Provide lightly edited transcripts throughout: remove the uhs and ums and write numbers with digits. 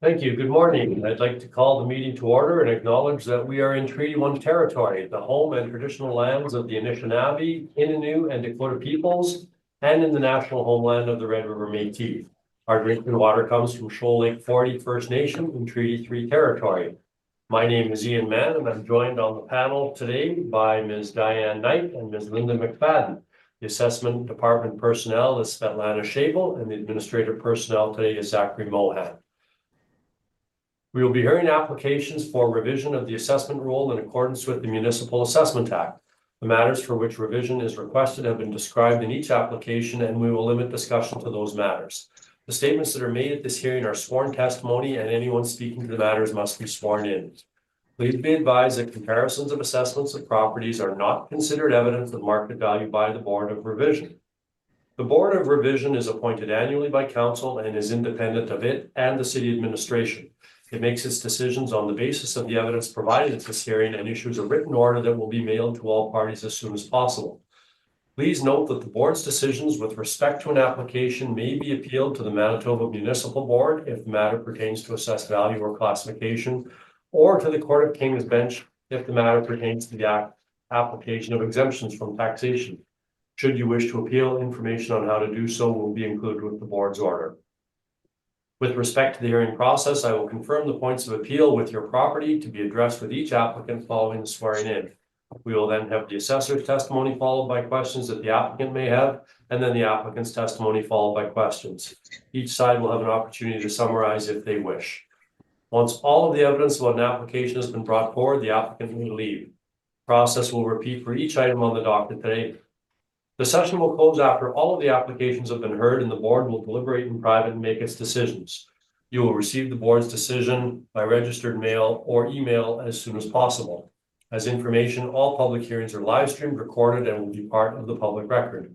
Thank you. Good morning. I'd like to call the meeting to order and acknowledge that we are in Treaty 1 territory, the home and traditional lands of the Anishinaabe, Innu, and Dakota peoples, and in the national homeland of the Red River Métis. Our drinking water comes from Shoal Lake 40 First Nation in Treaty 3 territory. My name is Ian Mann, and I'm joined on the panel today by Ms. Diane Knight and Ms. Linda McFadden. The Assessment Department personnel is Svetlana Shabel, and the administrative personnel today is Zachary Mohan. We will be hearing applications for revision of the assessment rule in accordance with the Municipal Assessment Act. The matters for which revision is requested have been described in each application, and we will limit discussion to those matters. The statements that are made at this hearing are sworn testimony, and anyone speaking to the matters must be sworn in. Please be advised that comparisons of assessments of properties are not considered evidence of market value by the Board of Revision. The Board of Revision is appointed annually by Council and is independent of it and the City Administration. It makes its decisions on the basis of the evidence provided at this hearing and issues a written order that will be mailed to all parties as soon as possible. Please note that the board's decisions with respect to an application may be appealed to the Manitoba Municipal Board if the matter pertains to assessed value or classification, or to the Court of King's Bench if the matter pertains to the application of exemptions from taxation. Should you wish to appeal, information on how to do so will be included with the board's order. With respect to the hearing process, I will confirm the points of appeal with your property to be addressed with each applicant following the swearing in. We will then have the assessor's testimony followed by questions that the applicant may have, and then the applicant's testimony followed by questions. Each side will have an opportunity to summarize if they wish. Once all of the evidence about an application has been brought forward, the applicant may leave. The process will repeat for each item on the docket today. The session will close after all of the applications have been heard, and the board will deliberate in private and make its decisions. You will receive the board's decision by registered mail or email as soon as possible. As information, all public hearings are live streamed, recorded, and will be part of the public record.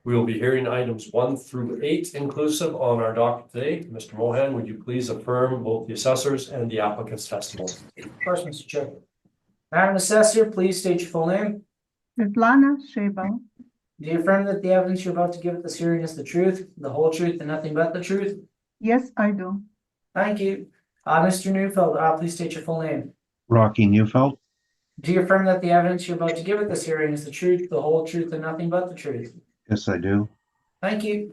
We will be hearing items 1 through 8 inclusive on our docket today. Mr. Mohan, would you please affirm both the assessors and the applicant's testimony? Of course, Mr. Chair. Madam Assessor, please state your full name. Svetlana Shabel. Do you affirm that the evidence you're about to give at this hearing is the truth, the whole truth, and nothing but the truth? Yes, I do. Thank you. Mr. Neufeld, please state your full name. Rocky Neufeld. Do you affirm that the evidence you're about to give at this hearing is the truth, the whole truth, and nothing but the truth? Yes, I do. Thank you.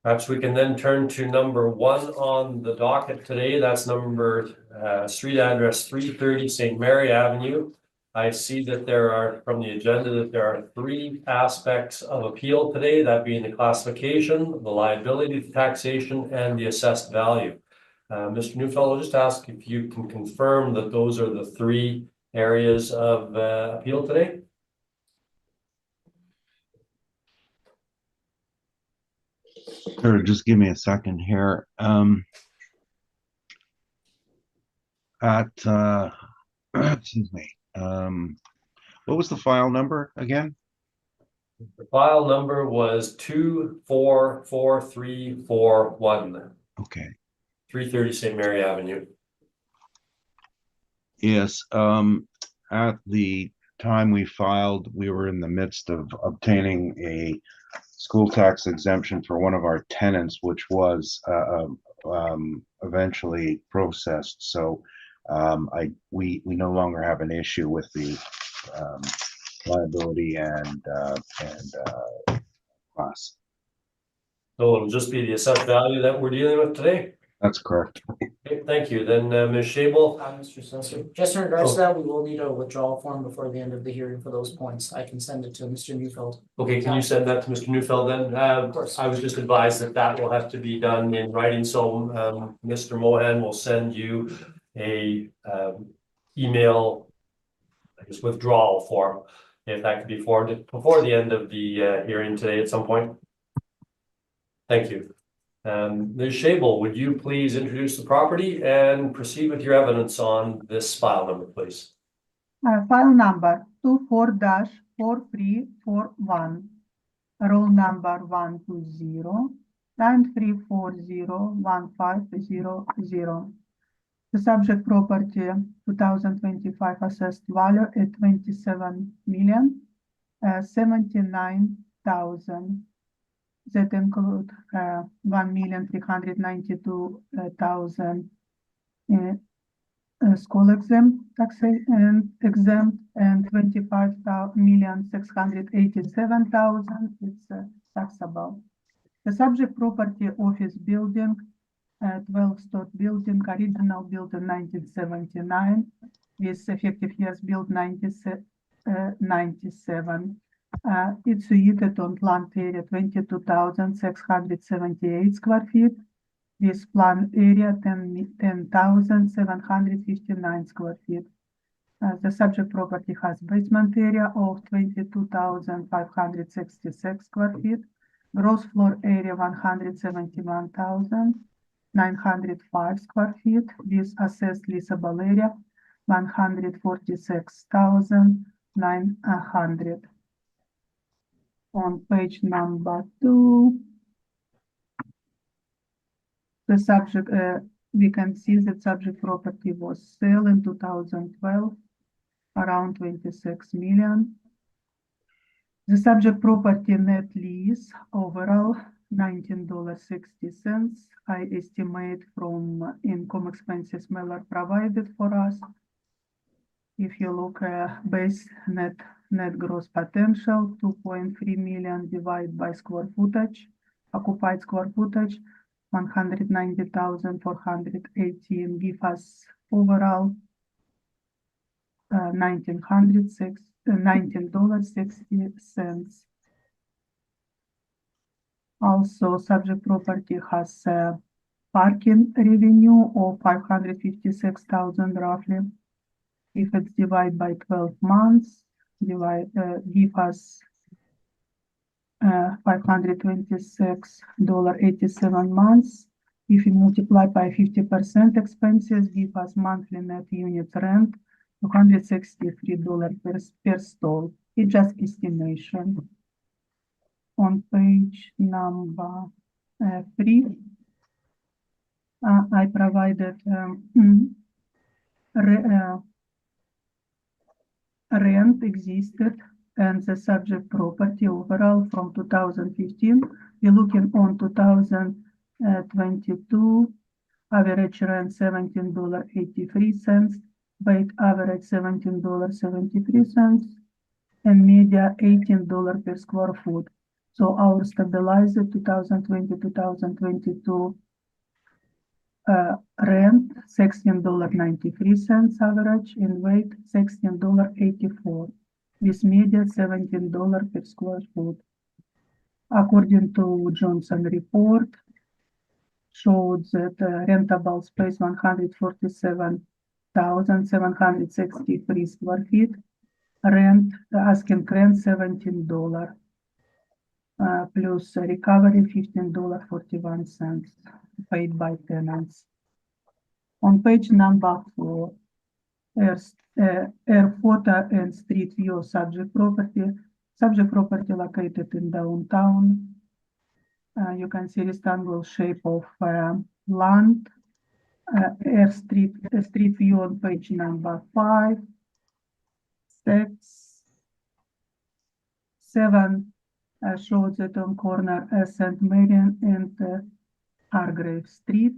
Perhaps we can then turn to number 1 on the docket today. That's number street address 330 St. Mary Avenue. I see that there are, from the agenda, that there are 3 aspects of appeal today, that being the classification, the liability to taxation, and the assessed value. Mr. Neufeld, I'll just ask if you can confirm that those are the 3 areas of appeal today. Sure, just give me a second here. Excuse me. What was the file number again? The file number was 244341. Okay. 330 St. Mary Avenue. Yes. At the time we filed, we were in the midst of obtaining a school tax exemption for one of our tenants, which was eventually processed. So we no longer have an issue with the liability and class. So it'll just be the assessed value that we're dealing with today. That's correct. Okay, thank you. Then Ms. Shabel. Mr. Assessor, just in regards to that, we will need a withdrawal form before the end of the hearing for those points. I can send it to Mr. Neufeld. Okay, can you send that to Mr. Neufeld then? Of course. I was just advised that that will have to be done in writing, so Mr. Mohan will send you a email, I guess, withdrawal form, if that could be forwarded before the end of the hearing today at some point. Thank you. Ms. Shabel, would you please introduce the property and proceed with your evidence on this file number, please? File number 24-4341. Roll number 120 93401500. The subject property 2025 assessed value at 27,079,000. that include 1,392,000 school exempt and 25,687,000 it's taxable. The subject property office building, 12-story building, original built in 1979, with effective years built 97. It's situated on plant area 22,678 square feet, with plant area 10,759 square feet. The subject property has basement area of 22,566 square feet, gross floor area 171,905 square feet, with assessed leasable area 146,900. On page number 2, the subject, we can see that subject property was sold in 2012, around 26 million. The subject property net lease overall $19.60. I estimate from income expenses Miller provided for us. If you look base net gross potential, 2.3 million divided by square footage, occupied square footage, 190,418 give us overall $19.60. Also, subject property has parking revenue of 556,000 roughly. If it's divided by 12 months, give us $526.87 months. If you multiply by 50% expenses, give us monthly net unit rent, $263 per stall. It's just estimation. On page number 3, I provided rent existed and the subject property overall from 2015. We're looking on 2022, average rent $17.83, weight average $17.73, and media $18 per square foot. So our stabilizer 2020-2022 rent $16.93 average, and weight $16.84, with media $17 per square foot. According to Johnson report, showed that rentable space 147,763 square feet, rent asking rent $17, plus recovery $15.41 paid by tenants. On page number 4, air photo and street view subject property. Subject property located in downtown. You can see rectangle shape of land. Street view on page number 5, 6, 7 shows it on corner St. Marian and Hargrave Street.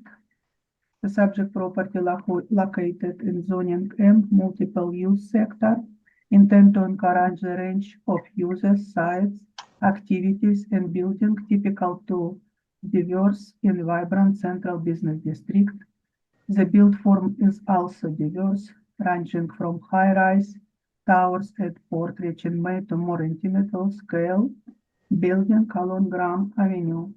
The subject property located in zoning M, multiple use sector, intend to encourage a range of uses, sites, activities, and building typical to diverse and vibrant central business district. The build form is also diverse, ranging from high-rise towers at Port reaching May to more intimate scale building along Graham Avenue.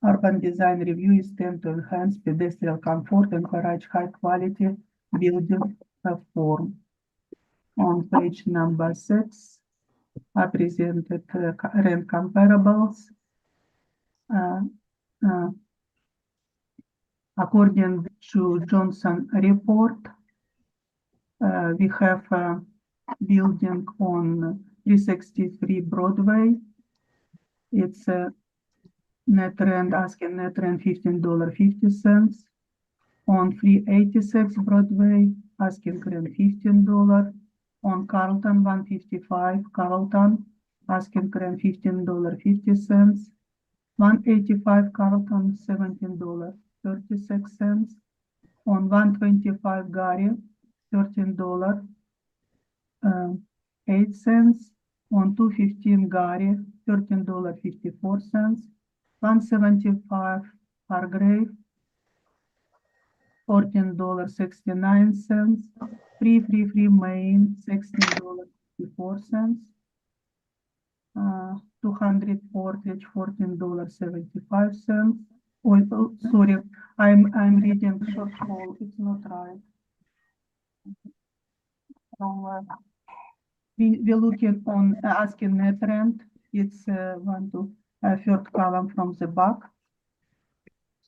Urban design review is tend to enhance pedestrian comfort and encourage high-quality building form. On page number 6, I presented rent comparables. According to Johnson report, we have a building on 363 Broadway. It's a net rent, asking net rent $15.50. On 386 Broadway, asking rent $15. On Carlton 155 Carlton, asking rent $15.50. 185 Carlton, $17.36. On 125 Gary, $13, 8 cents. On 215 Gary, $13.54. 175 Hargrave, $14.69. Free Main, $16.54. 200 Portage, $14.75. Oh, sorry, I'm reading shortfall, it's not right. So, we looking on asking net rent, it's third column from the back.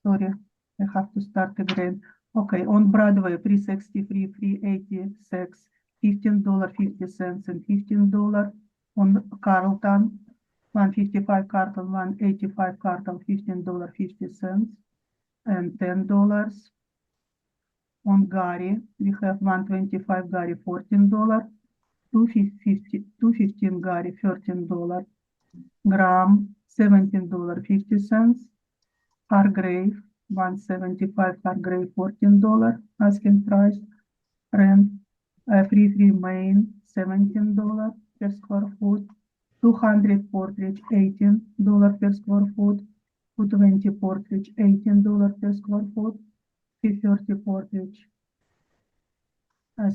Sorry, I have to start again. Okay, on Broadway, 363, 386, $15.50 and $15. On Carlton, 155 Carlton, 185 Carlton, $15.50 and $10. On Gary, we have 125 Gary, $14, 215 Gary, $13, Graham, $17.50, Hargrave, 175 Hargrave, $14 asking price, rent, free Main, $17 per square foot, 200 Portage, $18 per square foot, 220 Portage, $18 per square foot, 330 Portage,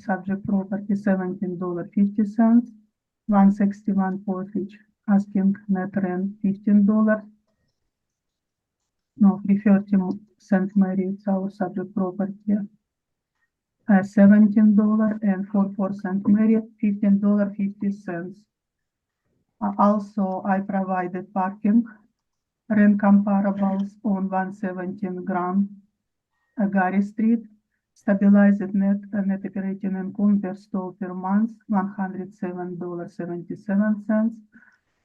subject property, $17.50, 161 Portage, asking net rent, $15. No, 330 St. Mary, it's our subject property, $17, and 44 St. Mary, $15.50. Also, I provided parking, rent comparables on 117 Gary Street, stabilized net operating income per stall per month, $107.77.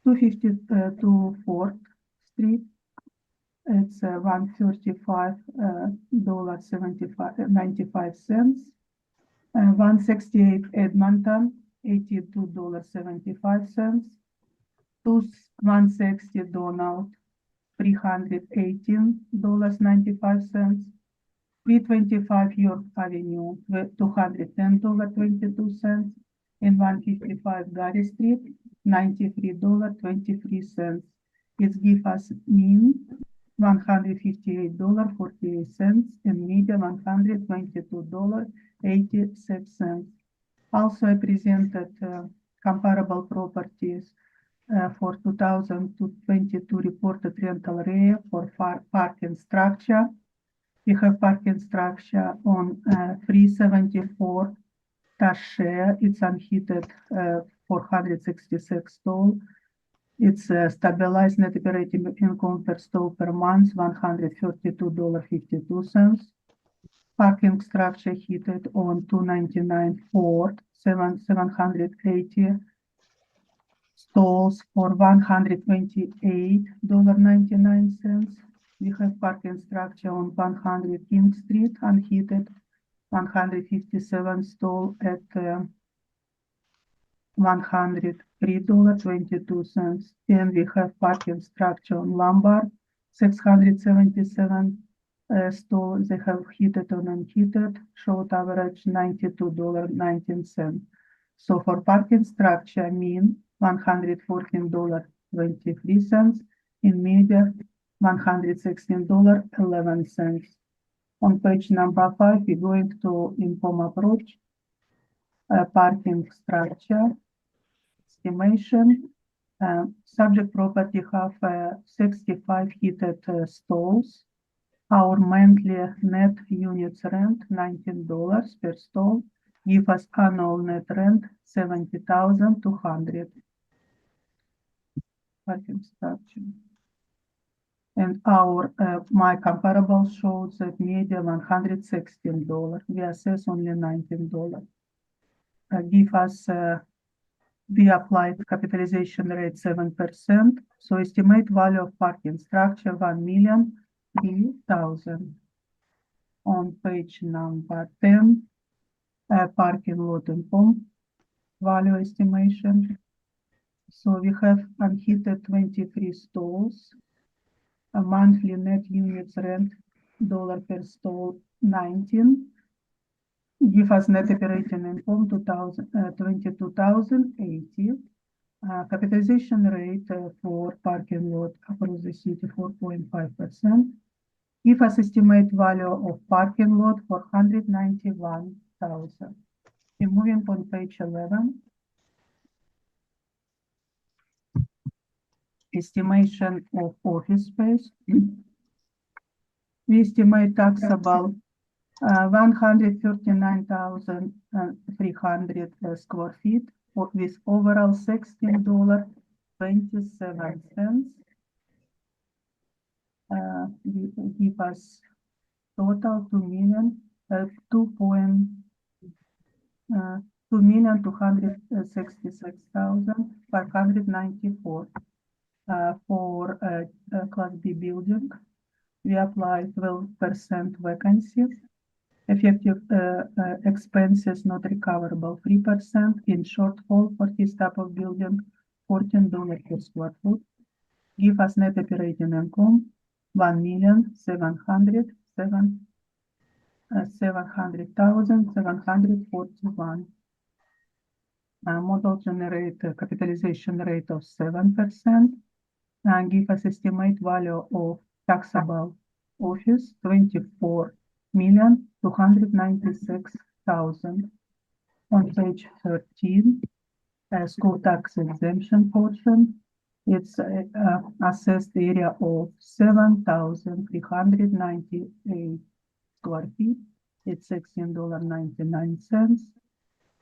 252 Fourth Street, it's $135.95. 168 Edmonton, $82.75. 160 Donald, $318.95. 325 York Avenue, $210.22. And 155 Gary Street, $93.23. It gives us mean $158.48 and median $122.86. Also, I presented comparable properties for 2022 reported rental area for parking structure. We have parking structure on 374 Tashe. It's unheated, 466 stall. It's stabilized net operating income per stall per month, $132.52. Parking structure heated on 299 Ford, 780 stalls for $128.99. We have parking structure on 100 King Street, unheated, 157 stall at $103.22. And we have parking structure on Lombard, 677 stall. They have heated and unheated, showed average $92.19. So for parking structure, mean $114.23, in media $116.11. On page number 5, we're going to inform approach, parking structure, estimation. Subject property have 65 heated stalls. Our monthly net units rent, $19 per stall, give us annual net rent, $70,200. Parking structure. And our my comparable shows that median $116. We assess only $19. Give us we applied capitalization rate 7%. So estimate value of parking structure $1,003,000. On page number 10, parking lot and pump value estimation. So we have unheated 23 stalls. A monthly net units rent dollar per stall 19. Give us net operating income 22,080. Capitalization rate for parking lot across the city 4.5%. Give us estimate value of parking lot for 191,000. We're moving on page 11. Estimation of office space. We estimate taxable 139,300 square feet with overall $16.27. Give us total 2,266,594 for Class B building. We apply 12% vacancy. Effective expenses not recoverable 3%. In shortfall for this type of building, $14 per square foot. Give us net operating income 1,700,741. Model generate a capitalization rate of 7%. And give us estimate value of taxable office 24,296,000. On page 13, school tax exemption portion. It's assessed area of 7,398 square feet. It's $16.99.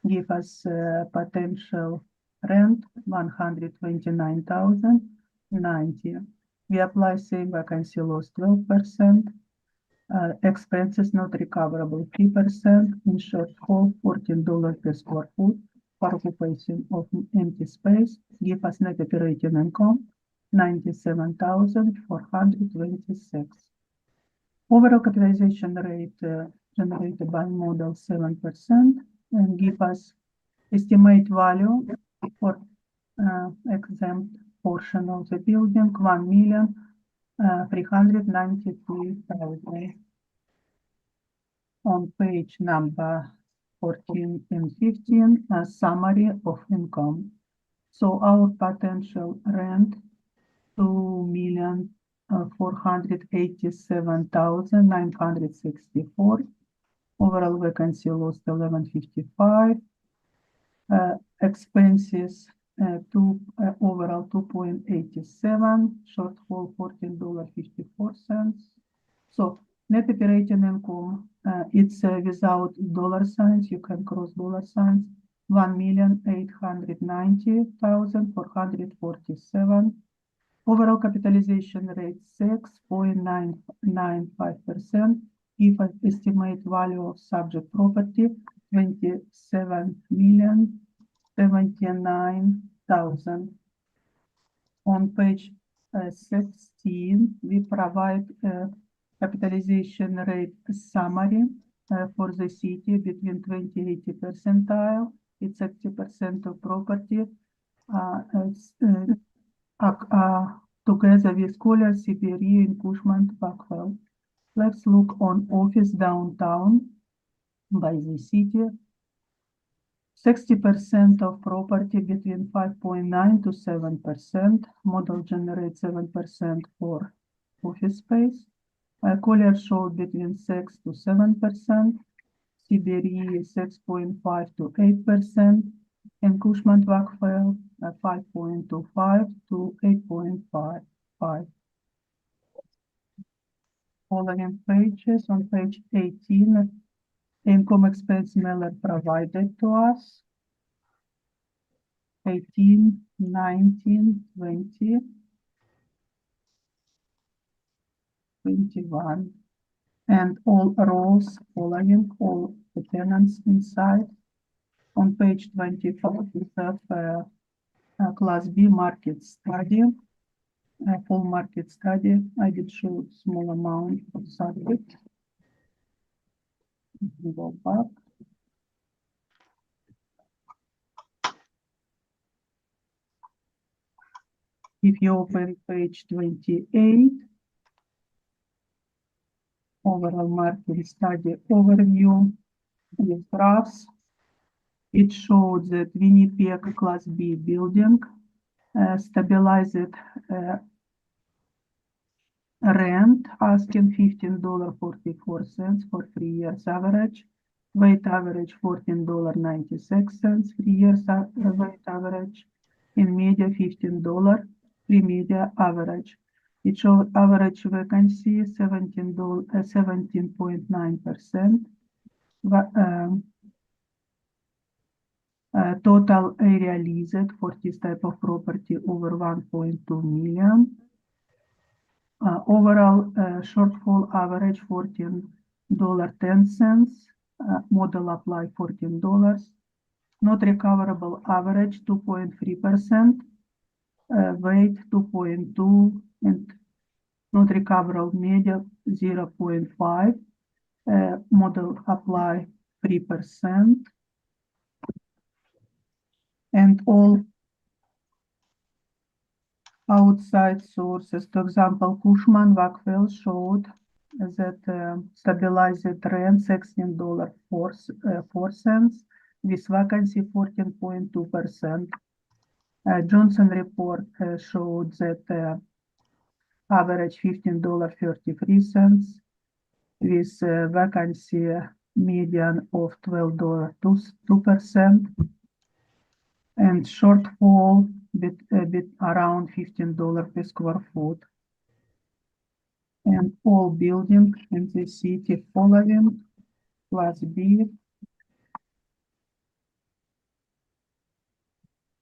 Give us potential rent 129,090. We apply same vacancy loss 12%. Expenses not recoverable 3%. In shortfall $14 per square foot for occupation of empty space. Give us net operating income 97,426. Overall capitalization rate generated by model 7% and give us estimate value for exempt portion of the building 1,393,000. On page number 14 and 15, a summary of income. So our potential rent 2,487,964. Overall vacancy loss 1155. Expenses overall 2.87. Shortfall $14.54. So net operating income, it's without dollar signs. You can cross dollar signs. 1,890,447. Overall capitalization rate 6.995%. If I estimate value of subject property 27,079,000. On page 16, we provide capitalization rate summary for the city between 20 and 80 percentile. It's 60% of property together with Collier, CPRE, Encushment, Buckfell. Let's look on office downtown by the city. 60% of property between 5.9 to 7%. Model generates 7% for office space. Collier showed between 6 to 7%. CBRE 6.5 to 8%. Encushment Buckfell 5.25 to 8.55. Following pages, on page 18, income expense mailer provided to us. 18, 19, 20, 21. And all rows following all the tenants inside. On page 24, we have a Class B market study. Full market study. I did show small amount of subject. We go back. If you open page 28, overall market study overview with graphs. It showed that Winnipeg Class B building stabilized rent asking $15.44 for 3 years average. Weight average $14.96, 3 years weight average. In media $15, pre-media average. It showed average vacancy $17.9%. Total area leased for this type of property over 1.2 million. Overall shortfall average $14.10. Model apply $14. Not recoverable average 2.3%. Weight 2.2 and not recoverable media 0.5. Model apply 3%. And all outside sources, for example, Cushman Wakefield showed that stabilized rent $16.04 with vacancy 14.2%. Johnson report showed that average $15.33 with vacancy median of 12.2%. And shortfall bit around $15 per square foot. And all buildings in the city following Class B.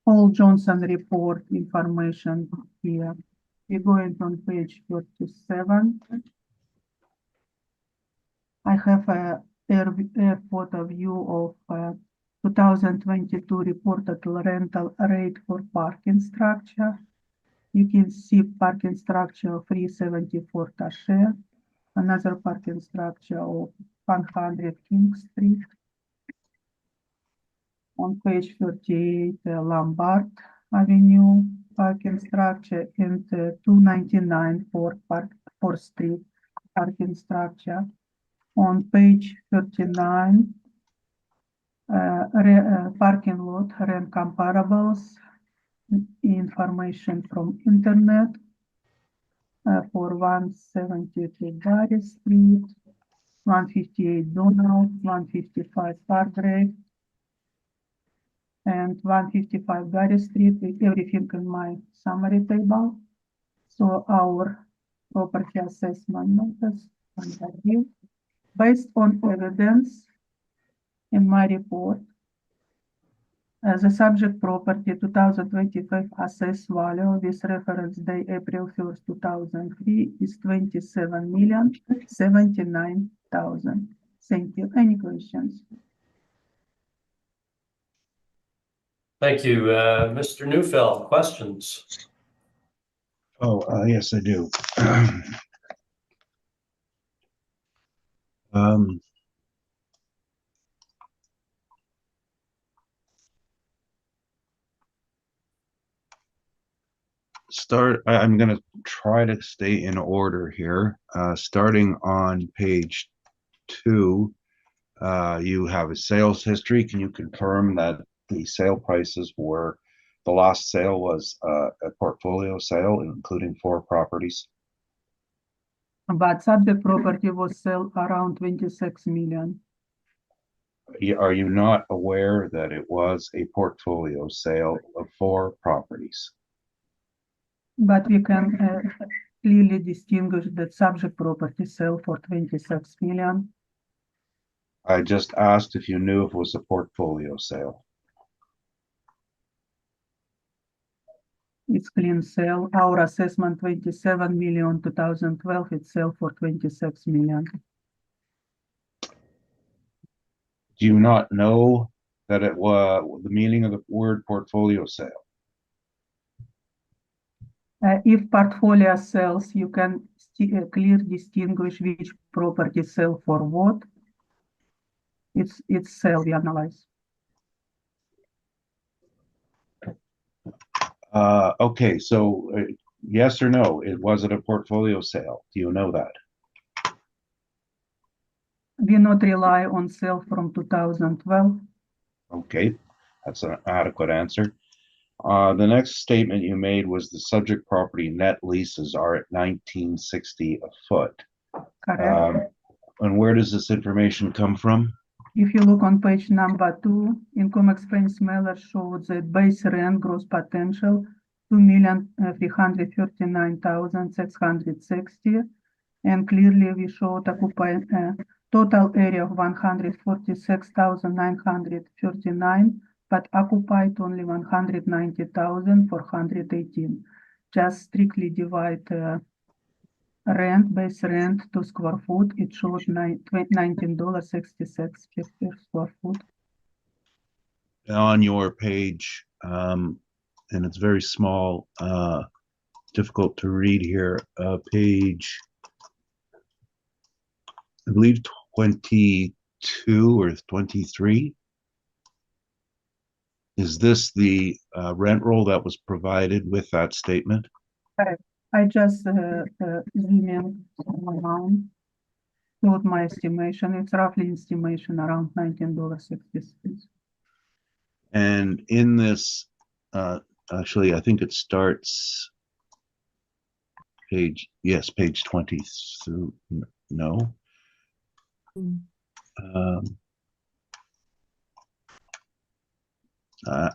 All Johnson report information here. We're going on page 37. I have a air photo view of 2022 reported rental rate for parking structure. You can see parking structure of 374 Taché, another parking structure of 100 King Street. On page 38, Lombard Avenue parking structure and 299 4th Street parking structure. On page 39, parking lot rent comparables, information from internet for 172 Gary Street, 158 Donald, 155 Parkgrave, and 155 Gary Street, with everything in my summary table. So our property assessment notice and review based on evidence in my report. The subject property 2025 assessed value with reference day April 1st, 2003 is 27,079,000. Thank you. Any questions? Thank you. Mr. Neufeld, questions? Oh, yes, I do. I'm going to try to stay in order here. Starting on page 2, you have a sales history. Can you confirm that the sale prices were, the last sale was a portfolio sale, including 4 properties? But subject property was sold around 26 million. Are you not aware that it was a portfolio sale of 4 properties? But we can clearly distinguish that subject property sale for 26 million. I just asked if you knew if it was a portfolio sale. It's clean sale. Our assessment 27 million 2012, it's sale for 26 million. Do you not know that it was the meaning of the word portfolio sale? If portfolio sells, you can clear distinguish which property sell for what. It's sale we analyze. Okay, so yes or no, was it a portfolio sale? Do you know that? We not rely on sale from 2012. Okay, that's an adequate answer. The next statement you made was the subject property net leases are at 1960 a foot. Correct. And where does this information come from? If you look on page number 2, income expense mailer shows that base rent gross potential 2,339,660, and clearly we showed occupy total area of 146,939, but occupied only 190,418. Just strictly divide base rent to square foot, it shows $19.66 per square foot. On your page, and it's very small, difficult to read here, page, I believe 22 or 23. Is this the rent roll that was provided with that statement? Correct. I just zoom in amount, not my estimation. It's roughly estimation around $19.66. And in this, actually, I think it starts page 20 through, no.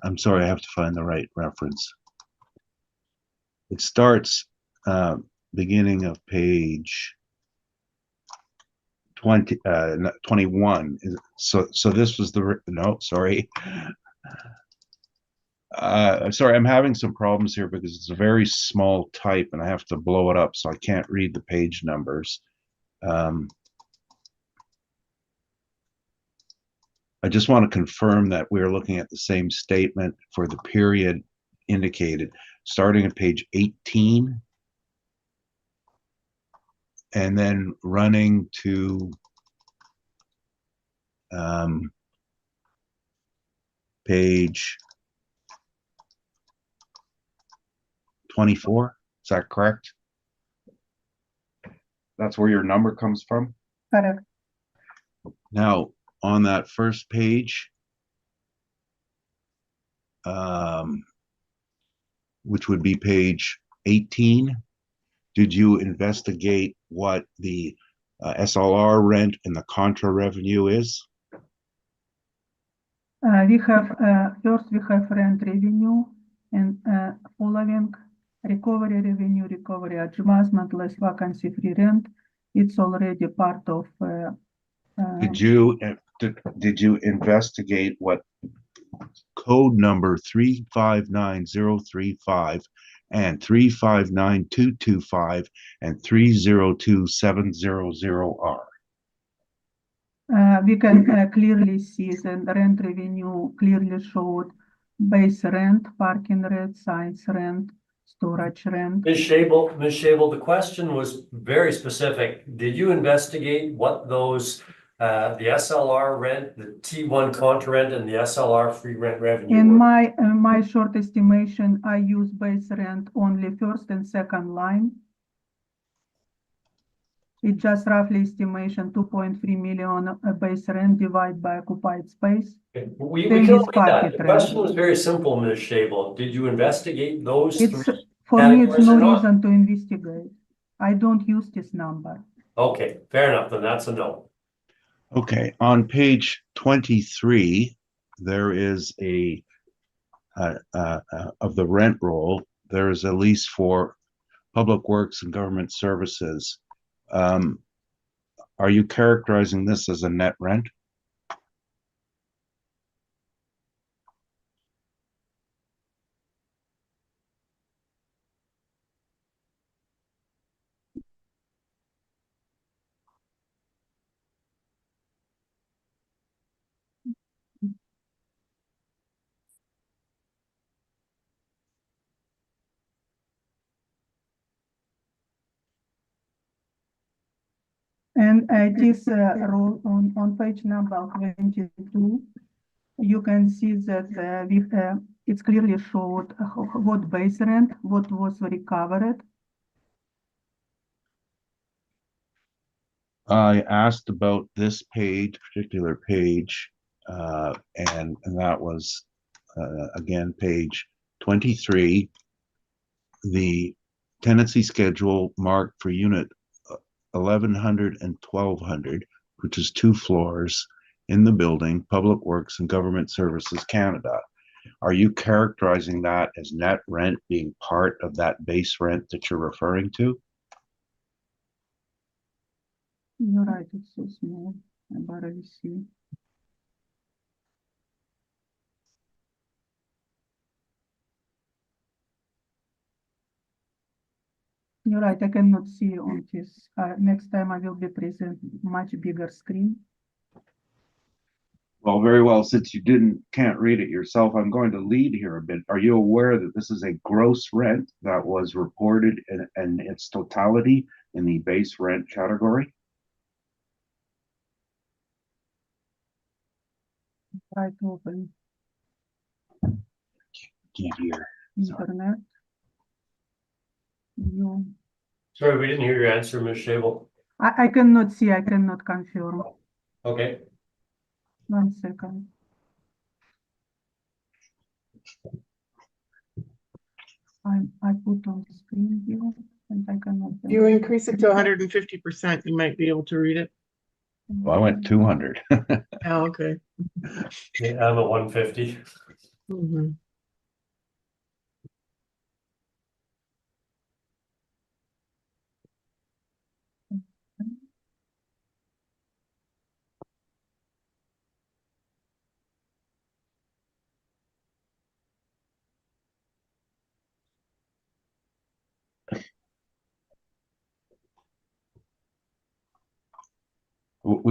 I'm sorry, I have to find the right reference. It starts beginning of page 21. So this was the, no, sorry. Sorry, I'm having some problems here because it's a very small type and I have to blow it up, so I can't read the page numbers. I just want to confirm that we're looking at the same statement for the period indicated, starting at page 18 and then running to page 24. Is that correct? That's where your number comes from? Correct. Now, on that first page, which would be page 18, did you investigate what the SLR rent and the contra revenue is? We have first we have rent revenue and following recovery revenue, recovery adjustment less vacancy free rent. It's already part of. Did you investigate what code number 359035 and 359225 and 302700 are? We can clearly see that rent revenue clearly showed base rent, parking rent, science rent, storage rent. Ms. Shable, the question was very specific. Did you investigate what those, the SLR rent, the T1 contra rent, and the SLR free rent revenue In were? my short estimation, I use base rent only first and second line. It's just roughly estimation 2.3 million base rent divided by occupied space. We Then can it's read that. pocket The rent. question was very simple, Ms. Shable. Did you investigate those It's three? for me, it's categories no or not? reason to investigate. I don't use this number. Okay, fair enough, then that's a no. Okay, on page 23, there is a of the rent roll, there is a lease for public works and government services. Are you characterizing this as a net rent? And this roll on page number 22, you can see that it's clearly showed what base rent, what was recovered. I asked about this particular page, and that was, again, page 23. The tenancy schedule marked for unit 1100 and 1200, which is 2 floors in the building, Public Works and Government Services Canada. Are you characterizing that as net rent being part of that base rent that you're referring to? You're right, it's so small. I barely see. You're right, I cannot see on this. Next time I will be present much bigger screen. Well, very well. Since you can't read it yourself, I'm going to lead here a bit. Are you aware that this is a gross rent that was reported in its totality in the base rent category? Try to open Can't hear. internet. You, Sorry, we didn't hear your answer, Ms. Shable. I cannot see, I cannot confirm. Okay, 1 second. I put on the screen here and I cannot. If you increase it to 150%, you might be able to read it. Well, I went 200. Oh, okay. yeah, I'm at 150. Mhm.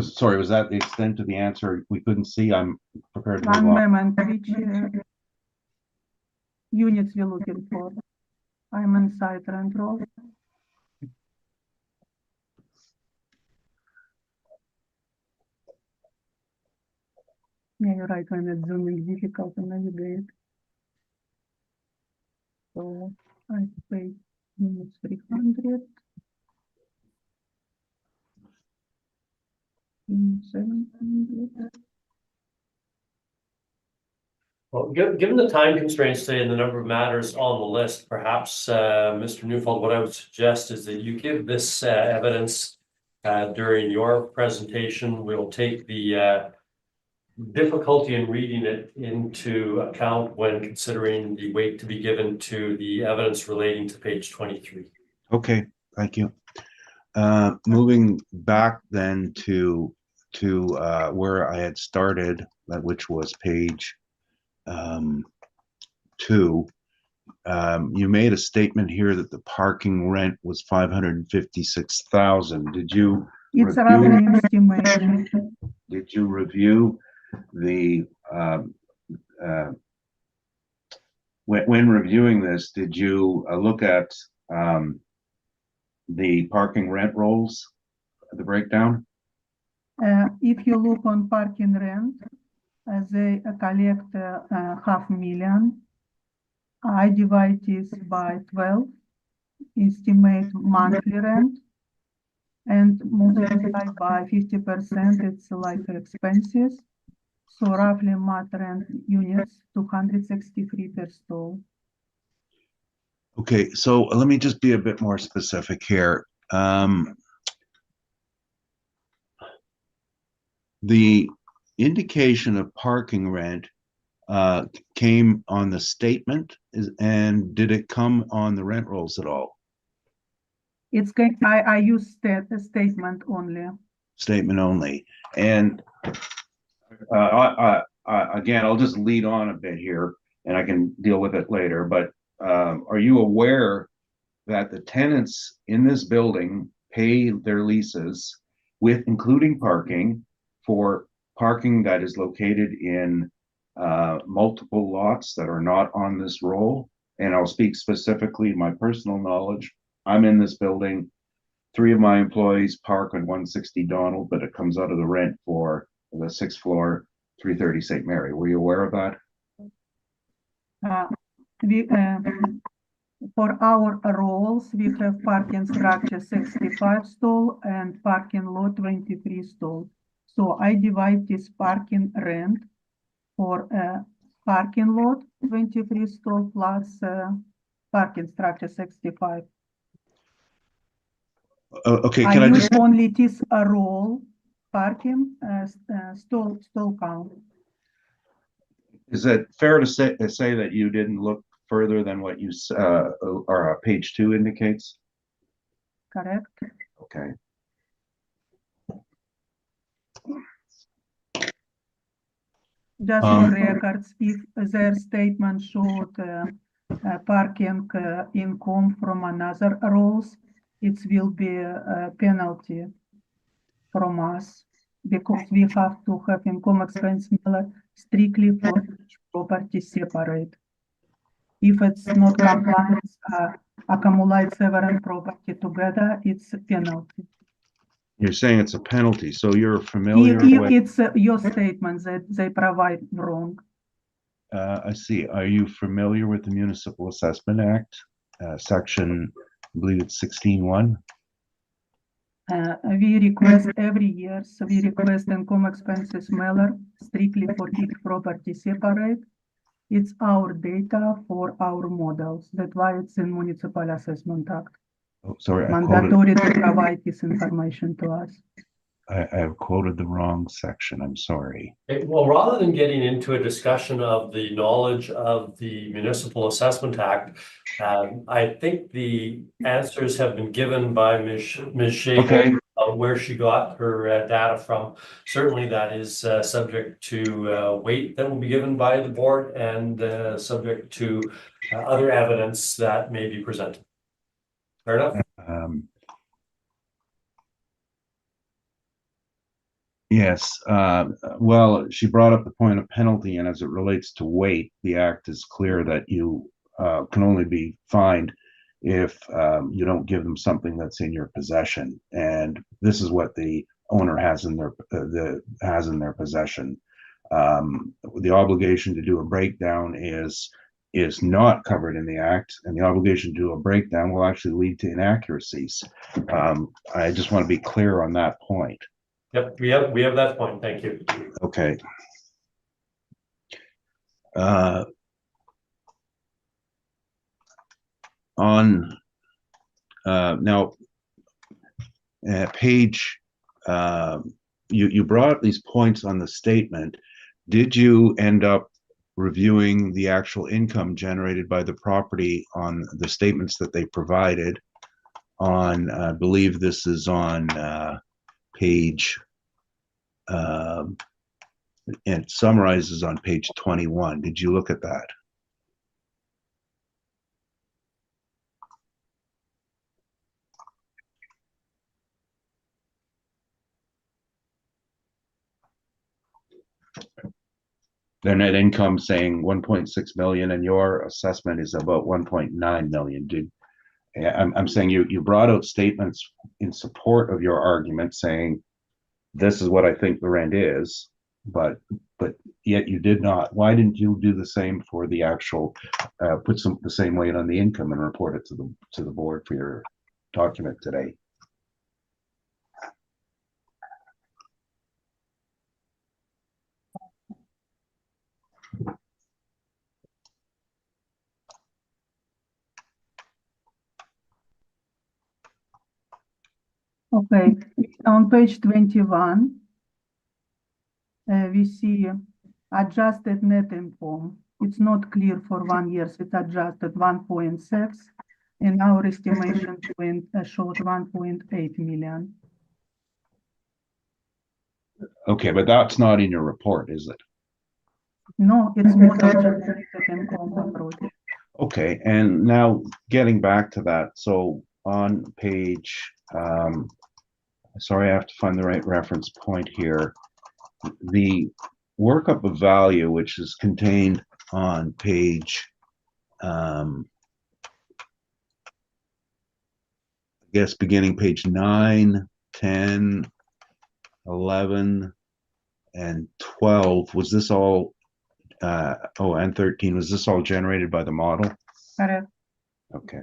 Sorry, was that the extent of the answer? We couldn't see. I'm prepared to One move on. moment, which units we're looking for? I'm inside rent roll. Yeah, you're right, when it's zooming, difficult to navigate. So I pay minus 300. 700. Well, given the time constraints today and the number of matters on the list, perhaps, Mr. Newfold, what I would suggest is that you give this evidence during your presentation. We'll take the difficulty in reading it into account when considering the weight to be given to the evidence relating to page 23. Okay, thank you. Moving back then to where I had started, which was page 2. You made a statement here that the parking rent was 556,000. Did you It's review- roughly estimation. Did you review the when reviewing this? Did you look at the parking rent rolls, the breakdown? If you look on parking rent, they collect 500,000. I divide this by 12, estimate monthly rent, and multiply by 50%, it's like expenses. So roughly mat rent units, 263 per stall. Okay, so let me just be a bit more specific here. The indication of parking rent came on the statement, and did it come on the rent rolls at all? It's going, I use the statement only. Statement only. And again, I'll just lead on a bit here, and I can deal with it later. But are you aware that the tenants in this building pay their leases with including parking for parking that is located in multiple lots that are not on this roll? And I'll speak specifically my personal knowledge. I'm in this building. 3 of my employees park on 160 Donald, but it comes out of the rent for the 6th floor, 330 St. Mary. Were you aware of that? For our roles, we have parking structure 65 stall and parking lot 23 stall. So I divide this parking rent for a parking lot 23 stall plus parking structure 65. Okay, I can I use just, only this role parking stall count. is it fair to say that you didn't look further than what or page 2 indicates? Correct? Okay. Just for records, if their statement showed parking income from another roles, it will be a penalty from us because we have to have income expense mailer strictly for each property separate. If it's not compliance, accumulate several property together, it's a penalty. You're saying it's a penalty, so you're familiar with, It's your statement that they provide wrong. I see. Are you familiar with the Municipal Assessment Act, section, I believe it's 16(1)? We request every year, so we request income expenses mailer strictly for each property separate. It's our data for our models. That's why it's in Municipal Assessment Act. Oh, sorry, Mandatory to provide this information to us. I have quoted the wrong section. I'm sorry. Well, rather than getting into a discussion of the knowledge of the Municipal Assessment Act, I think the answers have been given by Ms. Shea. Okay. Where she got her data from. Certainly that is subject to weight that will be given by the board and subject to other evidence that may be presented. Fair enough? Yes, well, she brought up the point of penalty, and as it relates to weight, the act is clear that you can only be fined if you don't give them something that's in your possession, and this is what the owner has in their possession. The obligation to do a breakdown is not covered in the act, and the obligation to do a breakdown will actually lead to inaccuracies. I just want to be clear on that point. Yep, we have that point. Thank you. Okay. On now, page, you brought up these points on the statement. Did you end up reviewing the actual income generated by the property on the statements that they provided on, I believe this is on page, and it summarizes on page 21. Did you look at that? Their net income saying 1.6 million and your assessment is about 1.9 million. I'm saying you brought out statements in support of your argument saying this is what I think the rent is, but yet you did not. Why didn't you do the same for the actual, put the same weight on the income and report it to the board for your document today? Okay, on page 21, we see adjusted net income. It's not clear for 1 year, so it's adjusted 1.6, and our estimation showed 1.8 million. Okay, but that's not in your report, is it? No, it's model generated income approach. Okay, and now getting back to that, so on page, sorry, I have to find the right reference point here. The workup of value, which is contained on page, I guess beginning page 9, 10, 11, and 12, was this all, and 13, was this all generated by the model? Correct. Okay.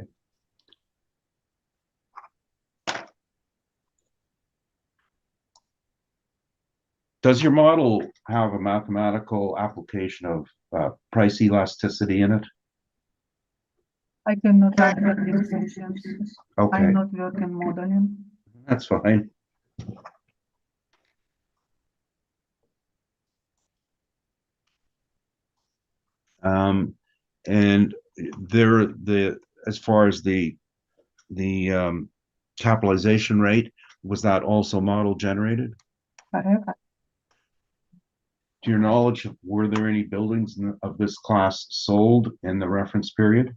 Does your model have a mathematical application of price elasticity in it? I cannot answer these questions. Okay, I'm not working modeling. that's fine. And as far as the capitalization rate, was that also model generated? Correct? To your knowledge, were there any buildings of this class sold in the reference period?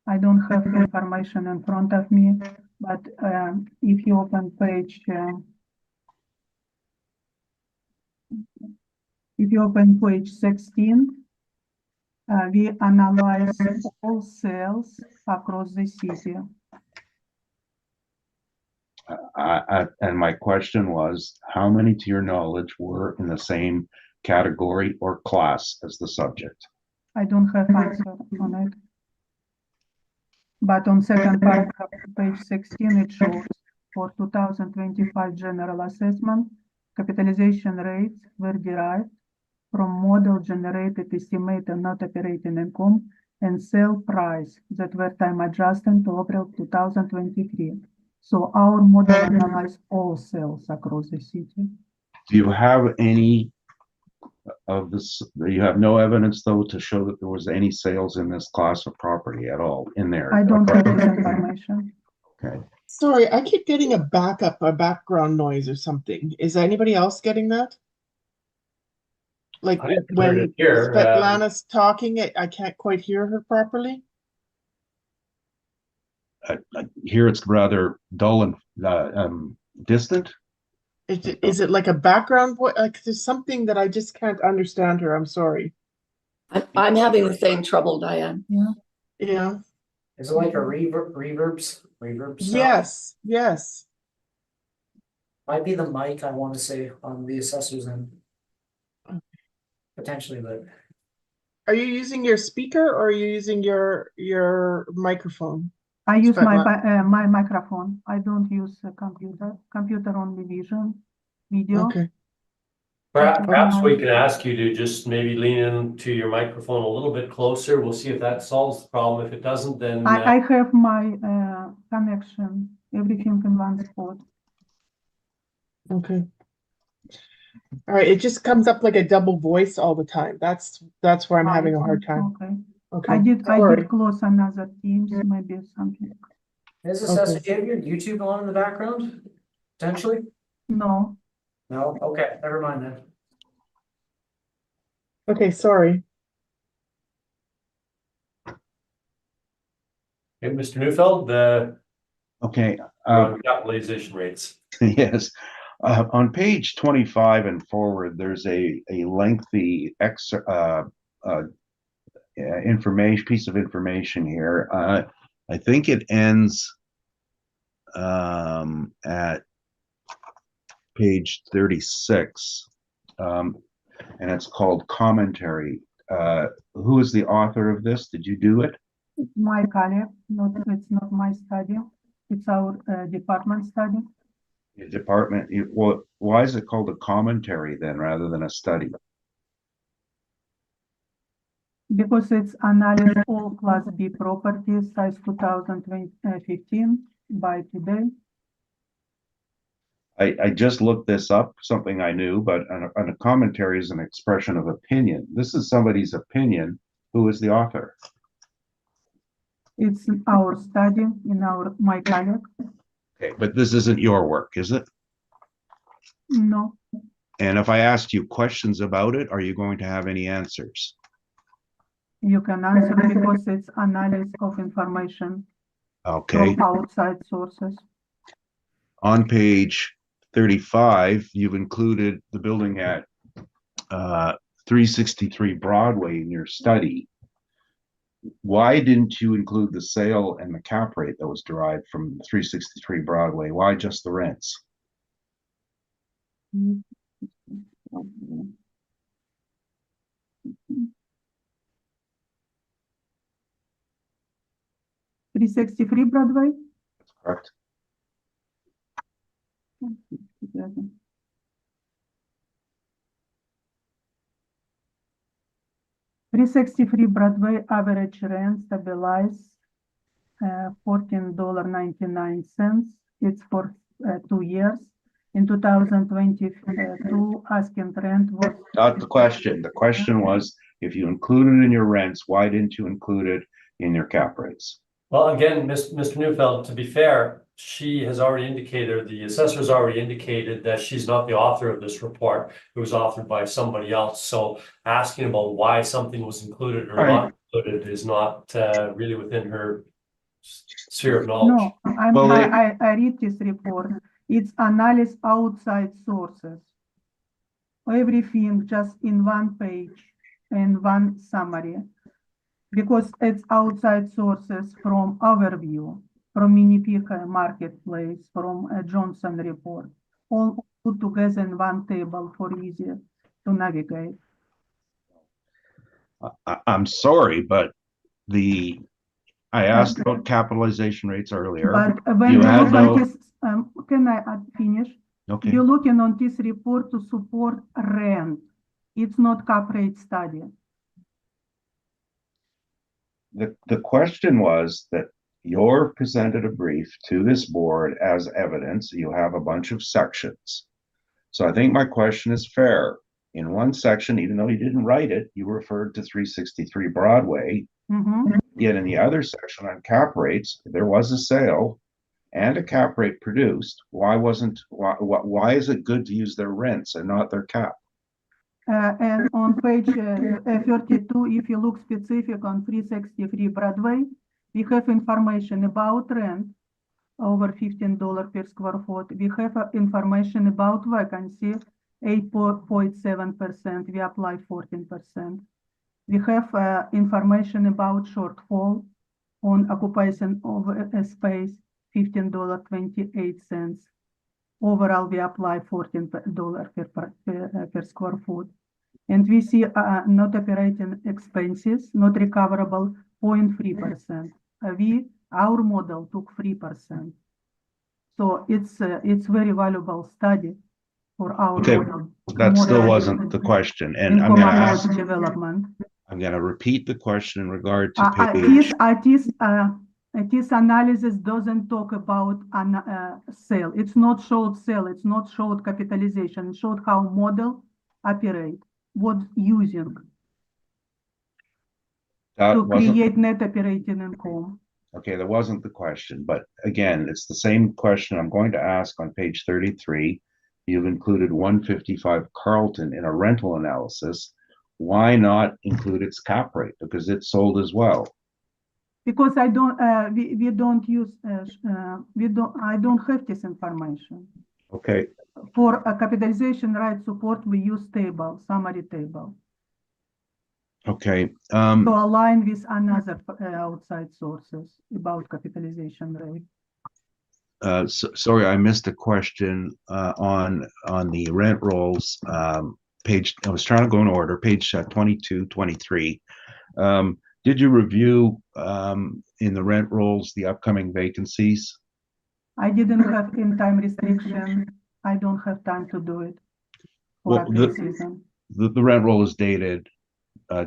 I don't have information in front of me, but if you open page 16, we analyze all sales across the city. And my question was, how many to your knowledge were in the same category or class as the subject? I don't have answer on it. But on second paragraph, page 16, it shows for 2025 general assessment, capitalization rates were derived from model generated estimated net operating income and sale price that were time adjusted to April 2023. So our model analyzed all sales across the city. Do you have any of this? You have no evidence, though, to show that there was any sales in this class of property at all in there? I don't have this information. Okay. Sorry, I keep getting a background noise or something. Is anybody else getting that? Like I heard when it here, Svetlana's talking, I can't quite hear her properly. Here it's rather dull and distant. Is it like a background voice? Like there's something that I just can't understand her. I'm sorry. I'm having the same trouble, Diane. Yeah. Is it like a reverb sound? Yes. Yes. Might be the mic, I want to say, on the assessor's end. Potentially, but Are you using your speaker or are you using your microphone? I use my Svetlana. my microphone. I don't use a computer only vision, video. Okay. Perhaps we can ask you to just maybe lean into your microphone a little bit closer. We'll see if that solves the problem. If it doesn't, then I have my connection, everything in one spot. Okay. All right. It just comes up like a double voice all the time. That's where I'm having a hard time. Okay. Okay. I did Sorry. close another Teams, maybe something. is assessor, do you have your YouTube on in the background? Potentially? No, No? Okay, never mind then. Okay. Sorry. okay, Mr. Neufeld, Okay. on capitalization rates. Yes. On page 25 and forward, there's a lengthy piece of information here. I think it ends at page 36, and it's called commentary. Who is the author of this? Did you do it? my colleague, it's not my study. It's our department study. Your department. Well, why is it called a commentary then, rather than a study? Because it's analyzed all Class B properties, size 2015 by today. I just looked this up, something I knew, but a commentary is an expression of opinion. This is somebody's opinion. Who is the author? It's our study in my colleague. Okay, but this isn't your work, is it? No, And if I asked you questions about it, are you going to have any answers? you can answer because it's analysis of information Okay. from outside sources. On page 35, you've included the building at 363 Broadway in your study. Why didn't you include the sale and the cap rate that was derived from 363 Broadway? Why just the rents? 363 Broadway? Correct. 363 Broadway, average rent stabilized, $14.99. It's for 2 years. In 2022, asking rent was. Not the question. The question was, if you include it in your rents, why didn't you include it in your cap rates? Well, again, Mr. Neufeld, to be fair, she has already indicated, the assessor's already indicated that she's not the author of this report. It was authored by somebody else. So asking about why something was included or not included is not really within her sphere of knowledge. No, I read this report. It's analysis outside sources. Everything just in one page and one summary. Because it's outside sources from overview, from Winnipeg marketplace, from a Johnson report, all put together in one table for easy to navigate. I'm sorry, but I asked about capitalization rates earlier. But when You you had look no- on this, can I finish? Okay, You're looking on this report to support rent. It's not cap rate study. the question was that you're presented a brief to this board as evidence. You have a bunch of sections. So I think my question is fair. In one section, even though you didn't write it, you referred to 363 Broadway. Mhm. Yet in the other section on cap rates, there was a sale and a cap rate produced. Why is it good to use their rents and not their cap? And on page 32, if you look specific on 363 Broadway, we have information about rent over $15 per square foot. We have information about vacancy, 8.7%. We apply 14%. We have information about shortfall on occupation of a space, $15.28. Overall, we apply $14 per square foot. And we see not operating expenses, not recoverable, 0.3%. Our model took 3%. So it's very valuable study for our Okay, model. That still wasn't the question. And In I'm gonna commonality ask, development. I'm gonna repeat the question in regard to page. This analysis doesn't talk about sale. It's not showed sale. It's not showed capitalization. It showed how model operate, what using That to wasn't, create net operating income. okay, that wasn't the question, but again, it's the same question I'm going to ask on page 33. You've included 155 Carlton in a rental analysis. Why not include its cap rate? Because it's sold as well. Because I don't, we don't use, I don't have this information. Okay, For a capitalization right support, we use table, summary table, okay. to align with another outside sources about capitalization rate. Sorry, I missed a question on the rent rolls page. I was trying to go in order, page 22, 23. Did you review in the rent rolls the upcoming vacancies? I didn't have in time restriction. I don't have time to do it for Well, appeal season. The rent roll is dated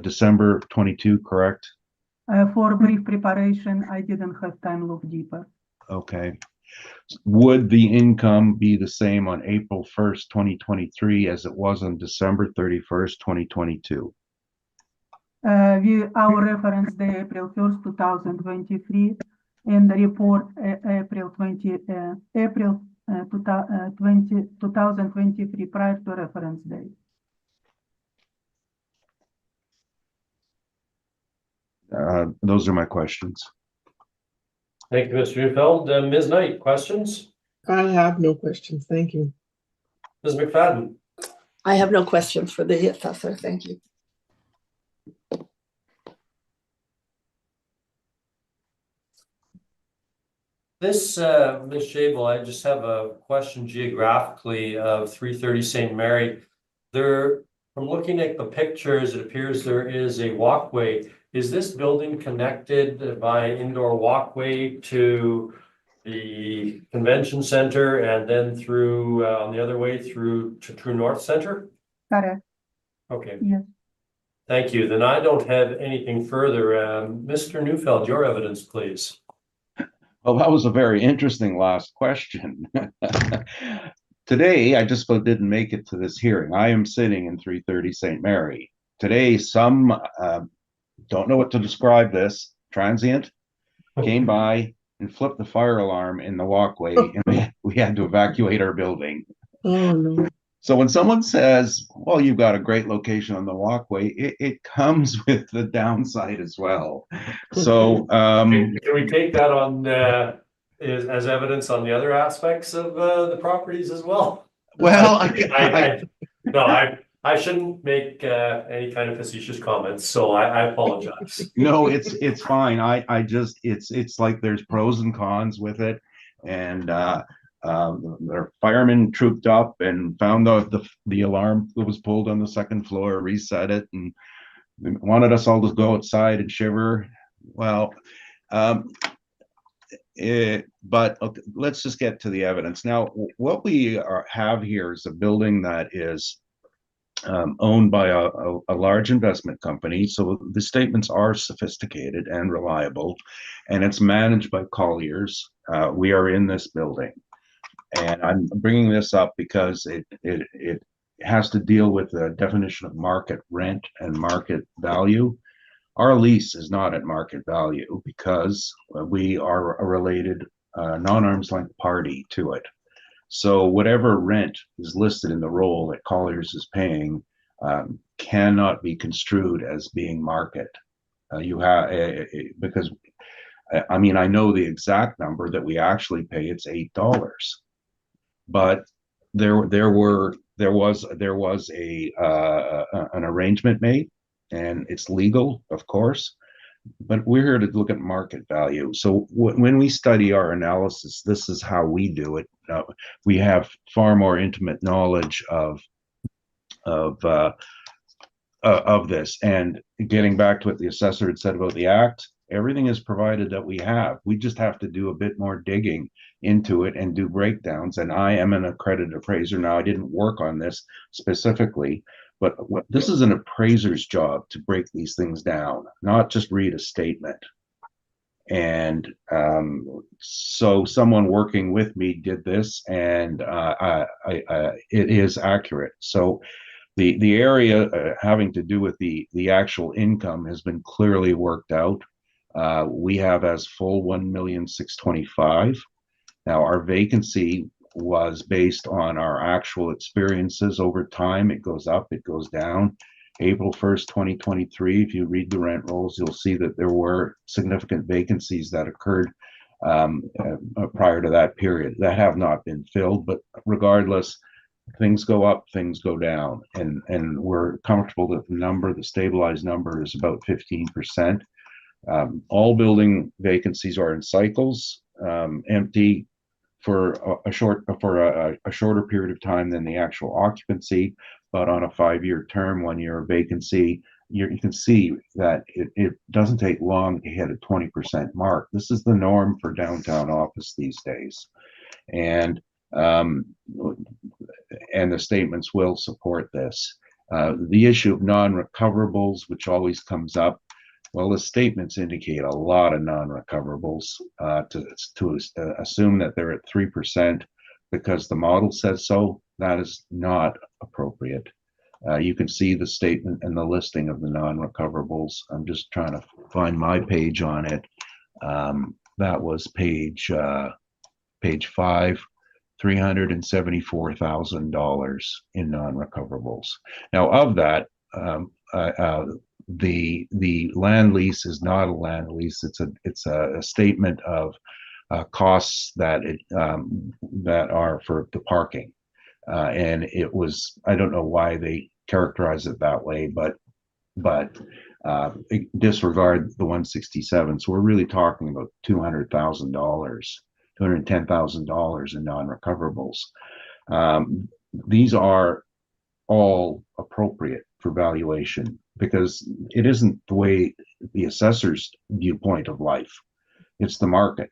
December 22, correct? For brief preparation, I didn't have time look deeper. Okay. Would the income be the same on April 1st, 2023 as it was on December 31st, 2022? Our reference day, April 1st, 2023, and the report April 2023 prior to reference date. Those are my questions. Thank you, Mr. Neufeld. Ms. Knight, questions? I have no questions. Thank you. Ms. McFadden? I have no questions for the assessor. Thank you. This, Ms. Jabel, I just have a question geographically of 330 St. Mary. There, from looking at the pictures, it appears there is a walkway. Is this building connected by indoor walkway to the convention center and then through, on the other way through to True North Center? Correct, Okay, yes. thank you. Then I don't have anything further. Mr. Neufeld, your evidence, please. Well, that was a very interesting last question. Today, I just didn't make it to this hearing. I am sitting in 330 St. Mary. Today, some don't know what to describe this, transient, came by and flipped the fire alarm in the walkway, and we had to evacuate our building. Oh, no. So when someone says, well, you've got a great location on the walkway, it comes with the downside as well. So Can we take that on as evidence on the other aspects of the properties as well? well, I shouldn't make any kind of facetious comments, so I apologize. no, it's fine. I just it's like there's pros and cons with it, and their firemen trooped up and found the alarm that was pulled on the second floor, reset it, and wanted us all to go outside and shiver. Well, but okay, let's just get to the evidence now. What we have here is a building that is owned by a large investment company, so the statements are sophisticated and reliable, and it's managed by Colliers. We are in this building, and I'm bringing this up because it has to deal with the definition of market rent and market value. Our lease is not at market value because we are a related non-arm's length party to it. So whatever rent is listed in the roll that Colliers is paying cannot be construed as being market. You have because I mean, I know the exact number that we actually pay. It's $8, but there was an arrangement made, and it's legal, of course. But we're here to look at market value. So when we study our analysis, this is how we do it. We have far more intimate knowledge of this. And getting back to what the assessor had said about the act, everything is provided that we have. We just have to do a bit more digging into it and do breakdowns. And I am an accredited appraiser. Now, I didn't work on this specifically, but this is an appraiser's job to break these things down, not just read a statement. And so someone working with me did this, and it is accurate. So the area having to do with the actual income has been clearly worked out. We have as full 1,625,000. Now our vacancy was based on our actual experiences over time. It goes up, it goes down. April 1st, 2023, if you read the rent rolls, you'll see that there were significant vacancies that occurred prior to that period that have not been filled. But regardless, things go up, things go down, and we're comfortable that the stabilized number is about 15%. All building vacancies are in cycles, empty for a shorter period of time than the actual occupancy, but on a 5-year term, 1-year vacancy, you can see that it doesn't take long to hit a 20% mark. This is the norm for downtown office these days, and the statements will support this. The issue of non-recoverables, which always comes up, well, the statements indicate a lot of non-recoverables. To assume that they're at 3% because the model says so, that is not appropriate. You can see the statement and the listing of the non-recoverables. I'm just trying to find my page on it. That was page 5, $374,000 in non-recoverables. Now, of that, the land lease is not a land lease. It's a statement of costs that are for the parking, and it was, I don't know why they characterize it that way, but disregard the 167. So we're really talking about $200,000, $210,000 in non-recoverables. These are all appropriate for valuation, because it isn't the way the assessor's viewpoint of life. It's the market.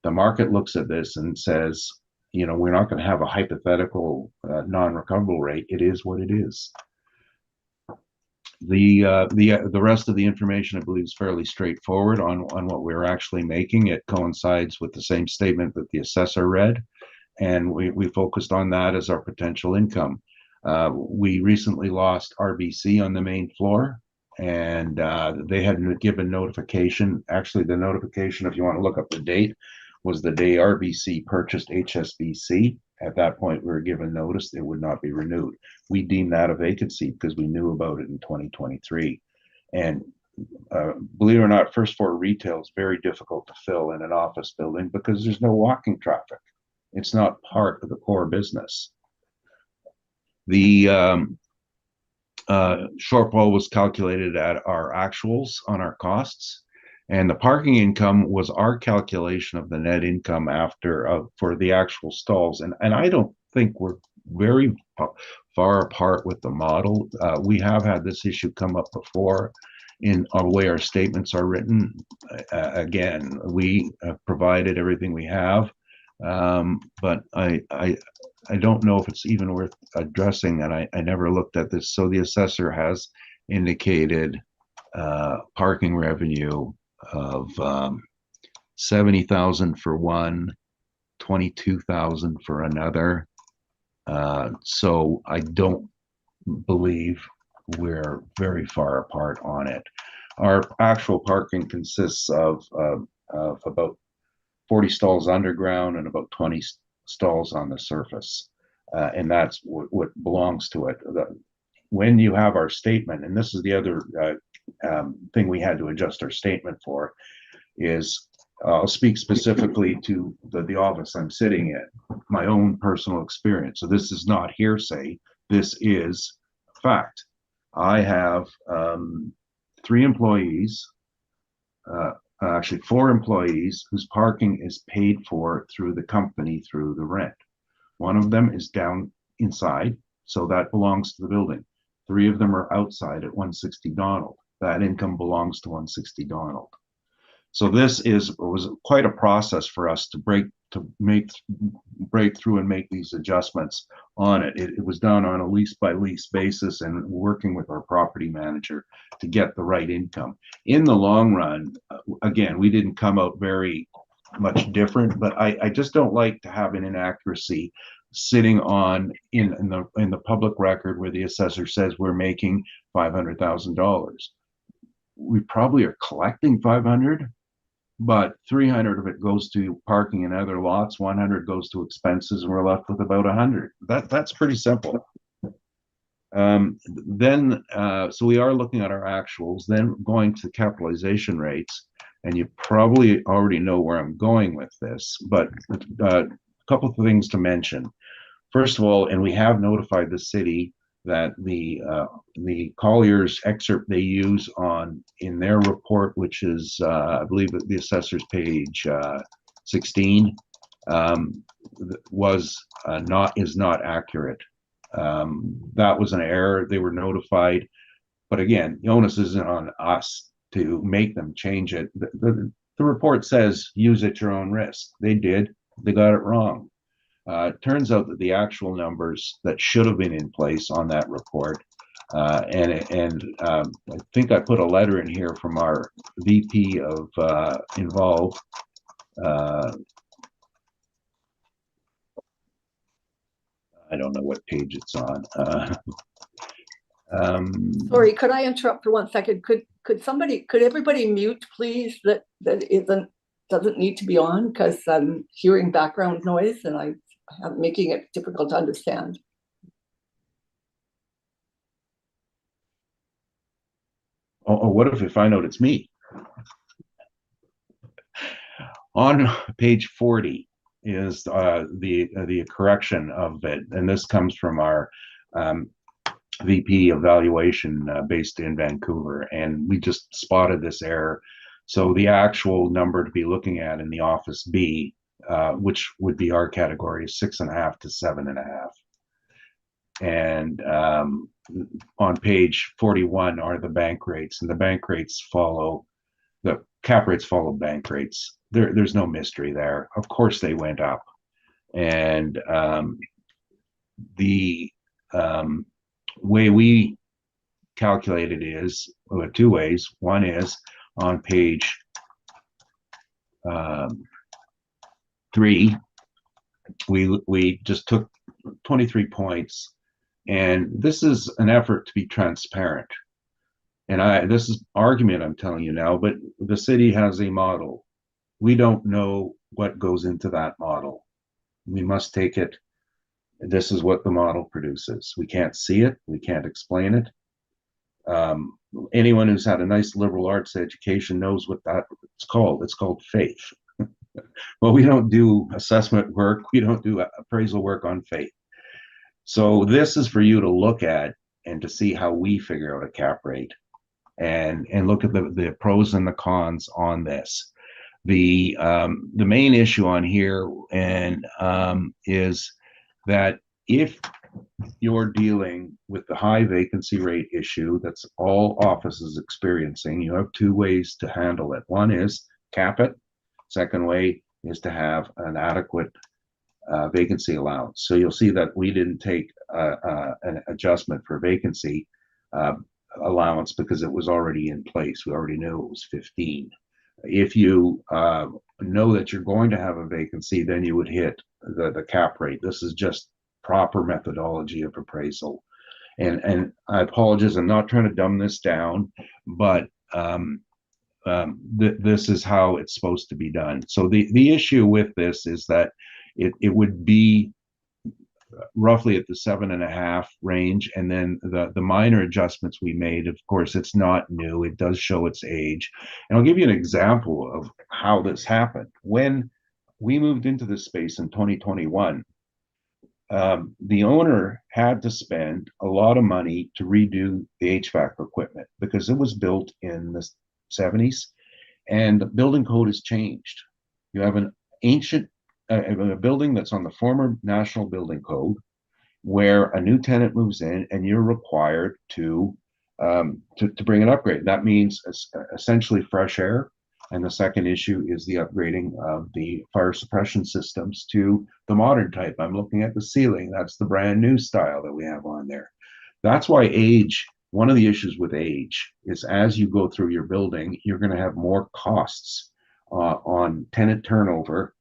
The market looks at this and says, you know, we're not going to have a hypothetical non-recoverable rate. It is what it is. The rest of the information, I believe, is fairly straightforward on what we're actually making. It coincides with the same statement that the assessor read, and we focused on that as our potential income. We recently lost RBC on the main floor, and they had given notification. Actually, the notification, if you want to look up the date, was the day RBC purchased HSBC. At that point, we were given notice it would not be renewed. We deemed that a vacancy because we knew about it in 2023. And believe it or not, first floor retail is very difficult to fill in an office building because there's no walking traffic. It's not part of the core business. The shortfall was calculated at our actuals on our costs, and the parking income was our calculation of the net income after for the actual stalls. And I don't think we're very far apart with the model. We have had this issue come up before in our way our statements are written. Again, we provided everything we have, but I don't know if it's even worth addressing, and I never looked at this. So the assessor has indicated parking revenue of 70,000 for one, 22,000 for another. So I don't believe we're very far apart on it. Our actual parking consists of about 40 stalls underground and about 20 stalls on the surface, and that's what belongs to it. When you have our statement, and this is the other thing we had to adjust our statement for, is I'll speak specifically to the office I'm sitting in, my own personal experience. So this is not hearsay. This is fact. I have 3 employees, actually 4 employees whose parking is paid for through the company through the rent. One of them is down inside, so that belongs to the building. 3 of them are outside at 160 Donald. That income belongs to 160 Donald. So this was quite a process for us to break through and make these adjustments on it. It was done on a lease by lease basis and working with our property manager to get the right income. In the long run, again, we didn't come out very much different, but I just don't like to have an inaccuracy sitting on in the public record where the assessor says we're making $500,000. We probably are collecting 500, but 300 of it goes to parking in other lots, 100 goes to expenses, and we're left with about 100. That's pretty simple. So we are looking at our actuals, then going to capitalization rates, and you probably already know where I'm going with this, but a couple of things to mention. First of all, and we have notified the city that the Collier's excerpt they use in their report, which is I believe the assessor's page 16, is not accurate. That was an error. They were notified, but again, the onus isn't on us to make them change it. The report says use at your own risk. They did. They got it wrong. It turns out that the actual numbers that should have been in place on that report, and I think I put a letter in here from our VP of involved. I don't know what page it's on. Sorry, could I interrupt for 1 second? Could everybody mute, please? That doesn't need to be on, because I'm hearing background noise and I'm making it difficult to understand. Oh, what if we find out it's me? On page 40 is the correction of it, and this comes from our VP evaluation based in Vancouver, and we just spotted this error. So the actual number to be looking at in the office B, which would be our category, is 6.5 to 7.5. And on page 41 are the bank rates, and the bank rates follow, the cap rates follow bank rates. There's no mystery there. Of course they went up. And the way we calculate it is two ways. One is on page 3, we just took 23 points, and this is an effort to be transparent. And this is argument I'm telling you now, but the city has a model. We don't know what goes into that model. We must take it. This is what the model produces. We can't see it. We can't explain it. Anyone who's had a nice liberal arts education knows what it's called. It's called faith. Well, we don't do assessment work. We don't do appraisal work on faith. So this is for you to look at and to see how we figure out a cap rate, and look at the pros and the cons on this. The main issue on here is that if you're dealing with the high vacancy rate issue that's all offices experiencing, you have two ways to handle it. One is cap it. Second way is to have an adequate vacancy allowance. So you'll see that we didn't take an adjustment for vacancy allowance because it was already in place. We already knew it was 15. If you know that you're going to have a vacancy, then you would hit the cap rate. This is just proper methodology of appraisal. And I apologize, I'm not trying to dumb this down, but this is how it's supposed to be done. So the issue with this is that it would be roughly at the 7.5 range, and then the minor adjustments we made, of course, it's not new. It does show its age. And I'll give you an example of how this happened. When we moved into this space in 2021, the owner had to spend a lot of money to redo the HVAC equipment because it was built in the 70s, and the building code has changed. You have an ancient a building that's on the former National Building Code, where a new tenant moves in and you're required to bring an upgrade. That means essentially fresh air. And the second issue is the upgrading of the fire suppression systems to the modern type. I'm looking at the ceiling. That's the brand new style that we have on there. That's why age, one of the issues with age is as you go through your building, you're going to have more costs on tenant turnover.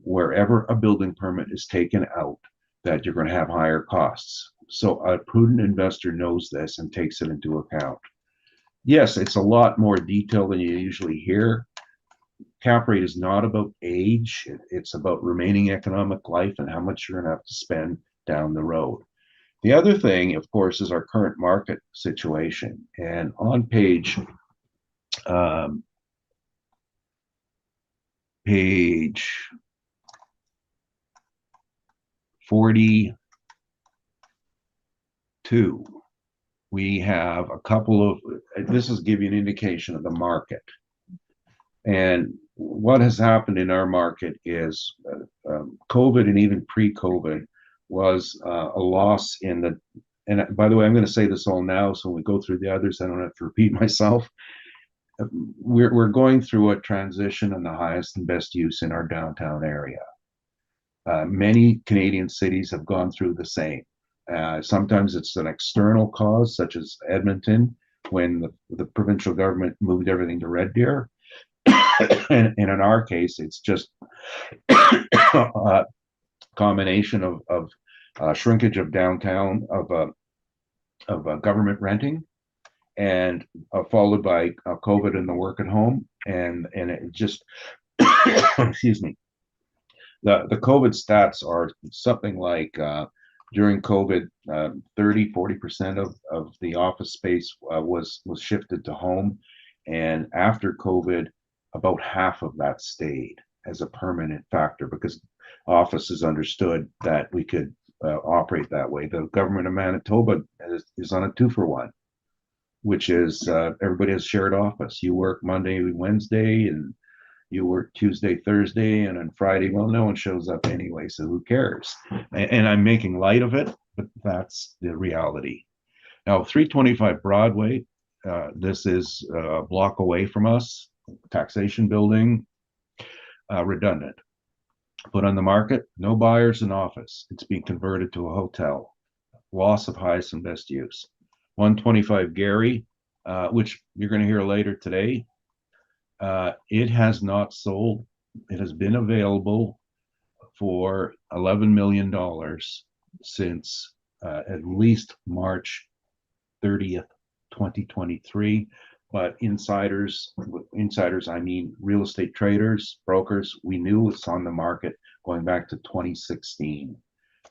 Wherever a building permit is taken out, that you're going to have higher costs. So a prudent investor knows this and takes it into account. Yes, it's a lot more detailed than you usually hear. Cap rate is not about age. It's about remaining economic life and how much you're going to have to spend down the road. The other thing, of course, is our current market situation. And on page 42, we have a couple of, this is give you an indication of the market. And what has happened in our market is COVID, and even pre-COVID, was a loss in the, and by the way, I'm going to say this all now, so when we go through the others, I don't have to repeat myself. We're going through a transition in the highest and best use in our downtown area. Many Canadian cities have gone through the same. Sometimes it's an external cause, such as Edmonton, when the provincial government moved everything to Red Deer. And in our case, it's just a combination of shrinkage of downtown, of government renting, and followed by COVID and the work at home, and it just excuse me. The COVID stats are something like during COVID, 30-40% of the office space was shifted to home, and after COVID, about half of that stayed as a permanent factor because offices understood that we could operate that way. The government of Manitoba is on a 2-for-1. Which is everybody has shared office. You work Monday, Wednesday, and you work Tuesday, Thursday, and on Friday, well, no one shows up anyway, so who cares? And I'm making light of it, but that's the reality. Now, 325 Broadway, this is a block away from us, taxation building, redundant. Put on the market, no buyers in office. It's being converted to a hotel. Loss of highest and best use. 125 Gary, which you're going to hear later today. It has not sold. It has been available for $11 million since at least March 30th, 2023. But insiders, I mean real estate traders, brokers, we knew it's on the market going back to 2016.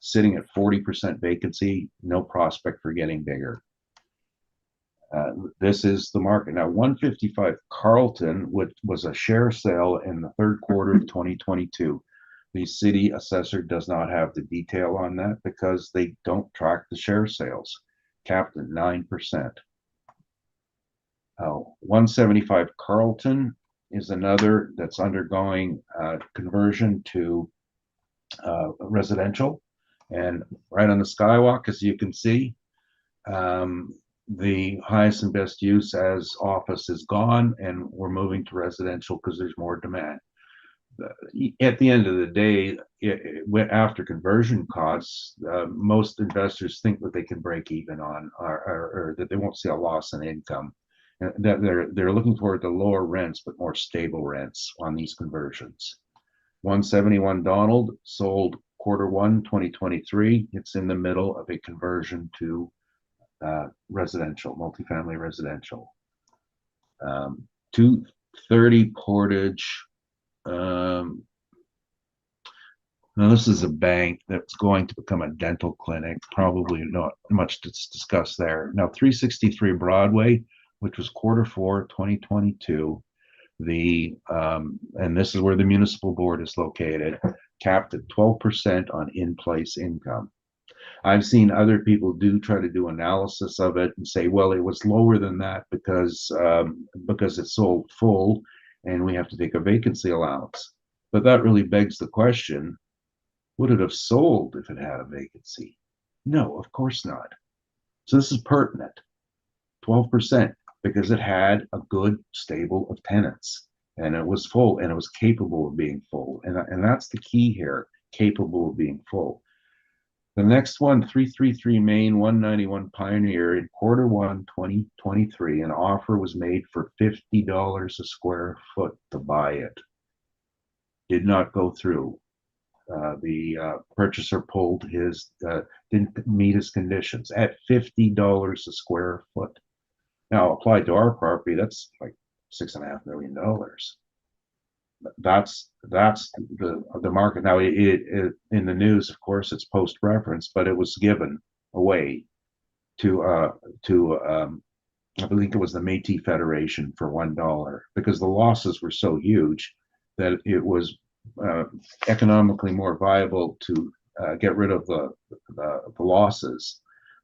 Sitting at 40% vacancy, no prospect for getting bigger. This is the market. Now, 155 Carlton, which was a share sale in the third quarter of 2022. The city assessor does not have the detail on that because they don't track the share sales, capped at 9%. 175 Carlton is another that's undergoing conversion to residential. And right on the skywalk, as you can see, the highest and best use as office is gone, and we're moving to residential because there's more demand. At the end of the day, after conversion costs, most investors think that they can break even on, or that they won't see a loss in income. That they're looking forward to lower rents, but more stable rents on these conversions. 171 Donald sold Q1 2023. It's in the middle of a conversion to residential, multifamily residential. 230 Portage. Now this is a bank that's going to become a dental clinic. Probably not much to discuss there. Now 363 Broadway, which was Q4 2022. And this is where the municipal board is located, capped at 12% on in-place income. I've seen other people try to do analysis of it and say, well, it was lower than that because it sold full and we have to take a vacancy allowance. But that really begs the question, would it have sold if it had a vacancy? No, of course not. So this is pertinent, 12%, because it had a good stable of tenants and it was full and it was capable of being full. And that's the key here, capable of being full. The next one, 333 Main, 191 Pioneer, in Q1 2023, an offer was made for $50 a square foot to buy it. Did not go through. The purchaser pulled didn't meet his conditions at $50 a square foot. Now, applied to our property, that's like $6.5 million. That's the market. Now, it in the news, of course, it's post reference, but it was given away to I believe it was the Métis Federation for $1 because the losses were so huge that it was economically more viable to get rid of the losses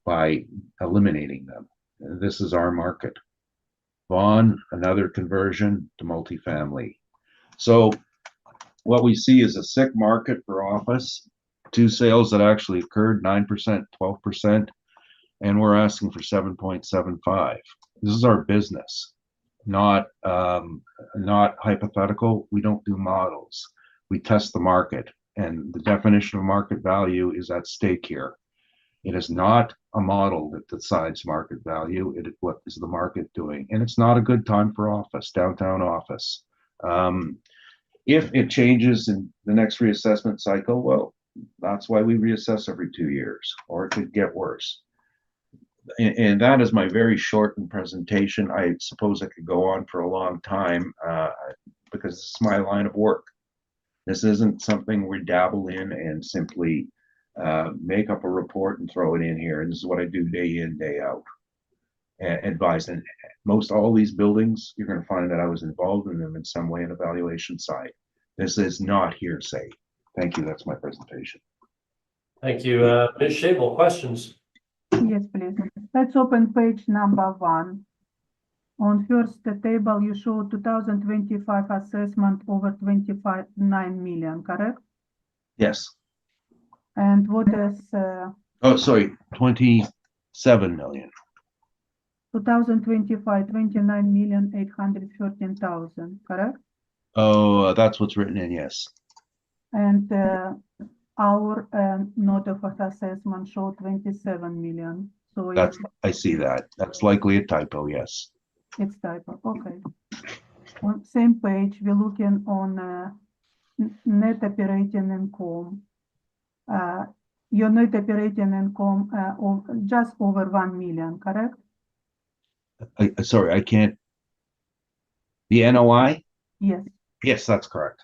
by eliminating them. This is our market. Vaughan, another conversion to multifamily. So what we see is a sick market for office, 2 sales that actually occurred, 9%, 12%, and we're asking for 7.75. This is our business, not hypothetical. We don't do models. We test the market, and the definition of market value is at stake here. It is not a model that decides market value. It is what is the market doing, and it's not a good time for office, downtown office. If it changes in the next reassessment cycle, well, that's why we reassess every 2 years, or it could get worse. And that is my very shortened presentation. I suppose I could go on for a long time because this is my line of work. This isn't something we dabble in and simply make up a report and throw it in here. And this is what I do day in, day out. Advise. And most all these buildings, you're going to find that I was involved in them in some way in evaluation side. This is not hearsay. Thank you. That's my presentation. Thank you. Ms. Shable, questions? Yes, please. Let's open page number 1. On first table, you show 2025 assessment over 29 million, correct? Yes. And what is? Oh, sorry, 27 million. 2025, 29,813,000, correct? Oh, that's what's written in, yes. And our note of assessment showed 27 million. So I see that. That's likely a typo, yes. it's typo. Okay. On same page, we're looking on net operating income. Your net operating income of just over 1 million, correct? Sorry, I can't. The NOI? Yes. Yes, that's correct.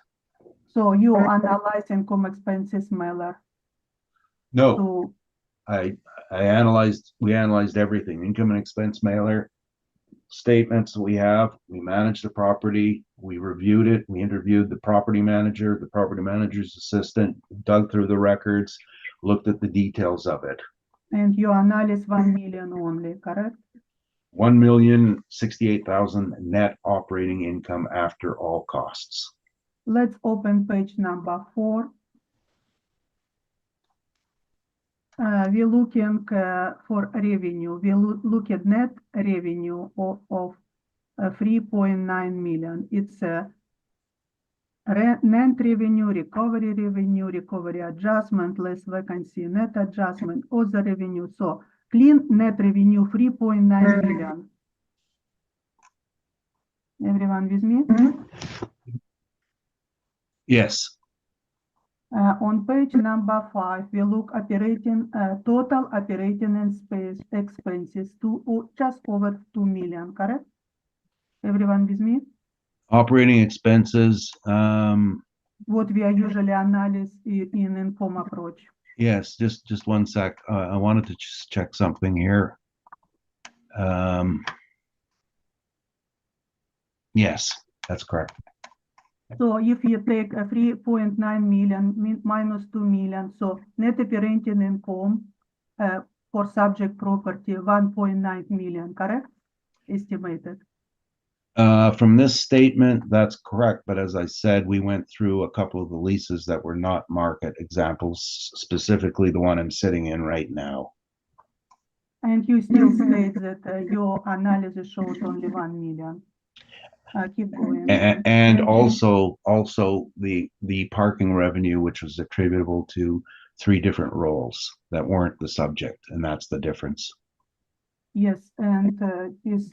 So you analyze income expenses mailer. No, So we analyzed everything, income and expense mailer, statements that we have, we managed the property, we reviewed it, we interviewed the property manager's assistant, dug through the records, looked at the details of it. and you analyze 1 million only, correct? 1,068,000 net operating income after all costs. Let's open page number 4. We're looking for revenue. We look at net revenue of 3.9 million. It's net revenue, recovery adjustment, less vacancy, net adjustment, other revenue. So clean net revenue 3.9 million. Everyone with me? Yes. On page number 5, we look operating total operating and space expenses to just over 2 million, correct? Everyone with me? Operating expenses, What we are usually analyze in income approach. yes, just one sec. I wanted to just check something here. Yes, that's correct. So if you take a 3.9 million minus 2 million, so net operating income for subject property 1.9 million, correct? Estimated. From this statement, that's correct. But as I said, we went through a couple of the leases that were not market examples, specifically the one I'm sitting in right now. And you still state that your analysis shows only 1 million. Keep going. And also the parking revenue, which was attributable to 3 different roles that weren't the subject, and that's the difference. Yes, and is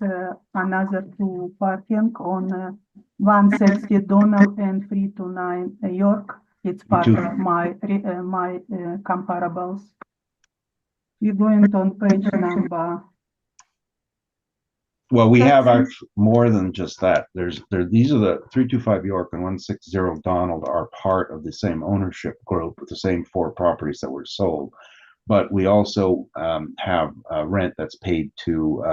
another 2 parking on 160 Donald and 329 York. It's part of my comparables. We're going on page number. Well, we have actually more than just that. These are the 325 York and 160 Donald are part of the same ownership group with the same 4 properties that were sold. But we also have rent that's paid to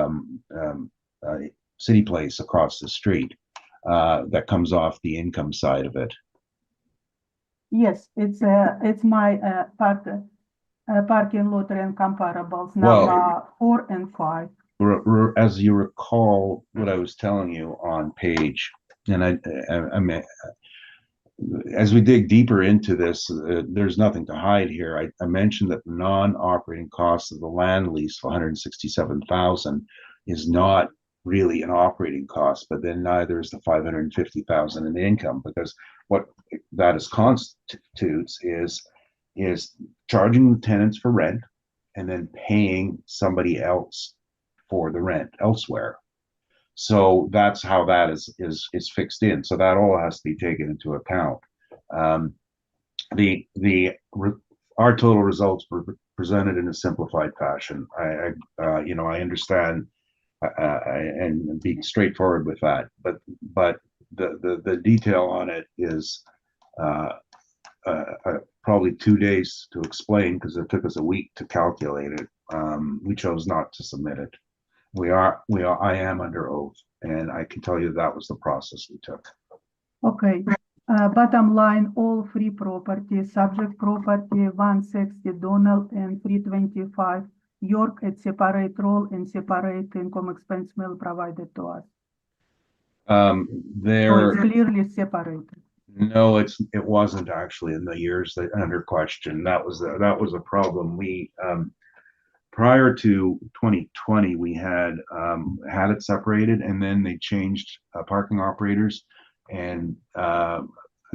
City Place across the street that comes off the income side of it. Yes, it's my parking lot and comparables Well, number 4 and 5. As you recall, what I was telling you on page, and I mean, as we dig deeper into this, there's nothing to hide here. I mentioned that the non-operating costs of the land lease for 167,000 is not really an operating cost, but then neither is the 550,000 in income, because what that is constitutes is charging the tenants for rent and then paying somebody else for the rent elsewhere. So that's how that is fixed in. So that all has to be taken into account. Our total results were presented in a simplified fashion. I understand and be straightforward with that, but the detail on it is probably 2 days to explain, because it took us a week to calculate it. We chose not to submit it. I am under oath, and I can tell you that was the process we took. Okay. Bottom line, all 3 properties, subject property 160 Donald and 325 York at separate roll and separate income expense mail provided to us. So it's clearly separated. No, it wasn't actually in the years that under question. That was a problem. prior to 2020, we had it separated, and then they changed parking operators, and I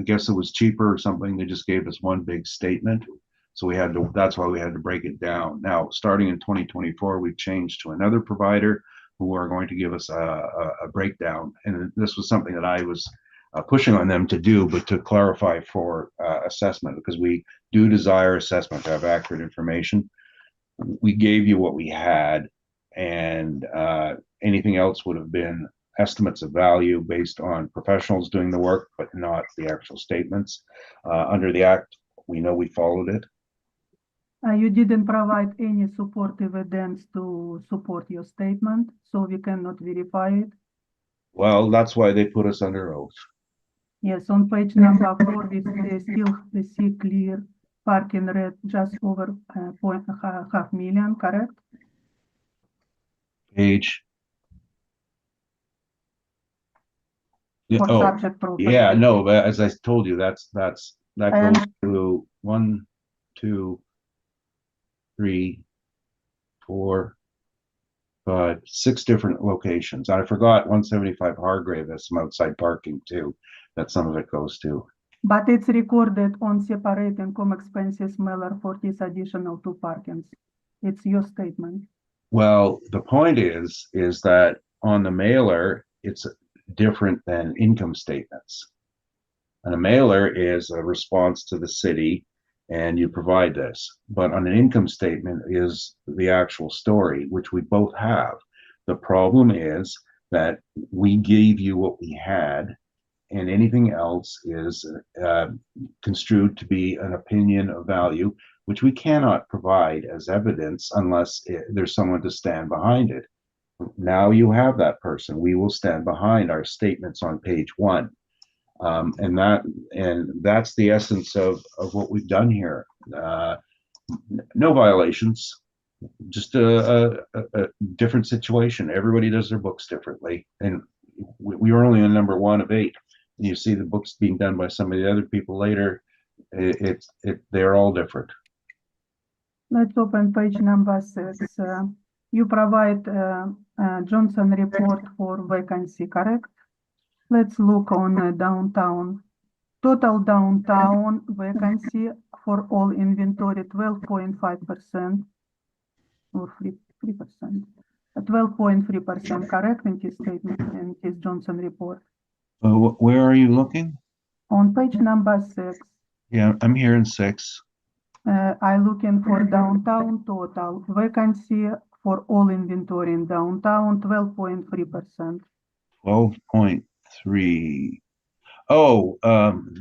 guess it was cheaper or something. They just gave us one big statement, so we had to. That's why we had to break it down. Now, starting in 2024, we've changed to another provider who are going to give us a breakdown, and this was something that I was pushing on them to do, but to clarify for assessment, because we do desire assessment to have accurate information. We gave you what we had, and anything else would have been estimates of value based on professionals doing the work, but not the actual statements. Under the Act, we know we followed it. You didn't provide any support evidence to support your statement, so we cannot verify it. Well, that's why they put us under oath. Yes, on page number 4, we still see clear parking rate just over half million, correct? Page. Yeah, For oh, subject property. yeah, no, but as I told you, that goes And- to 1, 2, 3, 4, 5, 6 different locations. I forgot 175 Hargrave has some outside parking too, that some of it goes to. But it's recorded on separate income expenses mailer for these additional 2 parkings. It's your statement. Well, the point is that on the mailer, it's different than income statements. And a mailer is a response to the city, and you provide this. But on an income statement is the actual story, which we both have. The problem is that we gave you what we had, and anything else is construed to be an opinion of value, which we cannot provide as evidence unless there's someone to stand behind it. Now you have that person. We will stand behind our statements on page 1. And that's the essence of what we've done here. No violations, just a different situation. Everybody does their books differently, and we were only on number 1 of 8. And you see the books being done by some of the other people later. They're all different. Let's open page number 6. You provide Johnson report for vacancy, correct? Let's look on downtown. Total downtown vacancy for all inventory 12.5% or 3%. 12.3%, correct in his statement in his Johnson report. Where are you looking? On page number 6. Yeah, I'm here in 6. I looking for downtown total vacancy for all inventory in downtown 12.3%. 12.3. Oh,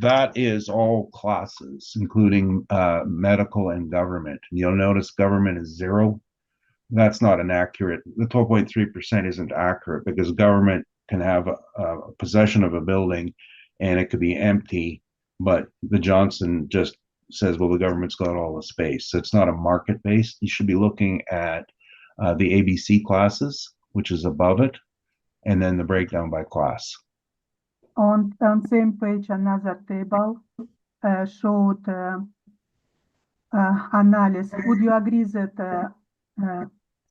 that is all classes, including medical and government. You'll notice government is 0. That's not an accurate. The 12.3% isn't accurate, because government can have a possession of a building and it could be empty, but the Johnson just says, well, the government's got all the space. So it's not a market based. You should be looking at the ABC classes, which is above it, and then the breakdown by class. On same page, another table showed analysis. Would you agree that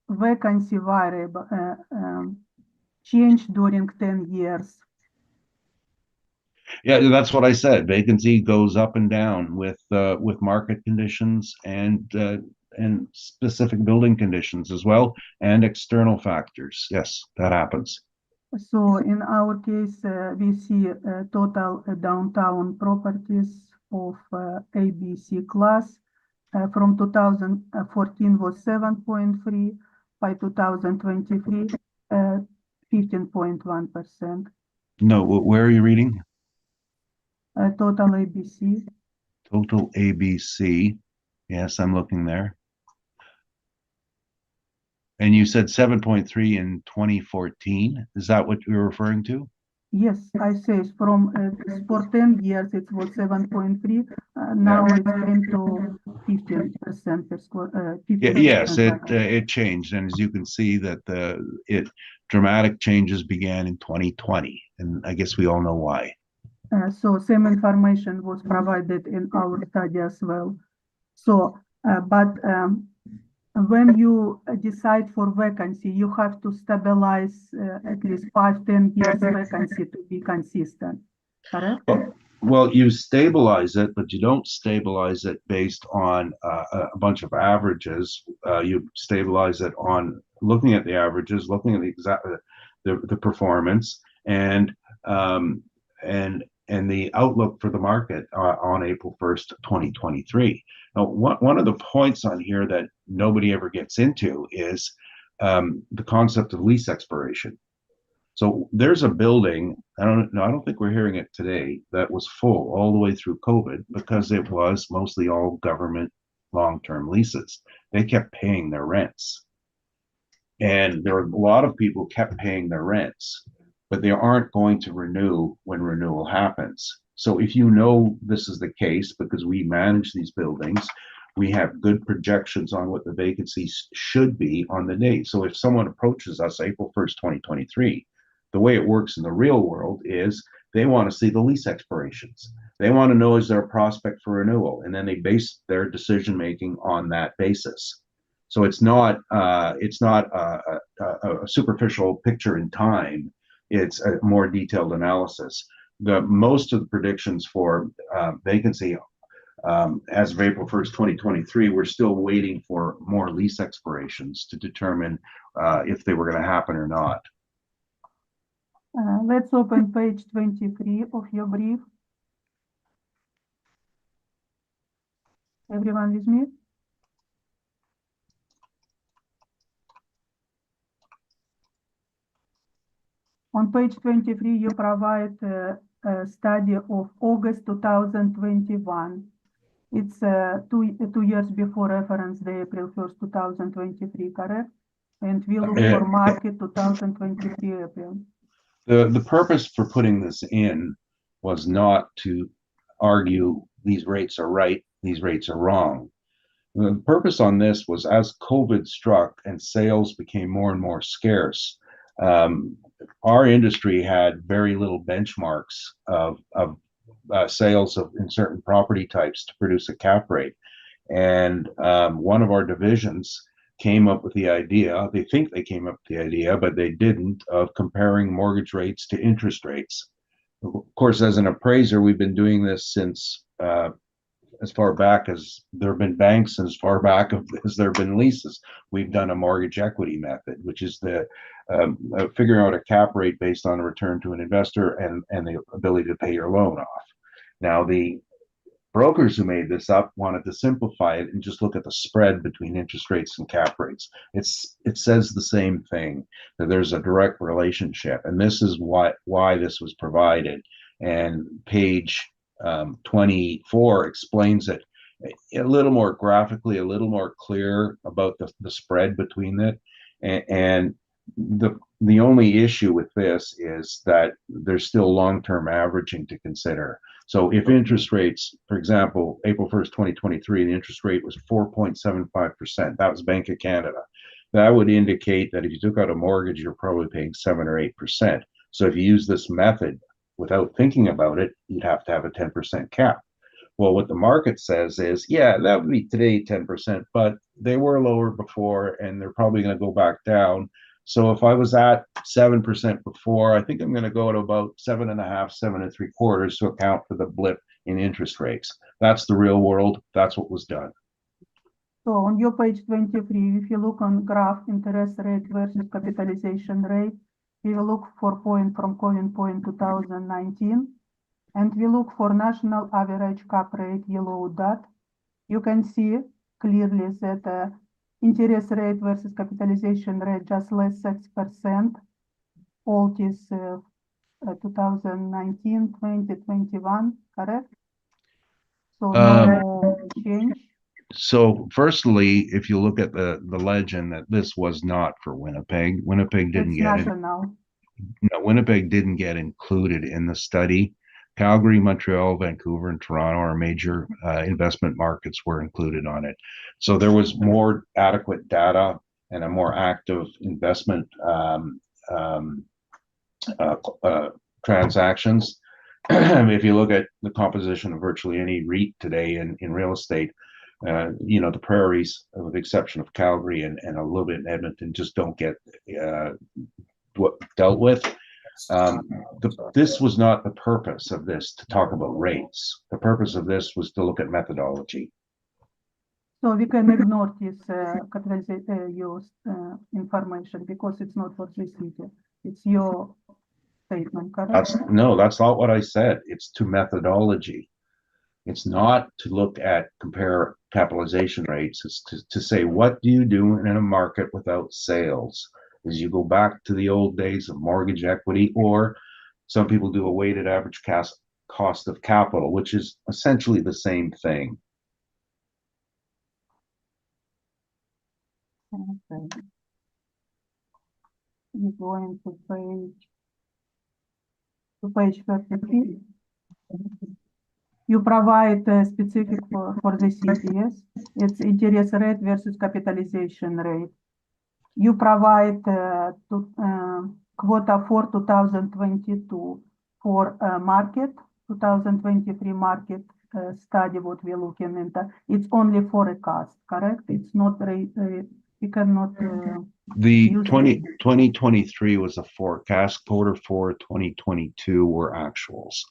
vacancy variable changed during 10 years? Yeah, that's what I said. Vacancy goes up and down with market conditions and specific building conditions as well, and external factors. Yes, that happens. So in our case, we see total downtown properties of ABC class from 2014 was 7.3, by 2023, 15.1%. No, where are you reading? Total ABC. Total ABC. Yes, I'm looking there. And you said 7.3 in 2014. Is that what you're referring to? Yes, I say from for 10 years it was 7.3. Now it came to 15% per square. Yes, it changed, and as you can see that dramatic changes began in 2020, and I guess we all know why. So same information was provided in our study as well. So, but when you decide for vacancy, you have to stabilize at least 5-10 years vacancy to be consistent, correct? Well, you stabilize it, but you don't stabilize it based on a bunch of averages. You stabilize it on looking at the averages, looking at the exact the performance, and the outlook for the market on April 1st, 2023. Now, one of the points on here that nobody ever gets into is the concept of lease expiration. So there's a building, I don't think we're hearing it today, that was full all the way through COVID because it was mostly all government long-term leases. They kept paying their rents. And there were a lot of people kept paying their rents, but they aren't going to renew when renewal happens. So if you know this is the case, because we manage these buildings, we have good projections on what the vacancies should be on the date. So if someone approaches us April 1st, 2023, the way it works in the real world is they want to see the lease expirations. They want to know, is there a prospect for renewal? And then they base their decision making on that basis. So it's not a superficial picture in time. It's a more detailed analysis. Most of the predictions for vacancy as of April 1st, 2023, we're still waiting for more lease expirations to determine if they were going to happen or not. Let's open page 23 of your brief. Everyone with me? On page 23, you provide a study of August 2021. It's 2 years before reference day, April 1st, 2023, correct? And we look for market 2023 April. The purpose for putting this in was not to argue these rates are right, these rates are wrong. The purpose on this was as COVID struck and sales became more and more scarce, our industry had very little benchmarks of sales in certain property types to produce a cap rate. And one of our divisions came up with the idea, they think they came up with the idea, but they didn't, of comparing mortgage rates to interest rates. Of course, as an appraiser, we've been doing this since as far back as there have been banks and as far back as there have been leases. We've done a mortgage equity method, which is the figuring out a cap rate based on a return to an investor and the ability to pay your loan off. Now, the brokers who made this up wanted to simplify it and just look at the spread between interest rates and cap rates. It says the same thing, that there's a direct relationship, and this is why this was provided. And page 24 explains it a little more graphically, a little more clear about the spread between it. And the only issue with this is that there's still long-term averaging to consider. So if interest rates, for example, April 1st, 2023, the interest rate was 4.75%. That was Bank of Canada. That would indicate that if you took out a mortgage, you're probably paying 7 or 8%. So if you use this method without thinking about it, you'd have to have a 10% cap. Well, what the market says is, yeah, that would be today 10%, but they were lower before and they're probably going to go back down. So if I was at 7% before, I think I'm going to go to about 7.5, 7.75 to account for the blip in interest rates. That's the real world. That's what was done. So on your page 23, if you look on graph interest rate versus capitalization rate, we will look for point from COVID point 2019, and we look for national average cap rate, yellow dot. You can see clearly that interest rate versus capitalization rate just less 6%. All is 2019, 20, 21, correct? So no change. So firstly, if you look at the legend, that this was not for Winnipeg. Winnipeg didn't Winnipeg didn't get included in the study. Calgary, Montreal, Vancouver, and Toronto, our major investment markets, were included on it. So there was more adequate data and a more active investment transactions. If you look at the composition of virtually any REIT today in real estate, You know, the prairies, with the exception of Calgary and a little bit in Edmonton, just don't get dealt with. This was not the purpose of this to talk about rates. The purpose of this was to look at methodology. So we can ignore this information because it's not for this city. It's your statement, correct? That's not what I said. It's to methodology. It's not to look at compare capitalization rates. It's to say, what do you do in a market without sales? Is you go back to the old days of mortgage equity, or some people do a weighted average cost of capital, which is essentially the same thing. Okay. We're going to page 33. You provide specific for the city, yes? It's interest rate versus capitalization rate. You provide quota for 2022 for market, 2023 market study, what we're looking into. It's only forecast, correct? It's not, you cannot. The 2023 was a forecast. Quarter 4 2022 were actuals.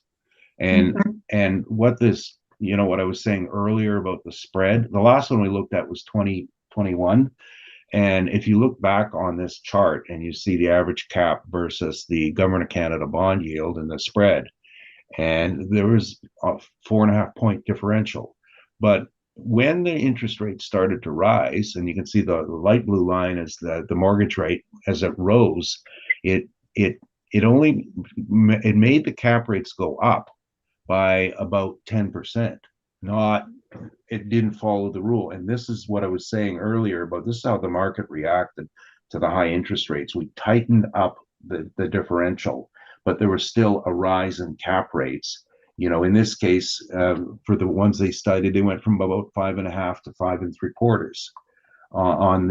And what this, you know, what I was saying earlier about the spread, the last one we looked at was 2021. And if you look back on this chart and you see the average cap versus the Government of Canada bond yield and the spread, and there was a 4.5 point differential. But when the interest rate started to rise, and you can see the light blue line is the mortgage rate as it rose, it made the cap rates go up by about 10%. It didn't follow the rule. And this is what I was saying earlier about this is how the market reacted to the high interest rates. We tightened up the differential, but there was still a rise in cap rates. You know, in this case, for the ones they studied, they went from about 5.5 to 5 3/4 on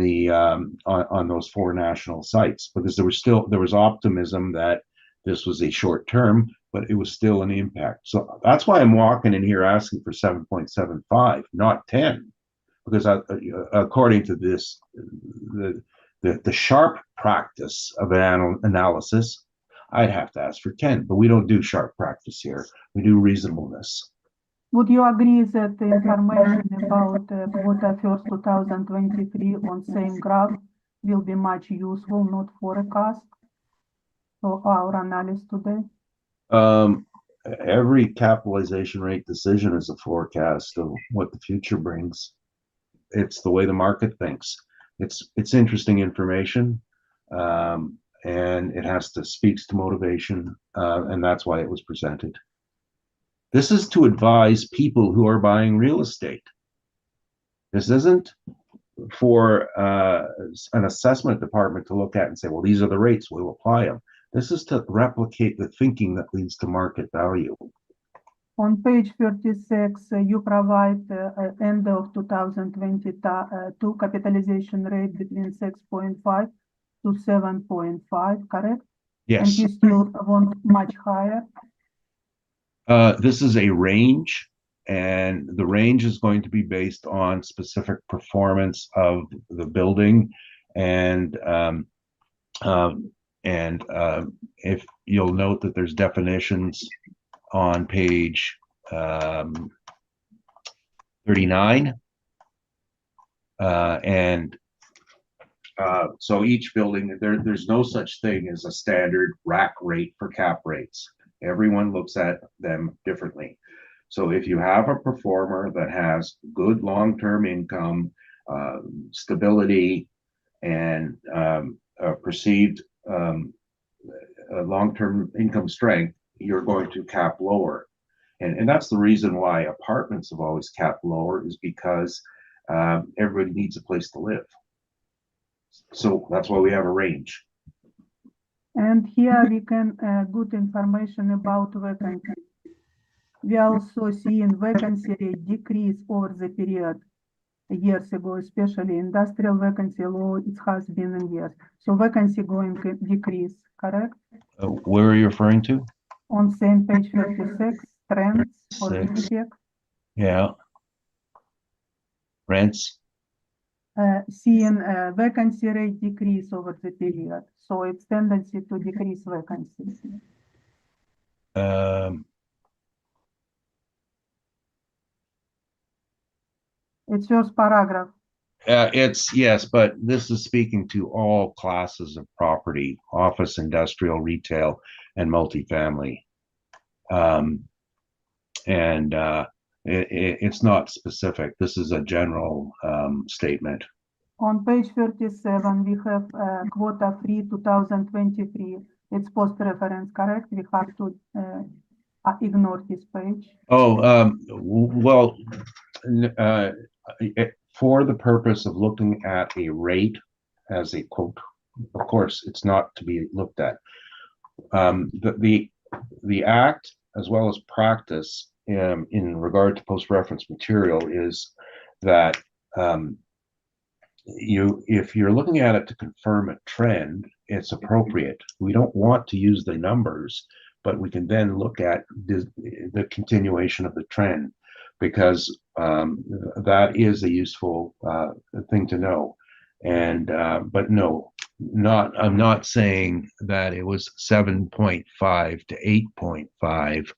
those 4 national sites, because there was optimism that this was a short term, but it was still an impact. So that's why I'm walking in here asking for 7.75, not 10, because according to this, the sharp practice of analysis, I'd have to ask for 10, but we don't do sharp practice here. We do reasonableness. Would you agree that the information about quota first 2023 on same graph will be much useful, not forecast, for our analysis today? Every capitalization rate decision is a forecast of what the future brings. It's the way the market thinks. It's interesting information, and it speaks to motivation, and that's why it was presented. This is to advise people who are buying real estate. This isn't for an assessment department to look at and say, well, these are the rates, we'll apply them. This is to replicate the thinking that leads to market value. On page 36, you provide end of 2022 capitalization rate between 6.5 to 7.5, correct? Yes. And you still want much higher? This is a range, and the range is going to be based on specific performance of the building, and if you'll note that there's definitions on page 39, so each building, there's no such thing as a standard rack rate for cap rates. Everyone looks at them differently. So if you have a performer that has good long-term income, stability, and perceived long-term income strength, you're going to cap lower. And that's the reason why apartments have always capped lower, is because everybody needs a place to live. So that's why we have a range. And here we can good information about vacancy. We also see in vacancy rate decrease over the period years ago, especially industrial vacancy low, it has been in years. So vacancy going to decrease, correct? Where are you referring to? On same page 36, trends for 6. Winnipeg. Yeah. rents. Seeing vacancy rate decrease over the period, so it's tendency to decrease vacancies. It's first paragraph. It's, yes, but this is speaking to all classes of property, office, industrial, retail, and multifamily. It's not specific. This is a general statement. On page 37, we have quota free 2023. It's post reference, correct? We have to ignore this page. Oh, well, for the purpose of looking at a rate as a quote, of course, it's not to be looked at. The act, as well as practice in regard to post-reference material, is that if you're looking at it to confirm a trend, it's appropriate. We don't want to use the numbers, but we can then look at the continuation of the trend, because that is a useful thing to know. And but no, I'm not saying that it was 7.5 to 8.5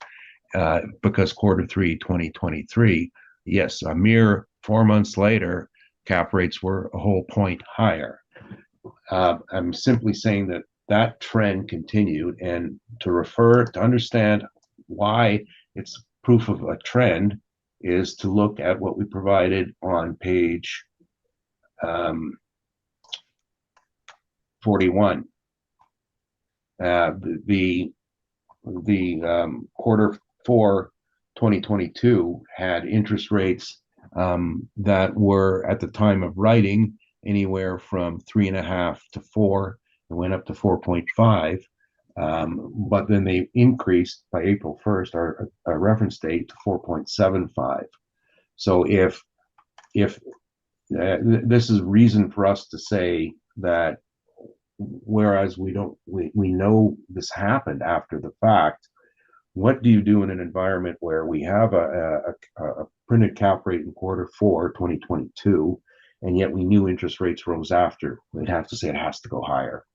because Q3 2023, yes, a mere 4 months later, cap rates were a whole point higher. I'm simply saying that that trend continued, and to understand why it's proof of a trend is to look at what we provided on page 41. The Q4 2022 had interest rates that were, at the time of writing, anywhere from 3.5 to 4, and went up to 4.5. But then they increased by April 1st, our reference date, to 4.75. So if this is reason for us to say that, whereas we know this happened after the fact, what do you do in an environment where we have a printed cap rate in Q4 2022, and yet we knew interest rates rose after? We'd have to say it has to go higher.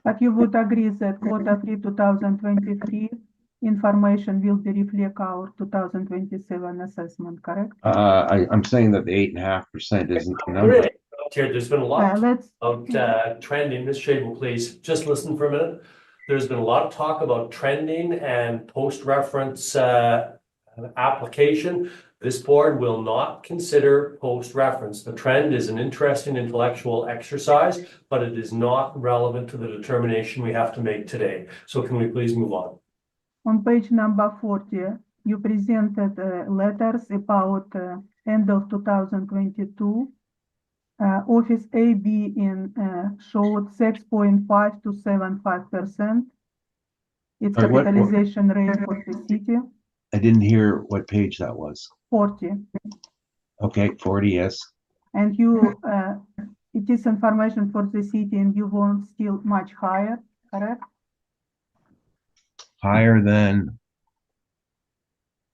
But you would agree that Q3 2023 information will be reflect our 2027 assessment, correct? I'm saying that the 8.5% isn't the number. Great. Here, there's been a lot Let's of trending. Ms. Shavel, please just listen for a minute. There's been a lot of talk about trending and post-reference application. This board will not consider post-reference. The trend is an interesting intellectual exercise, but it is not relevant to the determination we have to make today. So can we please move on? on page number 40, you presented letters about end of 2022. Office A, B in showed 6.5 to 7.5%. Its capitalization rate for the city. I didn't hear what page that was. 40. Okay, 40, yes. And you, it is information for the city, and you want still much higher, correct? Higher than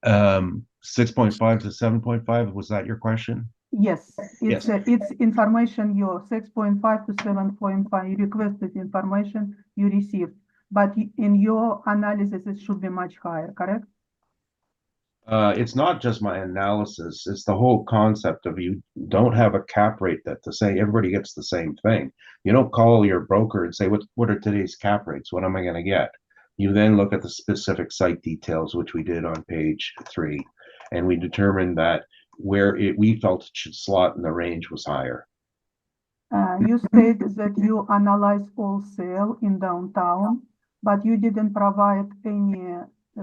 6.5 to 7.5. Was that your question? Yes, it's it's information your 6.5 to 7.5. You requested information you received, but in your analysis it should be much higher, correct? It's not just my analysis, it's the whole concept of you don't have a cap rate that to say everybody gets the same thing. You don't call your broker and say, what are today's cap rates? What am I going to get? You then look at the specific site details, which we did on page 3, and we determined that where we felt it should slot in the range was higher. You stated that you analyzed all sale in downtown, but you didn't provide any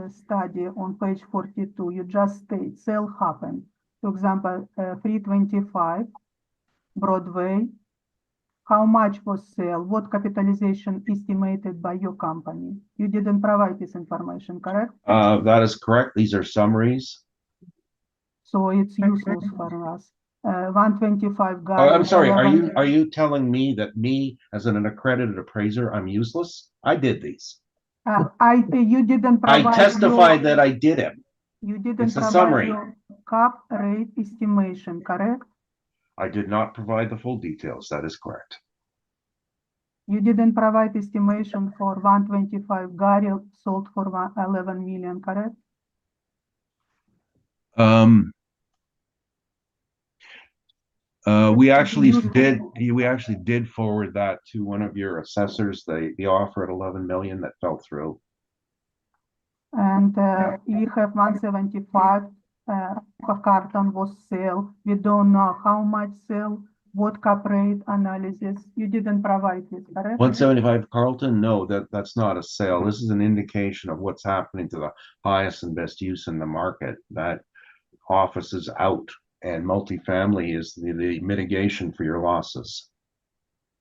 study on page 42. You just state sale happened. For example, 325 Broadway. How much was sale? What capitalization estimated by your company? You didn't provide this information, correct? That is correct. These are summaries. So it's useless for us. 125 I'm sorry. 11. Are you telling me that me as an accredited appraiser, I'm useless? I did these. You didn't provide. I testified that I did them. You didn't It's a provide summary. your cap rate estimation, correct? I did not provide the full details. That is correct. You didn't provide estimation for 125 Gary sold for 11 million, correct? We actually You- did forward that to one of your assessors, the offer at 11 million that fell through. And we have 175 carton was sale. We don't know how much sale, what cap rate analysis. You didn't provide this, correct? 175 Carlton? No, that's not a sale. This is an indication of what's happening to the highest and best use in the market. That office is out and multifamily is the mitigation for your losses.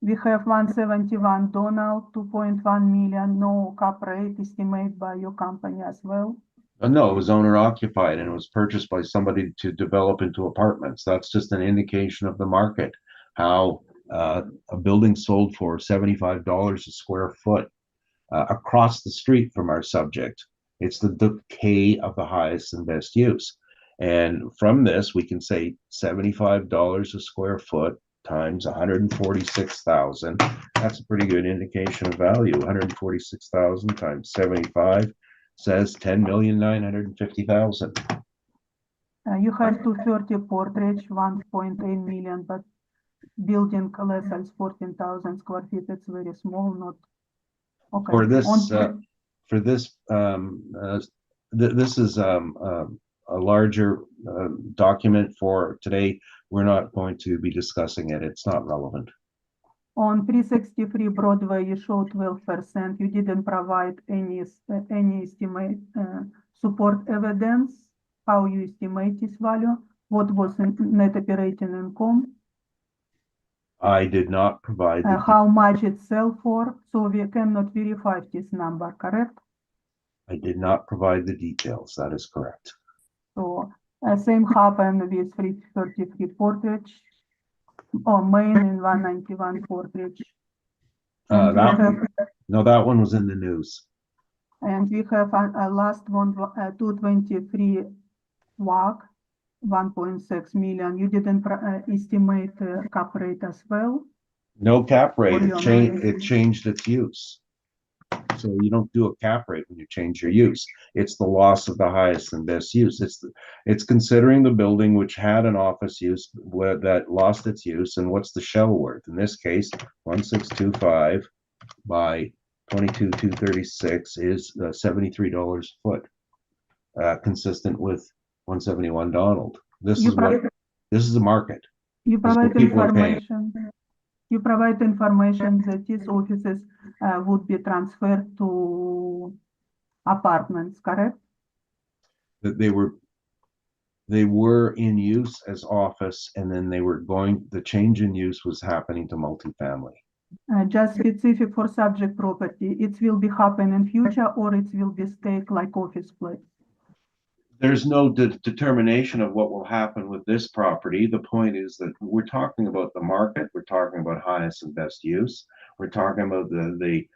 We have 171 Donald, 2.1 million, no cap rate estimated by your company as well. No, it was owner occupied and it was purchased by somebody to develop into apartments. That's just an indication of the market. How a building sold for $75 a square foot across the street from our subject. It's the decay of the highest and best use. And from this, we can say $75 a square foot times 146,000. That's a pretty good indication of value. 146,000 times 75 says 10,950,000. You have 230 Portridge, 1.8 million, but building less than 14,000 square feet. It's very small, not okay. For this, On- this is a larger document for today. We're not going to be discussing it. It's not relevant. On 363 Broadway, you showed 12%. You didn't provide any estimate support evidence. How you estimate this value? What was net operating income? I did not provide How much it sell for? So we cannot verify this number, correct? I did not provide the details. That is correct. So same happened with 333 Portridge or Main in 191 Portridge. And we that one was in the news. And we have a last one, 223 WAC, 1.6 million. You didn't estimate cap rate as well. No cap rate. Or It changed its use. So you don't do a cap rate when you change your use. It's the loss of the highest and best use. It's considering the building which had an office use that lost its use, and what's the shell worth? In this case, 1625 by 22,236 is $73 a foot, consistent with 171 Donald. This is a market. You This is what provide people are paying. information. You provide information that these offices would be transferred to apartments, correct? That they were in use as office, and then the change in use was happening to multifamily. Just specific for subject property, it will be happen in future or it will be stay like office place? There's no determination of what will happen with this property. The point is that we're talking about the market. We're talking about highest and best use. We're talking about the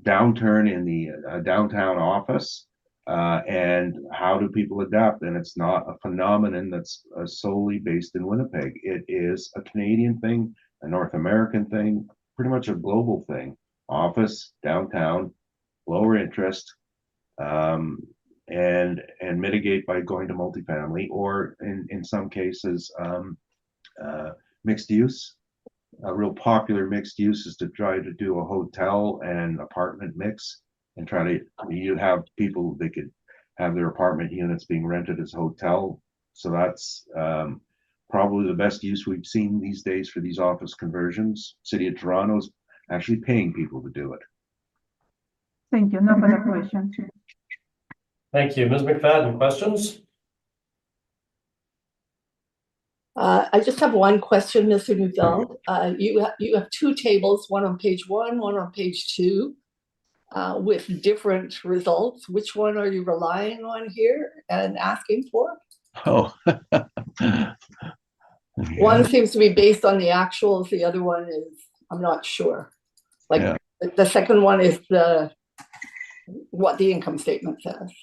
downturn in the downtown office, and how do people adapt? And it's not a phenomenon that's solely based in Winnipeg. It is a Canadian thing, a North American thing, pretty much a global thing. Office, downtown, lower interest, and mitigate by going to multifamily, or in some cases mixed use. A real popular mixed use is to try to do a hotel and apartment mix, and try to have people, they could have their apartment units being rented as hotel. So that's probably the best use we've seen these days for these office conversions. City of Toronto's actually paying people to do it. Thank you. No further questions. Thank you. Ms. McFadden, questions? I just have one question, Mr. Newville. You have two tables, one on page 1, one on page 2, with different results. Which one are you relying on here and asking for? Oh. One seems to be based on the actuals, the other one is, I'm not sure. Like Yeah. the second one is the what the income statement says.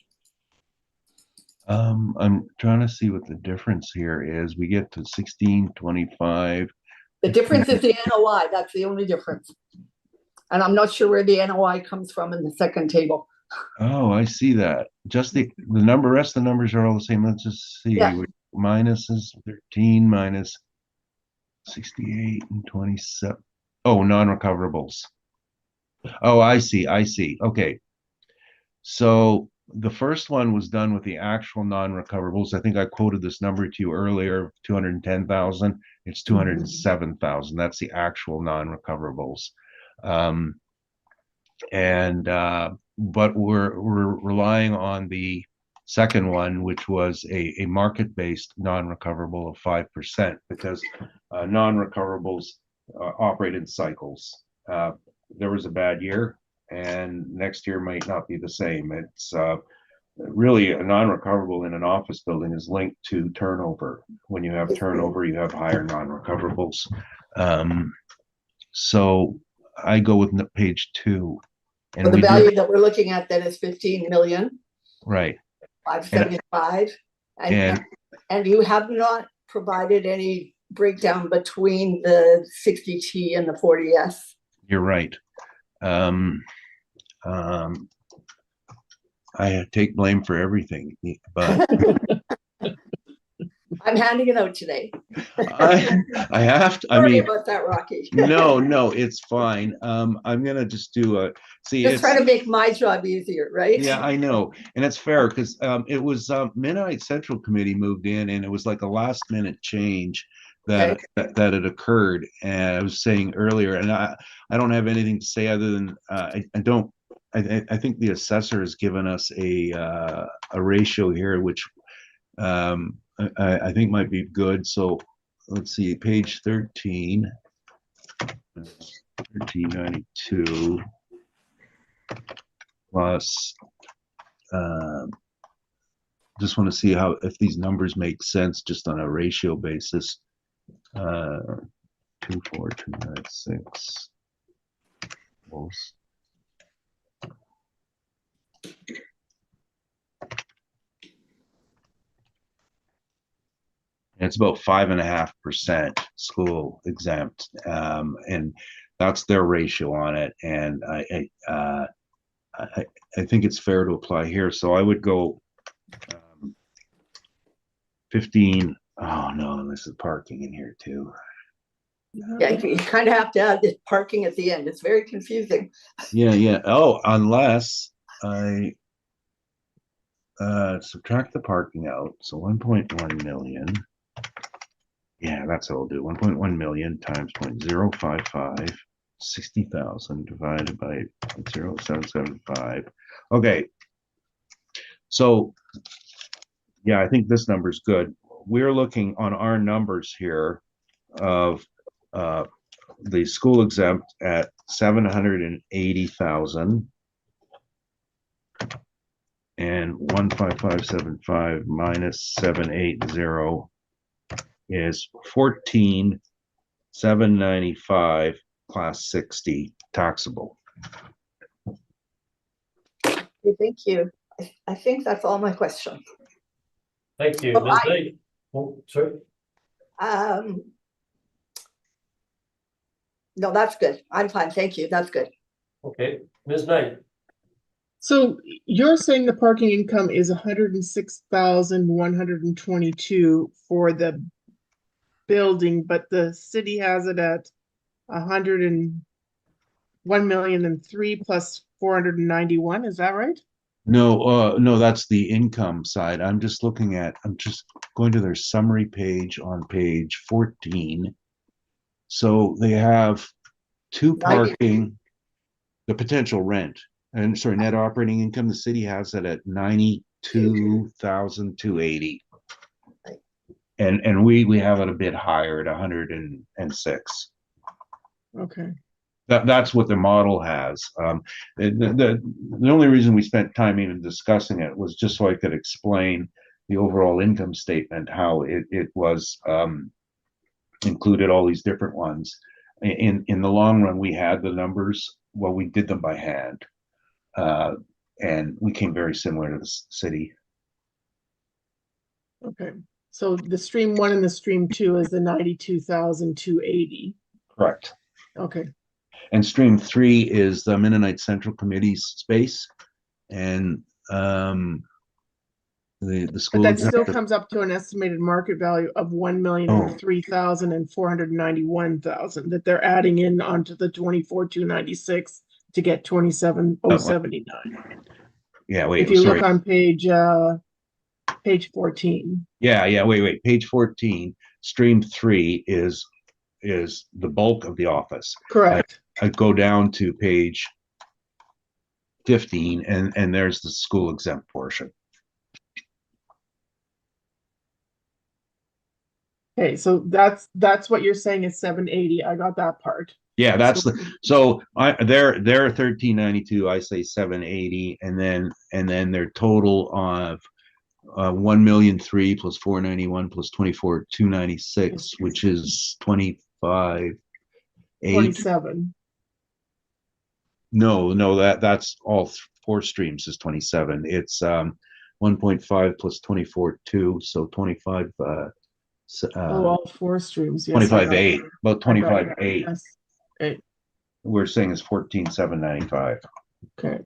I'm trying to see what the difference here is. We get to 1625. The difference is the NOI, that's the only difference. And I'm not sure where the NOI comes from in the second table. Oh, I see that. Just the rest of the numbers are all the same. Let's just see. Yeah. Minus is 13 minus 68 and 27. Oh, non-recoverables. Oh, I see. Okay. So the first one was done with the actual non-recoverables. I think I quoted this number to you earlier, 210,000. It's 207,000. That's the actual non-recoverables. But we're relying on the second one, which was a market-based non-recoverable of 5%, because non-recoverables operate in cycles. There was a bad year, and next year might not be the same. It's really a non-recoverable in an office building is linked to turnover. When you have turnover, you have higher non-recoverables. So I go with page 2. And the value that we're looking at then is 15 million. Right. 575. And you have not provided any breakdown between the 60T and the 40S. You're right. I take blame for everything, but I'm handing it out today. I have to. Sorry about that, Rocky. No, it's fine. I'm gonna just do a Just try to make my job easier, right? Yeah, I know, and it's fair because it was Mennonite Central Committee moved in, and it was like a last minute change that had occurred. And I was saying earlier, and I don't have anything to say other than I think the assessor has given us a ratio here, which I think might be good. So let's see, page 13, 1392 plus. Just want to see if these numbers make sense just on a ratio basis. 24296. Close. It's about 5.5% school exempt, and that's their ratio on it. And I think it's fair to apply here. So I would go 15. Oh no, this is parking in here too. Yeah, you kind of have to add this parking at the end. It's very confusing. Yeah. Oh, unless I subtract the parking out. So 1.1 million. Yeah, that's what I'll do. 1.1 million times 0.055, 60,000 divided by 0.0775. Okay. So yeah, I think this number is good. We're looking on our numbers here of the school exempt at 780,000, and 15575 minus 780 is 14,795 class 60 taxable. Okay, thank you. I think that's all my questions. Thank you, Ms. Knight. Oh, sorry. No, that's good. I'm fine. Thank you. That's good. Okay, Ms. Knight. So you're saying the parking income is 106,122 for the building, but the city has it at 101,003 plus 491. Is that right? No, that's the income side. I'm just going to their summary page on page 14. So they have two parking, the potential rent, and sorry, net operating income. The city has it at 92,280, and we have it a bit higher at 106. Okay. That's what the model has. The only reason we spent time even discussing it was just so I could explain the overall income statement, how it was included all these different ones. In the long run, we had the numbers. Well, we did them by hand. and we came very similar to the city. Okay, so the stream 1 and the stream 2 is the 92,280. Correct. Okay, And stream 3 is the Mennonite Central Committee's space, and the but school that still executive- comes up to an estimated market value of 1,003,000 and 491,000 that they're adding in onto the 24,296 to get 27,079. yeah, wait, If you sorry. look on page 14. Yeah, wait. Page 14, stream 3 is the bulk of the office. Correct. I go down to page 15, and there's the school exempt portion. Okay, so that's what you're saying is 780. I got that part. Yeah, that's So- they're 1392. I say 780, and then their total of 1,000,003 plus 491 plus 24,296, which is 25,800. 27. No, that's all 4 streams is 27. It's 1.5 plus 24,2, so 25. All 4 streams. Yes, I got 25,8, it. about I got it. 25,8. Yes. Okay. We're saying is 14,795. Okay.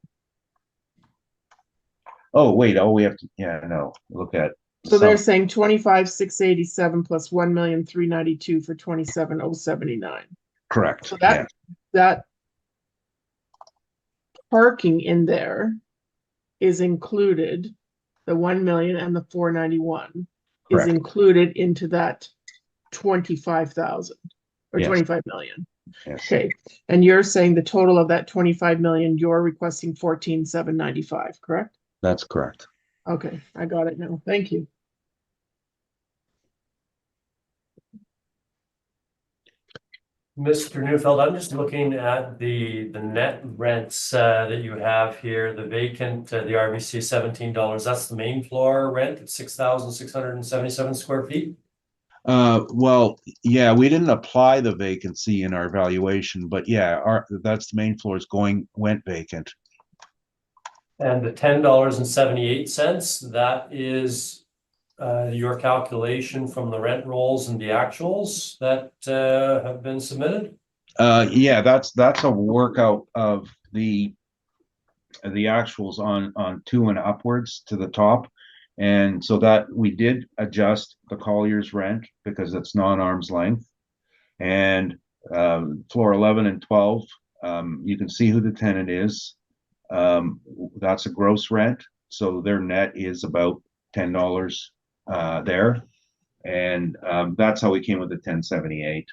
Oh, wait, we have to, look at. So they're some- saying 25,687 plus 1,392 for 27,079. Correct, So yeah, that parking in there is included, the 1 million and the 491 is Correct. included into that 25,000 or Yes. 25 million. yes. Okay, and you're saying the total of that 25 million, you're requesting 14,795, correct? That's correct. Okay, I got it now. Thank you. Mr. Neufeld, I'm just looking at the net rents that you have here, the vacant, the RVC $17. That's the main floor rent at 6,677 square feet. Well, yeah, we didn't apply the vacancy in our valuation, but yeah, that's the main floor went vacant. And the $10.78, that is your calculation from the rent rolls and the actuals that have been submitted? Yeah, that's a workout of the actuals on 2 and upwards to the top. And so that we did adjust the Collier's rent because it's non-arm's length. And floor 11 and 12, you can see who the tenant is. That's a gross rent. So their net is about $10 there. And that's how we came with the 1078.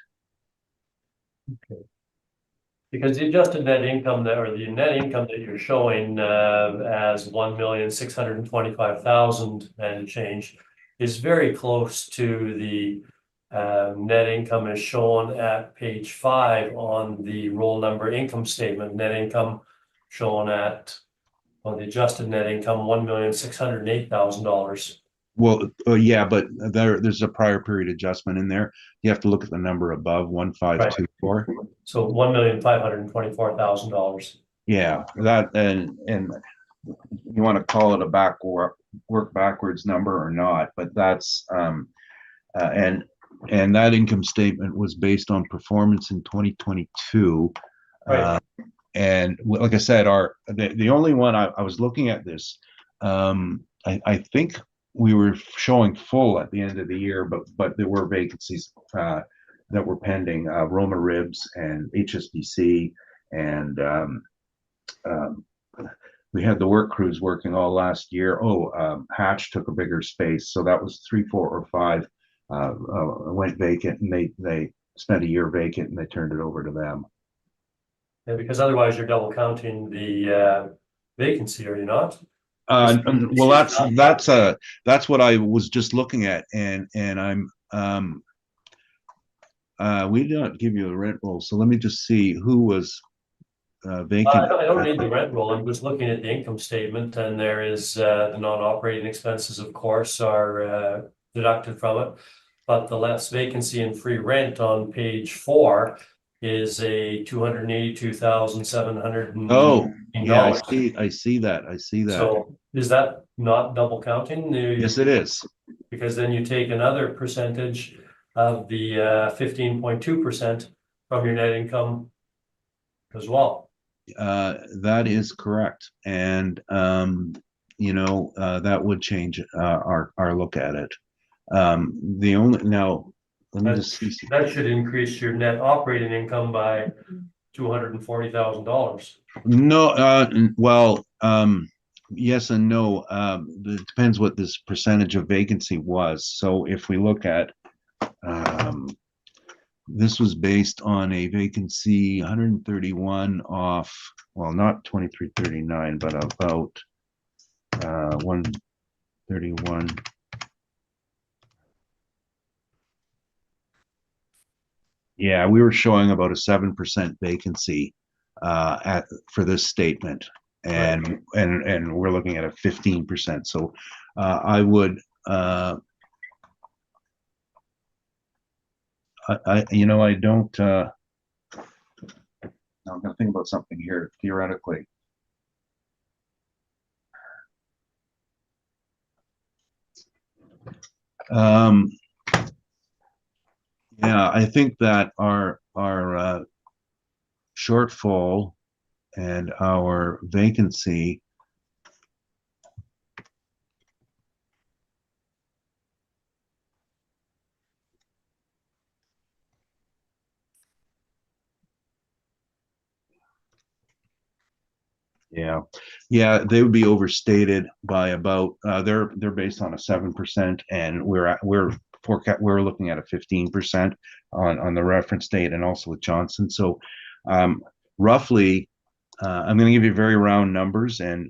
Because the adjusted net income or the net income that you're showing as 1,625,000 and change is very close to the net income as shown at page 5 on the roll number income statement. Net income shown at, the adjusted net income, $1,608,000. Well, yeah, but there's a prior period adjustment in there. You have to look at the number above 1,524. So $1,524,000. Yeah, that and you want to call it a work backwards number or not, but that's and that income statement was based on performance in 2022. Right. And like I said, the only one I was looking at this, I think we were showing full at the end of the year, but there were vacancies that were pending, Roma Ribs and HSBC, and we had the work crews working all last year. Hatch took a bigger space, so that was 3, 4, or 5 went vacant, and they spent a year vacant, and they turned it over to them. Yeah, because otherwise you're double counting the vacancy, are you not? Well, that's what I was just looking at, and I'm we did not give you a rent roll, so let me just see who was vacant. I don't need the rent roll. I'm just looking at the income statement, and there is the non-operating expenses, of course, are deducted from it. But the less vacancy and free rent on page 4 is a $282,700. Oh, yeah, I see that. So is that not double counting? Yes, it is. Because then you take another percentage of the 15.2% from your net income as well. That is correct. And, that would change our look at it. Now, let me just see. That should increase your net operating income by $240,000. No, well, yes and no. It depends what this percentage of vacancy was. So if we look at, this was based on a vacancy 131 off, well, not 2339, but about 131. Yeah, we were showing about a 7% vacancy for this statement, and we're looking at a 15%. So I would I don't I'm gonna think about something here theoretically. Yeah, I think that our shortfall and our vacancy yeah, they would be overstated by about they're based on a 7%, and we're looking at a 15% on the reference date, and also with Johnson. So roughly, I'm going to give you very round numbers, and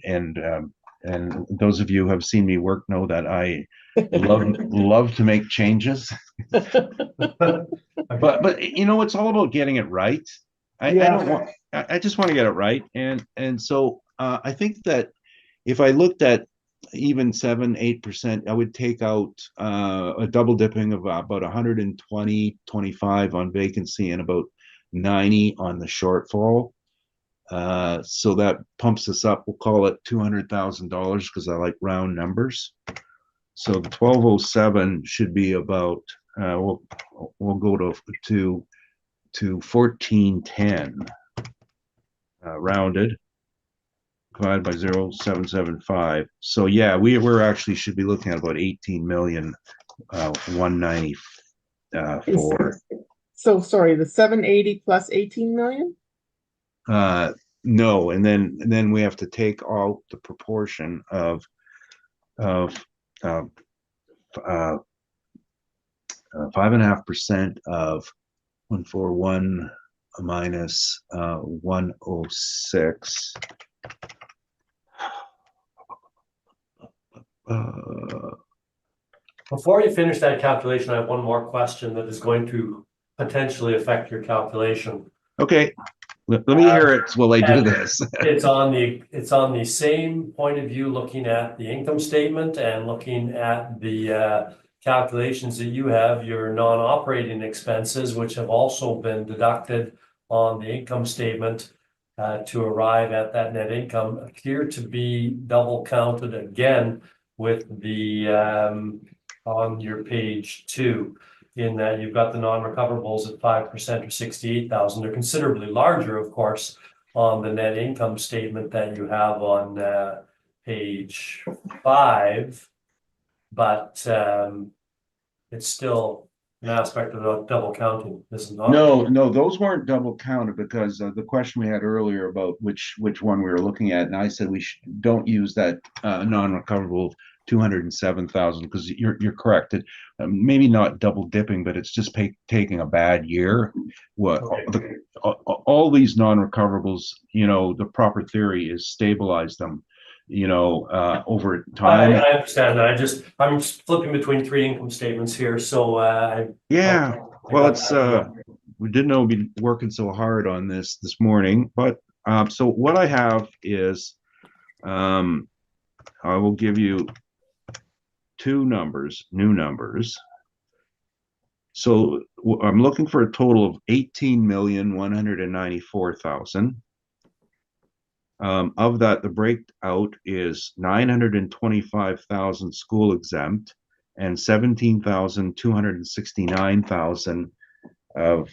those of you who have seen me work know that I love to make changes. but it's all about getting it right. I just want to get it right, and so I think that if I looked at even 7-8%, I would take out a double dipping of about 125 on vacancy and about 90 on the shortfall. So that pumps us up. We'll call it $200,000 because I like round numbers. So the 1207 should be about we'll go to 1410 rounded, divided by 0.775. So yeah, we're actually should be looking at about 18,194. So sorry, the 780 plus 18 million? No, and then we have to take out the proportion of 5.5% of 141 minus 106. Before you finish that calculation, I have one more question that is going to potentially affect your calculation. Okay, let me hear it while I do this. It's on the same point of view, looking at the income statement and looking at the calculations that you have, your non-operating expenses, which have also been deducted on the income statement to arrive at that net income, appear to be double counted again with the on your page 2, in that you've got the non-recoverables at 5% or 68,000. They're considerably larger, of course, on the net income statement that you have on page 5, but it's still an aspect of double counting, is it not? No, those weren't double counted because the question we had earlier about which one we were looking at, and I said we don't use that non-recoverable 207,000 because you're correct. It maybe not double dipping, but it's just taking a bad year. All these non-recoverables, the proper theory is stabilize them, over time. I understand that. I'm flipping between 3 income statements here, so yeah. Well, it's we didn't know we'd be working so hard on this morning, but so what I have is I will give you 2 numbers, new numbers. So I'm looking for a total of 18,194,000. Of that, the breakout is 925,000 school exempt and 17,269,000 of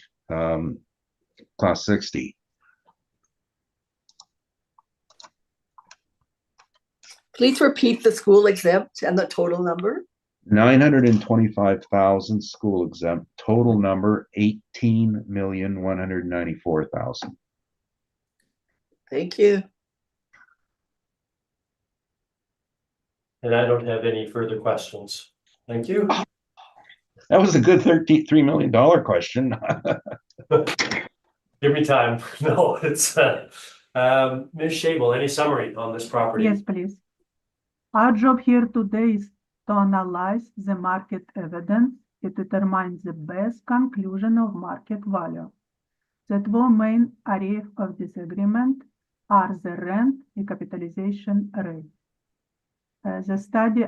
class 60. Please repeat the school exempt and the total number. 925,000 school exempt, total number 18,194,000. Thank you. And I don't have any further questions. Thank you. That was a good $33 million question. Give me time. No, it's, Ms. Shable, any summary on this property? Yes, please. Our job here today is to analyze the market evidence to determine the best conclusion of market value. The two main areas of disagreement are the rent and capitalization rate. The study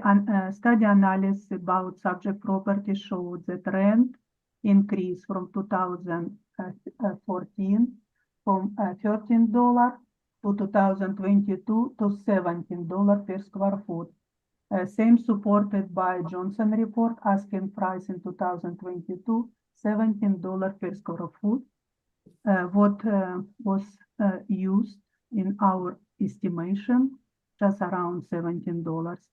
analysis about subject property showed that rent increased from 2014 from $13 to 2022 to $17 per square foot. Same supported by Johnson report, asking price in 2022, $17 per square foot. What was used in our estimation, just around $17.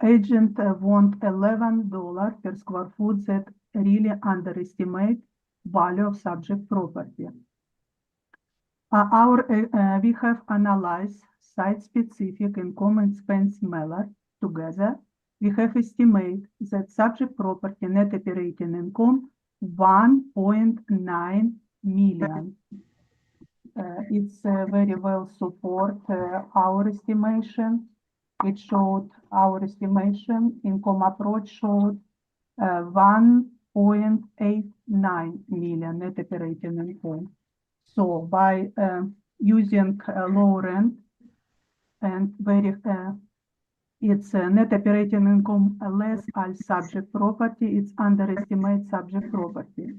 Agent want $11 per square foot, that really underestimate value of subject property. We have analyzed site-specific and common expense mailer together. We have estimated that subject property net operating income $1.9 million. It's very well support our estimation. It showed our estimation income approach showed 1.89 million net operating income. So by using low rent and very it's net operating income less all subject property, it's underestimate subject property.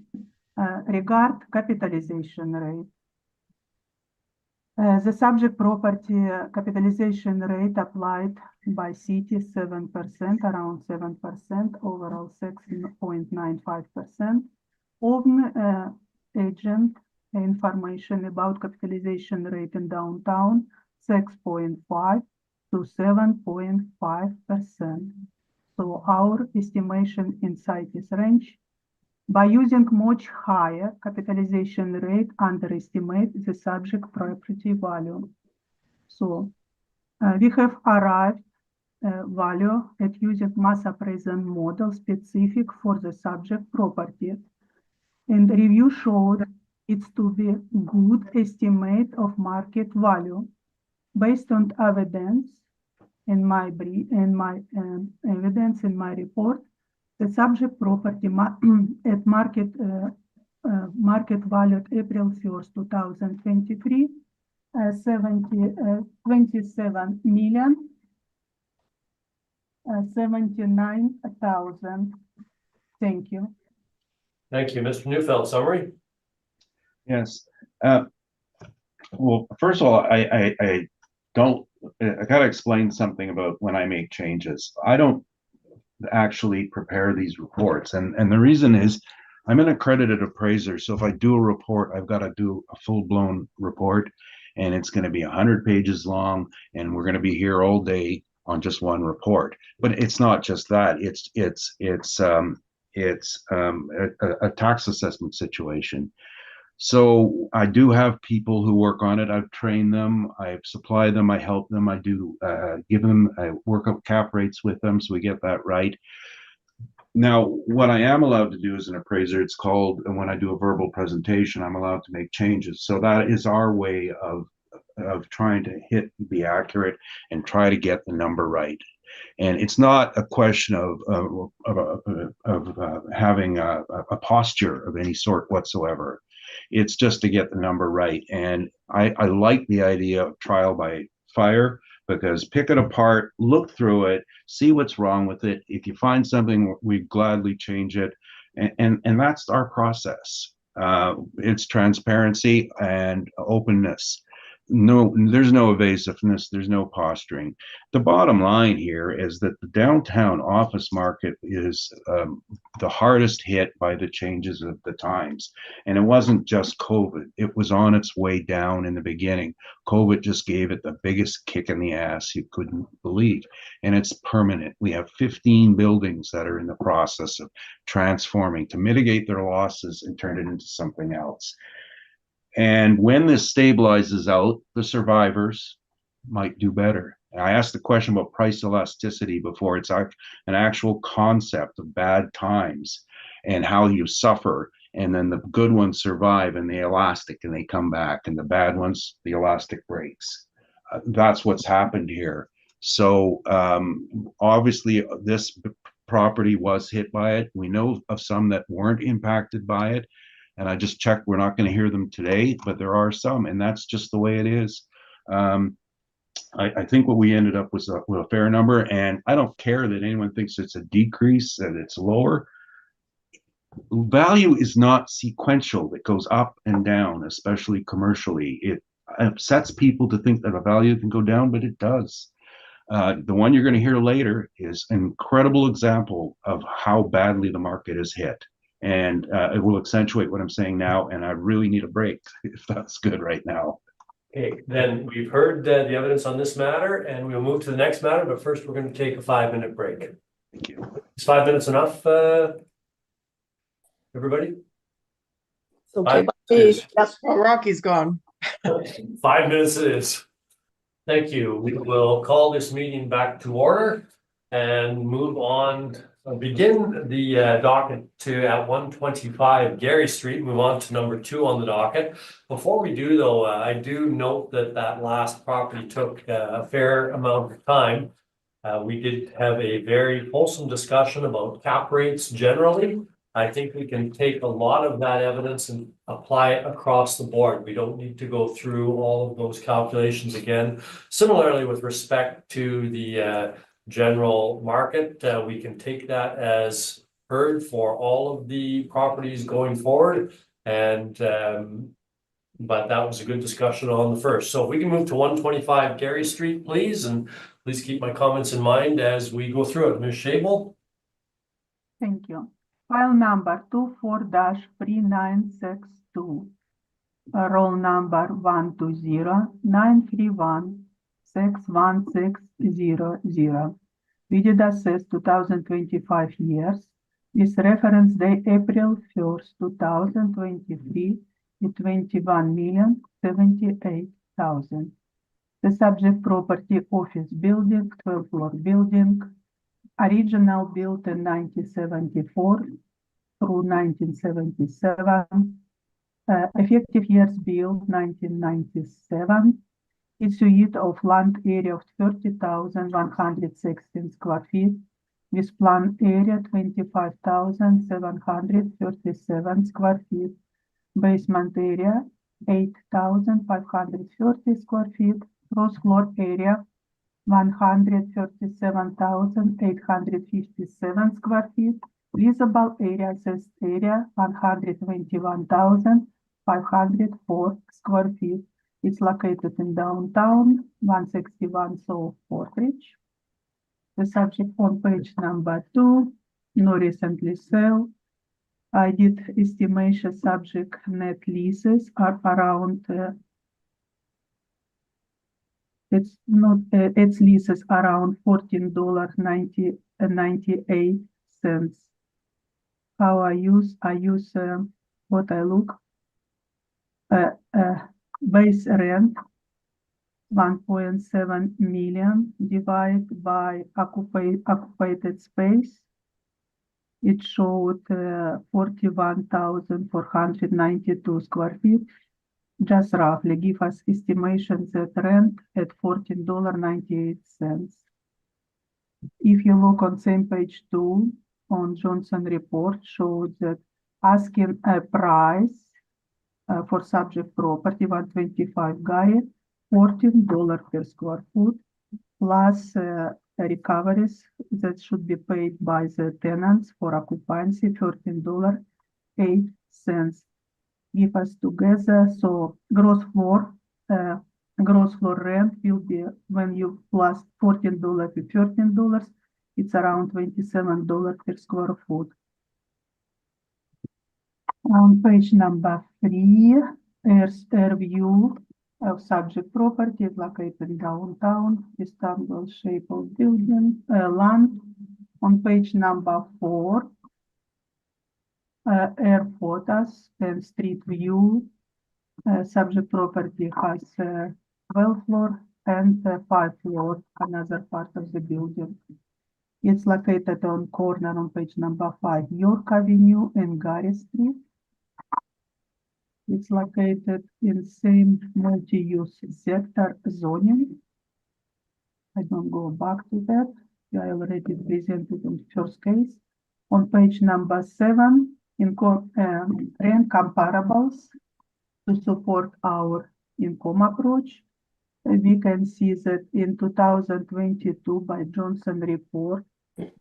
Regard capitalization rate. The subject property capitalization rate applied by city 7%, around 7%, overall 6.95%. Open agent information about capitalization rate in downtown 6.5 to 7.5%. So our estimation inside this range. By using much higher capitalization rate, underestimate the subject property value. So we have arrived value at using mass appraisal model specific for the subject property. And review showed it's to be good estimate of market value based on evidence in my evidence in my report. The subject property at market value at April 1st, 2023, 27,079,000. Thank you. Thank you. Mr. Neufeld, summary? Yes. Well, first of all, I gotta explain something about when I make changes. I don't actually prepare these reports, and the reason is I'm an accredited appraiser, so if I do a report, I've got to do a full-blown report, and it's going to be 100 pages long, and we're going to be here all day on just one report. But it's not just that, it's a tax assessment situation. So I do have people who work on it. I've trained them, I've supplied them, I help them, I do give them, I work up cap rates with them, so we get that right. Now, what I am allowed to do as an appraiser, it's called, when I do a verbal presentation, I'm allowed to make changes. So that is our way of trying to be accurate and try to get the number right. And it's not a question of having a posture of any sort whatsoever. It's just to get the number right. And I like the idea of trial by fire, because pick it apart, look through it, see what's wrong with it. If you find something, we gladly change it. And that's our process. It's transparency and openness. No, there's no evasiveness, there's no posturing. The bottom line here is that the downtown office market is the hardest hit by the changes of the times. And it wasn't just COVID, it was on its way down in the beginning. COVID just gave it the biggest kick in the ass you couldn't believe. And it's permanent. We have 15 buildings that are in the process of transforming to mitigate their losses and turn it into something else. And when this stabilizes out, the survivors might do better. And I asked the question about price elasticity before. It's an actual concept of bad times and how you suffer. And then the good ones survive and they elastic and they come back. And the bad ones, the elastic breaks. That's what's happened here. So obviously this property was hit by it. We know of some that weren't impacted by it. And I just checked, we're not going to hear them today, but there are some, and that's just the way it is. I think what we ended up with a fair number, and I don't care that anyone thinks it's a decrease, that it's lower. Value is not sequential. It goes up and down, especially commercially. It upsets people to think that a value can go down, but it does. The one you're going to hear later is an incredible example of how badly the market is hit. And it will accentuate what I'm saying now, and I really need a break, if that's good right now. Okay, then we've heard the evidence on this matter, and we'll move to the next matter, but first we're going to take a 5-minute break. Thank you. Is 5 minutes enough, everybody? It's okay by me. Yes. Yes. Well, Rocky's gone. 5 minutes it is. Thank you. We will call this meeting back to order and move on. Begin the docket to at 125 Gary Street, move on to number 2 on the docket. Before we do though, I do note that last property took a fair amount of time. We did have a very wholesome discussion about cap rates generally. I think we can take a lot of that evidence and apply it across the board. We don't need to go through all of those calculations again. Similarly, with respect to the general market, we can take that as heard for all of the properties going forward. And but that was a good discussion on the first. So if we can move to 125 Gary Street, please, and please keep my comments in mind as we go through it. Ms. Shable. Thank you. File number 24-3962. Roll number 120-931-61600. We did assess 2025 years with reference day April 1st, 2023 with 21,078,000. The subject property office building, 12-floor building, original built in 1974 through 1977. Effective years built 1997. It's a unit of land area of 30,116 square feet with planned area 25,737 square feet. Basement area 8,530 square feet. Gross floor area 137,857 square feet. Usable area, assessed area 121,504 square feet. It's located in downtown, 161 South Portridge. The subject on page number 2, no recently sale. I did estimation subject net leases are around, its leases around $14.98. How I use what I look, base rent 1.7 million divided by occupied space. It showed 41,492 square feet. Just roughly give us estimation that rent at $14.98. If you look on same page 2 on Johnson report shows that asking a price for subject property 125 Gary, $14 per square foot plus recoveries that should be paid by the tenants for occupancy, $13.08. Give us together, so gross floor rent will be when you plus $14 to $13, it's around $27 per square foot. On page number 3, air view of subject property is located in downtown, Istanbul shape of building, land. On page number 4, air photos and street view. Subject property has 12 floor and 5 floor, another part of the building. It's located on corner on page number 5, York Avenue and Gary Street. It's located in same multi-use sector zoning. I don't go back to that. I already presented in the first case. On page number 7, rent comparables to support our income approach. We can see that in 2022 by Johnson report,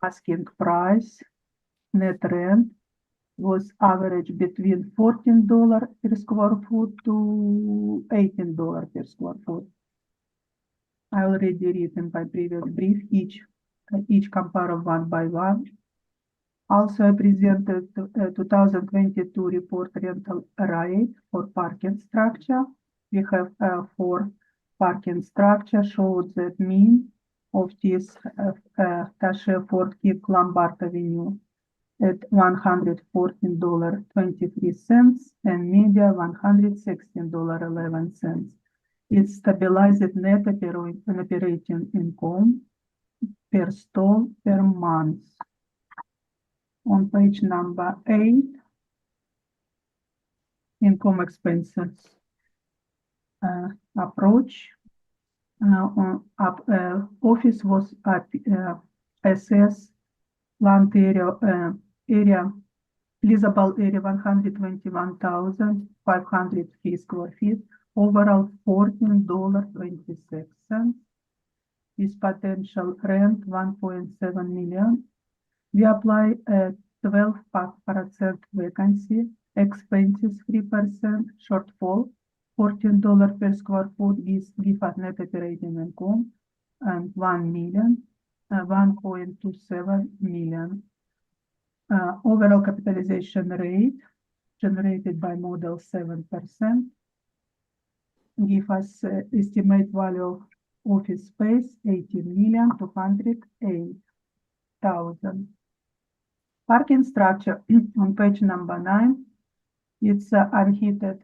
asking price, net rent was average between $14 per square foot to $18 per square foot. I already read in my previous brief each compare one by one. Also, I presented 2022 report rental rate for parking structure. We have 4 parking structure showed that mean of this Tashe 14 Lombard Avenue at $114.23 and media $116.11. It's stabilized net operating income per stall per month. On page number 8, income expenses approach. Office was at SS land area leasable area 121,500 square feet, overall $14.26. Is potential rent 1.7 million. We apply a 12% vacancy, expenses 3%, shortfall $14 per square foot give us net operating income and 1.27 million. Overall capitalization rate generated by model 7%. Give us estimate value of office space 18,208,000. Parking structure on page number 9. It's unheated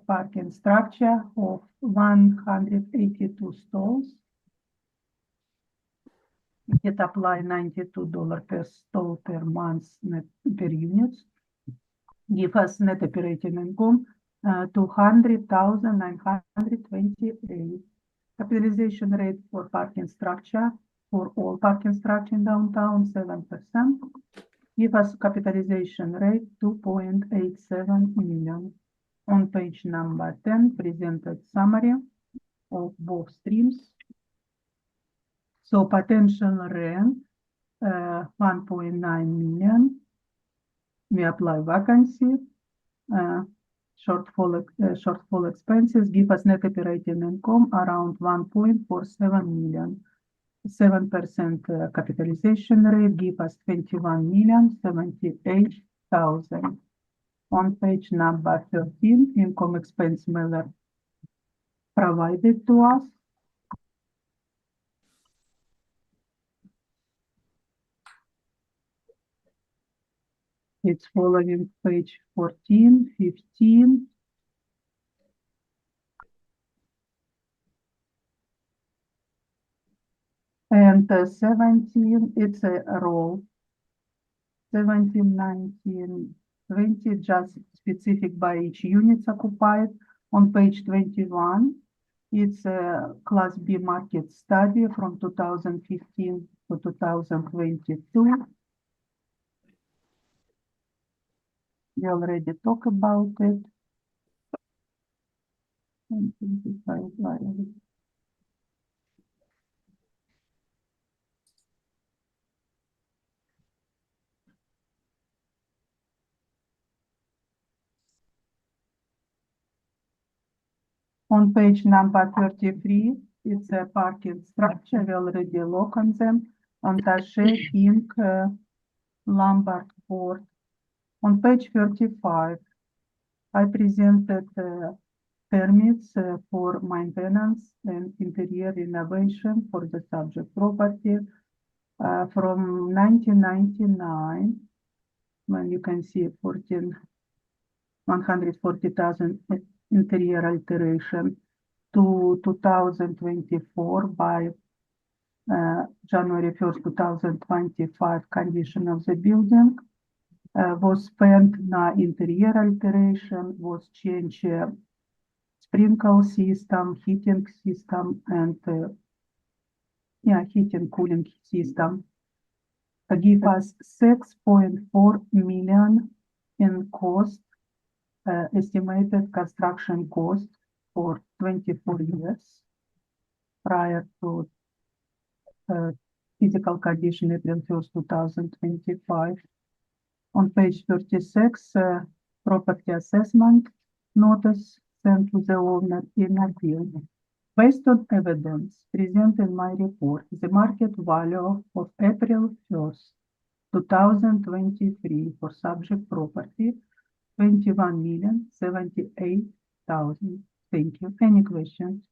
parking structure of 182 stalls. It apply $92 per stall per month net per unit. Give us net operating income 200,928. Capitalization rate for parking structure for all parking structure in downtown 7%. Give us capitalization rate 2.87 million. On page number 10, presented summary of both streams. So potential rent 1.9 million. We apply vacancy. Shortfall expenses give us net operating income around 1.47 million. 7% capitalization rate give us 21,078,000. On page number 13, income expense mailer provided to us. It's following page 14, 15. And 17, it's a roll. 17, 19, 20, just specific by each units occupied. On page 21, it's a Class B market study from 2015 to 2022. We already talked about it. On page number 33, it's a parking structure. We already look on them. On Taché, King, Lombard Ford. On page 35, I presented permits for maintenance and interior renovation for the subject property from 1999, when you can see 140,000 interior alteration to 2024 by January 1st, 2025 condition of the building was spent on interior alteration, was change sprinkle system, heating system, and heating cooling system. Give us 6.4 million in cost, estimated construction cost for 24 years prior to physical condition April 1st, 2025. On page 36, property assessment notice sent to the owner in appeal. Based on evidence presented in my report, the market value of April 1st, 2023 for subject property, 21,078,000. Thank you. Any questions?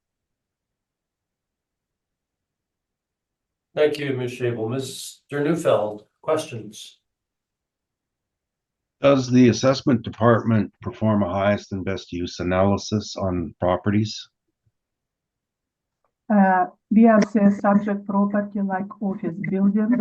Thank you, Ms. Shable. Mr. Neufeld, questions? Does the assessment department perform a highest and best use analysis on properties? We assess subject property like office building.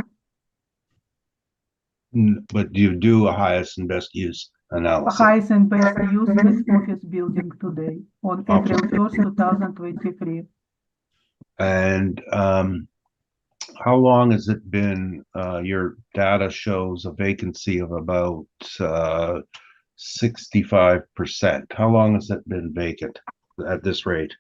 But do you do a highest and best use analysis? Highest and best use is office building today on April 1st, 2023. And how long has it been, your data shows a vacancy of about 65%. How long has it been vacant at this rate?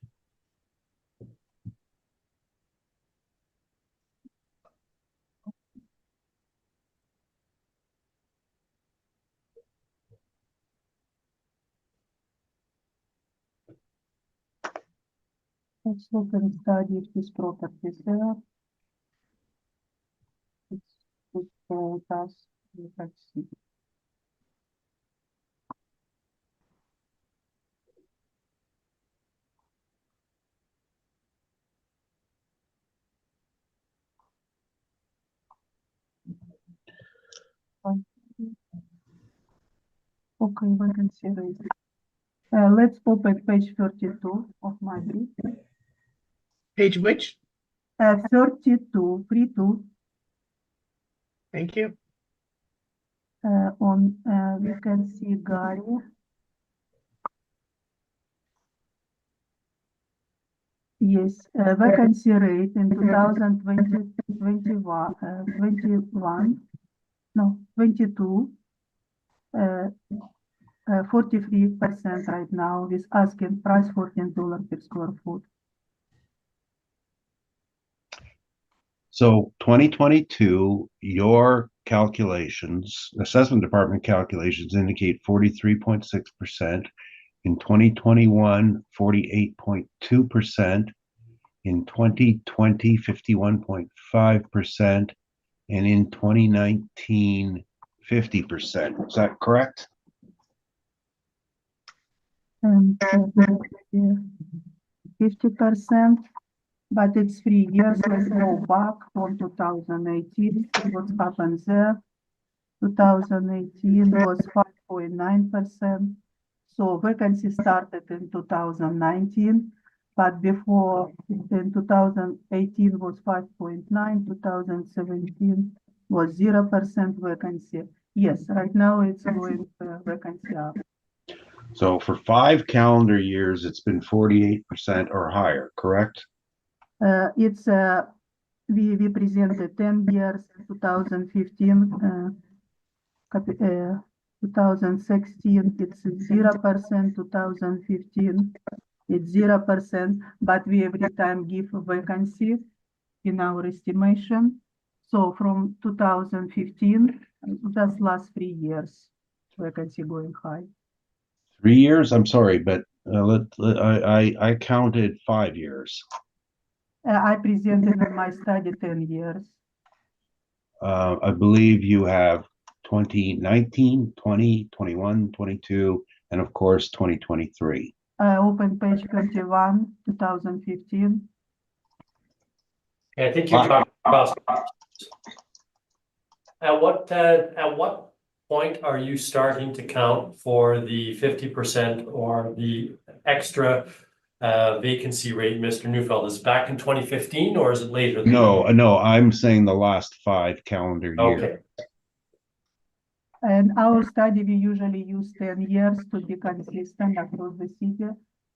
Let's look and study if this property is there. It's told us, let's see. Okay, we can see it. Let's open page 32 of my brief. Page which? 32, 32. Thank you. We can see Gary. Yes, vacancy rate in 2020, 22, 43% right now with asking price $14 per square foot. So 2022, your calculations, assessment department calculations indicate 43.6%. In 2021, 48.2%. In 2020, 51.5%. And in 2019, 50%. Is that correct? And 50%, but it's 3 years. Let's go back from 2018. What happened there? 2018 was 5.9%. So vacancy started in 2019, but before in 2018 was 5.9, 2017 was 0% vacancy. Yes, right now it's going vacancy up. So for 5 calendar years, it's been 48% or higher, correct? It's we presented 10 years, 2015, 2016 it's 0%, 2015 it's 0%, but we every time give a vacancy in our estimation. So from 2015, just last 3 years, vacancy going high. 3 years? I'm sorry, but I counted 5 years. I presented in my study 10 years. I believe you have 2019, 20, 21, 22, and of course, 2023. Open page 21, 2015. I think you're talking about. At what point are you starting to count for the 50% or the extra vacancy rate, Mr. Neufeld? Is it back in 2015 or is it later than that? No, I'm saying the last 5 calendar years. Okay, And our study, we usually use 10 years to be consistent across the city.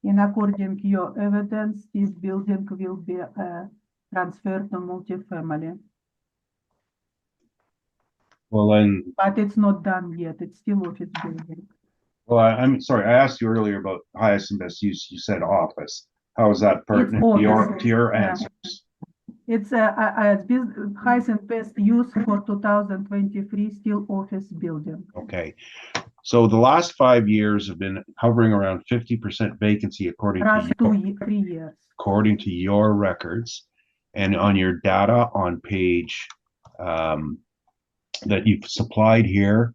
And according to your evidence, this building will be transferred to multifamily. Well, then, But it's not done yet. It's still office building. well, I'm sorry, I asked you earlier about highest and best use. You said office. How is that pertinent to office, your yeah. answers? It's highest and best use for 2023, still office building. Okay. So the last 5 years have been hovering around 50% vacancy according Last to 3 years. according to your records, and on your data on page that you've supplied here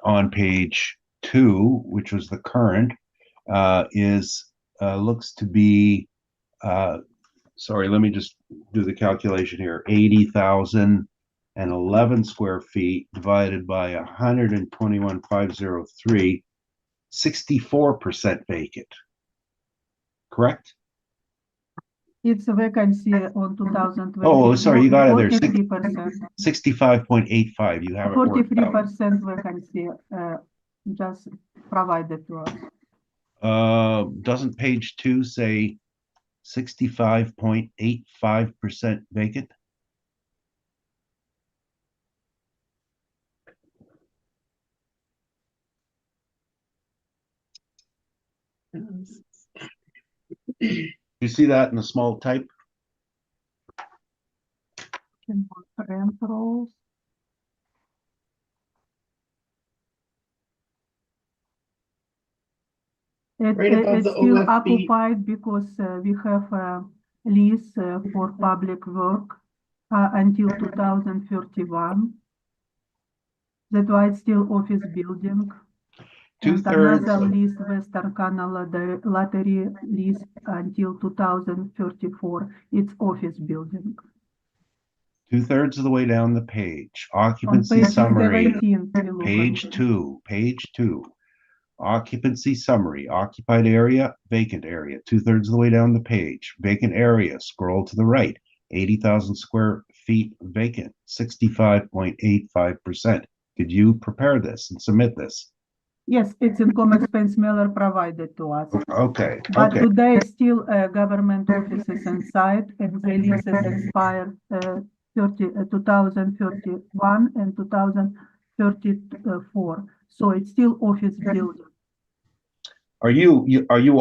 on page 2, which was the current, is looks to be sorry, let me just do the calculation here. 80,011 square feet divided by 121,503, 64% vacant. Correct? It's a vacancy on 2020. Oh, sorry, you got it there. 43%. 65.85. You have it worked out. 43% vacancy just provided to us. Doesn't page 2 say 65.85% vacant? You see that in the small type? Rent rolls. Right above It's the still OFB. occupied because we have a lease for public work until 2031. That's why it's still office building. And 2/3 another lease, Western Canal Lottery lease until 2034. It's office building. 2/3 of the way down the page. On Occupancy page summary. 17, we look Page at it. 2. Page 2. Occupancy summary. Occupied area, vacant area. 2/3 of the way down the page. Vacant area. Scroll to the right. 80,000 square feet vacant. 65.85%. Did you prepare this and submit this? Yes, it's income expense mailer provided to us. Okay. But Okay. today still government offices inside and the leases expire 2031 and 2034. So it's still office building. Are you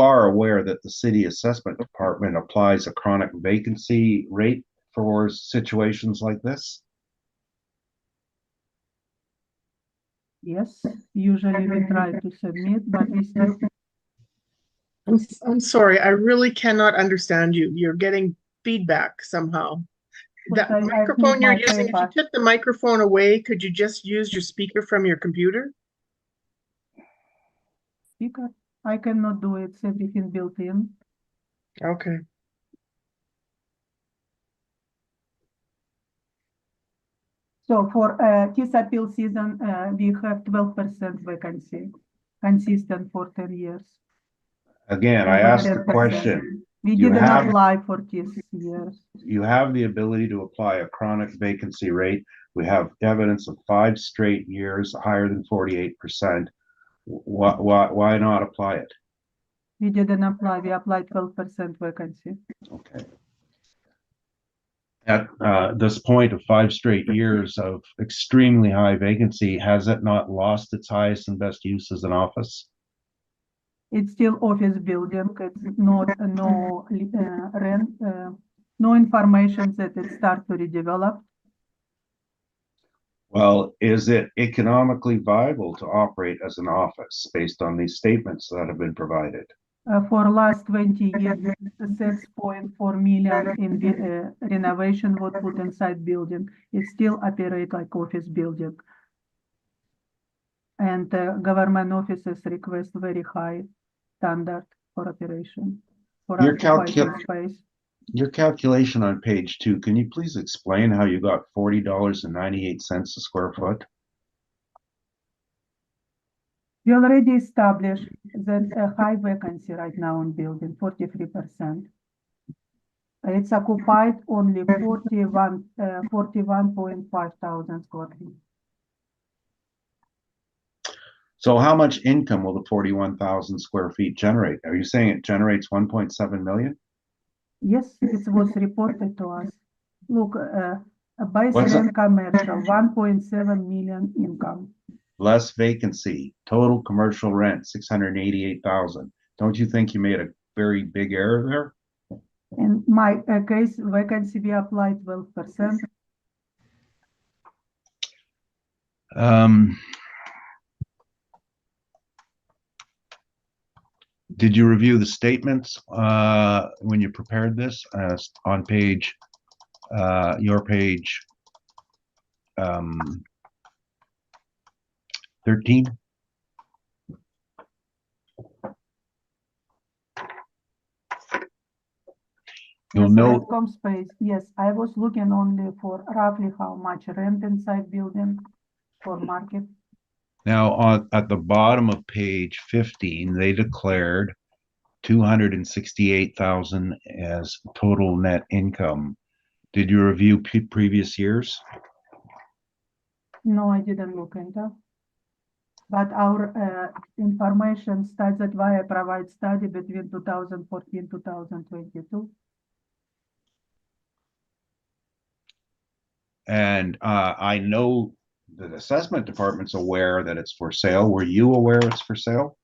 are aware that the city assessment department applies a chronic vacancy rate for situations like this? Yes, usually we try to submit, but we still. I'm sorry, I really cannot understand you. You're getting feedback somehow. But That I microphone need you're my using, if you paper. took the microphone away, could you just use your speaker from your computer? Speaker. I cannot do it. It's everything built in. Okay. So for this appeal season, we have 12% vacancy, consistent for 10 years. Again, I asked the question. We You didn't have- apply for this years. You have the ability to apply a chronic vacancy rate. We have evidence of 5 straight years higher than 48%. Why not apply it? We didn't apply. We applied 12% vacancy. Okay. At this point of 5 straight years of extremely high vacancy, has it not lost its highest and best use as an office? It's still office building. It's not no rent, no information that it start to redevelop. Well, is it economically viable to operate as an office based on these statements that have been provided? For last 20 years, 6.4 million in the renovation was put inside building. It still operate like office building. And government offices request very high standard for operation, for Your occupation space. Your calculation on page 2, can you please explain how you got $40.98 a square foot? We already established that a high vacancy right now in building, 43%. It's occupied only 41.5 thousand square feet. So how much income will the 41,000 square feet generate? Are you saying it generates 1.7 million? Yes, it was reported to us. Look, a base What's rent commercial, 1.7 million income. Less vacancy, total commercial rent, 688,000. Don't you think you made a very big error there? In my case, vacancy, we applied 12%. Did you review the statements when you prepared this on page, your page 13? You'll Yes, note, rentcom space. Yes, I was looking only for roughly how much rent inside building for market. now at the bottom of page 15, they declared 268,000 as total net income. Did you review previous years? No, I didn't look into. But our information states that why I provide study between 2014 2022. And I know the assessment department's aware that it's for sale. Were you aware it's for sale?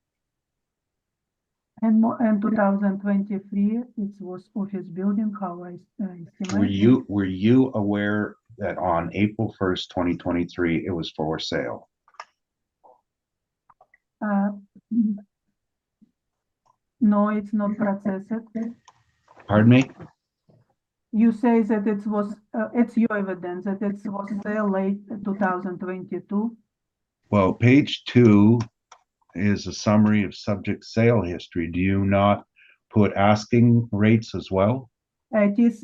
And in 2023, it was office building, how I estimate. Were you aware that on April 1st, 2023, it was for sale? No, it's not processed. Pardon me? You say that it was, it's your evidence that it was sale late 2022. Well, page 2 is a summary of subject sale history. Do you not put asking rates as well? It is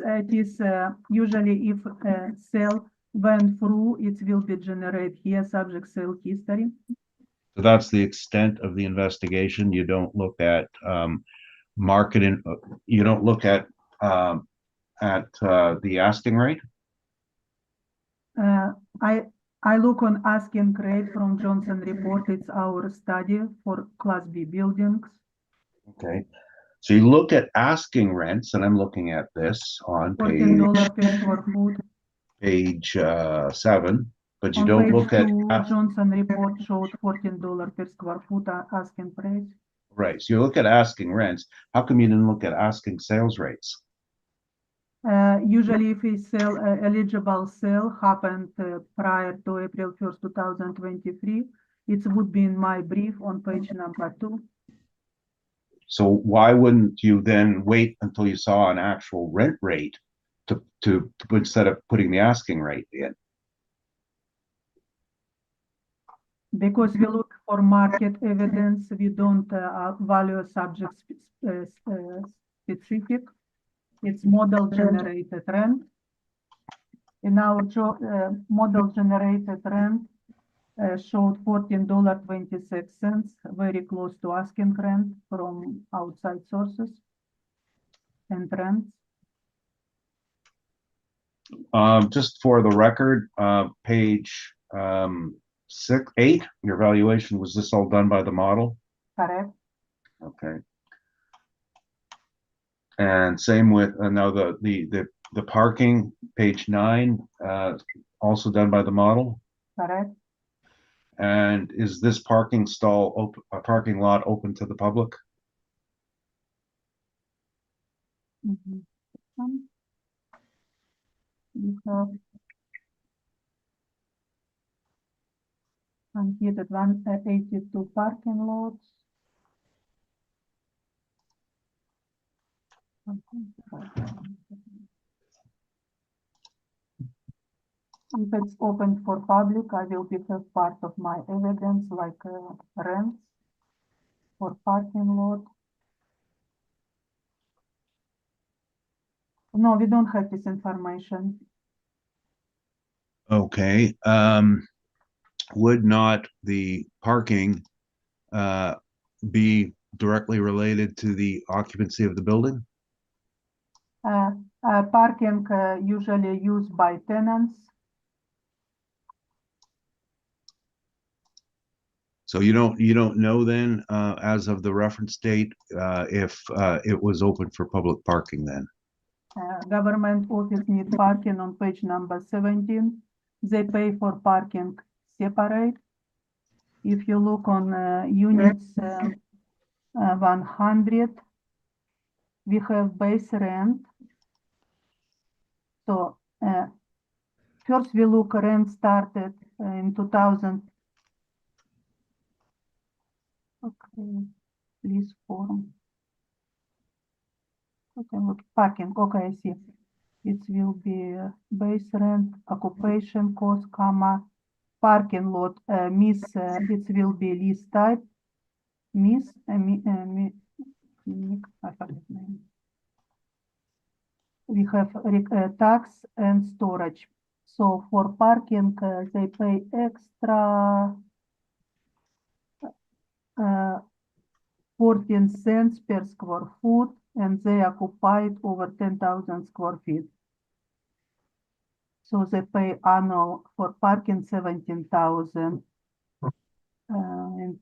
usually if sale went through, it will be generate here subject sale history. So that's the extent of the investigation. You don't look at market, you don't look at the asking rate? I look on asking rate from Johnson report. It's our study for Class B buildings. Okay. So you look at asking rents, and I'm looking at this on $14 per square foot. page 7, but you On don't page look at 2, Johnson report showed $14 per square foot asking price. right. So you look at asking rents. How come you didn't look at asking sales rates? Usually if we sell eligible sale happened prior to April 1st, 2023, it would be in my brief on page number 2. So why wouldn't you then wait until you saw an actual rent rate to instead of putting the asking rate in? Because we look for market evidence, we don't value subject specific. It's model generated rent. In our model generated rent showed $14.26, very close to asking rent from outside sources and rents. Just for the record, page 8, your valuation, was this all done by the model? Correct. Okay. And same with now the parking, page 9, also done by the model. Correct. And is this parking lot open to the public? We have completed 182 parking lots. If it's open for public, I will be have part of my evidence like rents for parking lot. No, we don't have this information. Okay, would not the parking be directly related to the occupancy of the building? Parking usually used by tenants. So you don't know then, as of the reference date, if it was open for public parking then? Government office need parking on page number 17. They pay for parking separate. If you look on units 100, we have base rent. So first we look rent started in 2000. Okay, please form. Okay, look, parking, okay, I see. It will be base rent, occupation cost, comma, parking lot, it will be lease type, I forget name. We have tax and storage. So for parking, they pay extra 14 cents per square foot, and they occupied over 10,000 square feet. So they pay annual for parking 17,000. And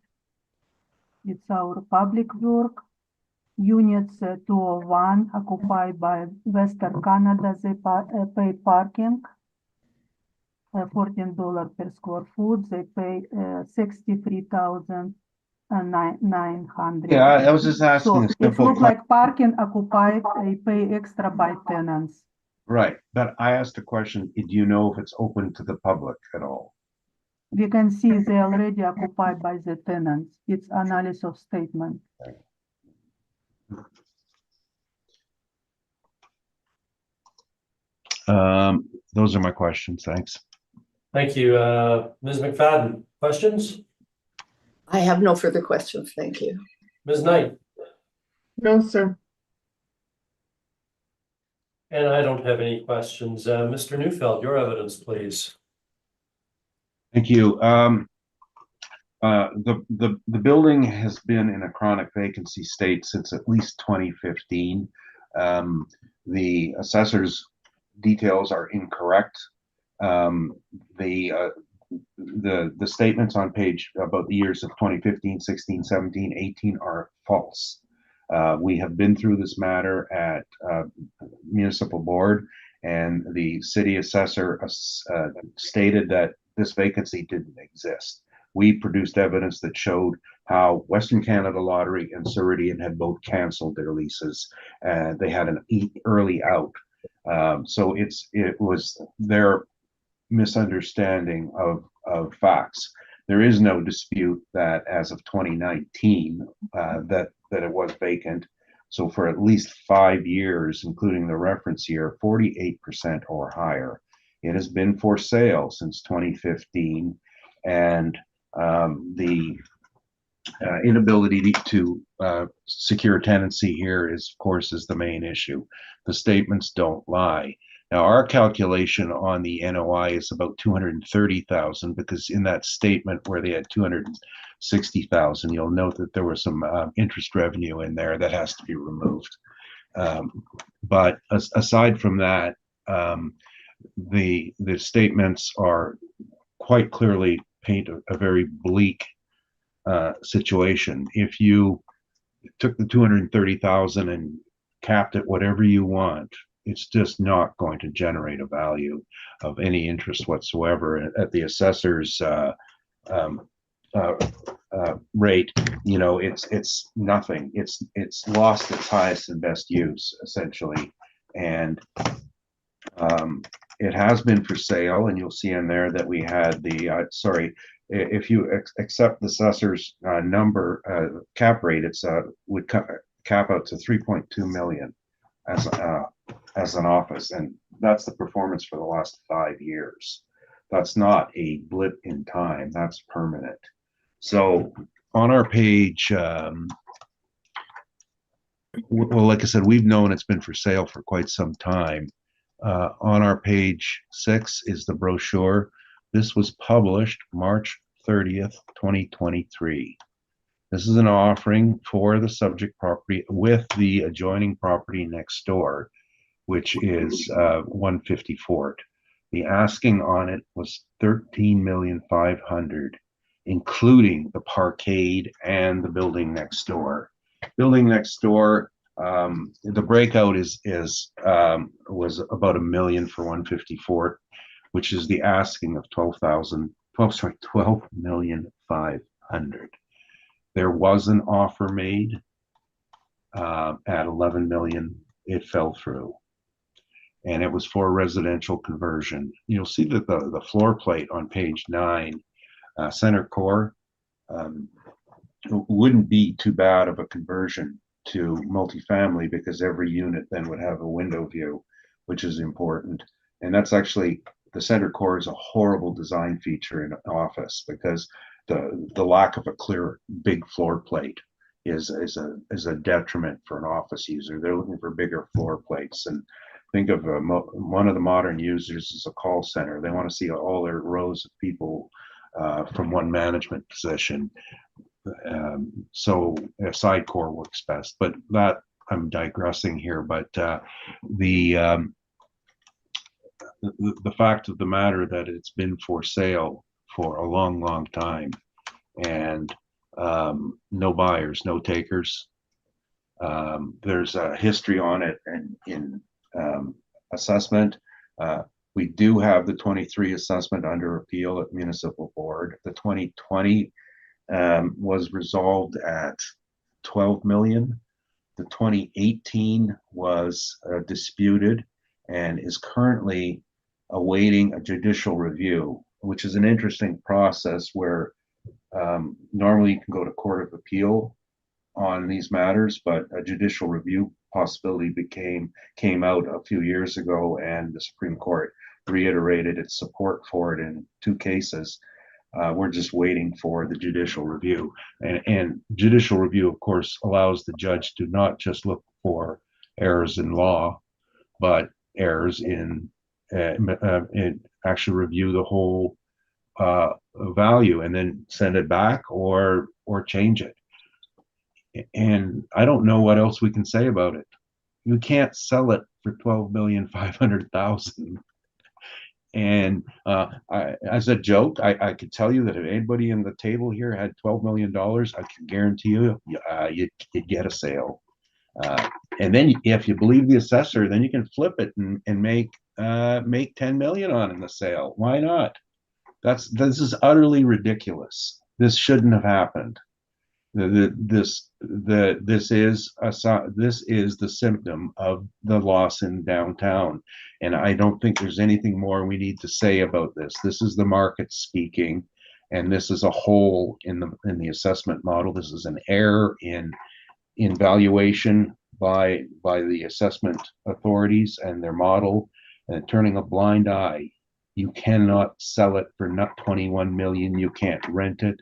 it's our public work. Units 201 occupied by Western Canada, they pay parking $14 per square foot. They pay 63,900. Yeah, I was just asking So a it simple looks like parking occupied, they pay extra by tenants. Right, but I asked the question, do you know if it's open to the public at all? We can see they already occupied by the tenants. It's analysis of statement. Those are my questions, thanks. Thank you. Ms. McFadden, questions? I have no further questions, thank you. Ms. Knight? No, sir. And I don't have any questions. Mr. Neufeld, your evidence, please. Thank you. The building has been in a chronic vacancy state since at least 2015. The assessor's details are incorrect. The statements on page about the years of 2015, 16, 17, 18 are false. We have been through this matter at municipal board, and the city assessor stated that this vacancy didn't exist. We produced evidence that showed how Western Canada Lottery and Ceridian had both canceled their leases. They had an early out. So it was their misunderstanding of facts. There is no dispute that as of 2019, that it was vacant. So for at least 5 years, including the reference year, 48% or higher. It has been for sale since 2015, and the inability to secure tenancy here is, of course, is the main issue. The statements don't lie. Now, our calculation on the NOI is about 230,000, because in that statement where they had 260,000, you'll note that there was some interest revenue in there that has to be removed. But aside from that, the statements are quite clearly paint a very bleak situation. If you took the 230,000 and capped it whatever you want, it's just not going to generate a value of any interest whatsoever at the assessor's rate. You know, it's nothing. It's lost its highest and best use, essentially, and it has been for sale. And you'll see in there that we had the if you accept the assessor's number cap rate, it's would cap out to 3.2 million as an office, and that's the performance for the last 5 years. That's not a blip in time, that's permanent. So on our page, well, like I said, we've known it's been for sale for quite some time. On our page 6 is the brochure. This was published March 30th, 2023. This is an offering for the subject property with the adjoining property next door, which is 150 Fort. The asking on it was 13,500,000, including the parkade and the building next door. Building next door, the breakout was about $1 million for 150 Fort, which is the asking of 12,500,000. There was an offer made at 11 million. It fell through, and it was for residential conversion. You'll see that the floor plate on page 9, center core, wouldn't be too bad of a conversion to multifamily, because every unit then would have a window view, which is important. And that's actually, the center core is a horrible design feature in an office, because the lack of a clear big floor plate is a detriment for an office user. They're looking for bigger floor plates. And think of one of the modern users as a call center. They want to see all their rows of people from one management position. So a side core works best, but that, I'm digressing here. But the fact of the matter that it's been for sale for a long time, and no buyers, no takers. There's a history on it, and in assessment, we do have the 23 assessment under appeal at municipal board. The 2020 was resolved at 12 million. The 2018 was disputed and is currently awaiting a judicial review, which is an interesting process where normally you can go to Court of Appeal on these matters, but a judicial review possibility came out a few years ago, and the Supreme Court reiterated its support for it in 2 cases. We're just waiting for the judicial review, and judicial review, of course, allows the judge to not just look for errors in law, but errors in actually review the whole value and then send it back or change it. And I don't know what else we can say about it. You can't sell it for 12,500,000. And as a joke, I could tell you that if anybody in the table here had $12 million, I can guarantee you you'd get a sale. And then if you believe the assessor, then you can flip it and make 10 million on the sale. Why not? This is utterly ridiculous. This shouldn't have happened. This is the symptom of the loss in downtown, and I don't think there's anything more we need to say about this. This is the market speaking, and this is a hole in the assessment model. This is an error in valuation by the assessment authorities and their model, and turning a blind eye. You cannot sell it for not 21 million. You can't rent it.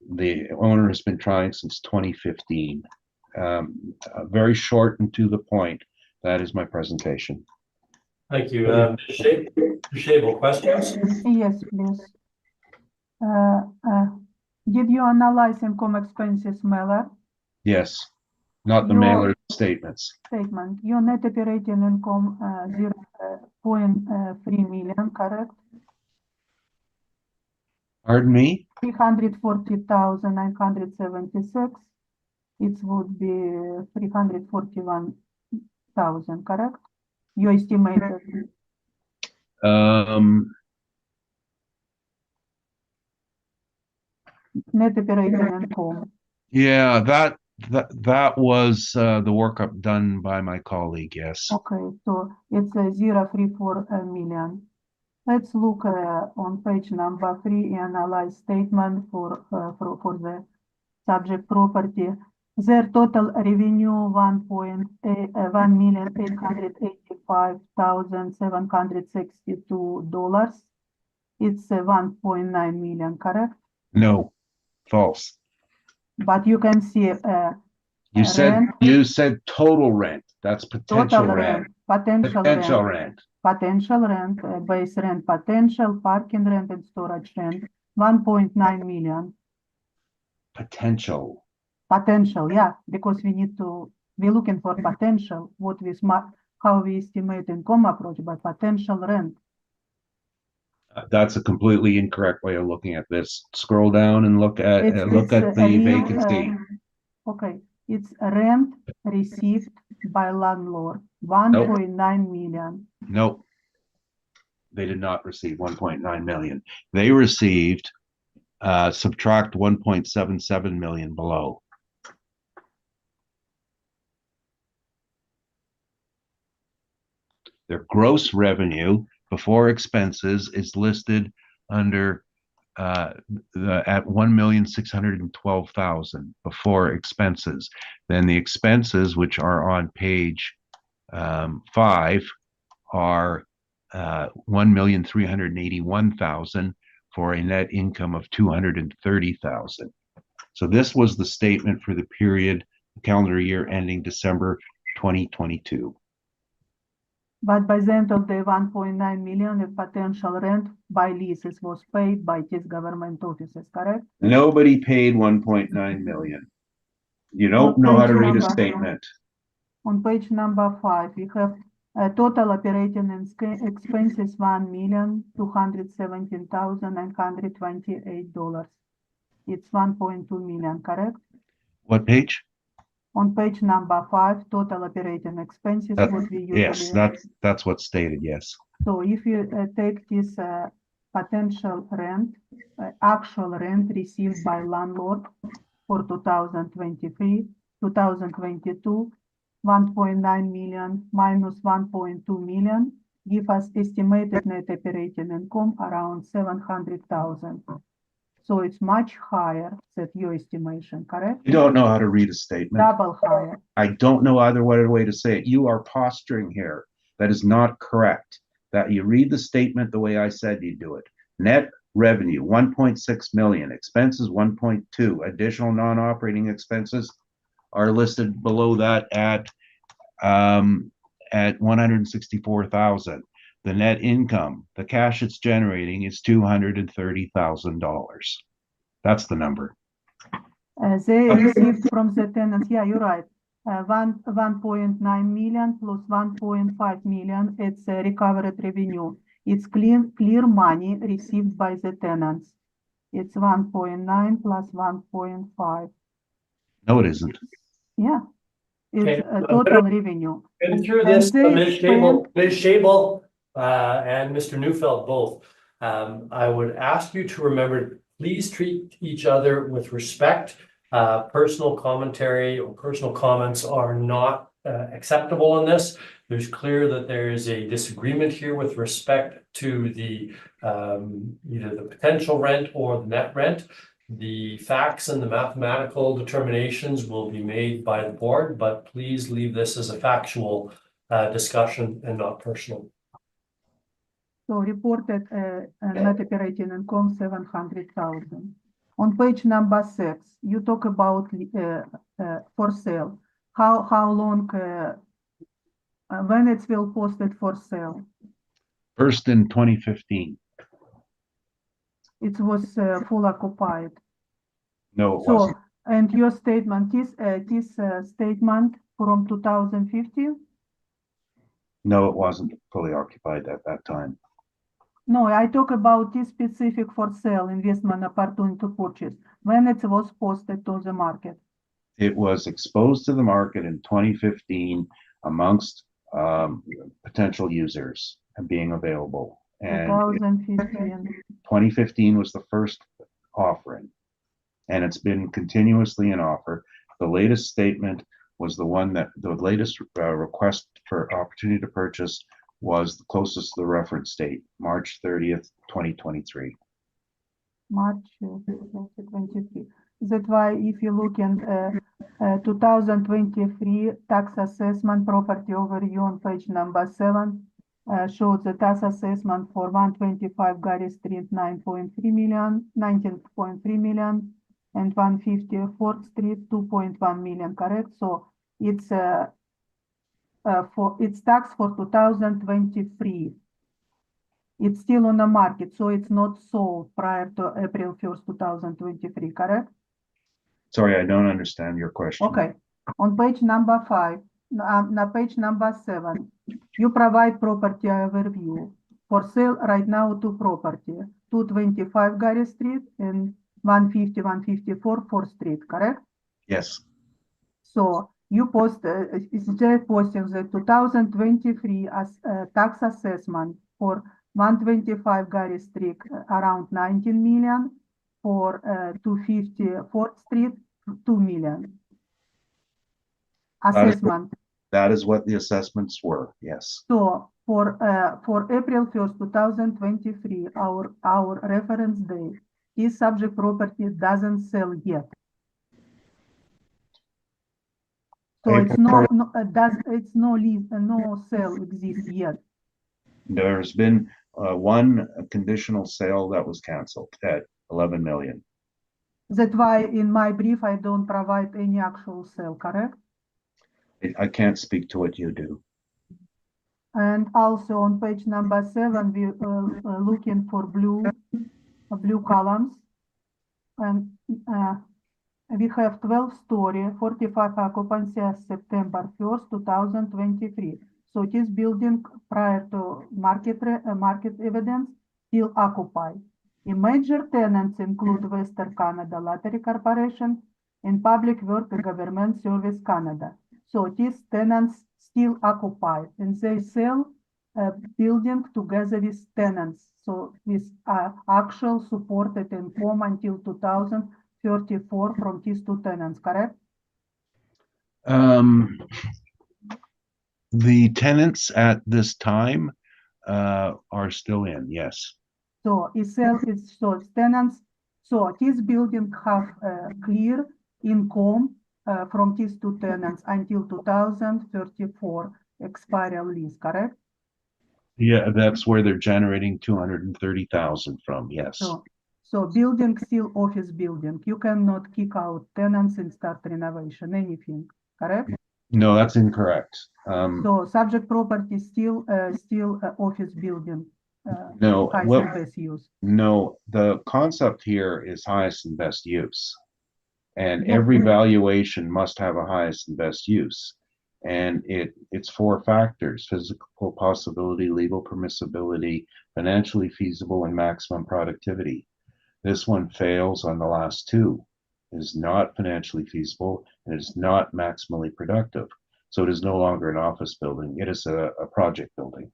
The owner has been trying since 2015. Very short and to the point. That is my presentation. Thank you. Ms. Shable, questions? Yes, please. Did you analyze income expenses mailer Yes, not the Your- mailer statements. statement? Your net operating income 0.3 million, correct? Pardon me? 340,976. It would be 341,000, correct? You estimated. Net operating income. Yeah, that was the workup done by my colleague. Yes. Okay, so it's 0.34 million. Let's look on page number 3, analyze statement for the subject property. Their total revenue $1,885,762. It's 1.9 million, correct? No, false. But you can see rent. You said total rent. That's potential Total rent. potential Potential rent. rent. Potential rent, base rent, potential parking rent and storage rent, 1.9 million. Potential. Potential, yeah, because we're looking for potential, how we estimate income approach, but potential rent. That's a completely incorrect way of looking at this. Scroll down and look at It's the a real, vacancy. Okay, it's rent received by landlord, 1.9 million. Nope. They did not receive 1.9 million. They received subtract 1.77 million below. Their gross revenue before expenses is listed under at 1,612,000 before expenses. Then the expenses, which are on page 5, are 1,381,000 for a net income of 230,000. So this was the statement for the period, the calendar year ending December 2022. But by the end of the 1.9 million of potential rent by leases was paid by these government offices, correct? Nobody paid 1.9 million. You don't know how to read a statement. On page number 5, we have total operating expenses $1,217,928. It's 1.2 million, correct? What page? On page number 5, total operating expenses would be usually. Yes, that's what's stated, yes. So if you take this potential rent, actual rent received by landlord for 2023, 2022, 1.9 million minus 1.2 million, give us estimated net operating income around 700,000. So it's much higher than your estimation, correct? You don't know how to read a statement. Double higher. I don't know other way to say it. You are posturing here. That is not correct. That you read the statement the way I said you do it. Net revenue, 1.6 million. Expenses, 1.2. Additional non-operating expenses are listed below that at 164,000. The net income, the cash it's generating is $230,000. That's the number. They received from the tenants, yeah, you're right. 1.9 million plus 1.5 million, it's recovered revenue. It's clear money received by the tenants. It's 1.9 plus 1.5. No, it isn't. Yeah, it's Okay. total revenue. And through And this, they Ms. Shable, and Mr. Neufeld both, I would ask you to remember, please treat each other with respect. Personal commentary or personal comments are not acceptable in this. There's clear that there is a disagreement here with respect to the either the potential rent or the net rent. The facts and the mathematical determinations will be made by the board, but please leave this as a factual discussion and not personal. So reported net operating income 700,000. On page number 6, you talk about for sale. How long when it will posted for sale? First in 2015. It was full occupied. No, it So wasn't. and your statement is this statement from 2015? No, it wasn't fully occupied at that time. No, I talk about this specific for sale investment opportunity to purchase, when it was posted to the market. It was exposed to the market in 2015 amongst potential users and being available. And 2015. 2015 was the first offering, and it's been continuously in offer. The latest statement was the one that the latest request for opportunity to purchase was the closest to the reference date, March 30th, 2023. March 2023. That's why if you look in 2023 tax assessment property overview on page number 7, shows the tax assessment for 125 Gary Street 19.3 million, and 150 4th Street 2.1 million, correct? So it's it's tax for 2023. It's still on the market, so it's not sold prior to April 1st, 2023, correct? Sorry, I don't understand your question. Okay, on page number 5, page number 7, you provide property overview. For sale right now, 2 property, 225 Gary Street and 150, 154 4th Street, correct? Yes. So you post, it's just posting the 2023 as tax assessment for 125 Gary Street, around 19 million, for 250 4th Street, 2 million. Assessment. That is what the assessments were, yes. So for April 1st, 2023, our reference date, this subject property doesn't sell yet. So it's April no lease, no sale exists yet. There's been one conditional sale that was canceled at 11 million. That's why in my brief, I don't provide any actual sale, correct? I can't speak to what you do. And also on page number 7, we looking for blue columns, and we have 12-story, 45 occupancy as September 1st, 2023. So this building prior to market evidence still occupied. The major tenants include Western Canada Lottery Corporation and Public Works and Government Service Canada. So these tenants still occupied, and they sell a building together with tenants. So with actual supported income until 2034 from these 2 tenants, correct? The tenants at this time are still in, yes. So it's tenants. So this building have clear income from these 2 tenants until 2034 expiry lease, correct? Yeah, that's where they're generating 230,000 from, yes. So building still office building. You cannot kick out tenants and start renovation, anything, correct? No, that's incorrect. So subject property still office building. No, highest well, and best use. No, the concept here is highest and best use. And Yeah. every valuation must have a highest and best use. And it's 4 factors: physical possibility, legal permissibility, financially feasible, and maximum productivity. This one fails on the last 2. It is not financially feasible, and it is not maximally productive. So it is no longer an office building. It is a project building.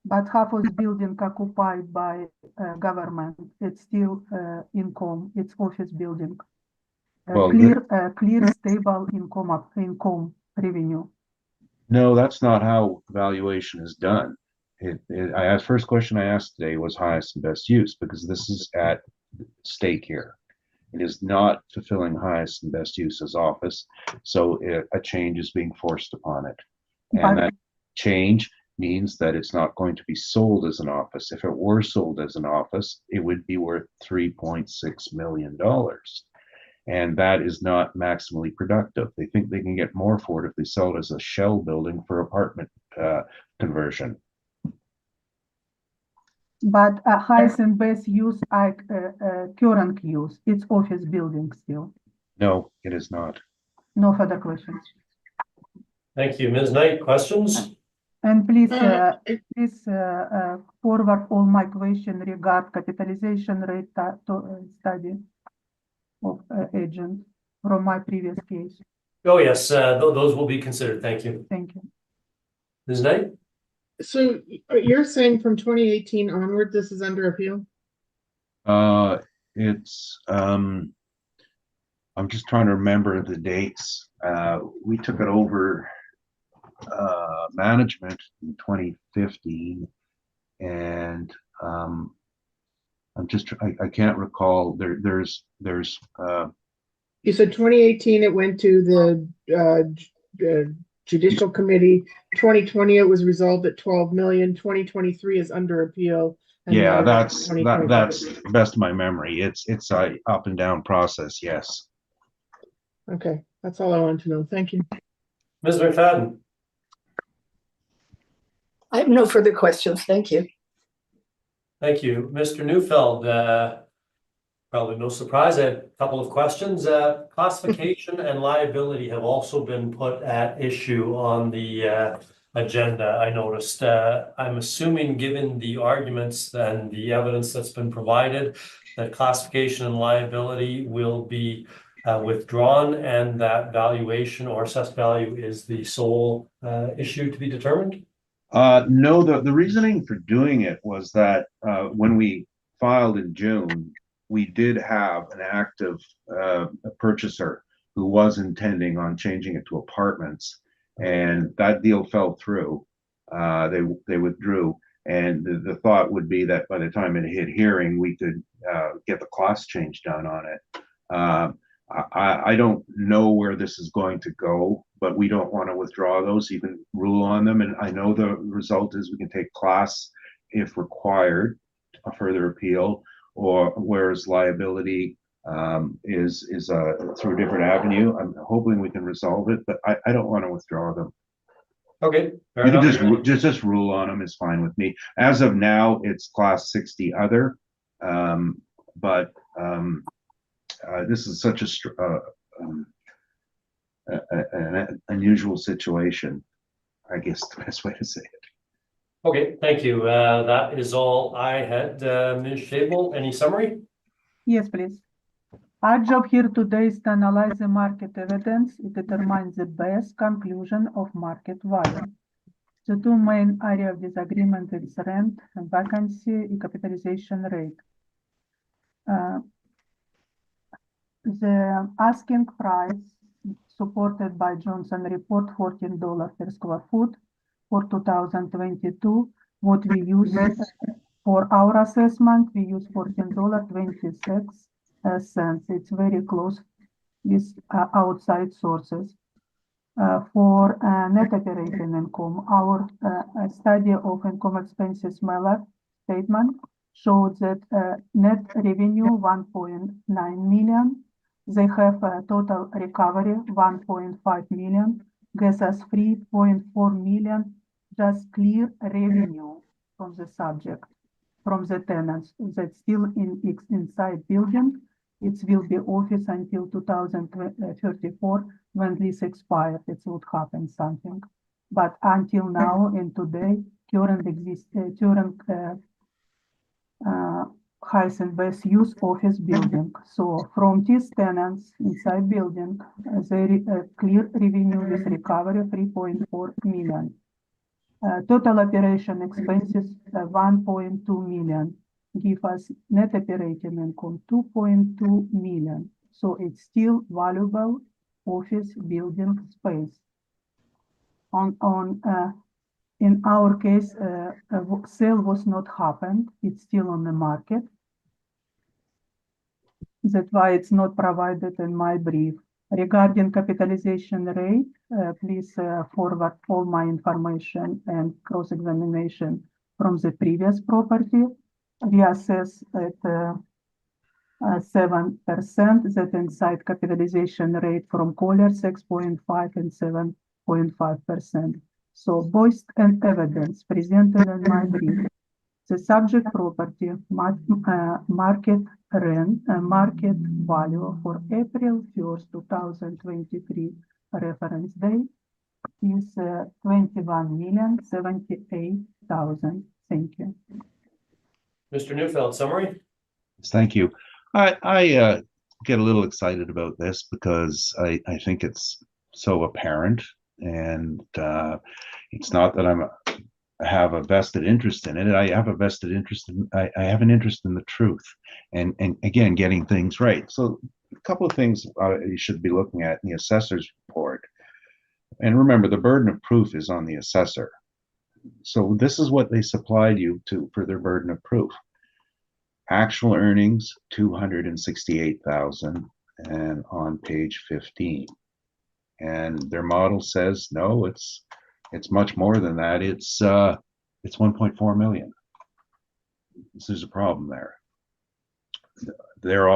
But half of the building occupied by government, it's still income, it's office building. Well, Clear, stable income revenue. No, that's not how valuation is done. First question I asked today was highest and best use, because this is at stake here. It is not fulfilling highest and best use as office, so a change is being forced upon it. And that change means that it's not going to be sold as an office. If it were sold as an office, it would be worth $3.6 million. And that is not maximally productive. They think they can get more for it if they sell it as a shell building for apartment conversion. But highest and best use, current use, it's office building still. No, it is not. No further questions. Thank you. Ms. Knight, questions? And please forward all my question regard capitalization rate study of agent from my previous case. Oh, yes, those will be considered. Thank you. Thank you. Ms. Knight? So you're saying from 2018 onward, this is under appeal? I'm just trying to remember the dates. We took it over management in 2015, and I can't recall. There's You said 2018, it went to the judicial committee. 2020, it was resolved at 12 million. 2023 is under appeal. And yeah, now that's 2025. that's best of my memory. It's a up and down process. Yes. Okay, that's all I wanted to know. Thank you. Ms. McFadden? I have no further questions. Thank you. Thank you. Mr. Neufeld, probably no surprise, I have a couple of questions. Classification and liability have also been put at issue on the agenda, I noticed. I'm assuming, given the arguments and the evidence that's been provided, that classification and liability will be withdrawn, and that valuation or assessed value is the sole issue to be determined? No, the reasoning for doing it was that when we filed in June, we did have an active purchaser who was intending on changing it to apartments, and that deal fell through. They withdrew, and the thought would be that by the time it hit hearing, we could get the cost change done on it. I don't know where this is going to go, but we don't want to withdraw those, even rule on them. And I know the result is we can take class if required, a further appeal, or whereas liability is through a different avenue. I'm hoping we can resolve it, but I don't want to withdraw them. Okay, fair You can enough. just rule on them is fine with me. As of now, it's class 60 other, but this is such an unusual situation, I guess the best way to say it. Okay, thank you. That is all I had. Ms. Shable, any summary? Yes, please. Our job here today is to analyze the market evidence. It determines the best conclusion of market value. The two main areas of disagreement is rent and vacancy and capitalization rate. The asking price supported by Johnson report $14 per square foot for 2022. What we use for our assessment, we use $14.26. It's very close with outside sources. For net operating income, our study of income expenses statement showed that net revenue 1.9 million. They have a total recovery 1.5 million. Gas us 3.4 million. Just clear revenue from the subject, from the tenants that's still inside building. It will be office until 2034 when lease expired. It would happen something, but until now and today, current highest and best use office building. So from these tenants inside building, there clear revenue with recovery 3.4 million. Total operation expenses 1.2 million. Give us net operating income 2.2 million. So it's still valuable office building space. In our case, sale was not happened. It's still on the market. That's why it's not provided in my brief. Regarding capitalization rate, please forward all my information and cross-examination from the previous property. We assess at 7%, that inside capitalization rate from Collier 6.5 and 7.5%. So voiced and evidence presented in my brief. The subject property market rent market value for April 1st, 2023 reference date is 21,078,000. Thank you. Mr. Neufeld, summary? Thank you. I get a little excited about this because I think it's so apparent, and it's not that I have a vested interest in it. I have a vested interest in, I have an interest in the truth and again, getting things right. So a couple of things you should be looking at in the assessor's report. And remember, the burden of proof is on the assessor. So this is what they supplied you to for their burden of proof. Actual earnings, 268,000, and on page 15. And their model says, no, it's much more than that. It's 1.4 million. This is a problem there. Their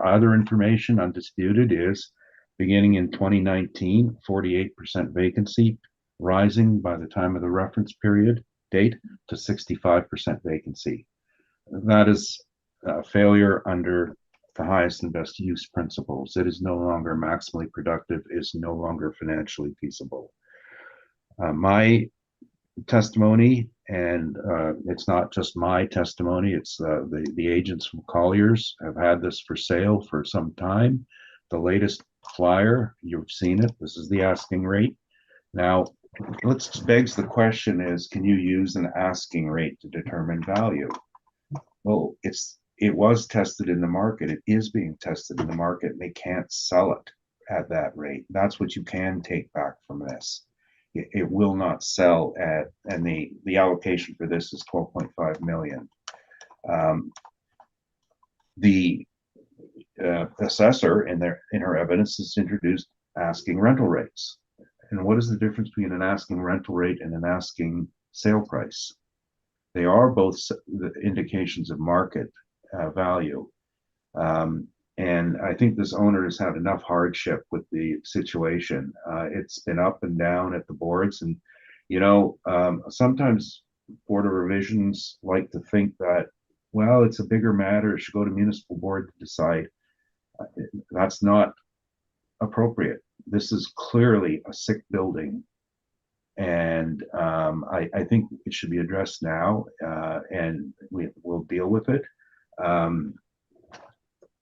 other information, undisputed, is beginning in 2019, 48% vacancy, rising by the time of the reference period date to 65% vacancy. That is a failure under the highest and best use principles. It is no longer maximally productive, is no longer financially feasible. My testimony, and it's not just my testimony, it's the agents from Colliers have had this for sale for some time. The latest flyer, you've seen it, this is the asking rate. Now, let's begs the question is, can you use an asking rate to determine value? Well, it was tested in the market, it is being tested in the market, and they can't sell it at that rate. That's what you can take back from this. It will not sell at, and the allocation for this is 12.5 million. The assessor in her evidence has introduced asking rental rates. And what is the difference between an asking rental rate and an asking sale price? They are both the indications of market value. And I think this owner has had enough hardship with the situation. It's been up and down at the boards, and sometimes Board of Revisions like to think that, well, it's a bigger matter, it should go to municipal board to decide. That's not appropriate. This is clearly a sick building, and I think it should be addressed now, and we'll deal with it.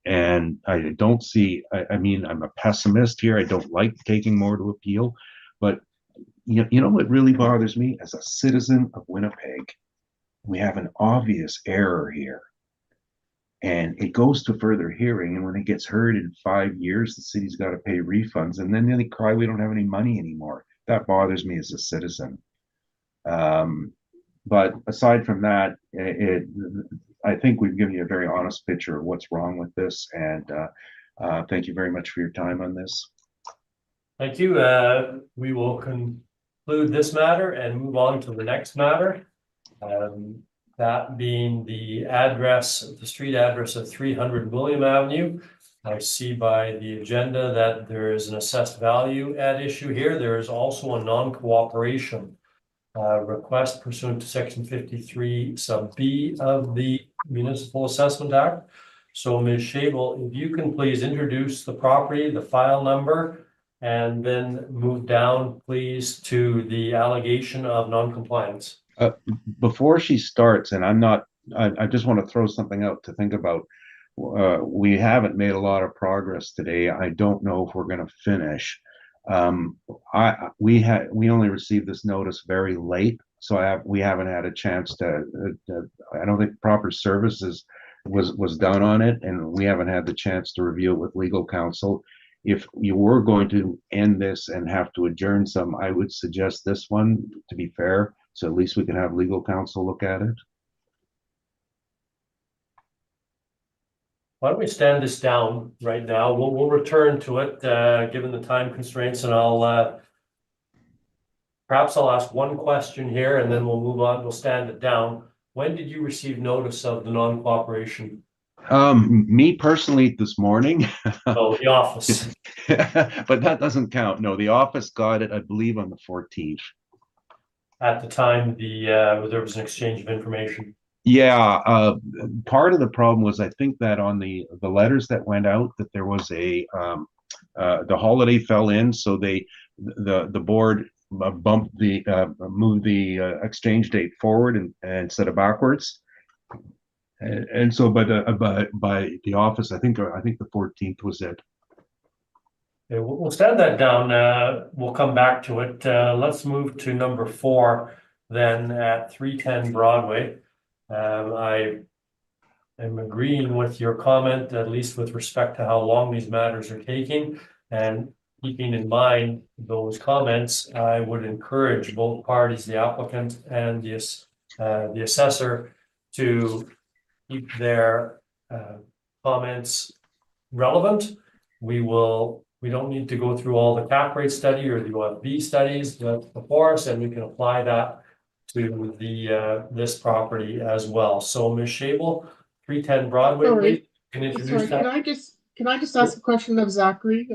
And I don't see, I mean, I'm a pessimist here. I don't like taking more to appeal, but you know what really bothers me as a citizen of Winnipeg? We have an obvious error here, and it goes to further hearing. And when it gets heard in 5 years, the city's got to pay refunds, and then they cry, we don't have any money anymore. That bothers me as a citizen. But aside from that, I think we've given you a very honest picture of what's wrong with this, and thank you very much for your time on this. Thank you. We will conclude this matter and move on to the next matter. That being the street address of 300 William Avenue. I see by the agenda that there is an assessed value at issue here. There is also a non-cooperation request pursuant to section 53 sub B of the Municipal Assessment Act. So Ms. Schabel, if you can please introduce the property, the file number, and then move down, please, to the allegation of non-compliance. Before she starts, and I just want to throw something out to think about. We haven't made a lot of progress today. I don't know if we're going to finish. We only received this notice very late, so we haven't had a chance to. I don't think proper services was done on it, and we haven't had the chance to review it with legal counsel. If you were going to end this and have to adjourn some, I would suggest this one, to be fair, so at least we can have legal counsel look at it. Why don't we stand this down right now? We'll return to it, given the time constraints, and perhaps I'll ask one question here and then we'll move on. We'll stand it down. When did you receive notice of the non-cooperation? Me personally this morning. Oh, the office. But that doesn't count. No, the office got it, I believe, on the 14th. At the time there was an exchange of information. Yeah, part of the problem was I think that on the letters that went out that there was the holiday fell in, so the board moved the exchange date forward and instead of backwards, and so by the office, I think the 14th was it. Okay, we'll stand that down. We'll come back to it. Let's move to number 4 then at 310 Broadway. I am agreeing with your comment, at least with respect to how long these matters are taking. And keeping in mind those comments, I would encourage both parties, the applicant and the assessor, to keep their comments relevant. We don't need to go through all the cap rate study or the UFB studies that's before us, and we can apply that to this property as well. So Ms. Shable, 310 Broadway, Sorry. please, can Sorry, introduce can that. I just ask a question of Zachary?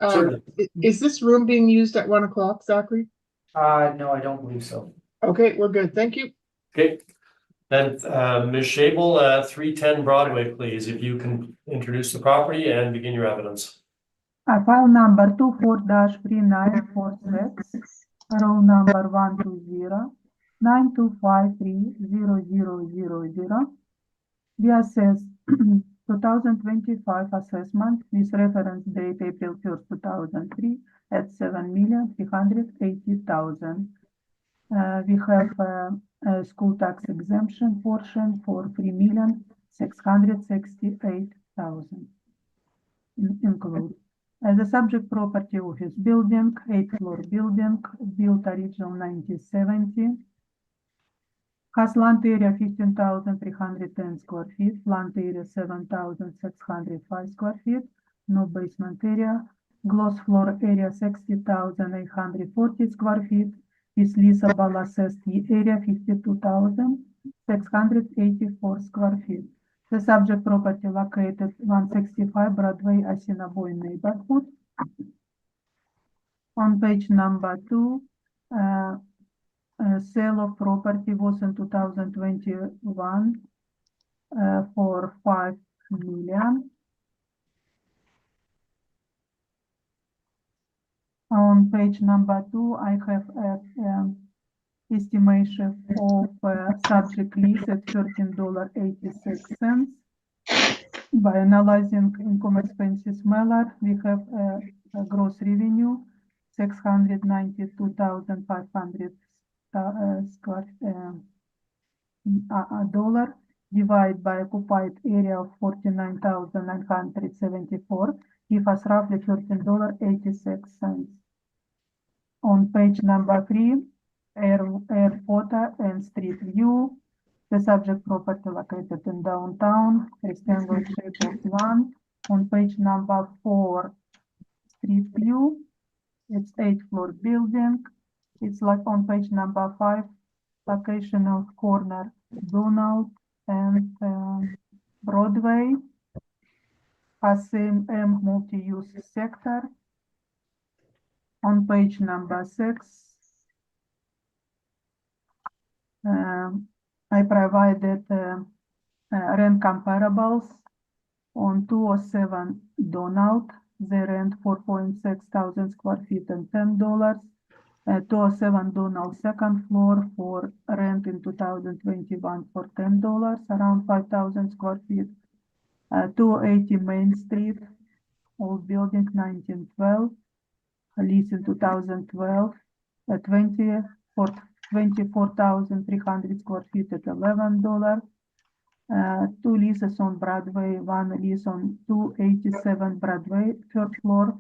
Certainly. Is this room being used at 1 o'clock, Zachary? No, I don't believe so. Okay, we're good. Thank you. Okay. Then Ms. Shable, 310 Broadway, please, if you can introduce the property and begin your evidence. File number 24-3946, roll number 120-9253-0000. We assess 2025 assessment with reference date April 1st, 2003 at 7,380,000. We have a school tax exemption portion for 3,668,000 include. As a subject property office building, 8-floor building, built original 1970. Has land area 15,310 square feet, land area 7,605 square feet, no basement area, gross floor area 60,840 square feet, with leasable assessed area 52,684 square feet. The subject property located 165 Broadway, Assiniboia neighborhood. On page number 2, sale of property was in 2021 for 5 million. On page number 2, I have estimation of subject lease at $13.86. By analyzing income expenses Miller, we have a gross revenue 692,500 dollar divided by occupied area of 49,974 give us roughly $13.86. On page number 3, air photo and street view. The subject property located in downtown, rectangle shape of land. On page number 4, street view. It's 8-floor building. It's like on page number 5, location of corner Donald and Broadway. Has same multi-use sector. On page number 6, I provided rent comparables on 207 Donald. They rent 4.6 thousand square feet and $10. 207 Donald second floor for rent in 2021 for $10, around 5,000 square feet. 280 Main Street, old building 1912, lease in 2012, 24,300 square feet at $11. 2 leases on Broadway, 1 lease on 287 Broadway, third floor.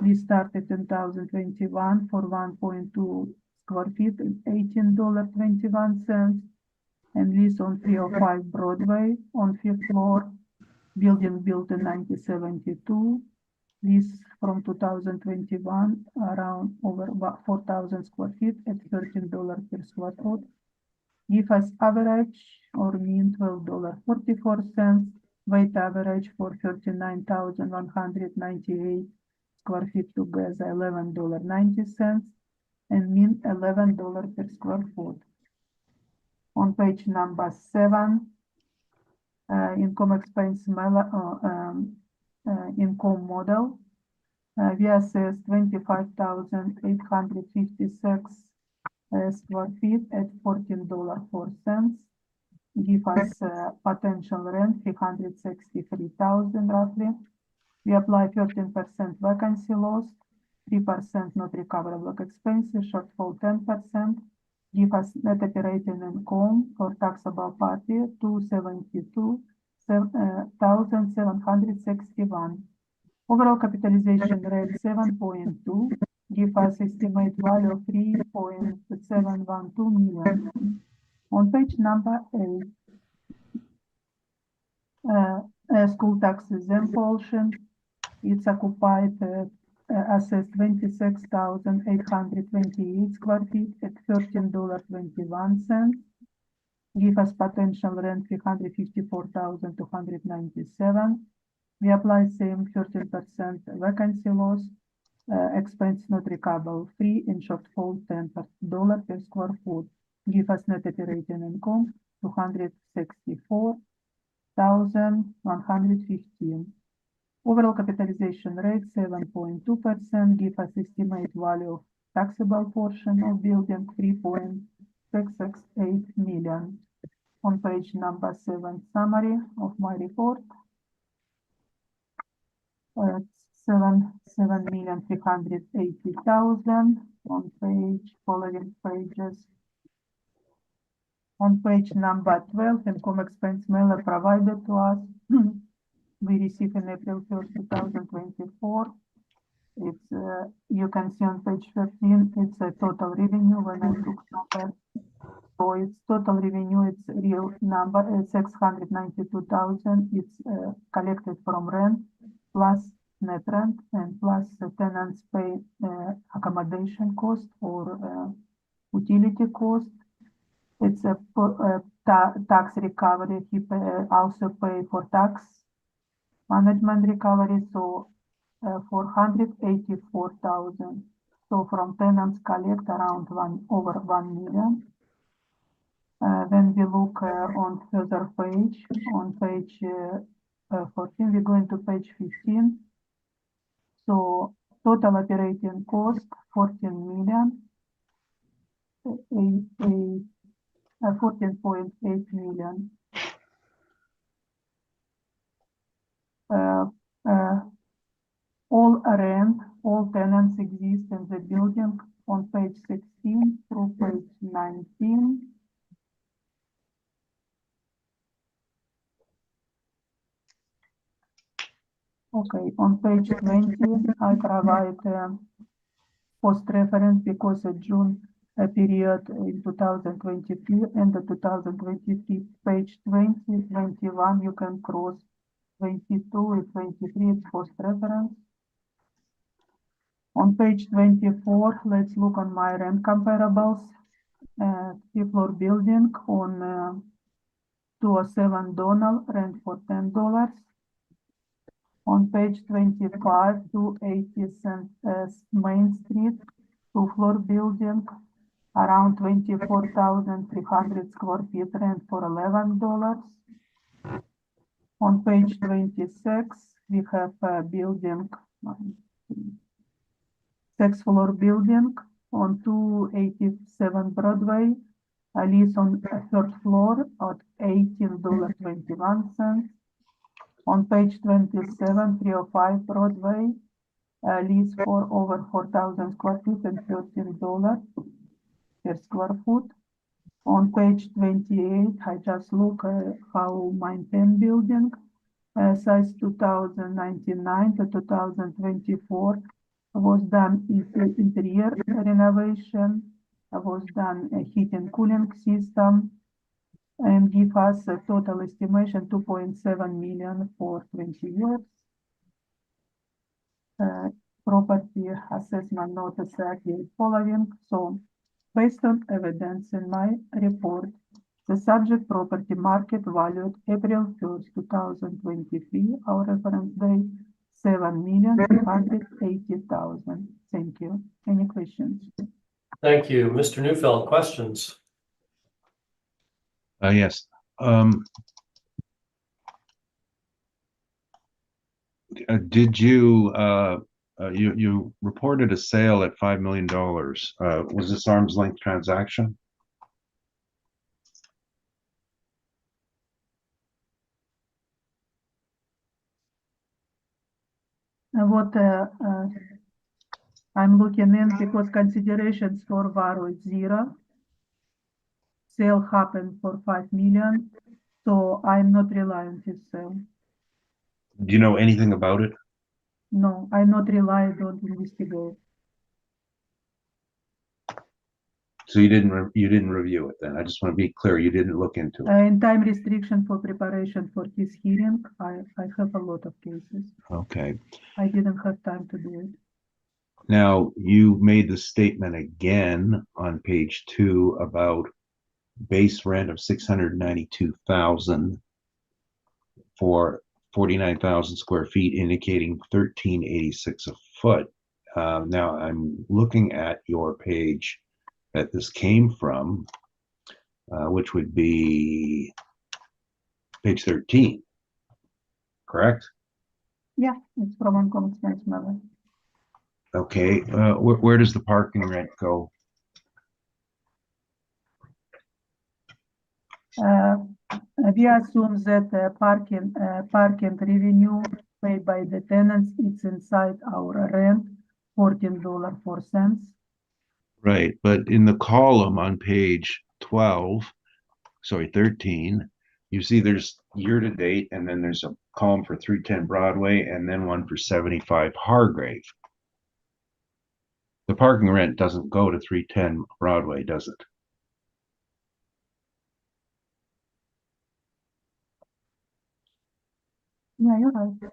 We started in 2021 for 1.2 square feet at $18.21, and lease on 305 Broadway on 5th floor, building built in 1972, lease from 2021 around over about 4,000 square feet at $13 per square foot. Give us average or mean $12.44, weight average for 39,198 square feet together $11.90, and mean $11 per square foot. On page number 7, income expense income model. We assess 25,856 square feet at $14.04. Give us potential rent 363,000 roughly. We apply 13% vacancy loss, 3% not recoverable expenses, shortfall 10%. Give us net operating income for taxable party 272,761. Overall capitalization rate 7.2, give us estimate value of 3.712 million. On page number 8, school tax exempt portion, it's occupied, assessed 26,828 square feet at $13.21. Give us potential rent 354,297. We apply same 13% vacancy loss, expense not recoverable, free and shortfall $10 per square foot. Give us net operating income 264,115. Overall capitalization rate 7.2%. Give us estimate value of taxable portion of building 3.668 million. On page number 7, summary of my report. 7,380,000 on following pages. On page number 12, income expense mailer provided to us. We received in April 1st, 2024. It's you can see on page 13, it's a total revenue when I took number. So it's total revenue, it's real number, 692,000. It's collected from rent plus net rent and plus the tenants pay accommodation cost or utility cost. It's a tax recovery. He also pay for tax management recovery, so 484,000. So from tenants collect around over 1 million. When we look on further page, on page 14, we go into page 15. So total operating cost 14 million, 14.8 million. All rent, all tenants exist in the building on page 16 through page 19. Okay, on page 20, I provide post reference because of June period in 2023 and the 2023 page 20, 21, you can cross 22 and 23, it's post reference. On page 24, let's look on my rent comparables. 3-floor building on 207 Donald, rent for $10. On page 25, 280 Main Street, 2-floor building, around 24,300 square feet, rent for $11. On page 26, we have a building, 6-floor building on 287 Broadway, a lease on a third floor at $18.21. On page 27, 305 Broadway, a lease for over 4,000 square feet and $13 per square foot. On page 28, I just look at how maintained building, size 2099 to 2024, was done interior renovation, was done a heat and cooling system, and give us a total estimation 2.7 million for 20 years. Property assessment notice following. So based on evidence in my report, the subject property market valued April 1st, 2023, our reference date, 7,380,000. Thank you. Any questions? Thank you. Mr. Neufeld, questions? Yes. Did you you reported a sale at $5 million? Was this arm's length transaction? What I'm looking in because considerations for Varo is 0. Sale happened for 5 million, so I'm not relying on this sale. Do you know anything about it? No, I not rely, don't investigate. So you didn't review it then? I just want to be clear, you didn't look into it. In time restriction for preparation for his hearing, I have a lot of cases. Okay. I didn't have time to do it. Now, you made the statement again on page 2 about base rent of 692,000 for 49,000 square feet, indicating 1386 a foot. Now I'm looking at your page that this came from, which would be page 13, correct? Yeah, it's from uncommon expense method. Okay, where does the parking rent go? We assume that parking revenue paid by the tenants, it's inside our rent, $14.04. Right, but in the column on page 13, you see there's year-to-date, and then there's a column for 310 Broadway, and then one for 75 Hargrave. The parking rent doesn't go to 310 Broadway, does it? Yeah, you're right.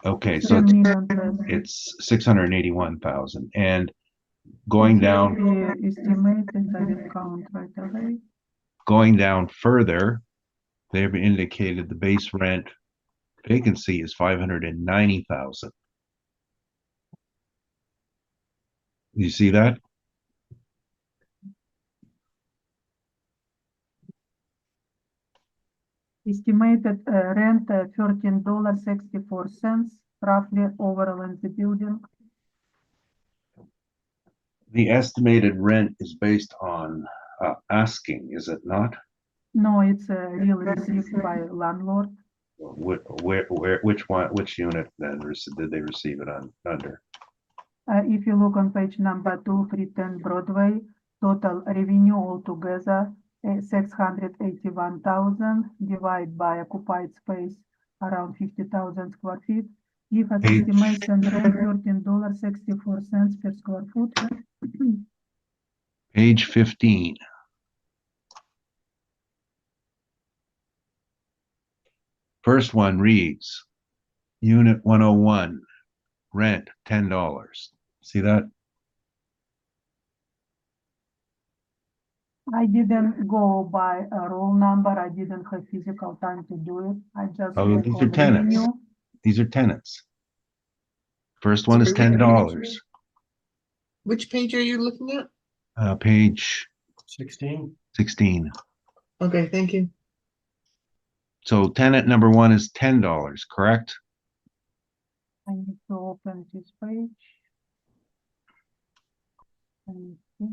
Okay, so 10 million less. it's 681,000, and going down, We estimated, I will count right away. going down further, they've indicated the base rent vacancy is 590,000. You see that? Estimated rent $13.64 roughly overall in the building. The estimated rent is based on asking, is it not? No, it's real received by landlord. Which unit then did they receive it under? If you look on page number 2, 310 Broadway, total revenue altogether 681,000 divided by occupied space around 50,000 square feet. Give us Page- estimation rent $13.64 per square foot. Page 15. First one reads, Unit 101, rent $10. See that? I didn't go by a roll number. I didn't have physical time to do it. I just Oh, look these on are tenants. revenue. These are tenants. First one is Sorry, $10. Which page are you looking at? Page 16. 16. Okay, thank you. So tenant number 1 is $10, correct? I need to open this page. And see.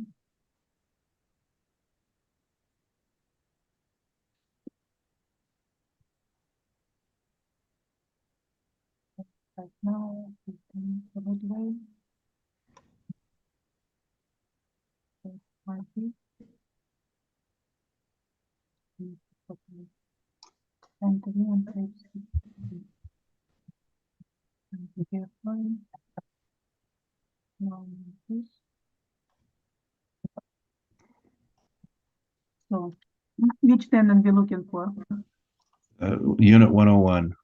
Right now, it's in Broadway. It might be. And the new on page 16. And here, fine. Now this. So, which tenant we looking for? Unit 101.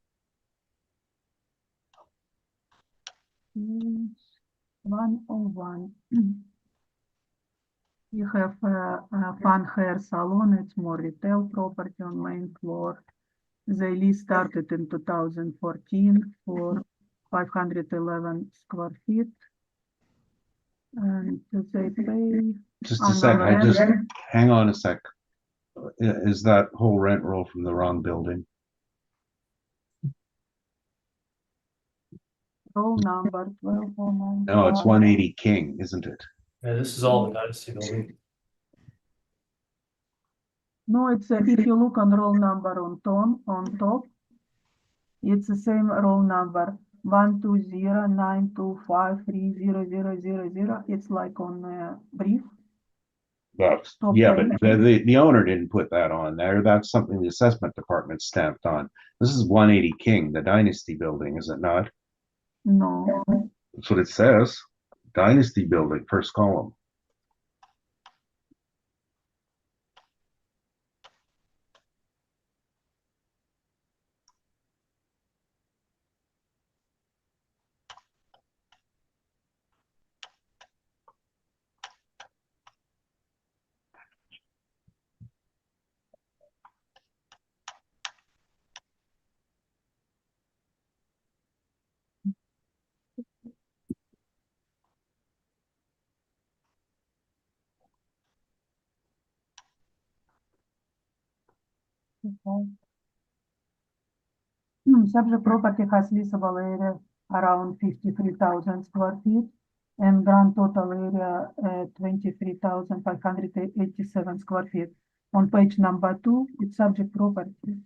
Is 101. You have a fun hair salon. It's more retail property on main floor. The lease started in 2014 for 511 square feet. And they pay Just a sec, hang on a sec. Is that whole rent roll from the wrong building? roll number 1209. No, it's 180 King, isn't it? Yeah, this is all the Dynasty building. No, it's if you look on roll number on top, it's the same roll number 12092530000. It's like on brief. Top Yeah, page. but the owner didn't put that on there. That's something the assessment department stamped on. This is 180 King, the Dynasty building, is it not? No, That's what it says. Dynasty building, first column. Subject property has leasable area around 53,000 square feet and grand total area 23,587 square feet. On page number 2, it's subject property.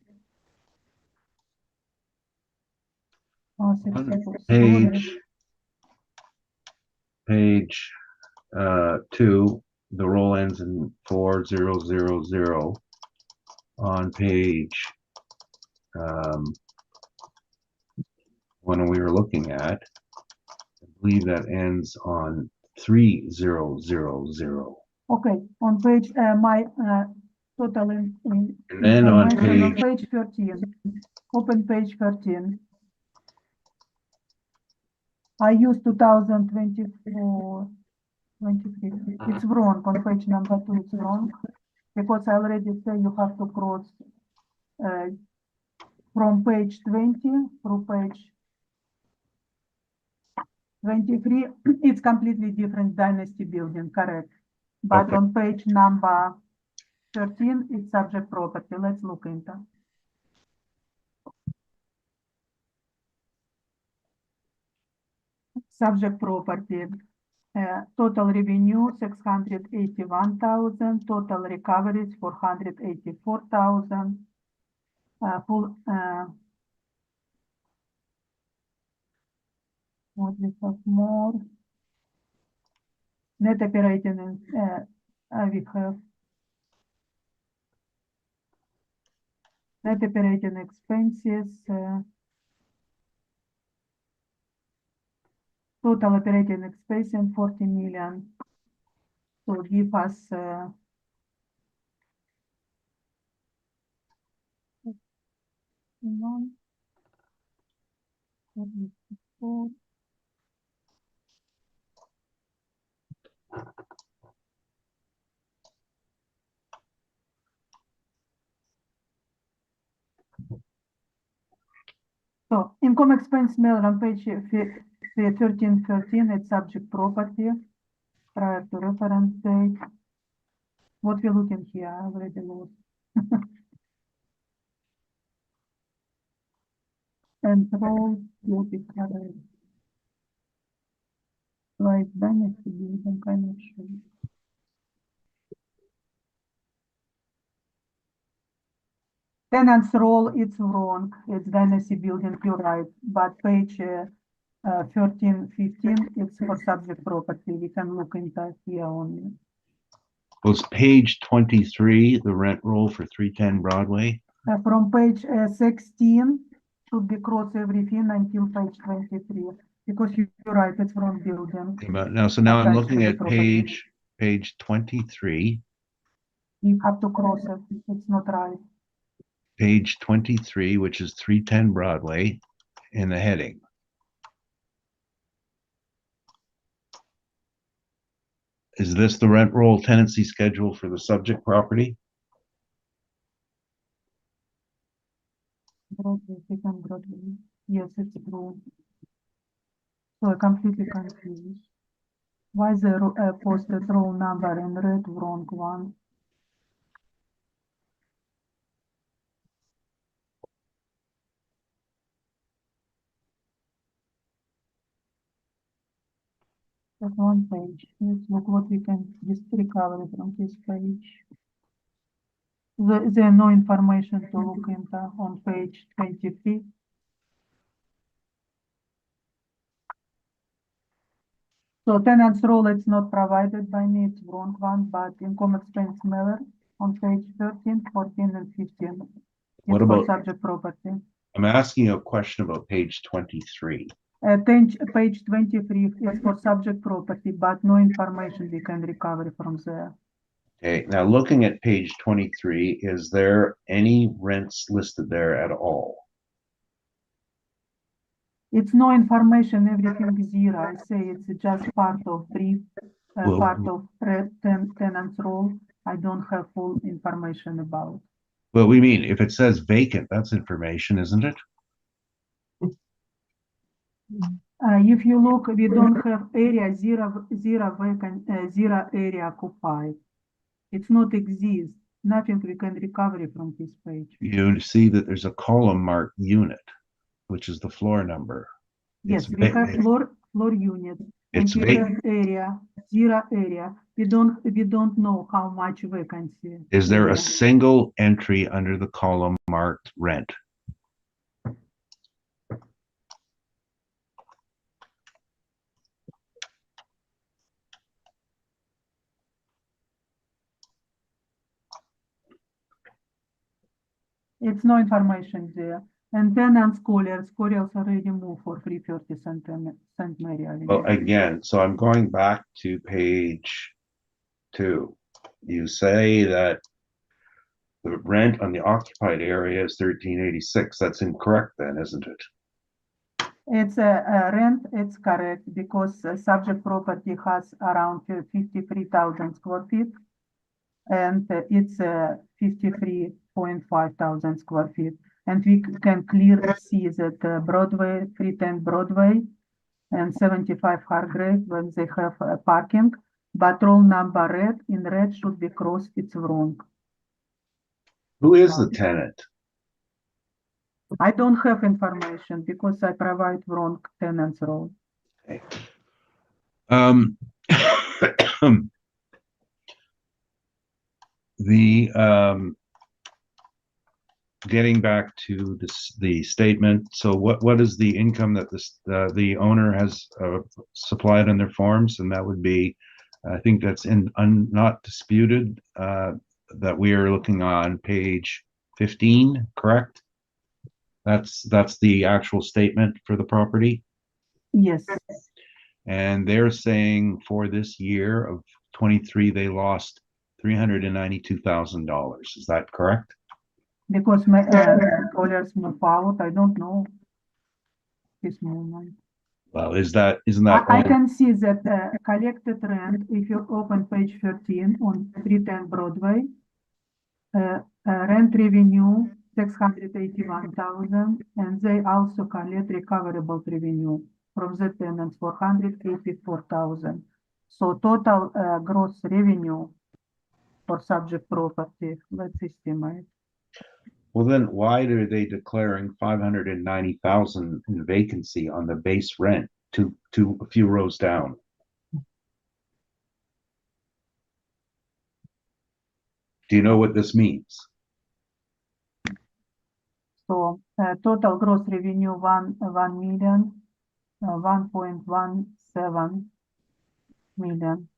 Page 2, the roll ends in 4000. On page when we were looking at, I believe that ends on 3000. Okay, on page my total And then on information page, page 13, open page 13. I use 2024, 23. It's wrong on page number 2. It's wrong because I already say you have to cross from page 20 through page 23. It's completely different dynasty building, correct? But Okay. on page number 13, it's subject property. Let's look into. Subject property. Total revenue 681,000, total recoveries 484,000. Full what we have more. Net operating we have net operating expenses. Total operating expense 40 million. So give us so income expense mail on page 13, it's subject property prior to reference date. What we're looking here, I already lost. And roll will be covered. Like dynasty building kind of show. Tenants roll, it's wrong. It's dynasty building, you're right. But page 13, 15, it's for subject property. We can look into here only. was page 23, the rent roll for 310 Broadway. From page 16 should be cross everything until page 23 because you're right, it's wrong building. But now, so now I'm Attached looking to the at property. page 23. You have to cross it, it's not right. Page 23, which is 310 Broadway, in the heading. Is this the rent roll tenancy schedule for the subject property? Broadway, second Broadway. Yes, it's true. So I completely confused. Why is the posted roll number in red wrong one? That one page. Let's look what we can just recover from this page. There no information to look into on page 23. So tenants roll, it's not provided by me, it's wrong one, but income expense mailer on page 13, 14, and 15. What It's for about- subject property. I'm asking you a question about page 23. Page 23 is for subject property, but no information we can recover from there. Okay, now looking at page 23, is there any rents listed there at all? It's no information, everything is zero. I say it's just part of brief, Well- part of tenant's role. I don't have full information about. Well, we mean, if it says vacant, that's information, isn't it? If you look, we don't have area zero vacant, zero area occupied. It's not exist. Nothing we can recover from this page. You see that there's a column marked unit, which is the floor number. Yes, It's we va- have floor unit. And It's we vacant. have area, zero area. We don't know how much vacancy. Is there a area. single entry under the column marked rent? It's no information there. And tenants Colliers already moved for 330 St. Mary Avenue. Well, again, so I'm going back to page 2. You say that the rent on the occupied area is 1386. That's incorrect then, isn't it? It's a rent, it's correct, because subject property has around 53,000 square feet. And it's 53.5 thousand square feet. And we can clearly see that Broadway, 310 Broadway and 75 Hargrave, when they have parking, but roll number red, in red should be crossed, it's wrong. Who is the tenant? I don't have information because I provide wrong tenants role. Um, getting back to the statement, so what is the income that the owner has supplied on their forms? And that would be, I think that's not disputed, that we are looking on page 15, correct? That's the actual statement for the property. Yes, And they're saying for this year of 23, they lost $392,000. Is that correct? because my Colliers move out, I don't know this moment. Well, isn't that I all? can see that collected rent, if you open page 13 on 310 Broadway, rent revenue 681,000, and they also collect recoverable revenue from the tenants 484,000. So total gross revenue for subject property, let's estimate. Well, then why are they declaring 590,000 in vacancy on the base rent to a few rows down? Do you know what this means? So total gross revenue 1 million, 1.17 million.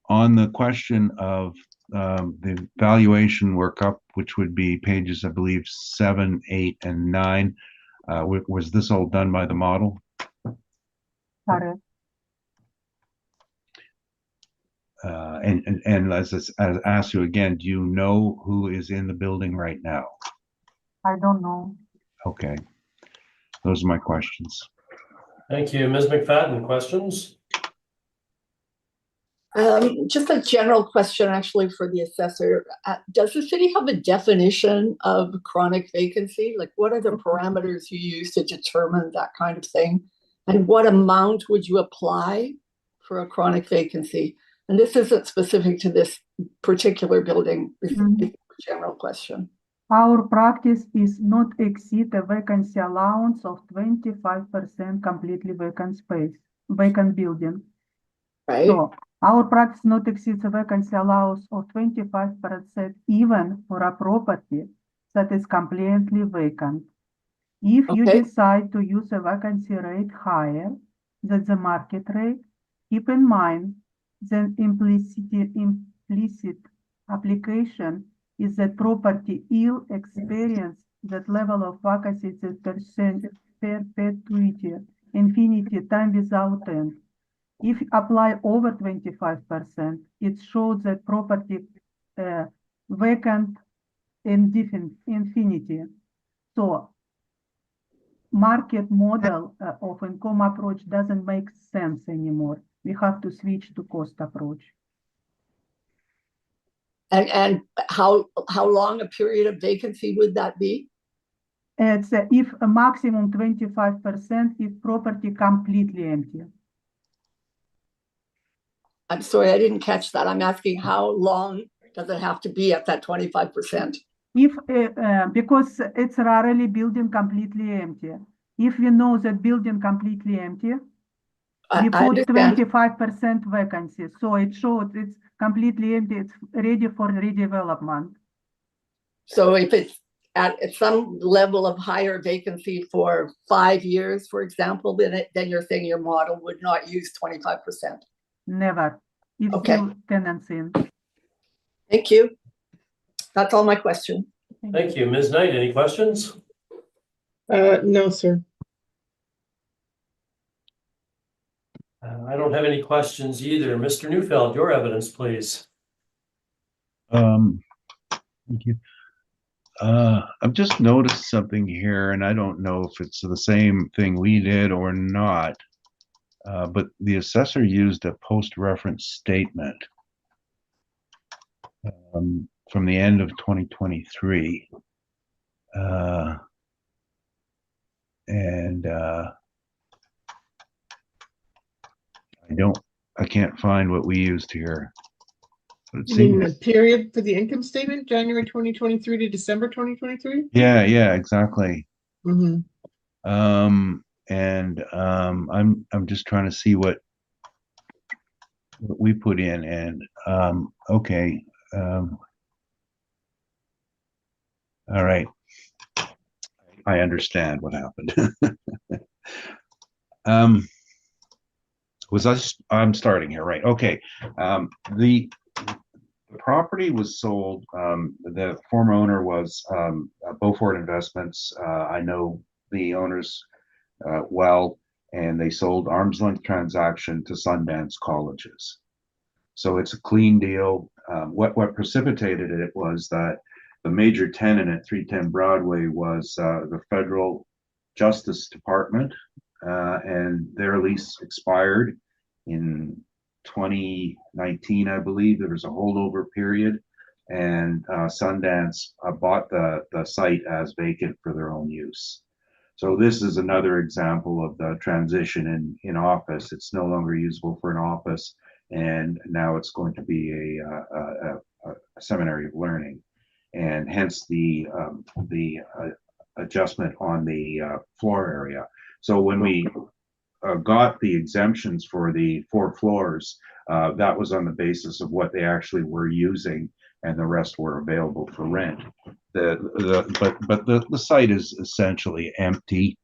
On the question of the valuation workup, which would be pages, I believe, 7, 8, and 9, was this all done by the model? Correct. And as I ask you again, do you know who is in the building right now? I don't know. Okay, those are my questions. Thank you. Ms. McFadden, questions? Just a general question actually for the assessor. Does the city have a definition of chronic vacancy? Like what are the parameters you use to determine that kind of thing? And what amount would you apply for a chronic vacancy? And this isn't specific to this particular building, it's a general question. Our practice is not exceed a vacancy allowance of 25% completely vacant space, vacant building. Right? So our practice not exceeds a vacancy allowance of 25% even for a property that is completely vacant. If you Okay. decide to use a vacancy rate higher than the market rate, keep in mind the implicit application is that property ill experience that level of vacancy is percent perpetuity, infinity, time without end. If apply over 25%, it shows that property vacant infinity. So market model of income approach doesn't make sense anymore. We have to switch to cost approach. And how long a period of vacancy would that be? It's if a maximum 25% if property completely empty. I'm sorry, I didn't catch that. I'm asking how long does it have to be at that 25%? If because it's rarely building completely empty. If we know that building completely empty, we I put understand. 25% vacancy. So it shows it's completely empty. It's ready for redevelopment. So if it's at some level of higher vacancy for 5 years, for example, then you're saying your model would not use 25%. Never. If Okay. still tenants in. Thank you. That's all my question. Thank you. Ms. Knight, any questions? No, sir. I don't have any questions either. Mr. Neufeld, your evidence, please. Thank you. I've just noticed something here, and I don't know if it's the same thing we did or not. But the assessor used a post-reference statement from the end of 2023. I can't find what we used here. But it You mean seems, the period for the income statement, January 2023 to December 2023? yeah, exactly. Mm-hmm. I'm just trying to see what we put in, and okay. All right. I understand what happened. I'm starting here, right? Okay. The property was sold. The former owner was Beaufort Investments. I know the owners well, and they sold arm's length transaction to Sundance Colleges. So it's a clean deal. What precipitated it was that the major tenant at 310 Broadway was the Federal Justice Department, and their lease expired in 2019, I believe. There was a holdover period, and Sundance bought the site as vacant for their own use. So this is another example of the transition in office. It's no longer usable for an office, and now it's going to be a seminary of learning, and hence the adjustment on the floor area. So when we got the exemptions for the 4 floors, that was on the basis of what they actually were using, and the rest were available for rent. But the site is essentially empty.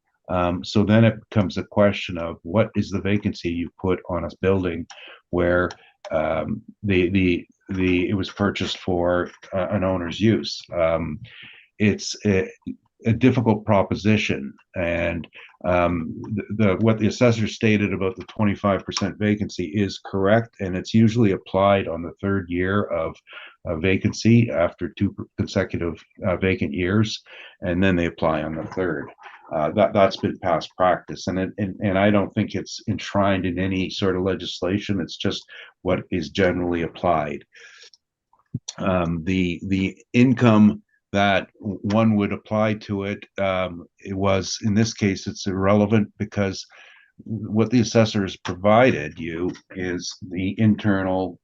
So then it becomes a question of what is the vacancy you put on a building where it was purchased for an owner's use. It's a difficult proposition, and what the assessor stated about the 25% vacancy is correct, and it's usually applied on the 3rd year of vacancy after 2 consecutive vacant years, and then they apply on the 3rd. That's been past practice, and I don't think it's enshrined in any sort of legislation. It's just what is generally applied. The income that one would apply to it, it was, in this case, it's irrelevant, because what the assessor has provided you is the internal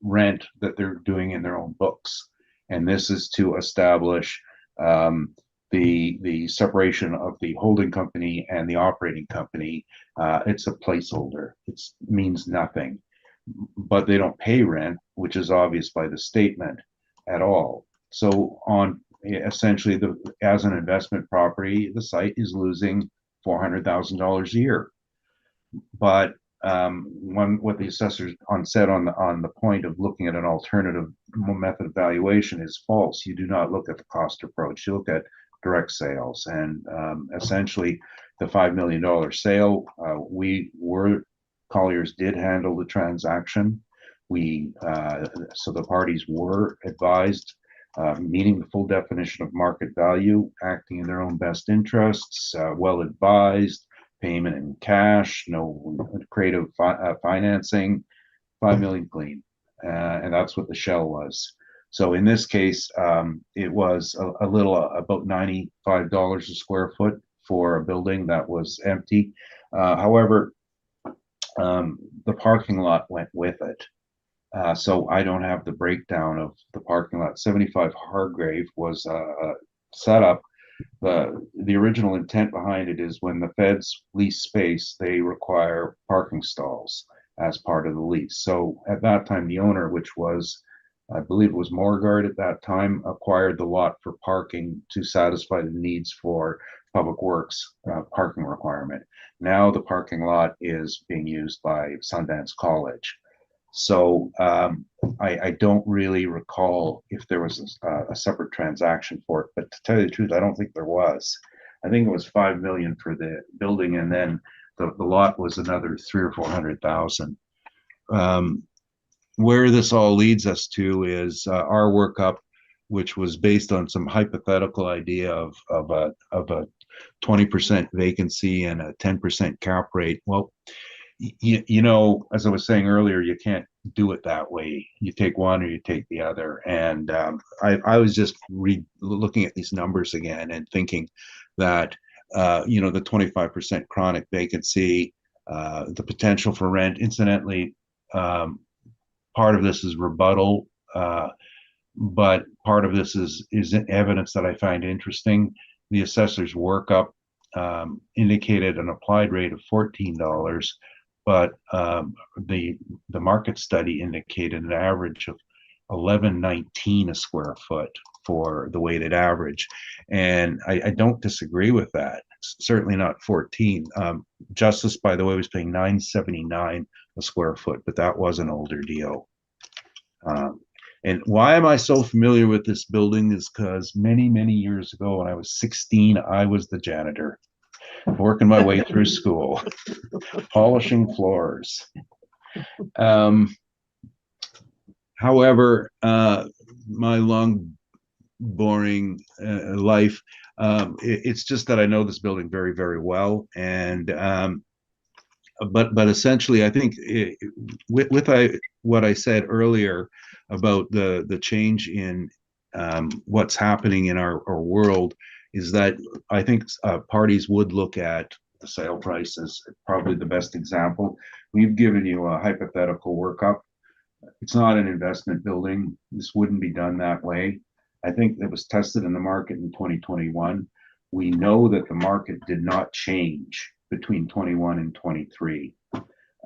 rent that they're doing in their own books, and this is to establish the separation of the holding company and the operating company. It's a placeholder. It means nothing, but they don't pay rent, which is obvious by the statement, at all. So on essentially, as an investment property, the site is losing $400,000 a year. But what the assessors said on the point of looking at an alternative method of valuation is false. You do not look at the cost approach. You look at direct sales, and essentially the $5 million sale, Colliers did handle the transaction. So the parties were advised, meeting the full definition of market value, acting in their own best interests, well advised, payment in cash, no creative financing, 5 million clean. And that's what the shell was. So in this case, it was a little about $95 a square foot for a building that was empty. However, the parking lot went with it. So I don't have the breakdown of the parking lot. 75 Hargrave was set up. The original intent behind it is when the feds lease space, they require parking stalls as part of the lease. So at that time, the owner, which was, I believe it was Morgard at that time, acquired the lot for parking to satisfy the needs for public works parking requirement. Now the parking lot is being used by Sundance College. So I don't really recall if there was a separate transaction for it, but to tell you the truth, I don't think there was. I think it was 5 million for the building, and then the lot was another 300,000 or 400,000. Where this all leads us to is our workup, which was based on some hypothetical idea of a 20% vacancy and a 10% cap rate. Well, you know, as I was saying earlier, you can't do it that way. You take one or you take the other. And I was just looking at these numbers again and thinking that, you know, the 25% chronic vacancy, the potential for rent, incidentally, part of this is rebuttal, but part of this is evidence that I find interesting. The assessor's workup indicated an applied rate of $14, but the market study indicated an average of $11.19 a square foot for the weighted average, and I don't disagree with that. It's certainly not 14. Justice, by the way, was paying $9.79 a square foot, but that was an older deal. And why am I so familiar with this building is because many years ago, when I was 16, I was the janitor, working my way through school, polishing floors. However, my long, boring life, it's just that I know this building very well, and but essentially, I think with what I said earlier about the change in what's happening in our world, is that I think parties would look at the sale price as probably the best example. We've given you a hypothetical workup. It's not an investment building. This wouldn't be done that way. I think it was tested in the market in 2021. We know that the market did not change between 21 and 23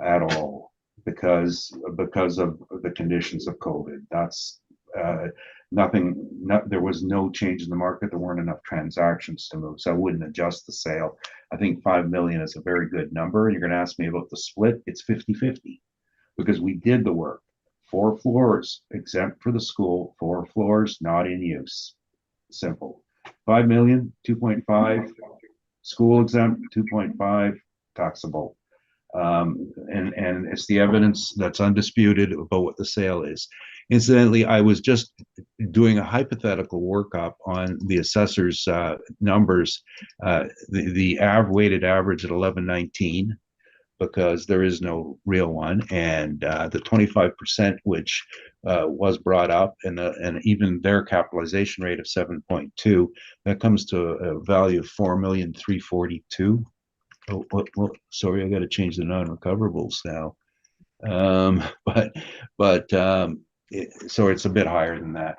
at all because of the conditions of COVID. That's there was no change in the market. There weren't enough transactions to move, so I wouldn't adjust the sale. I think 5 million is a very good number. You're going to ask me about the split. It's 50-50 because we did the work. 4 floors exempt for the school, 4 floors not in use. Simple. 5 million, 2.5, school exempt, 2.5, taxable. And it's the evidence that's undisputed about what the sale is. Incidentally, I was just doing a hypothetical workup on the assessor's numbers, the weighted average at 11.19, because there is no real one, and the 25%, which was brought up, and even their capitalization rate of 7.2, that comes to a value of 4,342,000. Oh, well, sorry, I got to change the non-recoverables now. So it's a bit higher than that.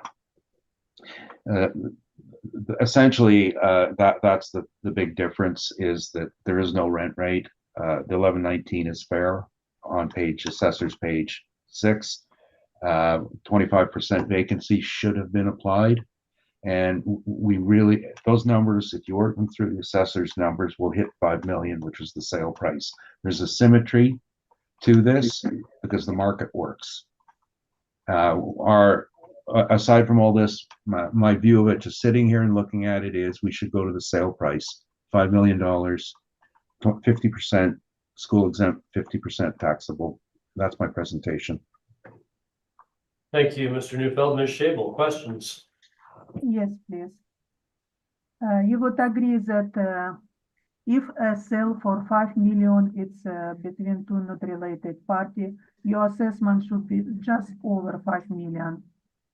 Essentially, that's the big difference, is that there is no rent rate. The 11.19 is fair on assessor's page 6. 25% vacancy should have been applied. And we really, those numbers, if you work them through the assessor's numbers, will hit 5 million, which was the sale price. There's a symmetry to this because the market works. Aside from all this, my view of it, just sitting here and looking at it, is we should go to the sale price, $5 million, 50% school exempt, 50% taxable. That's my presentation. Thank you, Mr. Neufeld. Ms. Shable, questions? Yes, please. You would agree that if a sale for 5 million, it's between two not related party, your assessment should be just over 5 million.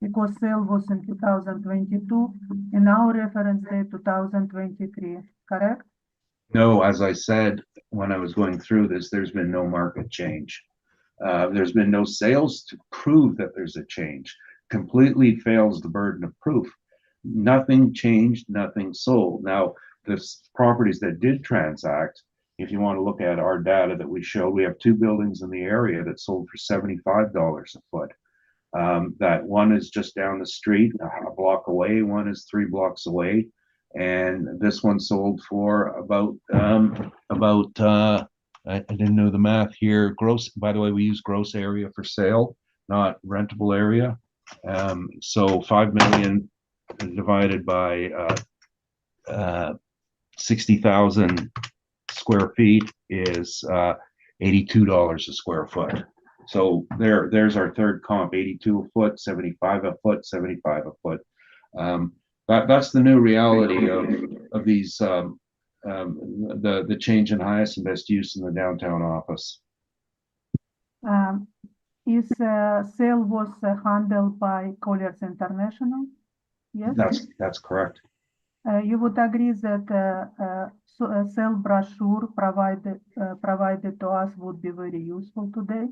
Because sale was in 2022 and our reference date 2023, correct? No, as I said, when I was going through this, there's been no market change. There's been no sales to prove that there's a change. Completely fails the burden of proof. Nothing changed, nothing sold. Now, the properties that did transact, if you want to look at our data that we showed, we have 2 buildings in the area that sold for $75 a foot. That one is just down the street, a block away. One is 3 blocks away. And this one sold for about I didn't know the math here. Gross, by the way, we use gross area for sale, not rentable area. So 5 million divided by 60,000 square feet is $82 a square foot. So there's our third comp, 82 a foot, 75 a foot, 75 a foot. That's the new reality of these the change in highest and best use in the downtown office. Is sale was handled by Colliers International? Yes. That's correct. You would agree that a sale brochure provided to us would be very useful today?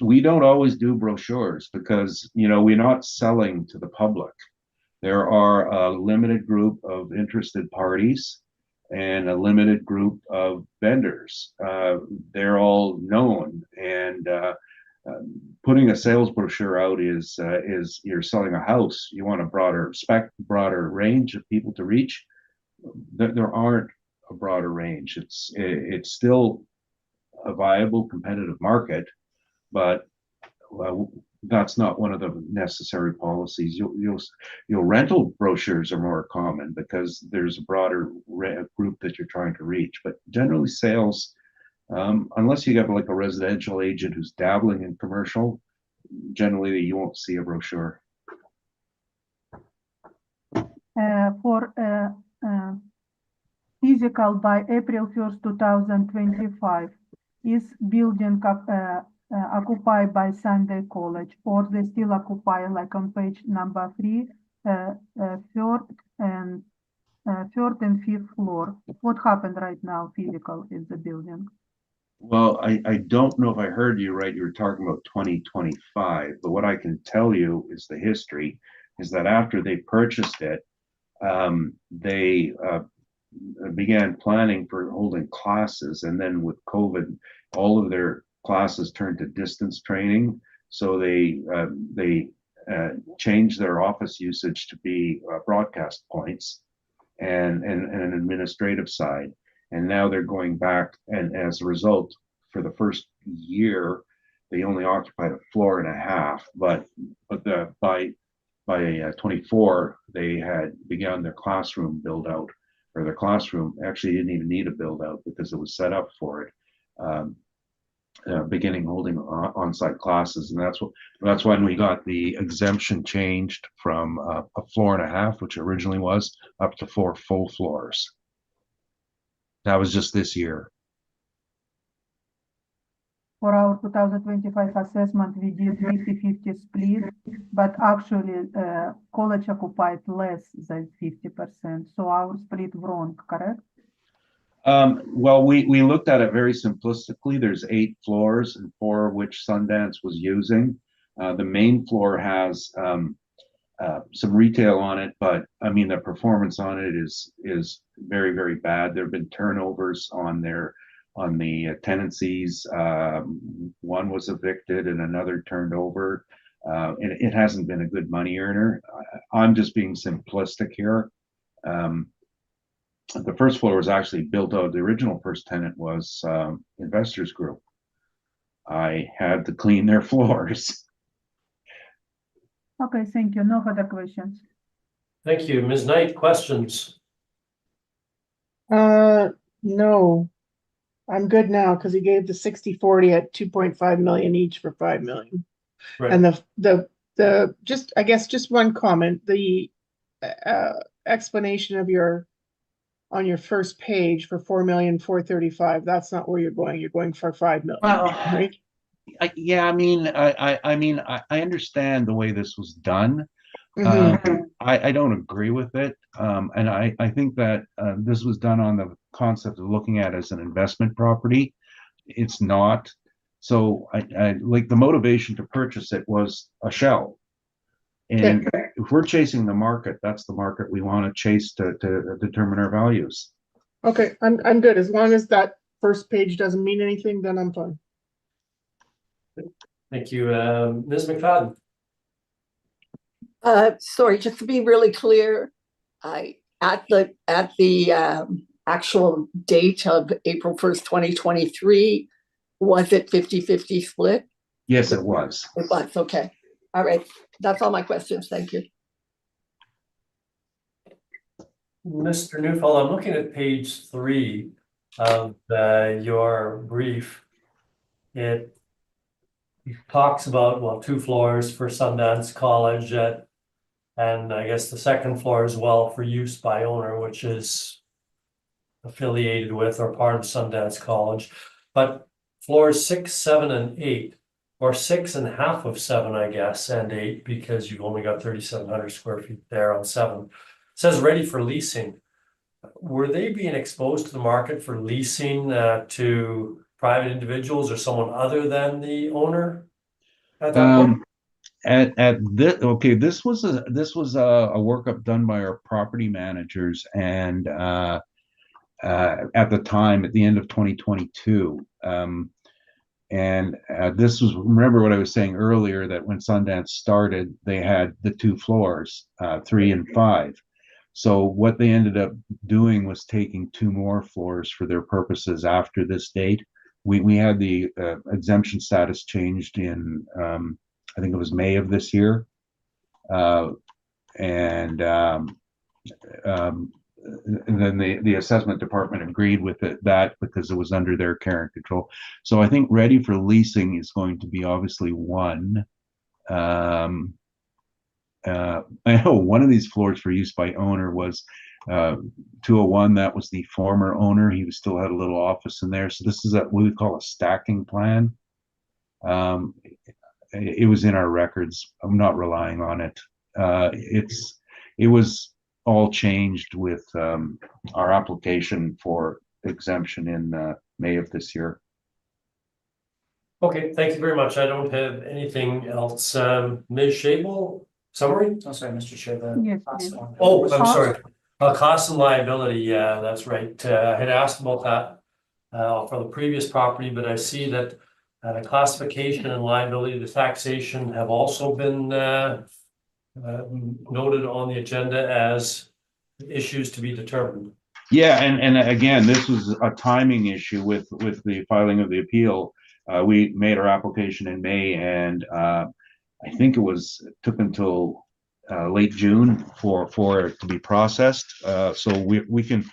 We don't always do brochures because, you know, we're not selling to the public. There are a limited group of interested parties and a limited group of vendors. They're all known, and putting a sales brochure out is you're selling a house. You want a broader range of people to reach. There aren't a broader range. It's still a viable competitive market, but that's not one of the necessary policies. Your rental brochures are more common because there's a broader group that you're trying to reach. But generally, sales, unless you have like a residential agent who's dabbling in commercial, generally you won't see a brochure. For physical by April 1st, 2025, is building occupied by Sunday College, or they still occupy, like on page number 3, third and 5th floor? What happened right now physical in the building? Well, I don't know if I heard you right. You were talking about 2025, but what I can tell you is the history is that after they purchased it, they began planning for holding classes, and then with COVID, all of their classes turned to distance training. So they changed their office usage to be broadcast points and an administrative side. And now they're going back, and as a result, for the first year, they only occupied a floor and a half. But by 24, they had begun their classroom build out, or their classroom actually didn't even need a build out because it was set up for it. Beginning holding on-site classes, and that's when we got the exemption changed from a floor and a half, which originally was, up to 4 full floors. That was just this year. For our 2025 assessment, we did 50-50 split, but actually college occupied less than 50%. So our split wrong, correct? Well, we looked at it very simplistically. There's 8 floors, and 4 of which Sundance was using. The main floor has some retail on it, but I mean the performance on it is very, very bad. There have been turnovers on the tenancies. One was evicted and another turned over, and it hasn't been a good money earner. I'm just being simplistic here. the first floor was actually built out. The original first tenant was Investors Group. I had to clean their floors. Okay, thank you. No further questions. Thank you. Ms. Knight, questions? No, I'm good now because he gave the 60/40 at 2.5 million each for 5 million. And Right. the just, I guess, just one comment, the explanation of on your first page for 4,435,000, that's not where you're going for 5 million, Wow. right? Yeah, I understand the way this was done. Mhm. I don't agree with it. And I think that this was done on the concept of looking at it as an investment property. It's not. So I like the motivation to purchase it was a shell. And if we're chasing the market, that's the market we want to chase to determine our values. Okay, I'm good. As long as that first page doesn't mean anything, then I'm fine. Thank you. Ms. McFadden? Sorry, just to be really clear, at the actual date of April 1st, 2023, was it 50-50 split? Yes, it was. It was, okay. All right, that's all my questions. Thank you. Mr. Neufeld, I'm looking at page 3 of your brief. It talks about, well, 2 floors for Sundance College and I guess the second floor as well for use by owner, which is affiliated with or part of Sundance College. But floors 6, 7, and 8, or 6 and half of 7, I guess, and 8, because you've only got 3,700 square feet there on 7. It says ready for leasing. Were they being exposed to the market for leasing to private individuals or someone other than the owner at that point? At this, okay, this was a workup done by our property managers, and at the time, at the end of 2022, and this was, remember what I was saying earlier, that when Sundance started, they had the 2 floors, 3 and 5. So what they ended up doing was taking 2 more floors for their purposes after this date. We had the exemption status changed in, I think it was May of this year. And then the assessment department agreed with that because it was under their care and control. So I think ready for leasing is going to be obviously one. I know one of these floors for use by owner was 201. That was the former owner. He still had a little office in there. So this is what we call a stacking plan. It was in our records. I'm not relying on it. It was all changed with our application for exemption in May of this year. Okay, thank you very much. I don't have anything else. Ms. Shable, summary? Oh, sorry, Mr. Chair. Yes, last please. one. Oh, I'm sorry. Cost and liability, yeah, that's right. I had asked about that for the previous property, but I see that the classification and liability, the taxation have also been noted on the agenda as issues to be determined. Yeah, and again, this was a timing issue with the filing of the appeal. We made our application in May, and I think it took until late June for it to be processed. So we can.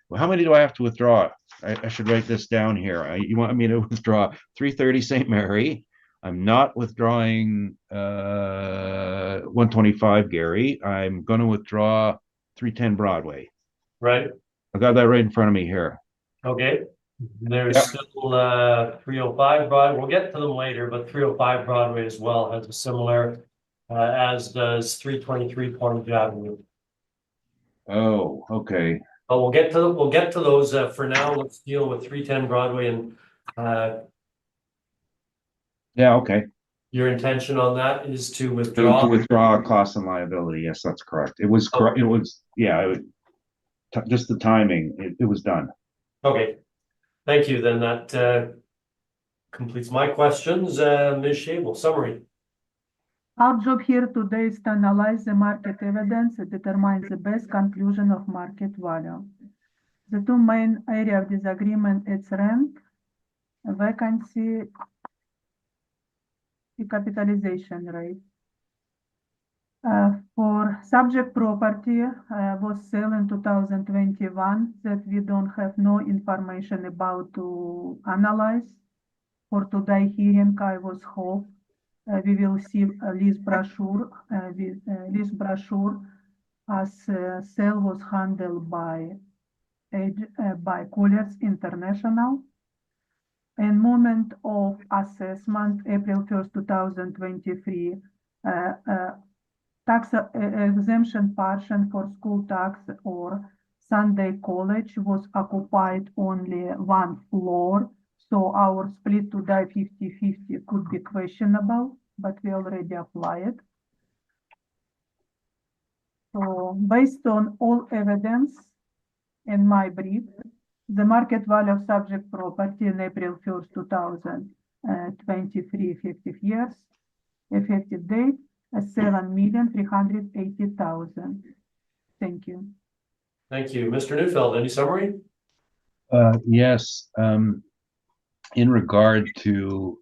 Well, how many do I have to withdraw? I should write this down here. You want me to withdraw 330 St. Mary? I'm not withdrawing 125 Gary. I'm going to withdraw 310 Broadway. Right. I got that right in front of me here. Okay. There's Yep. still 305 Broadway. We'll get to them later, but 305 Broadway as well has a similar, as does 323 Portage Avenue. Oh, okay. But we'll get to those. For now, let's deal with 310 Broadway and Yeah, okay. your intention on that is to To withdraw. withdraw cost and liability. Yes, that's correct. It was correct. It was, yeah, just the timing. It was done. Okay. Thank you. Then that completes my questions. Ms. Shable, summary. Our job here today is to analyze the market evidence and determine the best conclusion of market value. The two main area of disagreement is rent, vacancy, capitalization rate. For subject property was sold in 2021 that we don't have no information about to analyze. For today hearing, I was hope we will see a lease brochure. Lease brochure as sale was handled by Colliers International. In moment of assessment, April 1st, 2023, tax exemption portion for school tax or Sunday college was occupied only one floor. So our split today 50-50 could be questionable, but we already applied. So based on all evidence in my brief, the market value of subject property in April 1st, 2023 effective years, effective date, 7,380,000. Thank you. Thank you. Mr. Neufeld, any summary? Yes, in regard to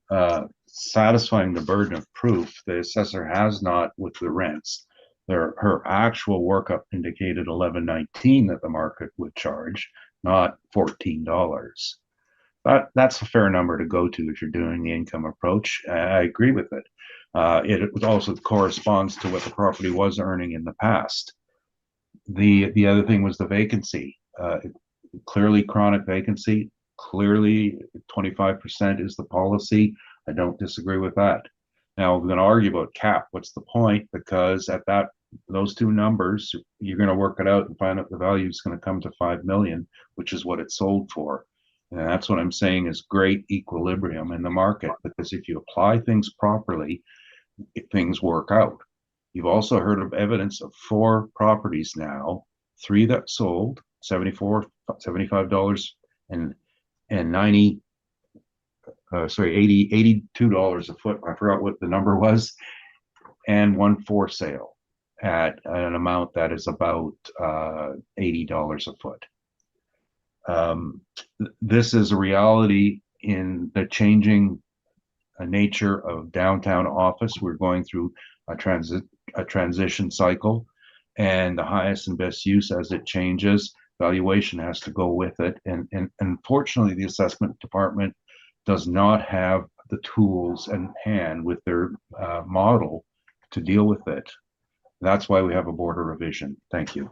satisfying the burden of proof, the assessor has not with the rents. Her actual workup indicated $11.19 that the market would charge, not $14. That's a fair number to go to if you're doing the income approach. I agree with it. It also corresponds to what the property was earning in the past. The other thing was the vacancy. Clearly chronic vacancy. Clearly 25% is the policy. I don't disagree with that. Now we're going to argue about cap. What's the point? Because at those two numbers, you're going to work it out and find out the value is going to come to 5 million, which is what it sold for. And that's what I'm saying is great equilibrium in the market, because if you apply things properly, things work out. You've also heard of evidence of 4 properties now, 3 that sold, $75 and $82 a foot. I forgot what the number was, and 1 for sale at an amount that is about $80 a foot. This is a reality in the changing nature of downtown office. We're going through a transition cycle, and the highest and best use as it changes, valuation has to go with it. And unfortunately, the assessment department does not have the tools in hand with their model to deal with it. That's why we have a board of revision. Thank you.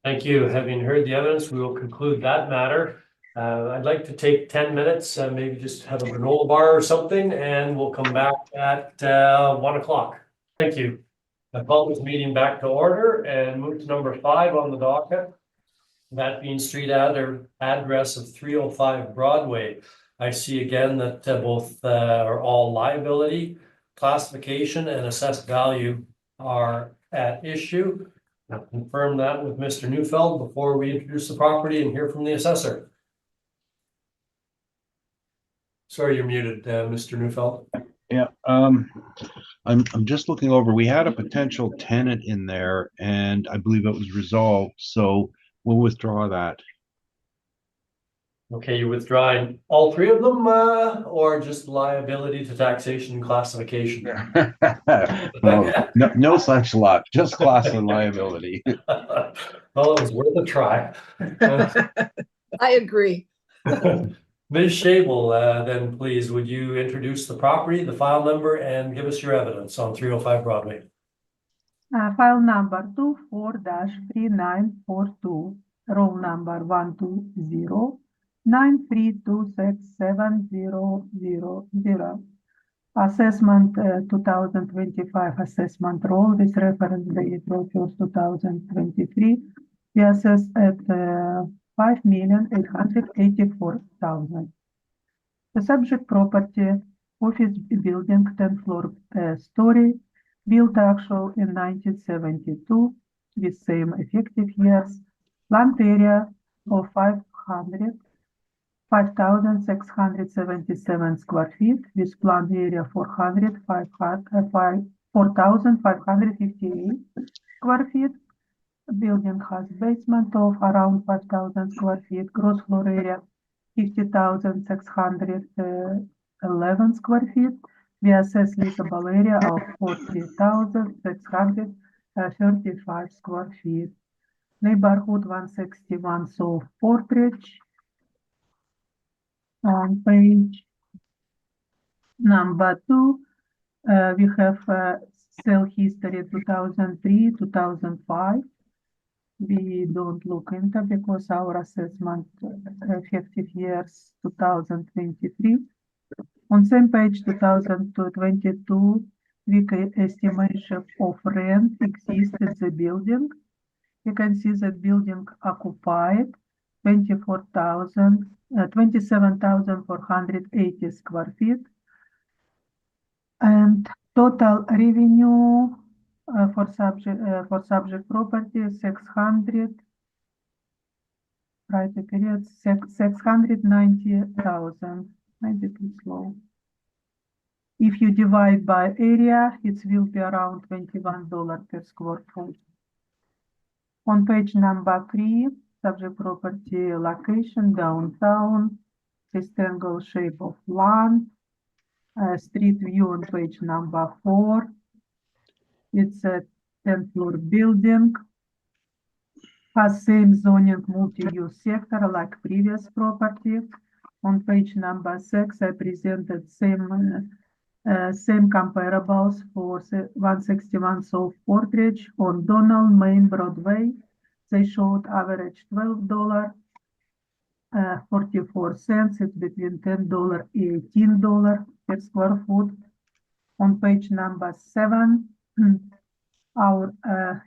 Thank you. Having heard the evidence, we will conclude that matter. I'd like to take 10 minutes, maybe just have a granola bar or something, and we'll come back at 1 o'clock. Thank you. I call this meeting back to order and move to number 5 on the docket. That being street address of 305 Broadway. I see again that both are all liability, classification, and assessed value are at issue. I'll confirm that with Mr. Neufeld before we introduce the property and hear from the assessor. Sorry, you're muted, Mr. Neufeld. Yeah, I'm just looking over. We had a potential tenant in there, and I believe it was resolved. So we'll withdraw that. Okay, you're withdrawing all 3 of them, or just liability to taxation and classification? No such luck. Just class and liability. Well, it was worth a try. I agree. Ms. Shable, then please, would you introduce the property, the file number, and give us your evidence on 305 Broadway? File number 24-3942, roll number 120-9326700. Assessment 2025 assessment roll with reference date April 1st, 2023. We assessed at 5,884,000. The subject property, office building, 10 floor story, built actual in 1972 with same effective years, land area of 5,677 square feet with planned area 4,558 square feet. building has basement of around 5,000 square feet, gross floor area 50,611 square feet. We assess leasable area of 40,635 square feet. Neighborhood 161 South Portridge. On page number 2, we have sale history 2003, 2005. We don't look into because our assessment effective years 2023. On same page 2022, we estimation of rent exists in the building. You can see that building occupied 27,480 square feet. And total revenue for subject property 600, right, the period 690,000. Maybe too slow. If you divide by area, it will be around $21 per square foot. On page number 3, subject property location downtown, rectangle shape of land, street view on page number 4. It's a 10th floor building, has same zoning multi-use sector like previous property. On page number 6, I presented same comparables for 161 South Portridge on Donald Main Broadway. They showed average $12.44. It's between $10 and $18 per square foot. On page number 7, our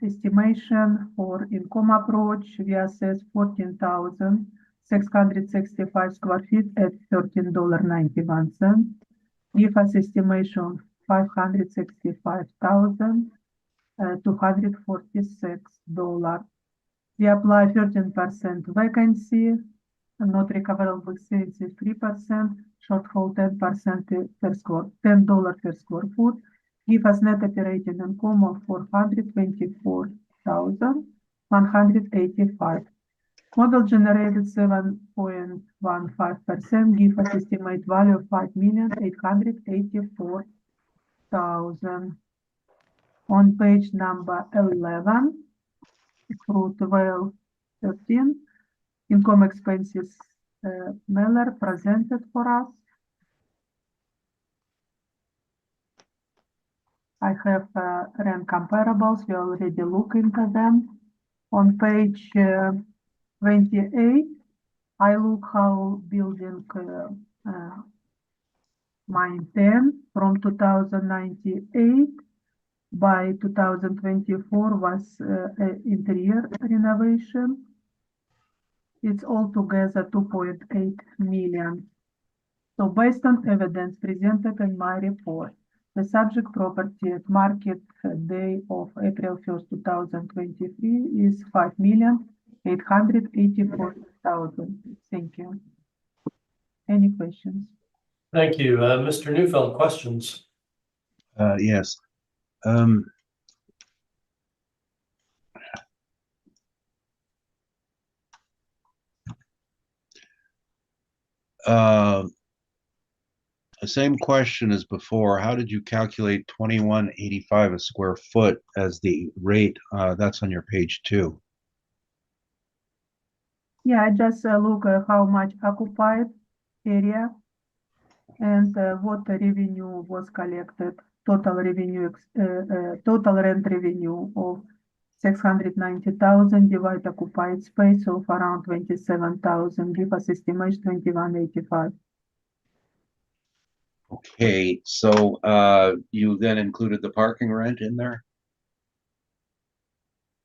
estimation for income approach, we assess 14,665 square feet at $13.91. Give us estimation $565,246. We apply 13% vacancy, not recoverable sales is 3%, shortfall 10% per square, $10 per square foot. Give us net operating income of $424,185. Model generated 7.15%, give us estimate value of $5,884,000. On page number 11, through 1213, income expenses Meller presented for us. I have rent comparables, we already look into them. On page 28, I look how building maintained from 2098 by 2024 was interior renovation. It's altogether 2.8 million. So based on evidence presented in my report, the subject property at market day of April 1st, 2023 is $5,884,000. Thank you. Any questions? Thank you. Mr. Neufeld, questions? Yes. The same question as before. How did you calculate 21.85 a square foot as the rate? That's on your page 2. Yeah, I just look at how much occupied area and what the revenue was collected. Total revenue, total rent revenue of 690,000 divide occupied space of around 27,000. Give us estimation 21.85. Okay, so you then included the parking rent in there?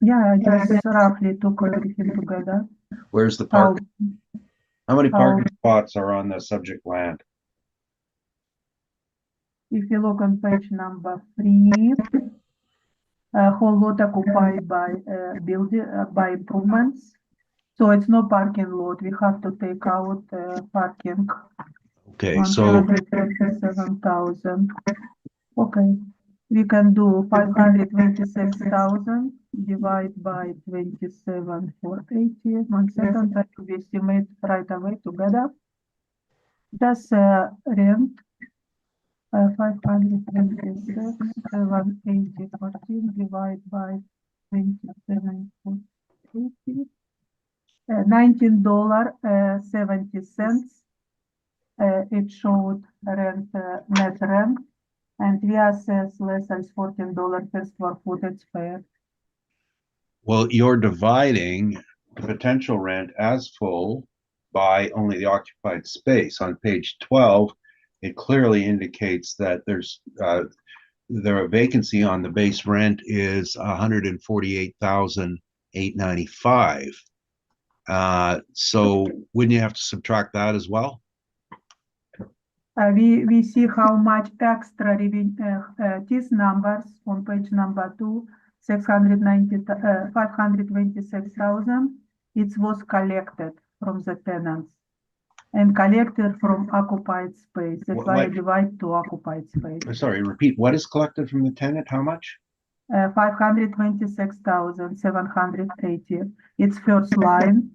Yeah, I just roughly took everything together. Where's the How, park? How many parking spots are on the subject land? if you look on page number 3, whole lot occupied by building by improvements. So it's no parking lot. We have to take out parking. Okay, so 137,000. Okay, we can do 526,000 divide by 27,480. 1 second, I will estimate right away together. That's rent 526, 780, 14 divide by 27,480. $19.70. It showed rent, net rent, and we assess less than $14 per square foot. It's fair. Well, you're dividing the potential rent as full by only the occupied space. On page 12, it clearly indicates that there's the vacancy on the base rent is 148,895. So wouldn't you have to subtract that as well? We see how much extra revenue, these numbers on page number 2, 526,000, it was collected from the tenants and collected from occupied space. That's why I divide to occupied space. Sorry, repeat, what is collected from the tenant? How much? 526,780. It's first line.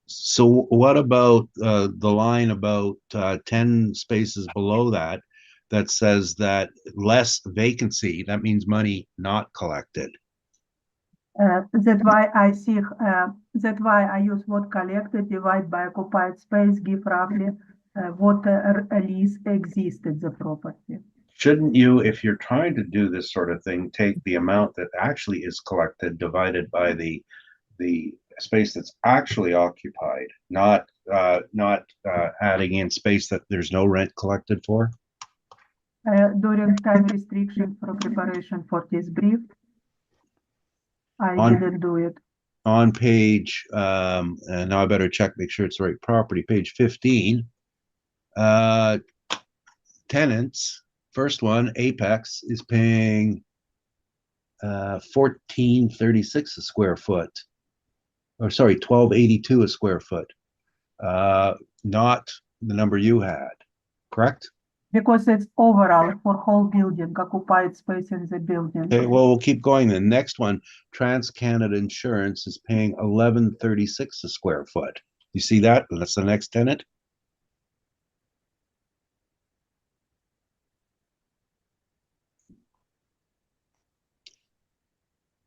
So what about the line about 10 spaces below that that says that less vacancy, that means money not collected? That's why I see, that's why I use what collected, divide by occupied space, give roughly what lease existed the property. Shouldn't you, if you're trying to do this sort of thing, take the amount that actually is collected divided by the space that's actually occupied, not adding in space that there's no rent collected for? During time restriction for preparation for this brief, I didn't do it. On page, and now I better check, make sure it's the right property, page 15, tenants, first one, Apex, is paying $14.36 a square foot. Or sorry, $12.82 a square foot. Not the number you had, correct? Because it's overall for whole building, occupied space in the building. Okay, well, we'll keep going. The next one, TransCanada Insurance is paying $11.36 a square foot. You see that? That's the next tenant.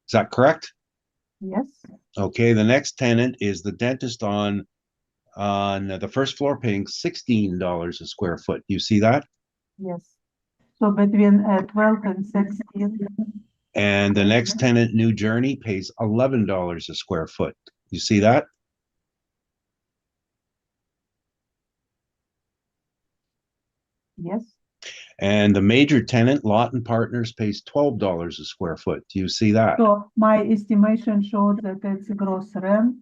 Is that correct? Yes. Okay, the next tenant is the dentist on the first floor paying $16 a square foot. You see that? Yes. So between 12 and 16. And the next tenant, New Journey, pays $11 a square foot. You see that? Yes. And the major tenant, Lawton Partners, pays $12 a square foot. Do you see that? So my estimation showed that it's gross rent.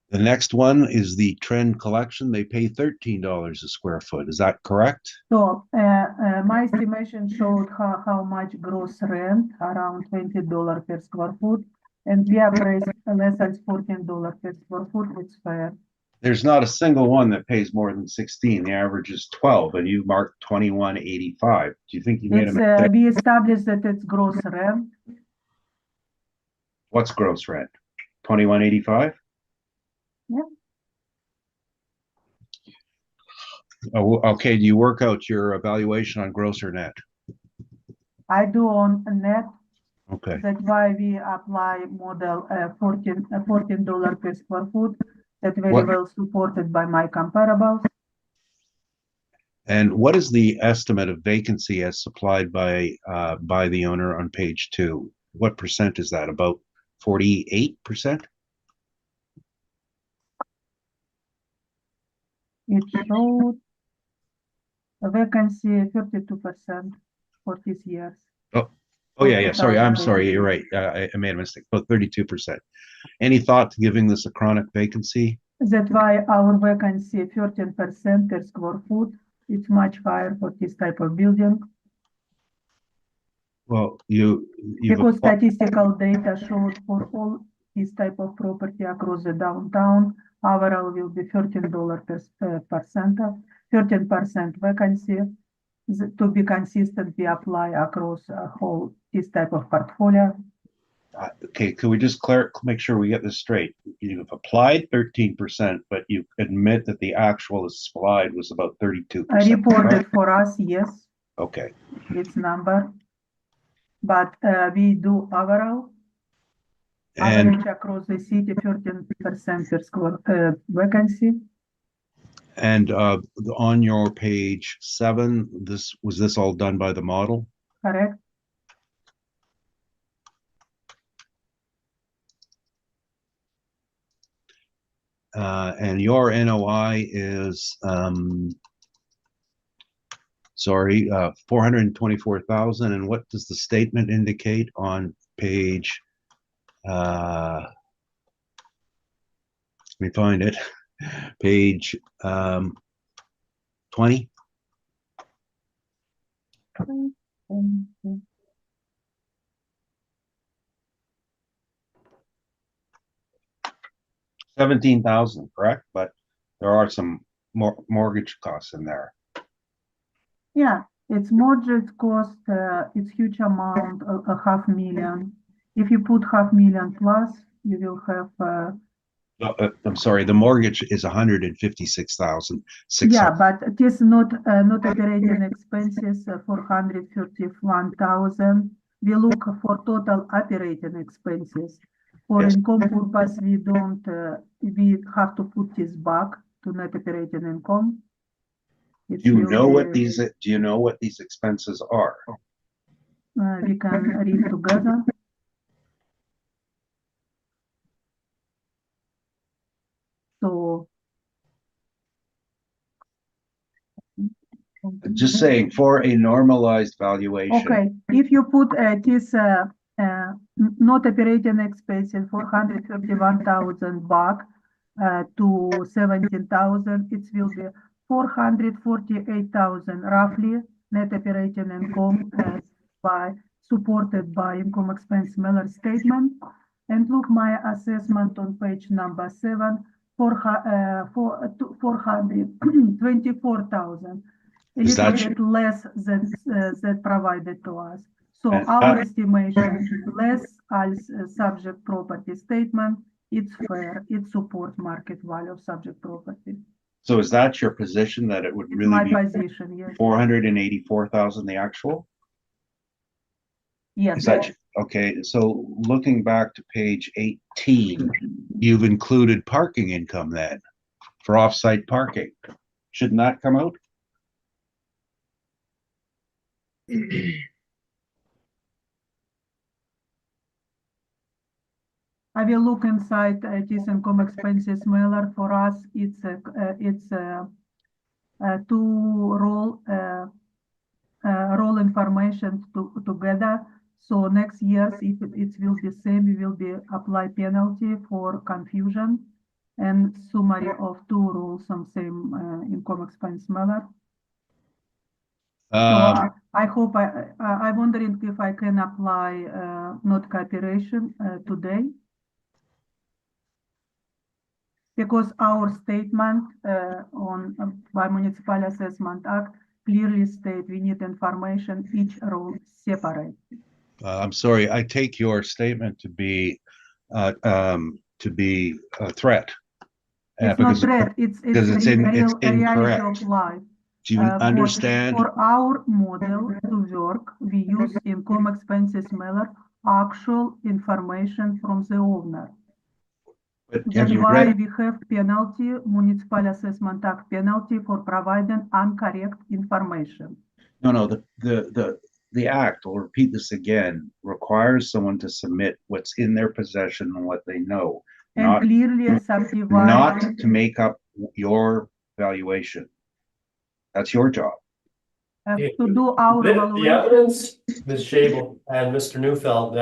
The next one is the Trend Collection. They pay $13 a square foot. Is that correct? So my estimation showed how much gross rent, around $20 per square foot, and we appraised less than $14 per square foot. It's fair. There's not a single one that pays more than 16. The average is 12, and you marked 21.85. Do you think you made a mistake? We established that it's gross rent. What's gross rent? 21.85? Yeah. Oh, okay. Do you work out your evaluation on gross or net? I do on net. Okay. That's why we apply model $14 per square foot. That very well supported by my comparables. And what is the estimate of vacancy as supplied by the owner on page 2? What percent is that? About 48%? It showed a vacancy 32% for this year. Oh yeah. Sorry, I'm sorry. You're right. I made a mistake. About 32%. Any thought to giving this a chronic vacancy? That's why our vacancy 13% per square foot. It's much higher for this type of building. Well, because statistical data showed for all this type of property across the downtown, overall will be $13 per percent, 13% vacancy. To be consistent, we apply across whole this type of portfolio. Okay, could we just make sure we get this straight? You've applied 13%, but you admit that the actual supplied was about 32%. Reported for us, yes, Okay, it's number. But we do overall, and average across the city, 13% per square vacancy. and on your page 7, was this all done by the model? Correct? And your NOI is, sorry, 424,000. And what does the statement indicate on page, let me find it, page 20? $17,000, correct? But there are some mortgage costs in there. Yeah, it's mortgage cost, it's huge amount, a 500,000. If you put 500,000 plus, you will have, I'm sorry, the mortgage is 156,000. yeah, but it is not operating expenses, 431,000. We look for total operating expenses. For Yes. income purpose, we don't, we have to put this back to net operating income. Do you know what these expenses are? We can read together. So. Just saying, for a normalized valuation. Okay, if you put this not operating expenses 431,000 back to 17,000, it will be 448,000 roughly net operating income supported by income expense Miller statement. And look my assessment on page number 7, 424,000. A Is little that- bit less than that provided to us. So And our that- estimation less as subject property statement, it's fair, it support market value of subject property. So is that your position, that it would It's really my be position, yes. 484,000 the actual? Yes, Is that, okay, so looking back to page 18, you've included parking income then for off-site parking. Shouldn't that come out? I will look inside this income expenses Miller. For us, it's two roll information together. So next year, if it will be same, we will be apply penalty for confusion and summary of two rules on same income expense Miller. So I hope I'm wondering if I can apply not cooperation today. Because our statement on by Municipal Assessment Act clearly state we need information each role separate. I'm sorry, I take your statement to be a threat. It's not threat, it's it's real reality incorrect. of life. Do you understand? For our model to work, we use income expenses Miller actual information from the owner. But have That's you why read? we have penalty, Municipal Assessment Act penalty for providing incorrect information. No, the act, I'll repeat this again, requires someone to submit what's in their possession and what they know, And not clearly subdivide. not to make up your valuation. That's your job. To do our The evaluation. evidence, Ms. Shable and Mr. Neufeld,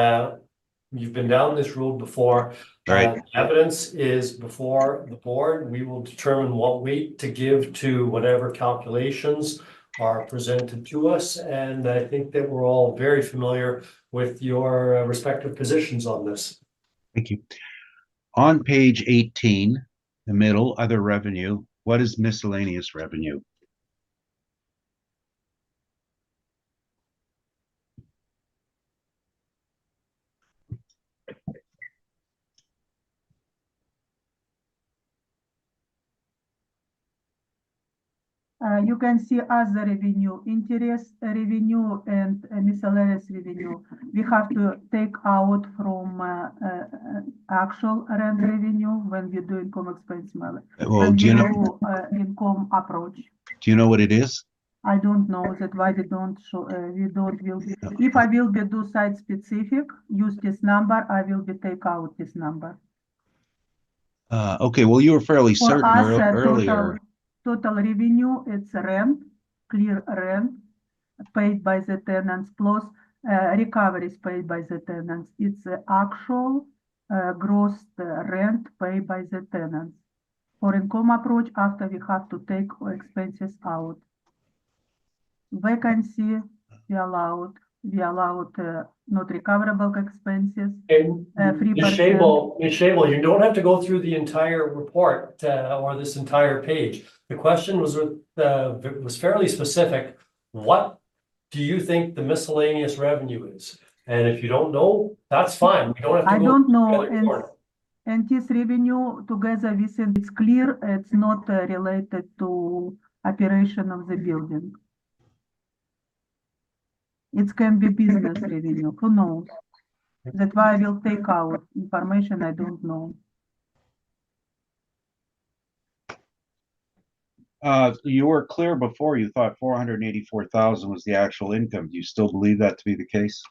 you've been down this road before. Right. Evidence is before the board. We will determine what weight to give to whatever calculations are presented to us. And I think that we're all very familiar with your respective positions on this. Thank you. On page 18, the middle, other revenue, what is miscellaneous revenue? You can see other revenue, interest revenue and miscellaneous revenue. We have to take out from actual rent revenue when we do income expense model. Well, When do we you know, do income approach. do you know what it is? I don't know that why we don't show, we don't will. If I will be do site specific, use this number, I will be take out this number. Okay, well, you were fairly For certain us, earlier. total revenue, it's rent, clear rent paid by the tenants plus recoveries paid by the tenants. It's the actual gross rent paid by the tenants. For income approach, after we have to take expenses out. Vacancy, we allowed not recoverable expenses, And 3%. Ms. Shable, you don't have to go through the entire report or this entire page. The question was fairly specific. What do you think the miscellaneous revenue is? And if you don't know, that's fine. We don't have to I go. don't know, through the other part. and this revenue together with it's clear, it's not related to operation of the building. It can be business revenue, who knows? That's why I will take out information I don't know. You were clear before, you thought 484,000 was the actual income. Do you still believe that to be the case?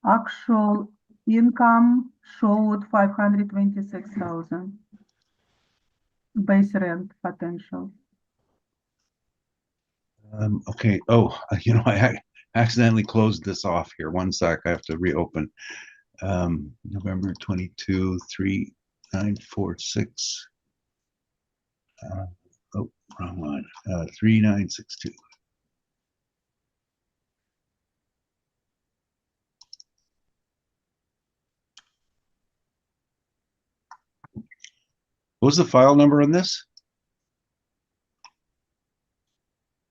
Actual income showed 526,000. Base rent potential. Okay, oh, you know, I accidentally closed this off here. One sec, I have to reopen. November 22, 3946. Oh, wrong line. 3962. What was the file number on this?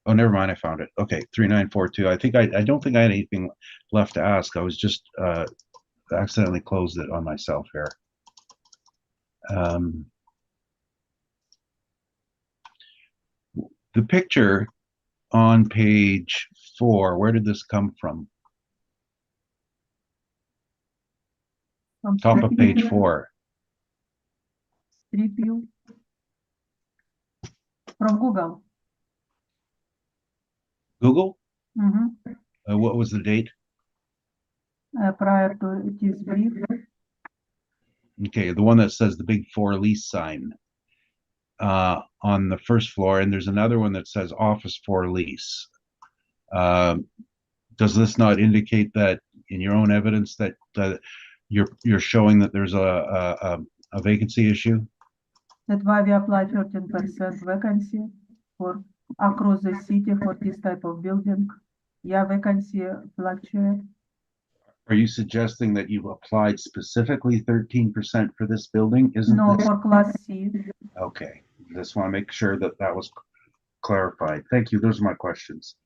Oh, never mind, I found it. Okay, 3942. I don't think I had anything left to ask. I was just accidentally closed it on myself here. The picture on page 4, where did this come from? From Top of Street page 4. View. From Google. Google? Mhm. What was the date? Prior to this brief. Okay, the one that says the big 4 lease sign on the first floor, and there's another one that says office for lease. Does this not indicate that in your own evidence that you're showing that there's a vacancy issue? That's why we apply 13% vacancy for across the city for this type of building. Yeah, vacancy fluctuate. Are you suggesting that you've applied specifically 13% for this building? Isn't No, this? for class C. Okay, just want to make sure that that was clarified. Thank you. Those are my questions.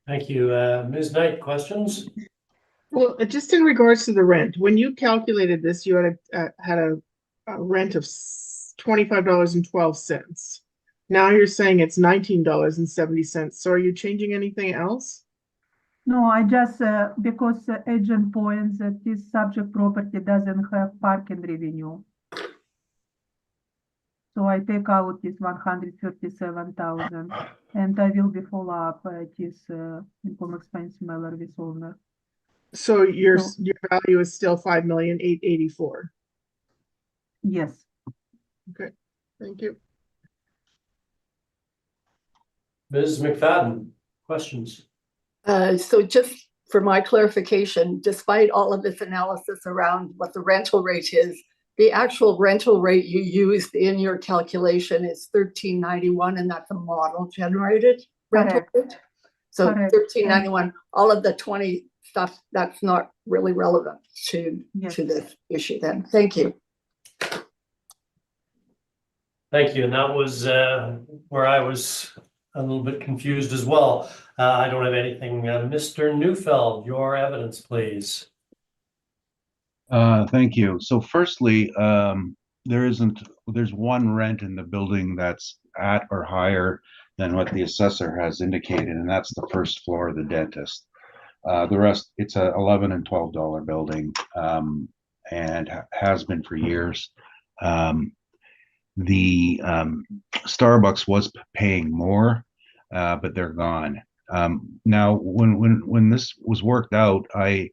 Thank you. Ms. Knight, questions? Well, just in regards to the rent, when you calculated this, you had a rent of $25.12. Now you're saying it's $19.70. So are you changing anything else? No, I just, because the agent points that this subject property doesn't have parking revenue. So I take out this 137,000 and I will be follow up this income expense mailer with owner. So your So- value is still $5,884,000. Yes. Okay, thank you. Ms. McFadden, questions? So just for my clarification, despite all of this analysis around what the rental rate is, the actual rental rate you used in your calculation is $13.91, and that's a model generated rental Correct. rate. So Correct. $13.91, all of the 20 stuff, that's not really relevant to Yes. this issue then. Thank you. Thank you. And that was where I was a little bit confused as well. I don't have anything. Mr. Neufeld, your evidence, please. Thank you. So firstly, there isn't there's one rent in the building that's at or higher than what the assessor has indicated, and that's the first floor of the dentist. The rest, it's a $11 and $12 building, and has been for years. The Starbucks was paying more, but they're gone. Now, when this was worked out, I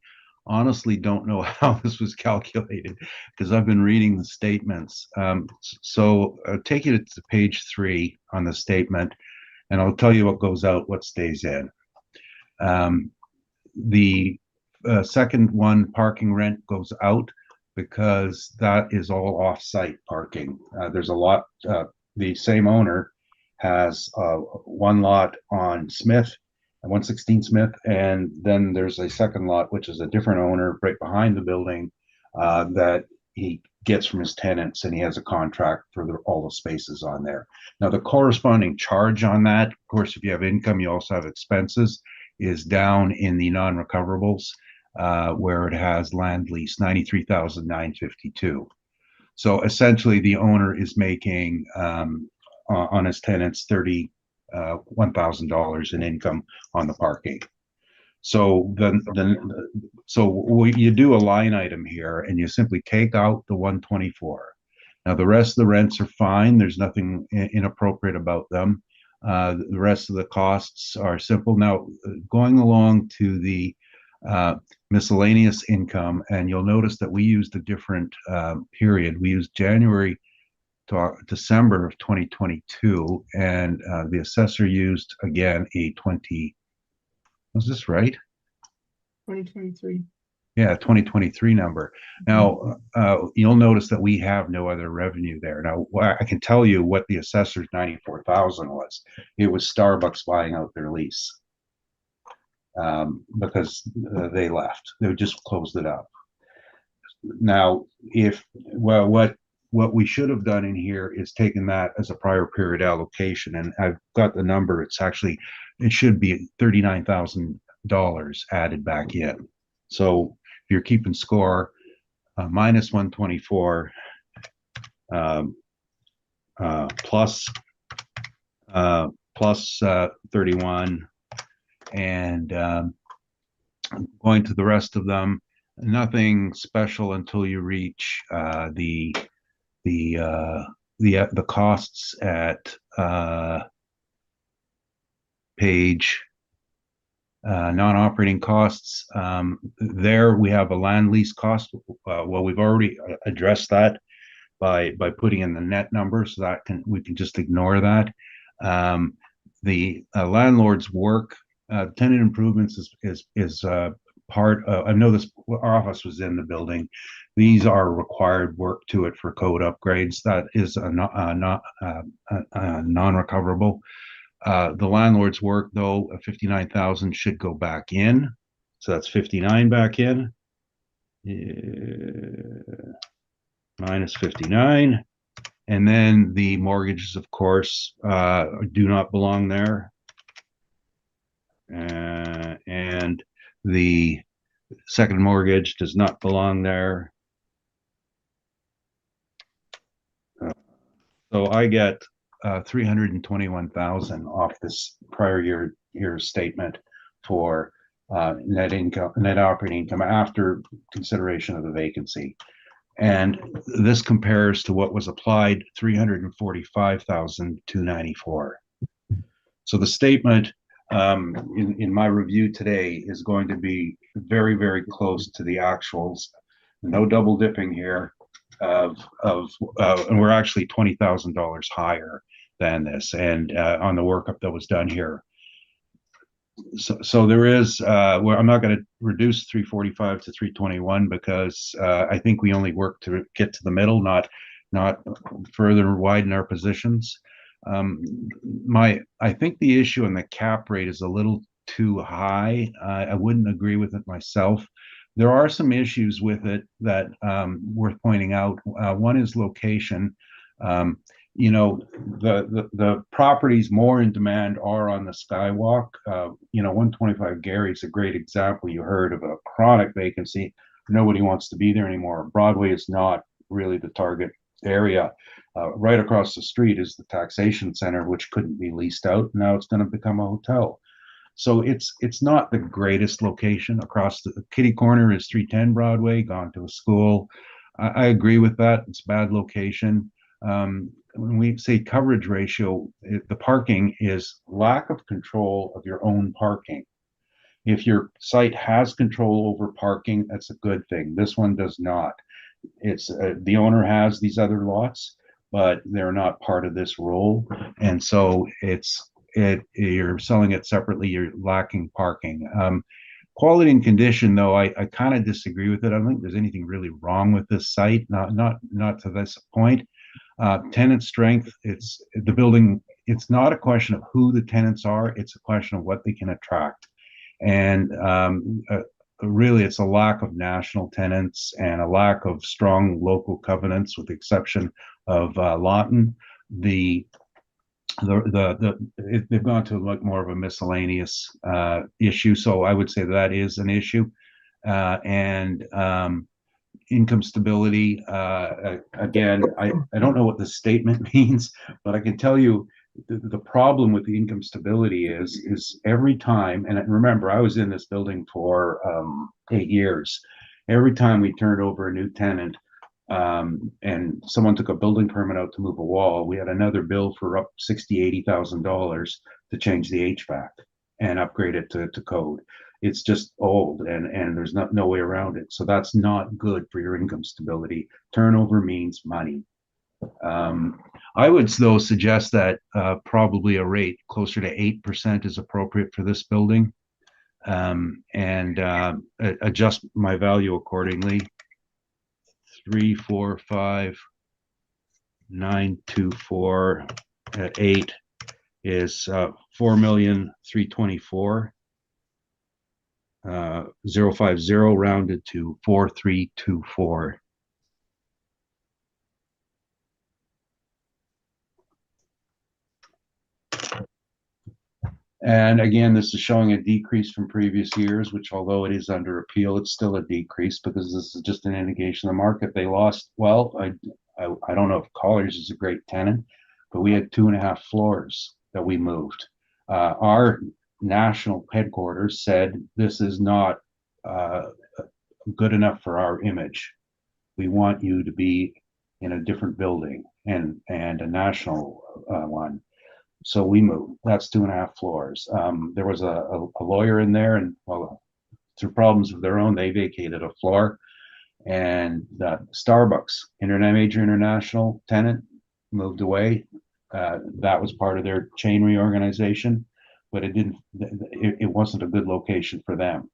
honestly don't know how this was calculated because I've been reading the statements. So take you to page 3 on the statement, and I'll tell you what goes out, what stays in. The second one, parking rent, goes out because that is all off-site parking. There's a lot, the same owner has one lot on Smith, 116 Smith, and then there's a second lot, which is a different owner right behind the building that he gets from his tenants, and he has a contract for all the spaces on there. Now, the corresponding charge on that, of course, if you have income, you also have expenses, is down in the non-recoverables, where it has land lease, $93,952. So essentially, the owner is making on his tenants $31,000 in income on the parking. So you do a line item here, and you simply take out the 124. Now the rest of the rents are fine. There's nothing inappropriate about them. The rest of the costs are simple. Now, going along to the miscellaneous income, and you'll notice that we used a different period. We used January to December of 2022, and the assessor used, again, a 20, was this right? 2023. Yeah, 2023 number. Now, you'll notice that we have no other revenue there. Now, I can tell you what the assessor's 94,000 was. It was Starbucks buying out their lease because they left. They just closed it up. Now, what we should have done in here is taken that as a prior period allocation, and I've got the number. It should be $39,000 added back in. So if you're keeping score, minus 124 plus 31, and going to the rest of them, nothing special until you reach the costs at page non-operating costs. There we have a land lease cost. Well, we've already addressed that by putting in the net number, so that we can just ignore that. The landlord's work, tenant improvements is part of, I know this, our office was in the building. These are required work to it for code upgrades. That is non-recoverable. The landlord's work, though, 59,000 should go back in. So that's 59 back in. Minus 59. And then the mortgages, of course, do not belong there. And the second mortgage does not belong there. So I get 321,000 off this prior year's statement for net operating income after consideration of the vacancy. And this compares to what was applied, 345,294. So the statement in my review today is going to be very, very close to the actuals. No double dipping here and we're actually $20,000 higher than this, and on the workup that was done here. So there is, well, I'm not going to reduce 345 to 321 because I think we only work to get to the middle, not further widen our positions. I think the issue in the cap rate is a little too high. I wouldn't agree with it myself. There are some issues with it that worth pointing out. One is location. You know, the properties more in demand are on the Skywalk. You know, 125 Gary is a great example. You heard of a chronic vacancy. Nobody wants to be there anymore. Broadway is not really the target area. Right across the street is the taxation center, which couldn't be leased out. Now it's going to become a hotel. So it's not the greatest location. Across the kitty corner is 310 Broadway, gone to a school. I agree with that. It's a bad location. When we say coverage ratio, the parking is lack of control of your own parking. If your site has control over parking, that's a good thing. This one does not. It's the owner has these other lots, but they're not part of this role, and so you're selling it separately. You're lacking parking. Quality and condition, though, I kind of disagree with it. I don't think there's anything really wrong with this site. Not to this point. Tenant strength. It's the building. It's not a question of who the tenants are. It's a question of what they can attract. And really, it's a lack of national tenants and a lack of strong local covenants, with the exception of Lawton. They've gone to like more of a miscellaneous issue, so I would say that is an issue. And income stability. Again, I don't know what the statement means, but I can tell you. The problem with the income stability is every time, and remember, I was in this building for 8 years. Every time we turned over a new tenant, and someone took a building permit out to move a wall, we had another bill for up $60,000-$80,000 to change the HVAC and upgrade it to code. It's just old, and there's no way around it. So that's not good for your income stability. Turnover means money. I would though suggest that probably a rate closer to 8% is appropriate for this building, and adjust my value accordingly. 345,924 at 8 is 4,324,050 rounded to 4,324. And again, this is showing a decrease from previous years, which although it is under appeal, it's still a decrease because this is just an indication of the market. They lost, well, I don't know if Colliers is a great tenant, but we had 2.5 floors that we moved. Our national headquarters said this is not good enough for our image. We want you to be in a different building and a national one. So we moved. That's 2.5 floors. There was a lawyer in there, and well, through problems of their own, they vacated a floor. And Starbucks, major international tenant, moved away. That was part of their chain reorganization, but it wasn't a good location for them.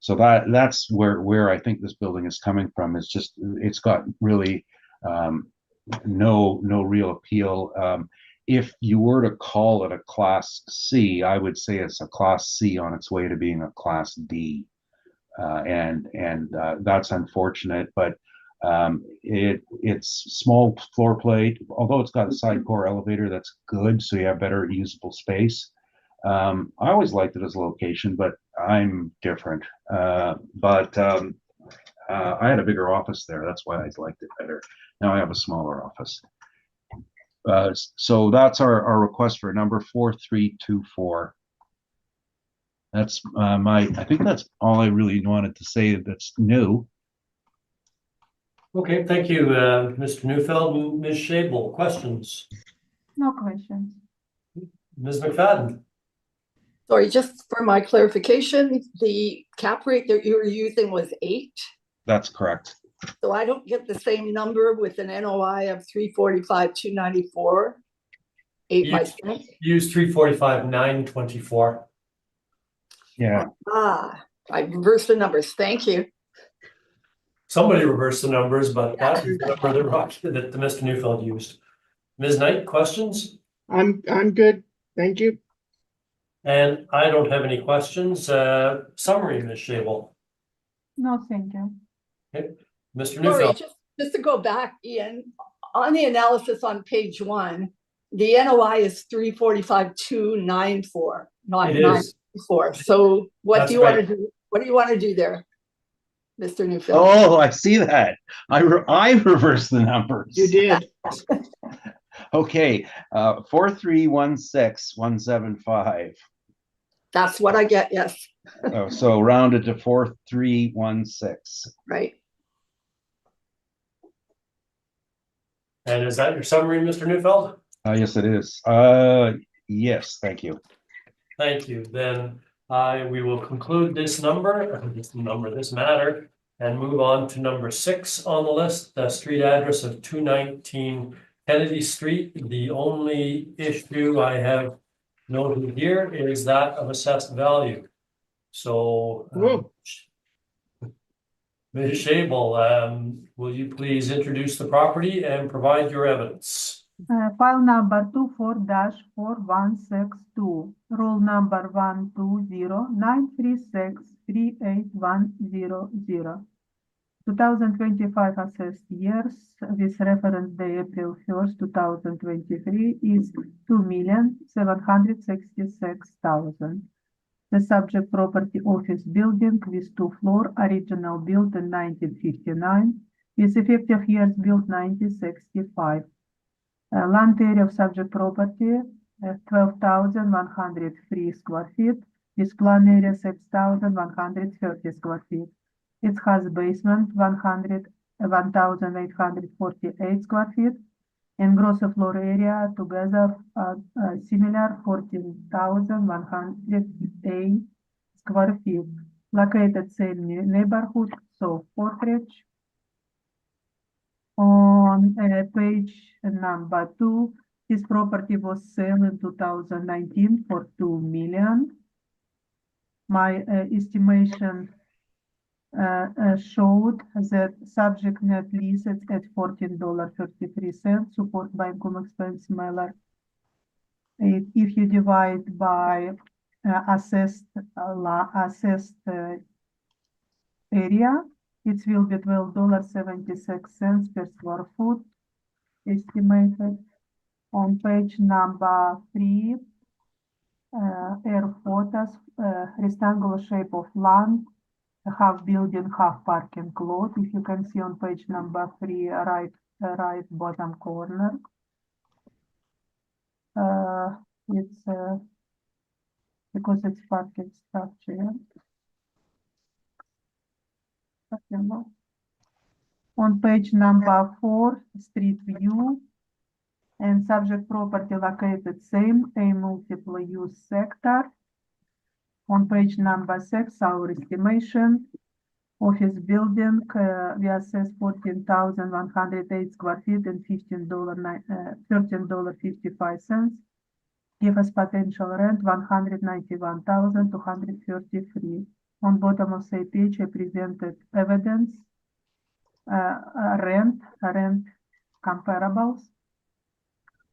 So that's where I think this building is coming from. It's just it's got really no real appeal. If you were to call it a Class C, I would say it's a Class C on its way to being a Class D, and that's unfortunate. But it's small floor plate, although it's got a side core elevator. That's good, so you have better usable space. I always liked it as a location, but I'm different. I had a bigger office there. That's why I liked it better. Now I have a smaller office. So that's our request for number 4324. That's I think that's all I really wanted to say that's new. Okay, thank you, Mr. Neufeld. Ms. Shable, questions? No questions. Ms. McFadden? Sorry, just for my clarification, the cap rate that you were using was 8. That's correct. So I don't get the same number with an NOI of 345,294. 8 by 10. Use 345,924. Yeah. I reversed the numbers. Thank you. Somebody reversed the numbers, but that's the number that Mr. Neufeld used. Ms. Knight, questions? I'm good. Thank you. And I don't have any questions. Summary, Ms. Shable. No, thank you. Okay. Mr. Sorry, Neufeld. just to go back, Ian, on the analysis on page 1, the NOI is 345,294, not It is. 994. So what That's do you want right. to do? What do you want to do there? Mr. Newfield. Oh, I see that. I reversed the numbers. You did. Okay, 4316175. That's what I get, yes, Oh, so rounded to 4316. right. And is that your summary, Mr. Newfeld? Yes, it is. Yes, thank you. Thank you. Then we will conclude this matter, and move on to number 6 on the list, the street address of 219 Kennedy Street. The only issue I have noted here is that of assessed value. So, Whoa. Ms. Shable, will you please introduce the property and provide your evidence? File number 24-4162, roll number 120-936-38100. 2025 assessed years with reference day April 1st, 2023 is 2,766,000. The subject property office building with 2 floors, original built in 1959, with effective years built 1965. Land area of subject property 12,103 square feet, with plan area 6,130 square feet. It has basement 1,848 square feet, and gross floor area together similar 14,108 square feet. Located same neighborhood, so Portridge. On page number 2, this property was sold in 2019 for 2 million. My estimation showed that subject net lease at $14.33, support by income expense mailer. If you divide by assessed area, it will be $12.76 per square foot estimated. On page number 3, air photos, rectangular shape of land, half building, half parking lot. If you can see on page number 3, right bottom corner. It's because it's parking structure. On page number 4, street view and subject property located same, a multiple use sector. On page number 6, our estimation, office building, we assess 14,108 square feet and $13.55. Give us potential rent 191,233. On bottom of the page, I presented evidence, rent comparables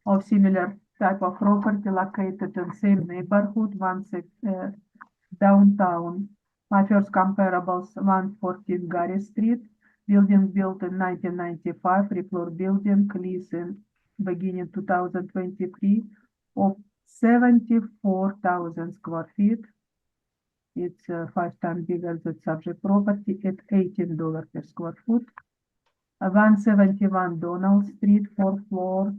of similar type of property located in same neighborhood, downtown. My first comparables, 114 Gary Street, building built in 1995, three-floor building, leasing beginning 2023 of 74,000 square feet. It's 5 times bigger than subject property at $18 per square foot. 171 Donald Street, 4-floor,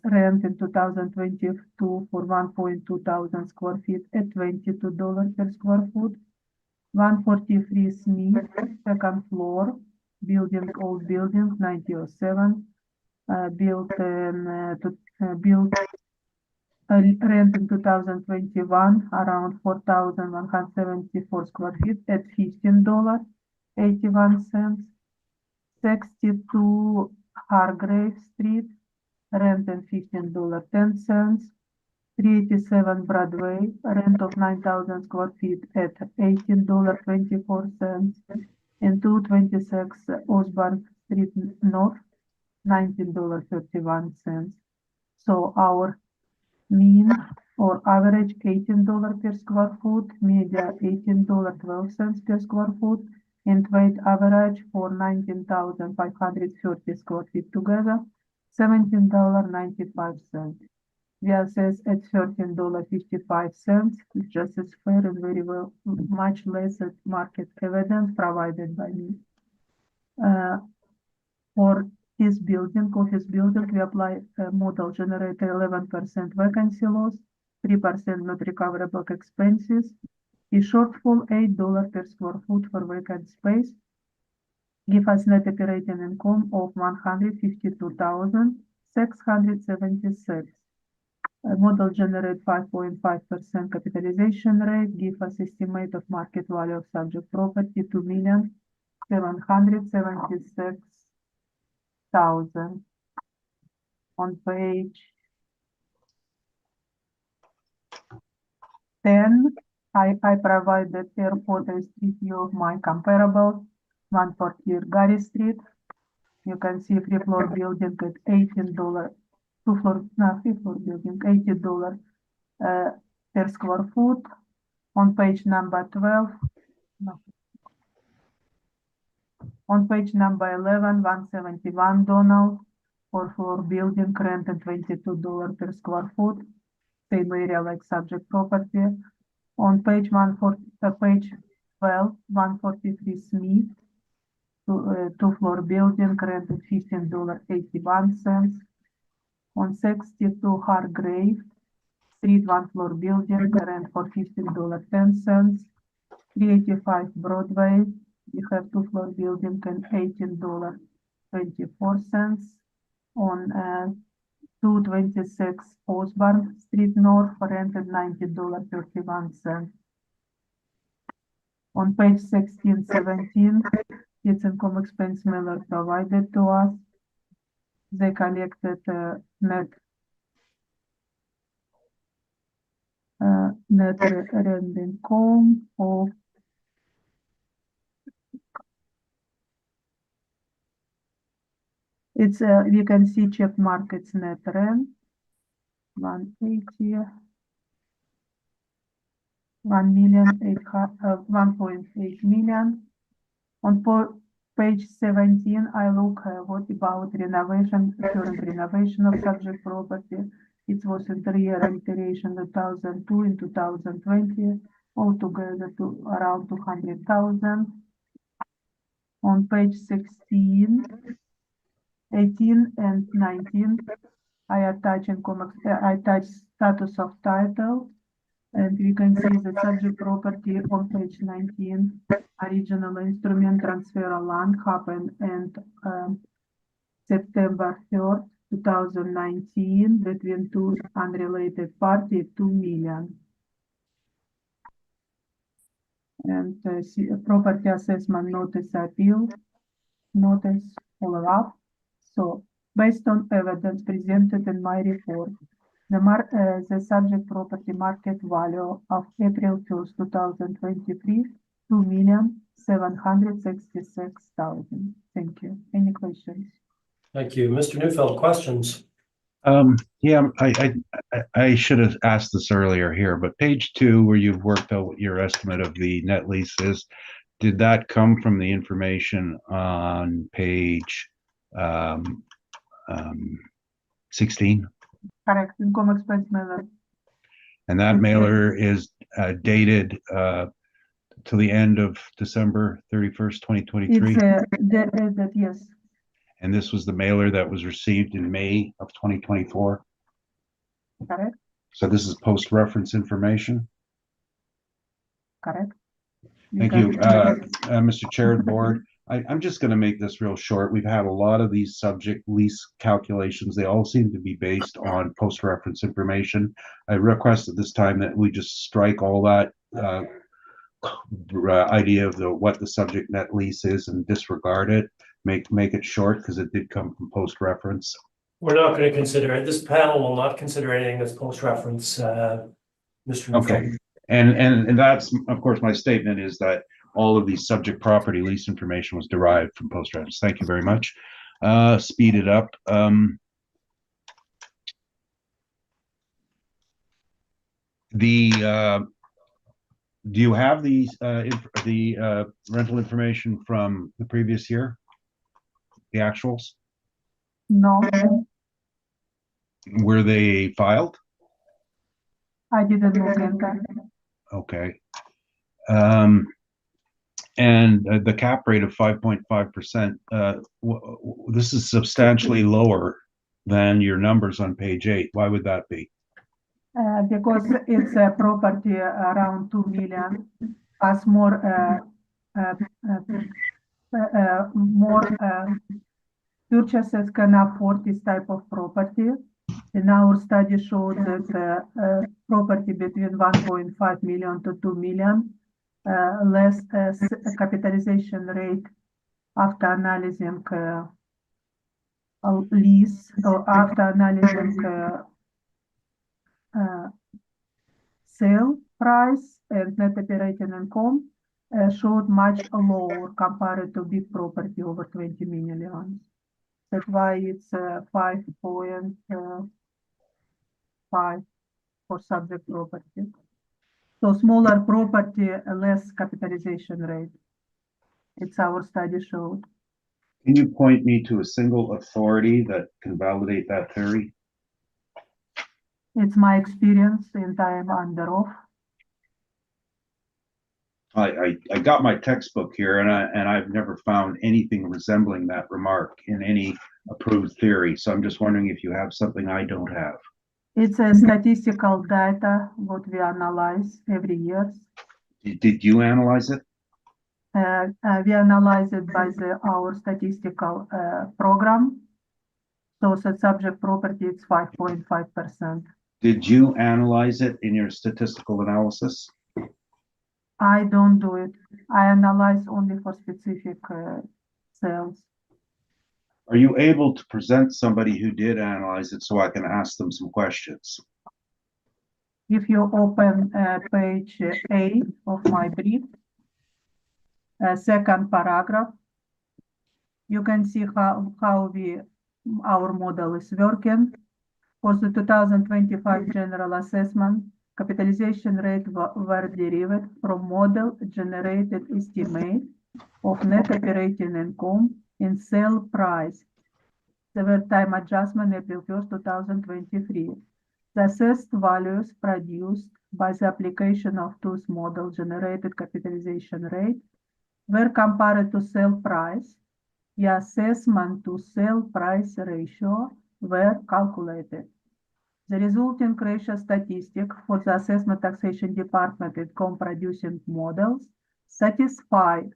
rent in 2022 for 1.2 thousand square feet at $22 per square foot. 143 Smith, 2nd floor, building, old building, 1907, built rent in 2021 around 4,174 square feet at $15.81. 62 Hargrave Street, rent and $15.10. 387 Broadway, rent of 9,000 square feet at $18.24. And 226 Osborne Street North, $19.31. So our mean or average $18 per square foot, median $18.12 per square foot, and weight average for 19,530 square feet together, $17.95. We assess at $13.55, which just as fair and very well, much less at market evidence provided by me. For this building, office building, we apply a model generator 11% vacancy loss, 3% not recoverable expenses, a shortfall $8 per square foot for vacant space, give us net operating income of $152,676. A model generate 5.5% capitalization rate, give us estimate of market value of subject property $2,776,000. On page 10, I provide the airport street view of my comparable, 140 Gary Street. You can see 3-floor building at $18, 3-floor building, $80 per square foot. On page number 12, no. On page number 11, 171 Donald, 4-floor building, rent at $22 per square foot, same area like subject property. On page 12, 143 Smith, 2-floor building, rent at $15.81. On 62 Hargrave Street, 1-floor building, rent for $15.10. 385 Broadway, we have 2-floor building and $18.24. On 226 Osborne Street North, rented $90.31. On page 16, 17, its income expense mailer provided to us. They collected net rent income of it's you can see check markets net rent 180 1.8 million. On page 17, I look what about renovation, current renovation of subject property. It was in 3-year alteration 2002 and 2020, altogether to around 200,000. On page 16, 18 and 19, I attach status of title, and we can see the subject property on page 19. Original instrument transfer of land happened and September 3rd, 2019, between two unrelated parties, 2 million. And property assessment notice appeal, notice follow-up. So, based on evidence presented in my report, the subject property market value of April 1st, 2023, $2,766,000. Thank you. Any questions? Thank you. Mr. Neufeld, questions? Yeah, I should have asked this earlier here, but page 2, where you've worked out what your estimate of the net lease is, did that come from the information on page 16? Correct. Income expense mailer. And that mailer is dated to the end of December 31st, 2023? It's yes. And this was the mailer that was received in May of 2024? Correct. So this is post-reference information? Correct. Thank you. Mr. Chair of the Board, I'm just going to make this real short. We've had a lot of these subject lease calculations. They all seem to be based on post-reference information. I request at this time that we just strike all that idea of what the subject net lease is and disregard it. Make it short because it did come from post-reference. We're not going to consider it. This panel will not consider anything that's post-reference, Mr. Neufeld. Okay. And that's, of course, my statement is that all of the subject property lease information was derived from post-reference. Thank you very much. Speed it up. Do you have the rental information from the previous year? The actuals? No. Were they filed? I didn't look at that. Okay. And the cap rate of 5.5%, this is substantially lower than your numbers on page 8. Why would that be? Because it's a property around 2 million, has more purchasers can afford this type of property. And our study showed that property between 1.5 million to 2 million, less capitalization rate after analyzing lease or after analyzing sale price and net operating income showed much lower compared to big property over 20 million. That's why it's 5.5 for subject property. So smaller property, less capitalization rate. It's our study showed. Can you point me to a single authority that can validate that theory? It's my experience and I am under oath. I got my textbook here and I've never found anything resembling that remark in any approved theory. So I'm just wondering if you have something I don't have. It's a statistical data what we analyze every year. Did you analyze it? We analyze it by our statistical program. So the subject property is 5.5%. Did you analyze it in your statistical analysis? I don't do it. I analyze only for specific sales. Are you able to present somebody who did analyze it so I can ask them some questions? If you open page 8 of my brief, second paragraph, you can see how our model is working. For the 2025 general assessment, capitalization rate were derived from model generated estimate of net operating income and sale price. There were time adjustment April 1st, 2023. The assessed values produced by the application of those model generated capitalization rate were compared to sale price. The assessment to sale price ratio were calculated. The resulting ratio statistic for the assessment taxation department income producing models satisfied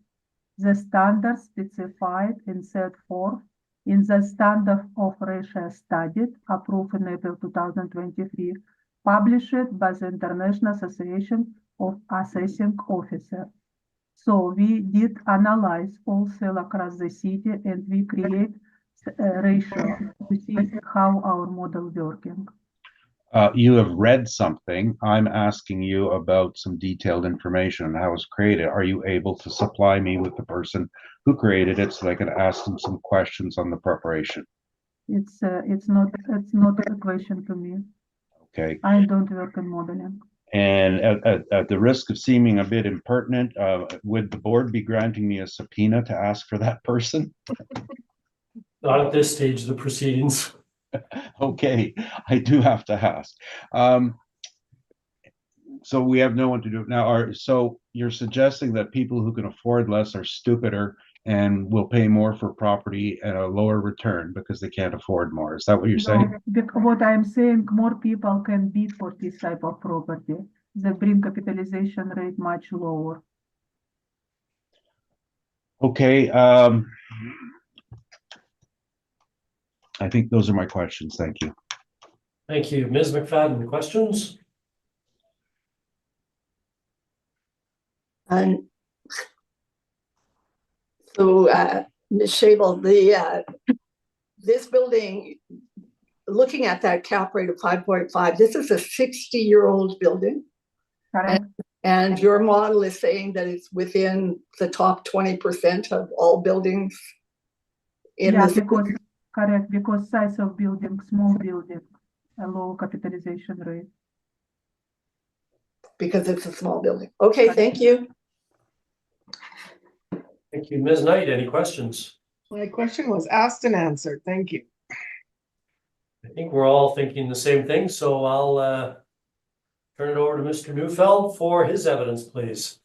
the standards specified and set forth in the standard of ratio study approved in April 2023, published by the International Association of Assessing Officers. So we did analyze all sales across the city and we create a ratio to see how our model working. You have read something. I'm asking you about some detailed information on how it was created. Are you able to supply me with the person who created it so I can ask them some questions on the preparation? It's not a question to me. Okay. I don't work in modeling. And at the risk of seeming a bit impertinent, would the board be granting me a subpoena to ask for that person? Not at this stage of the proceedings. Okay, I do have to ask. So we have no one to do it now. So you're suggesting that people who can afford less are stupider and will pay more for property at a lower return because they can't afford more. Is that what you're saying? No, what I'm saying, more people can bid for this type of property. They bring capitalization rate much lower. Okay. I think those are my questions. Thank you. Thank you. Ms. McFadden, questions? And so, Ms. Shavel, this building, looking at that cap rate of 5.5, this is a 60-year-old building. Correct? And your model is saying that it's within the top 20% of all buildings in Yeah, this. correct, because size of building, small building, a low capitalization rate. Because it's a small building. Okay, thank you. Thank you. Ms. Knight, any questions? My question was asked and answered. Thank you. I think we're all thinking the same thing, so I'll turn it over to Mr. Neufeld for his evidence, please.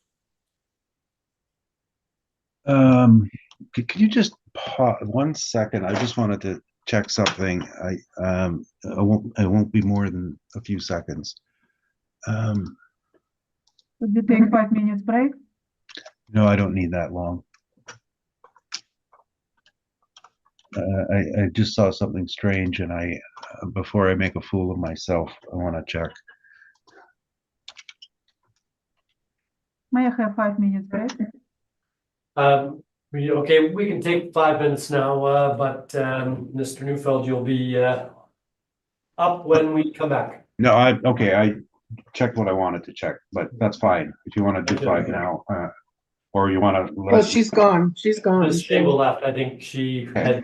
Could you just pause 1 second? I just wanted to check something. It won't be more than a few seconds. Could you take 5 minutes break? No, I don't need that long. I just saw something strange, and before I make a fool of myself, I want to check. May I have 5 minutes break? Okay, we can take 5 minutes now, but Mr. Neufeld, you'll be up when we come back. No, okay, I checked what I wanted to check, but that's fine. If you want to do 5 now, or you want to. Well, she's gone. She's gone. Ms. Shable left. I think she had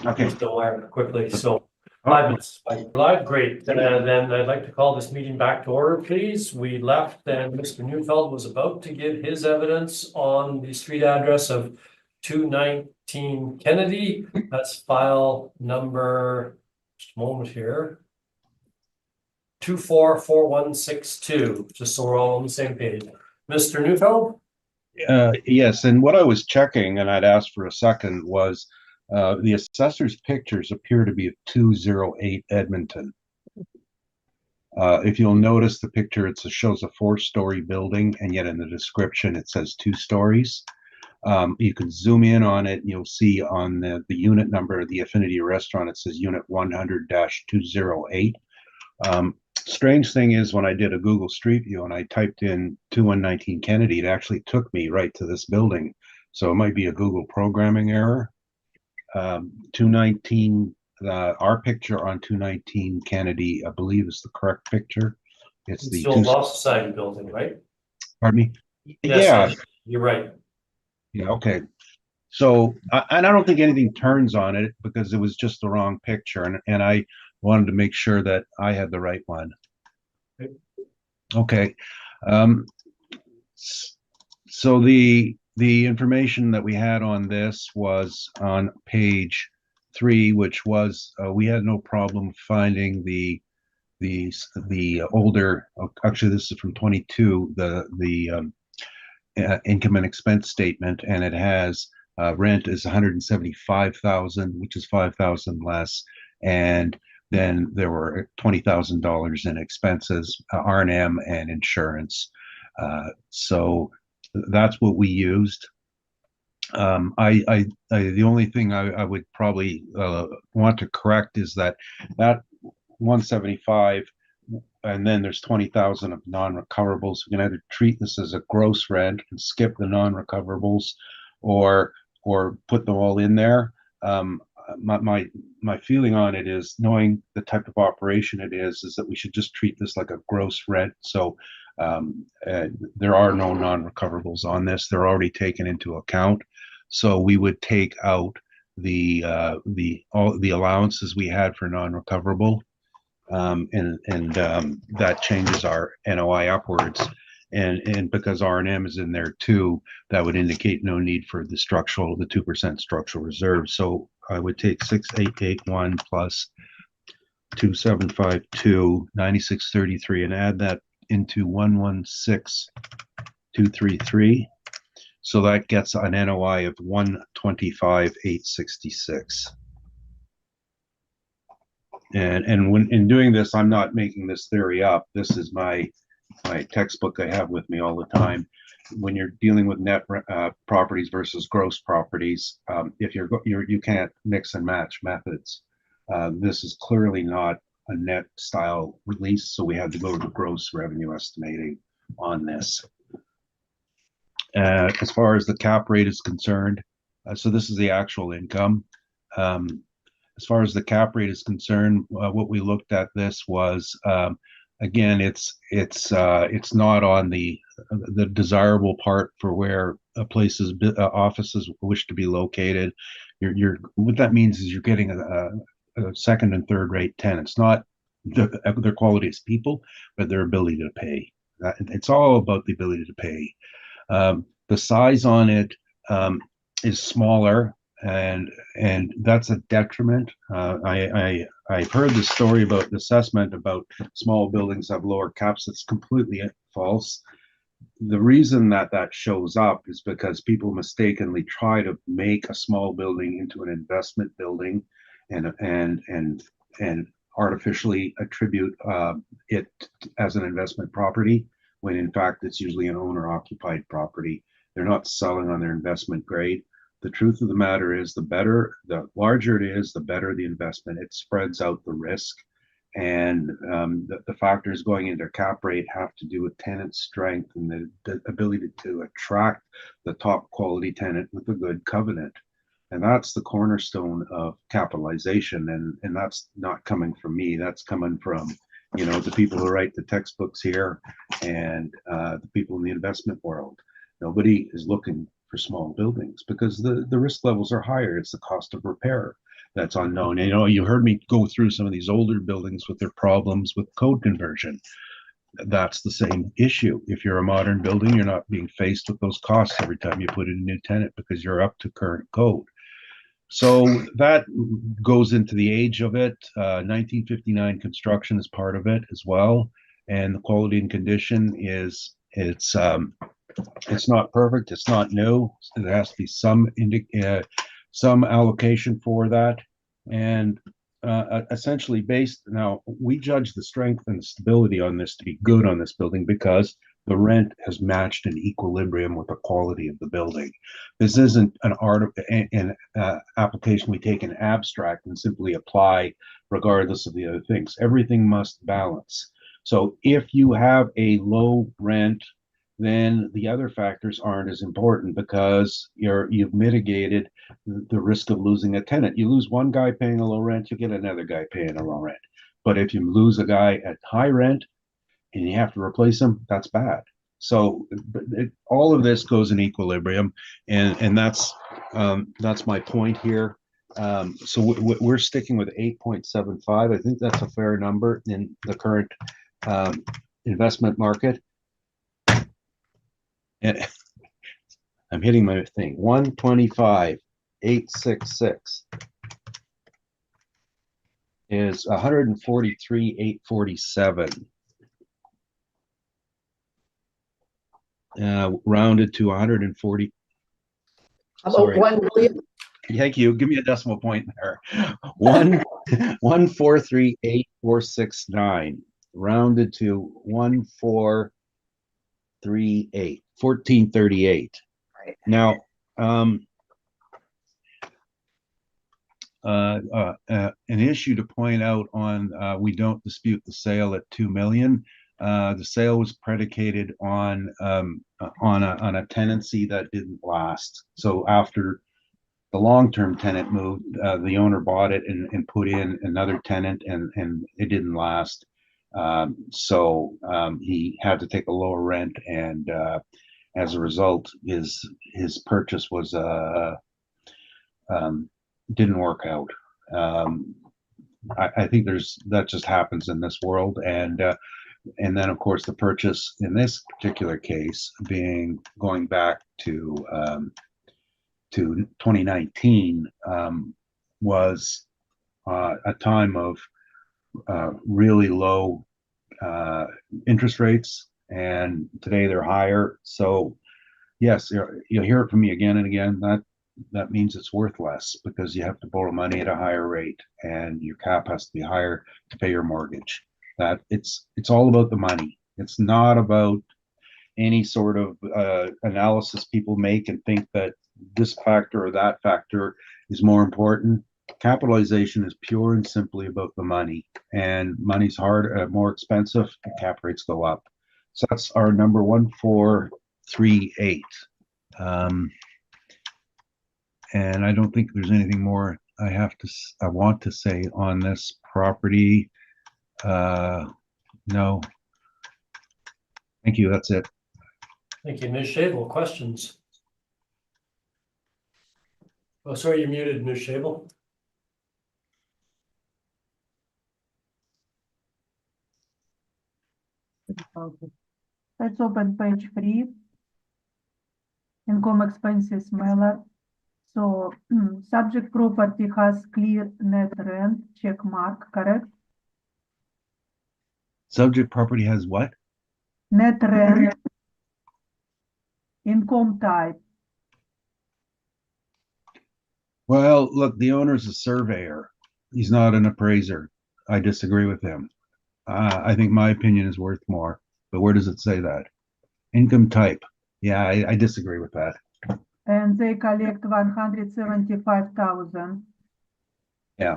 Okay. somewhere quickly, so 5 minutes. Live, great. Then I'd like to call this meeting back to order, please. We left and Mr. Neufeld was about to give his evidence on the street address of 219 Kennedy. That's file number, just a moment here. 244162, just so we're all on the same page. Mr. Neufeld? Yes, and what I was checking, and I'd asked for a second, was the assessor's pictures appear to be of 208 Edmonton. If you'll notice the picture, it shows a 4-story building, and yet in the description it says 2 stories. You can zoom in on it, and you'll see on the unit number of the Affinity Restaurant, it says unit 100-208. Strange thing is, when I did a Google Street View and I typed in 2119 Kennedy, it actually took me right to this building. So it might be a Google programming error. 219, our picture on 219 Kennedy, I believe, is the correct picture. It's the still Law Society building, right? Pardon me? Yes, Yeah. you're right. Yeah, okay. So, and I don't think anything turns on it because it was just the wrong picture, and I wanted to make sure that I had the right one. Okay. So the information that we had on this was on page 3, which was we had no problem finding the older. Actually, this is from 22. The income and expense statement, and it has rent is 175,000, which is 5,000 less, and then there were $20,000 in expenses, R&M and insurance. So that's what we used. The only thing I would probably want to correct is that 175, and then there's 20,000 of non-recoverables. We can either treat this as a gross rent and skip the non-recoverables, or put them all in there. My feeling on it is, knowing the type of operation it is that we should just treat this like a gross rent. So there are no non-recoverables on this. They're already taken into account. So we would take out all the allowances we had for non-recoverable, and that changes our NOI upwards. And because R&M is in there too, that would indicate no need for the 2% structural reserve. So I would take 6881 plus 2752, 9633, and add that into 116233. So that gets an NOI of 125,866. And when in doing this, I'm not making this theory up. This is my textbook I have with me all the time. When you're dealing with net properties versus gross properties, if you can't mix and match methods. This is clearly not a net style release, so we had to go to gross revenue estimating on this. As far as the cap rate is concerned, so this is the actual income. As far as the cap rate is concerned, what we looked at this was, again, it's not on the desirable part for where offices wish to be located. What that means is you're getting a second and third rate tenants, not their quality as people, but their ability to pay. It's all about the ability to pay. The size on it is smaller, and that's a detriment. I've heard the story about the assessment about small buildings have lower caps. That's completely false. The reason that that shows up is because people mistakenly try to make a small building into an investment building and artificially attribute it as an investment property, when in fact it's usually an owner-occupied property. They're not selling on their investment grade. The truth of the matter is, the larger it is, the better the investment. It spreads out the risk. And the factors going into cap rate have to do with tenant strength and the ability to attract the top quality tenant with a good covenant. And that's the cornerstone of capitalization. And that's not coming from me. That's coming from, the people who write the textbooks here and the people in the investment world. Nobody is looking for small buildings because the risk levels are higher. It's the cost of repair that's unknown. You heard me go through some of these older buildings with their problems with code conversion. That's the same issue. If you're a modern building, you're not being faced with those costs every time you put in a new tenant because you're up to current code. So that goes into the age of it. 1959 construction is part of it as well. And the quality and condition it's not perfect. It's not new. There has to be some allocation for that. And essentially now we judge the strength and stability on this to be good on this building because the rent has matched an equilibrium with the quality of the building. This isn't an application we take an abstract and simply apply regardless of the other things. Everything must balance. So if you have a low rent, then the other factors aren't as important because you've mitigated the risk of losing a tenant. You lose one guy paying a low rent, you get another guy paying a low rent. But if you lose a guy at high rent and you have to replace him, that's bad. So all of this goes in equilibrium, and that's my point here. So we're sticking with 8.75. I think that's a fair number in the current investment market. And I'm hitting my thing. 125,866 is 143,847. Rounded to 140. About 1 million. Thank you. Give me a decimal point there. 143,869. Rounded to 1438. Right. Now, an issue to point out on we don't dispute the sale at 2 million. The sale was predicated on a tenancy that didn't last. So after the long-term tenant moved, the owner bought it and put in another tenant, and it didn't last. So he had to take a lower rent, and as a result, his purchase was didn't work out. I think that just happens in this world, and then of course the purchase in this particular case going back to 2019 was a time of really low interest rates, and today they're higher. So yes, you'll hear it from me again and again. That means it's worth less because you have to borrow money at a higher rate, and your cap has to be higher to pay your mortgage. That it's all about the money. It's not about any sort of analysis people make and think that this factor or that factor is more important. Capitalization is pure and simply about the money, and money's more expensive, and cap rates go up. So that's our number 1438. And I don't think there's anything more I want to say on this property. No. Thank you. That's it. Thank you. Ms. Shavel, questions? Oh, sorry, you're muted, Ms. Shavel. Let's open page 3. Income expenses, Mailer, So, subject property has clear net rent, check mark, correct? Subject property has what? Net rent, income type, Well, look, the owner's a surveyor. He's not an appraiser. I disagree with him. I think my opinion is worth more, but where does it say that? Income type. Yeah, I disagree with that. and they collect 175,000. Yeah.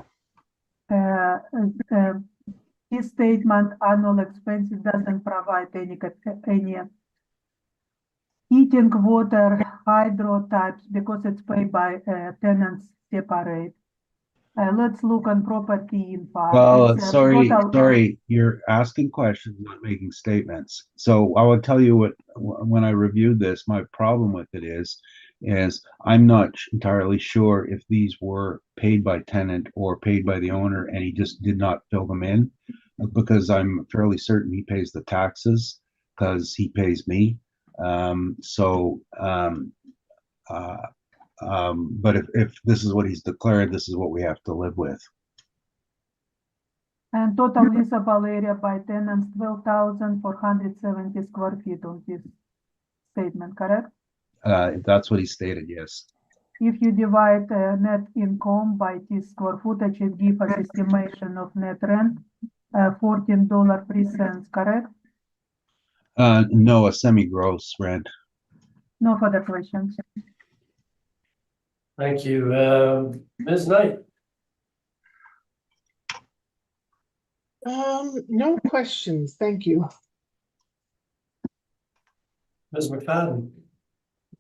His statement, annual expenses doesn't provide any heating, water, hydro types because it's paid by tenants separate. Let's look on property info. Well, It's, sorry, you're asking questions, not making statements. So I will tell you what, when I reviewed this, my problem with it is I'm not entirely sure if these were paid by tenant or paid by the owner, and he just did not fill them in, because I'm fairly certain he pays the taxes because he pays me. But if this is what he's declared, this is what we have to live with. And total leasable area by tenants, 12,470 square feet on his statement, correct? If that's what he stated, yes. If you divide net income by this square footage, it gives us estimation of net rent, $14.03, correct? No, a semi-gross rent. No further questions. Thank you. Ms. Knight? No questions, thank you. Ms. McFadden?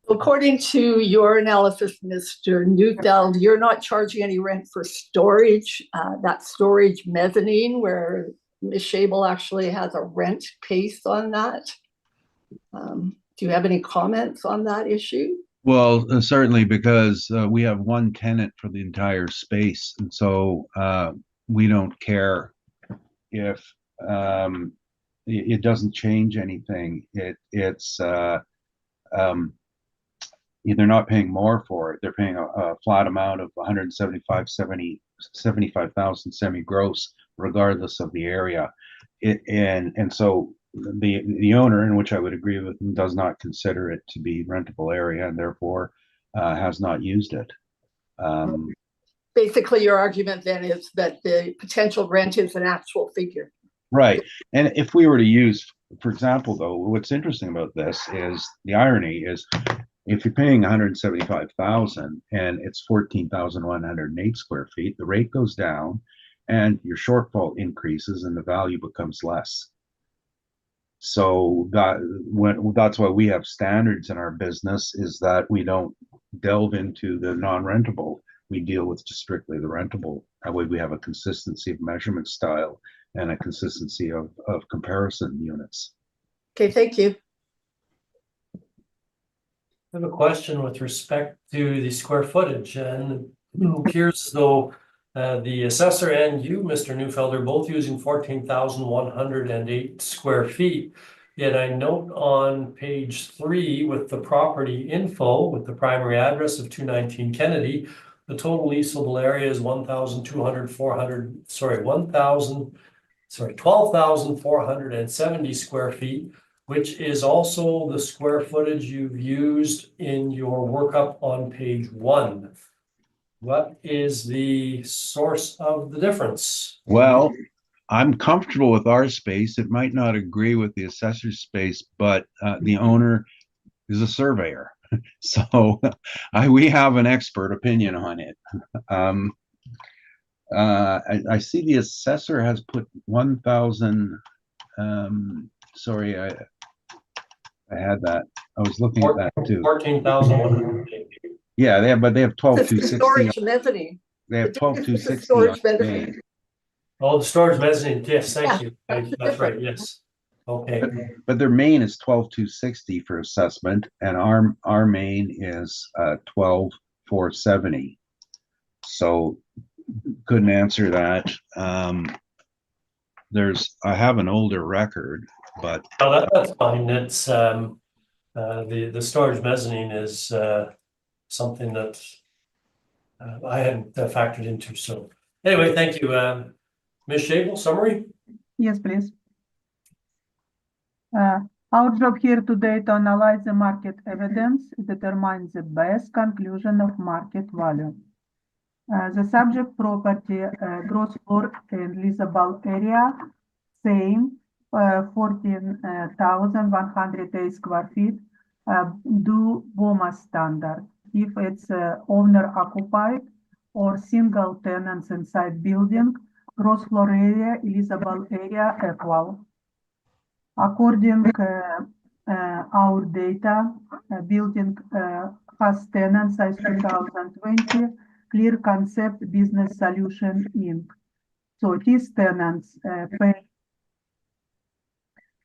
According to your analysis, Mr. Neufeld, you're not charging any rent for storage, that storage mezzanine where Ms. Shable actually has a rent piece on that. Do you have any comments on that issue? Well, certainly, because we have one tenant for the entire space, and so we don't care if it doesn't change anything. They're not paying more for it. They're paying a flat amount of 75,000 semi-gross, regardless of the area. And so the owner, in which I would agree with him, does not consider it to be rentable area, and therefore has not used it. Basically, your argument then is that the potential rent is an actual figure. Right. And if we were to use, for example, though, what's interesting about this is the irony is, if you're paying 175,000 and it's 14,108 square feet, the rate goes down and your shortfall increases and the value becomes less. So that's why we have standards in our business, is that we don't delve into the non-rentable. We deal with just strictly the rentable. That way we have a consistency of measurement style and a consistency of comparison units. Okay, thank you. I have a question with respect to the square footage, and it appears as though the assessor and you, Mr. Neufeld, are both using 14,108 square feet. Yet I note on page 3 with the property info, with the primary address of 219 Kennedy, the total leasable area is 12,470 square feet, which is also the square footage you've used in your workup on page 1. What is the source of the difference? Well, I'm comfortable with our space. It might not agree with the assessor's space, but the owner is a surveyor. So we have an expert opinion on it. I see the assessor has put 1,000. Sorry, I had that. I was looking at that too. 14,108. Yeah, but they have It's 12,260. storage mezzanine. They have It's a 12,260 storage on mezzanine. Main. Oh, the storage mezzanine, yes, thank Yeah, you. that's the That's right, difference. yes. Okay, But their main is 12,260 for assessment, and our main is 12,470. So couldn't answer that. I have an older record, but oh, that's fine. It's the storage mezzanine is something that I hadn't factored into. So anyway, thank you. Ms. Shable, summary? Yes, please. Our job here today to analyze the market evidence, determine the best conclusion of market value. The subject property, gross floor and leasable area, same, 14,108 square feet, do BOMA standard. If it's owner occupied or single tenants inside building, gross floor area, leasable area equal. According our data, building has tenant size 2020, Clear Concept Business Solution Inc. So his tenants pay,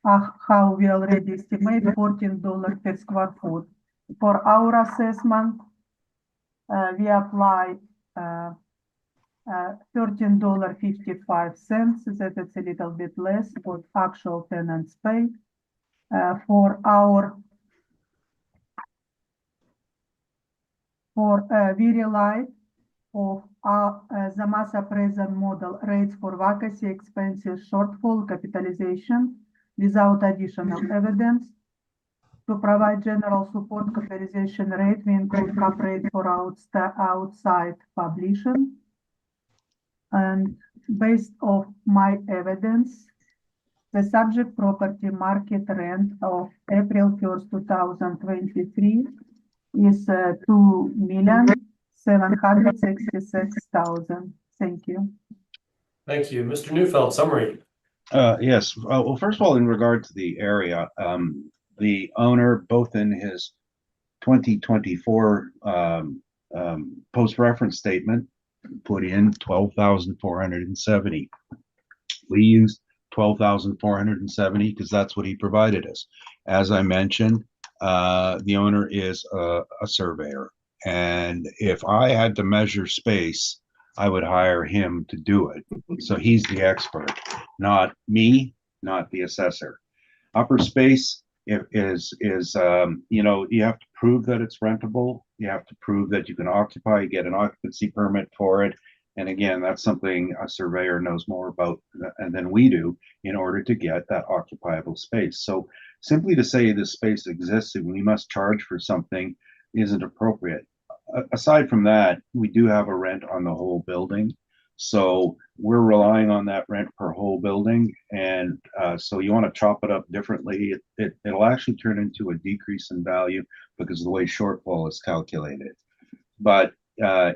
how we already estimate, $14 per square foot. For our assessment, we apply $13.55, that it's a little bit less what actual tenants pay. For we rely of the Massa present model rates for vacancy, expenses, shortfall, capitalization without additional evidence. To provide general support capitalization rate, we include cap rate for outside publishing. And based on my evidence, the subject property market rent of April 1st, 2023 is $2,766,000. Thank you. Thank you. Mr. Neufeld, summary. Yes, well, first of all, in regard to the area, the owner, both in his 2024 post-reference statement, put in 12,470. We used 12,470 because that's what he provided us. As I mentioned, the owner is a surveyor, and if I had to measure space, I would hire him to do it. So he's the expert, not me, not the assessor. Upper space is you know, you have to prove that it's rentable. You have to prove that you can occupy, get an occupancy permit for it. And again, that's something a surveyor knows more about than we do in order to get that occupiable space. So simply to say this space exists and we must charge for something isn't appropriate. Aside from that, we do have a rent on the whole building. So we're relying on that rent per whole building. And so you want to chop it up differently. It'll actually turn into a decrease in value because of the way shortfall is calculated. But so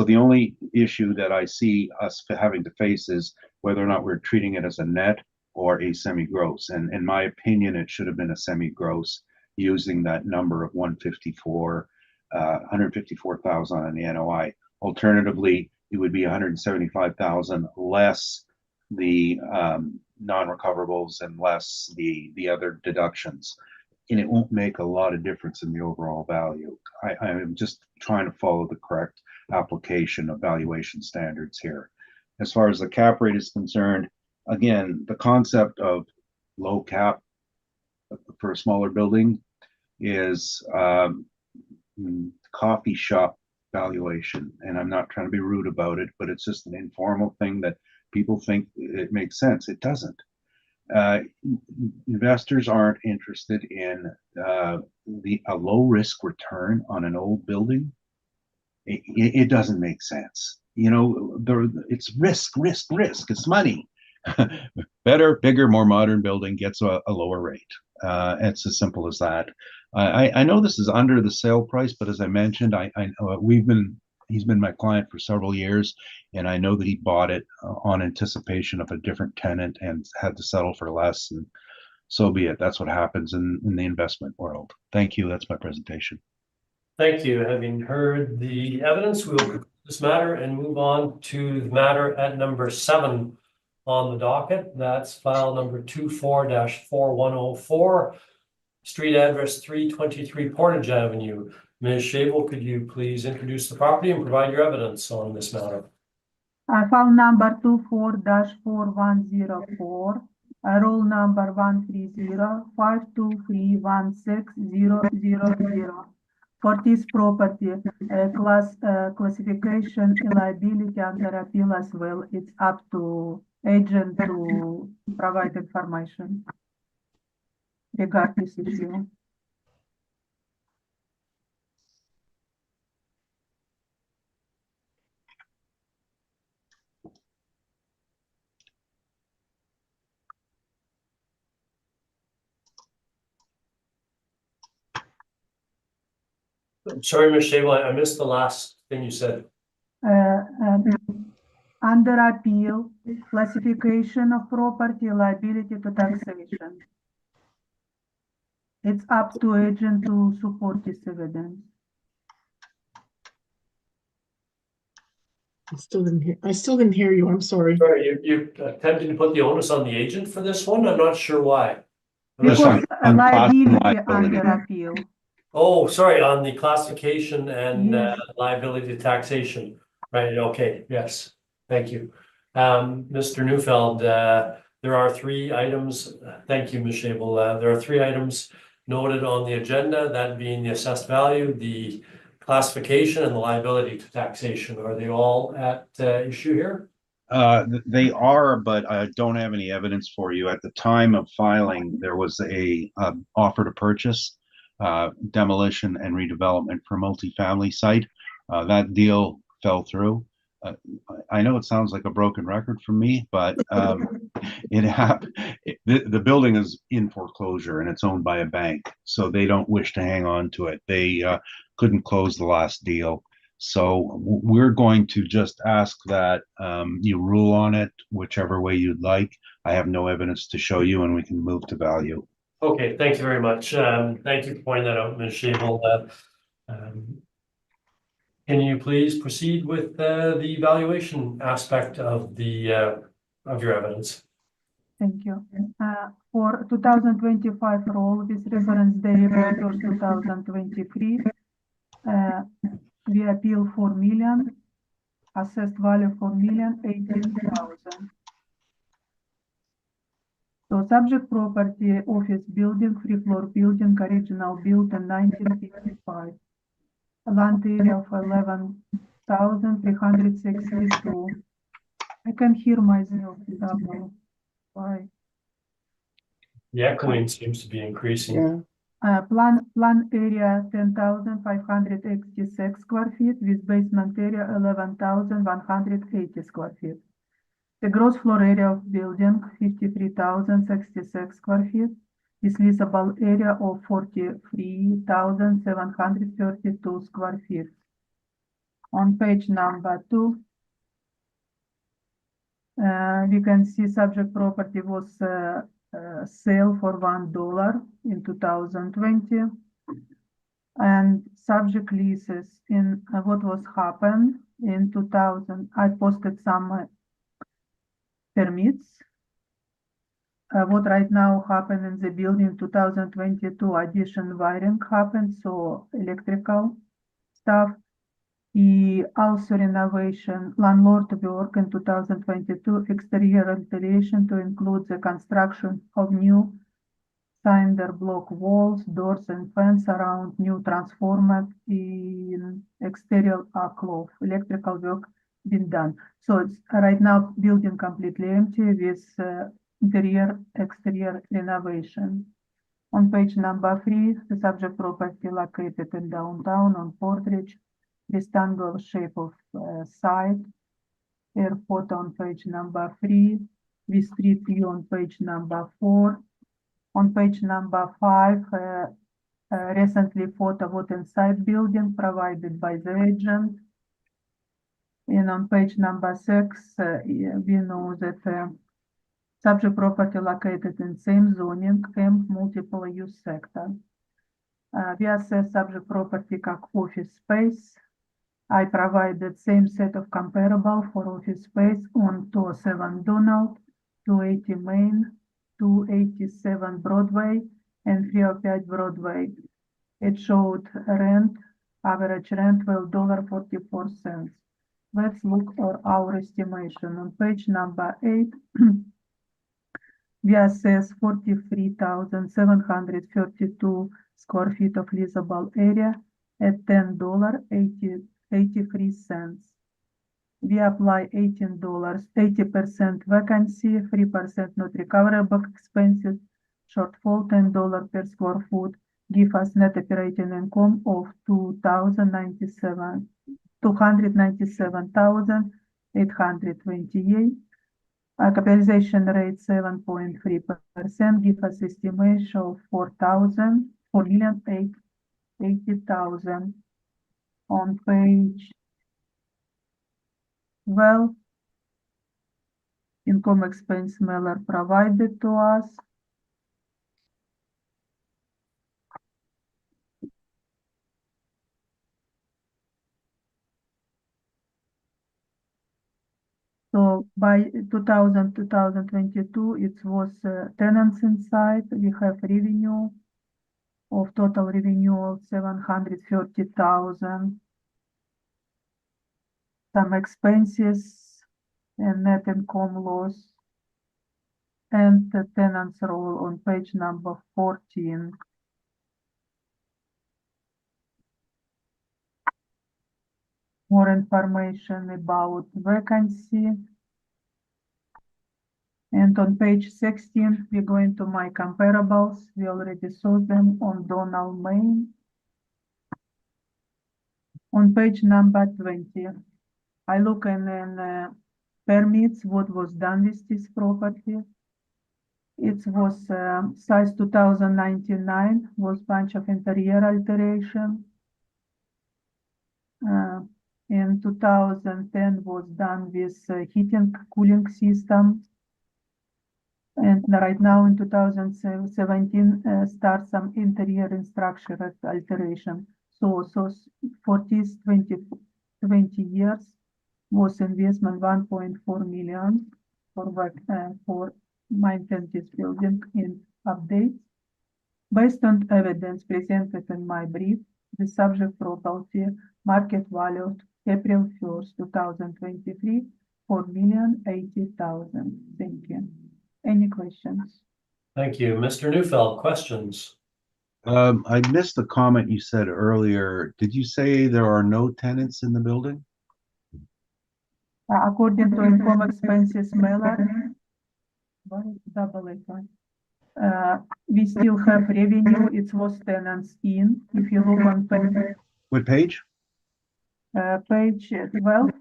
the only issue that I see us having to face is whether or not we're treating it as a net or a semi-gross. And in my opinion, it should have been a semi-gross using that number of 154,000 on the NOI. Alternatively, it would be 175,000 less the non-recoverables and less the other deductions. And it won't make a lot of difference in the overall value. I'm just trying to follow the correct application of valuation standards here. As far as the cap rate is concerned, again, the concept of low cap for a smaller building is coffee shop valuation. And I'm not trying to be rude about it, but it's just an informal thing that people think it makes sense. It doesn't. Investors aren't interested in a low risk return on an old building. It doesn't make sense. You know, it's risk. It's money. Better, bigger, more modern building gets a lower rate. It's as simple as that. I know this is under the sale price, but as I mentioned, he's been my client for several years, and I know that he bought it on anticipation of a different tenant and had to settle for less, and so be it. That's what happens in the investment world. Thank you. That's my presentation. Thank you. Having heard the evidence, we will conclude this matter and move on to the matter at number 7 on the docket. That's file number 24-4104, street address 323 Portage Avenue. Ms. Shable, could you please introduce the property and provide your evidence on this matter? File number 24-4104, roll number 130-523-16000. For this property, classification liability under appeal as well. It's up to agent to provide information regarding this issue. Sorry, Ms. Shable, I missed the last thing you said. Under appeal, classification of property liability to taxation. It's up to agent to support this evidence. I still didn't hear you. I'm sorry. Sorry, you attempting to put the onus on the agent for this one? I'm not sure why. Yes, Because on liability liability. under appeal. Oh, sorry, on the classification and Yes. liability to taxation. Right, okay, yes, thank you. Mr. Neufeld, there are three items, thank you, Ms. Shable. There are three items noted on the agenda, that being the assessed value, the classification and the liability to taxation. Are they all at issue here? They are, but I don't have any evidence for you. At the time of filing, there was a offer to purchase demolition and redevelopment for multifamily site. That deal fell through. I know it sounds like a broken record for me, but it happened. The building is in foreclosure and it's owned by a bank, so they don't wish to hang on to it. They couldn't close the last deal. So we're going to just ask that you rule on it whichever way you'd like. I have no evidence to show you and we can move to value. Okay, thank you very much. Thank you for pointing that out, Ms. Shable. Can you please proceed with the evaluation aspect of the of your evidence? Thank you. For 2025 roll with reference date August 2023, we appeal 4 million, assessed value 4,018,000. So subject property, office building, 3-floor building, original built in 1955. Land area of 11,362. I can hear myself double. Why? The echoing seems to be increasing. Yeah. Plan area 10,586 square feet with basement area 11,180 square feet. The gross floor area of building 53,066 square feet with leasable area of 43,732 square feet. On page number 2, we can see subject property was sale for $1 in 2020, and subject leases in what was happened in 2000. I posted some permits. What right now happened in the building 2022 addition wiring happened, so electrical stuff. Also renovation, landlord work in 2022, exterior ventilation to include the construction of new cinder block walls, doors and fence around new transformer in exterior cloth, electrical work been done. So it's right now building completely empty with interior, exterior renovation. On page number 3, the subject property located in downtown on Portridge, rectangle shape of site, airport on page number 3, with street view on page number 4. On page number 5, recently photo what inside building provided by the agent. And on page number 6, we know that subject property located in same zoning and multiple use sector. We assess subject property как office space. I provided same set of comparable for office space on 207 Donald, 280 Main, 287 Broadway, and 305 Broadway. It showed rent, average rent $12.44. Let's look at our estimation. On page number 8, we assess 43,732 square feet of leasable area at $10.83. We apply $18, 80% vacancy, 3% not recoverable expenses, shortfall $10 per square foot, give us net operating income of $297,828. Capitalization rate 7.3%, give us estimation of $4,080,000. On page 12, income expense mailer provided to us. So by 2022, it was tenants inside. We have revenue of total revenue of 730,000. Some expenses and net income loss. And the tenants roll on page number 14. More information about vacancy. And on page 16, we're going to my comparables. We already saw them on Donald Main. On page number 20, I look in permits, what was done with this property. It was size 2099, was bunch of interior alteration. In 2010 was done with heating cooling system. And right now in 2017 starts some interior and structural alteration. So for these 20 years was investment 1.4 million for maintain this building in updates. Based on evidence presented in my brief, the subject property market value April 1st, 2023, $4,080,000. Thank you. Any questions? Thank you. Mr. Neufeld, questions? I missed the comment you said earlier. Did you say there are no tenants in the building? According to income expenses mailer, we still have revenue. It was tenants in. If you look on What page? page 12,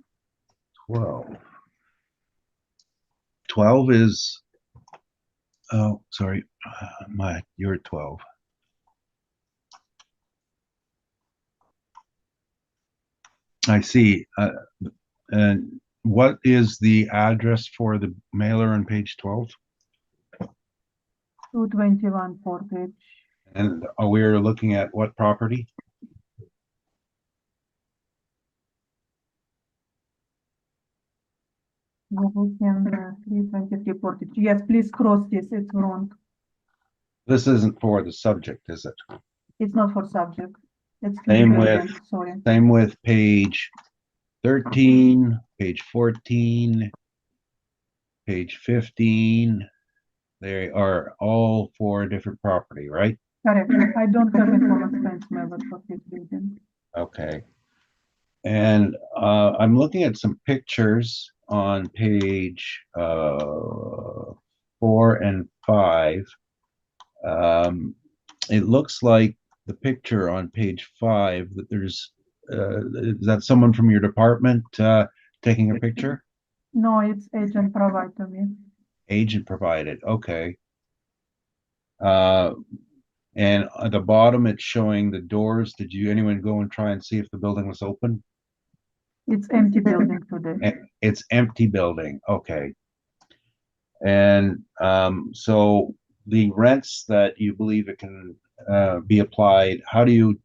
12. 12 is, oh, sorry, you're 12. I see. And what is the address for the mailer on page 12? 221 Portage. And we're looking at what property? We're looking 323 Portage. Yes, please cross this. It's wrong. This isn't for the subject, is it? It's not for subject. It's Same building, with- sorry. Same with page 13, page 14, page 15. They are all for a different property, right? Correct. I don't have income expense mailer for this building. Okay. And I'm looking at some pictures on page 4 and 5. It looks like the picture on page 5 that there's is that someone from your department taking a picture? No, it's agent provide to me. Agent provided, okay. And at the bottom, it's showing the doors. Did anyone go and try and see if the building was open? It's empty building today. It's empty building, okay. And so the rents that you believe it can be applied, how do you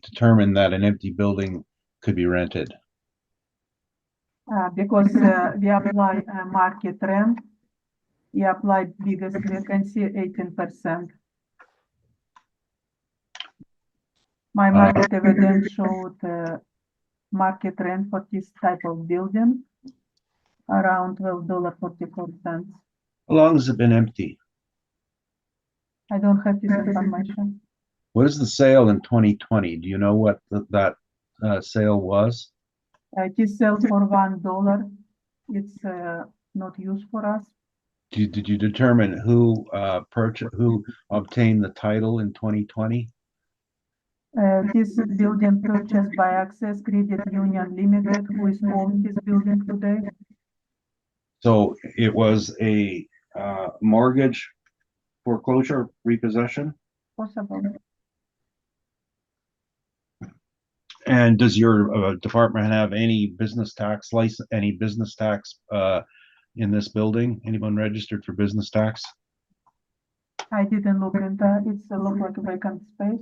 determine that an empty building could be rented? Because we apply market rent, we apply biggest vacancy 18%. My market evidence showed market rent for this type of building around $12.44. How long has it been empty? I don't have this information. What is the sale in 2020? Do you know what that sale was? It is sold for $1. It's not used for us. Did you determine who who obtained the title in 2020? This building purchased by Access Credit Union Limited, who is owning this building today. So it was a mortgage foreclosure repossession? Possible. And does your department have any business tax license, any business tax in this building? Anyone registered for business tax? I didn't look at that. It's look like a vacant space.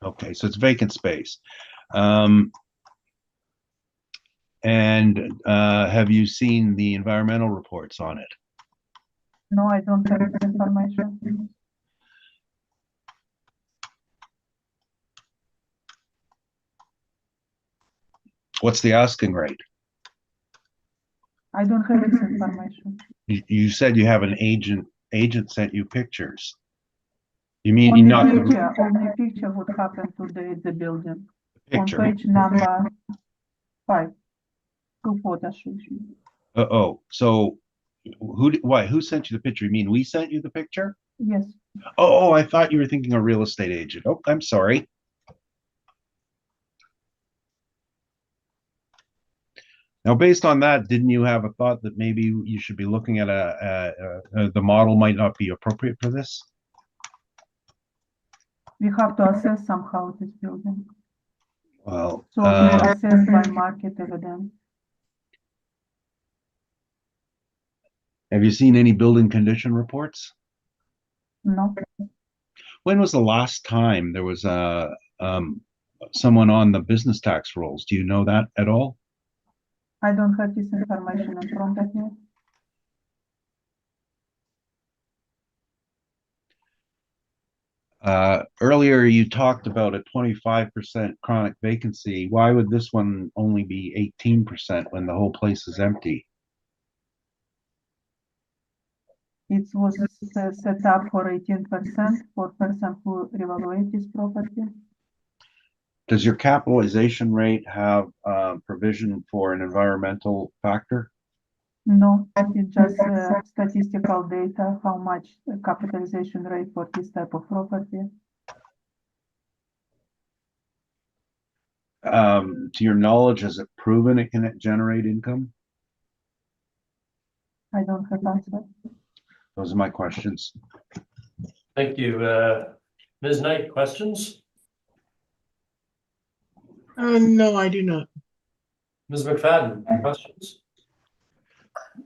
Okay, so it's vacant space. And have you seen the environmental reports on it? No, I don't have this information. What's the asking rate? I don't have this information. You said you have an agent sent you pictures. You mean Only not picture what happened today at the building. the On picture? page number 5. 2 photos. Oh, so who sent you the picture? You mean we sent you the picture? Yes. Oh, I thought you were thinking a real estate agent. Oh, I'm sorry. Now, based on that, didn't you have a thought that maybe you should be looking at the model might not be appropriate for this? We have to assess somehow this building. Well, So we assess by market evidence. have you seen any building condition reports? No, When was the last time there was someone on the business tax rolls? Do you know that at all? I don't have this information in front of me. Earlier, you talked about a 25% chronic vacancy. Why would this one only be 18% when the whole place is empty? It was set up for 18% for person who revaluate this property. Does your capitalization rate have provision for an environmental factor? No, it's just statistical data, how much capitalization rate for this type of property. To your knowledge, has it proven it can generate income? I don't have answer. Those are my questions. Thank you. Ms. Knight, questions? No, I do not. Ms. McFadden, questions?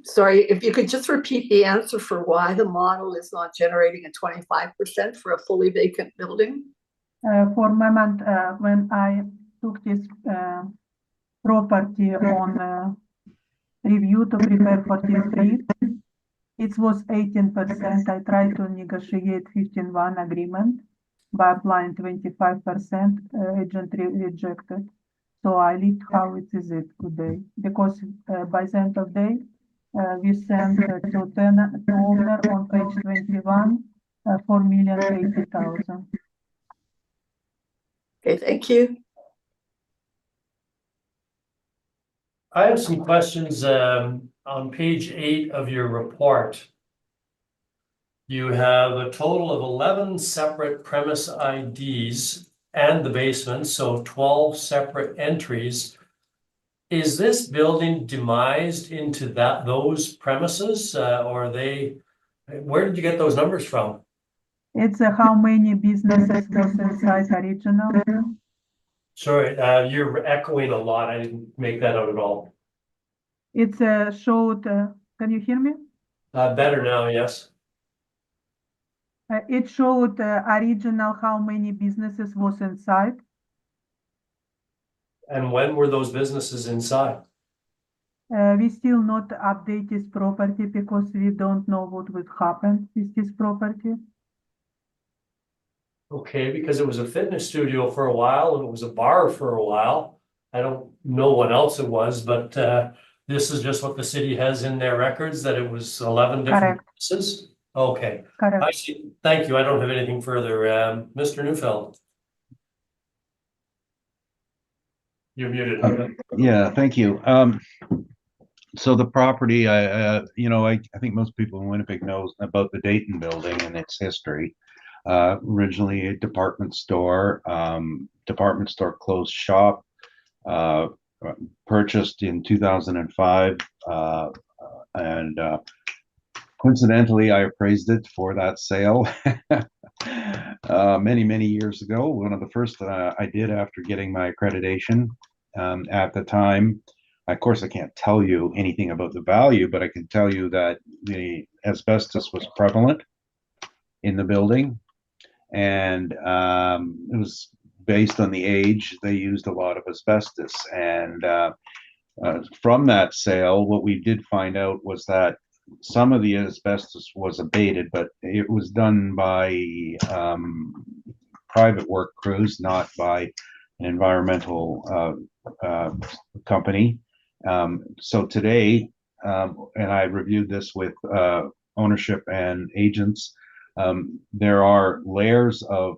Sorry, if you could just repeat the answer for why the model is not generating a 25% for a fully vacant building? For a moment, when I took this property on review to prepare for this brief, it was 18%. I tried to negotiate 15-1 agreement by applying 25%. Agent rejected. So I leave how it is today, because by the end of the day, we sent to owner on page 21 $4,080,000. Okay, thank you. I have some questions on page 8 of your report. You have a total of 11 separate premise IDs and the basement, so 12 separate entries. Is this building demised into those premises, or are they? Where did you get those numbers from? It's how many businesses was inside original. Sorry, you're echoing a lot. I didn't make that out at all. It's showed, can you hear me? Better now, yes. It showed original how many businesses was inside. And when were those businesses inside? We still not update this property because we don't know what would happen with this property. Okay, because it was a fitness studio for a while and it was a bar for a while. I don't know what else it was, but this is just what the city has in their records, that it was 11 different Correct. businesses. Okay, I correct. see. Thank you. I don't have anything further. Mr. Neufeld. You're muted. Yeah, thank you. So the property, I think most people in Winnipeg knows about the Dayton building and its history. Originally a department store closed shop, uh, purchased in 2005, and coincidentally, I appraised it for that sale many years ago. One of the first I did after getting my accreditation. At the time, of course, I can't tell you anything about the value, but I can tell you that the asbestos was prevalent in the building, and it was based on the age. They used a lot of asbestos, and from that sale, what we did find out was that some of the asbestos was abated, but it was done by private work crews, not by an environmental company. So today, and I reviewed this with ownership and agents, there are layers of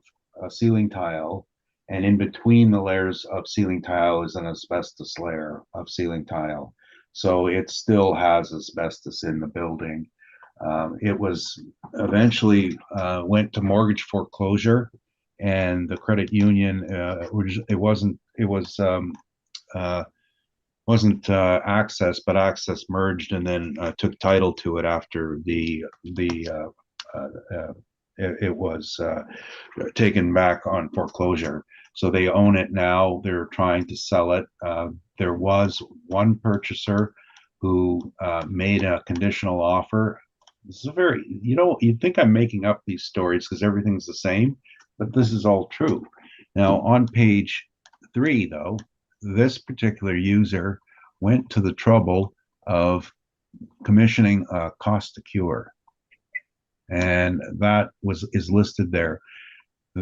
ceiling tile, and in between the layers of ceiling tile is an asbestos layer of ceiling tile. So it still has asbestos in the building. It was eventually went to mortgage foreclosure, and the credit union, wasn't Access, but Access merged and then took title to it after it was taken back on foreclosure. So they own it now. They're trying to sell it. There was one purchaser who made a conditional offer. This is you'd think I'm making up these stories because everything's the same, but this is all true. Now, on page 3, though, this particular user went to the trouble of commissioning a cost to cure, and that is listed there.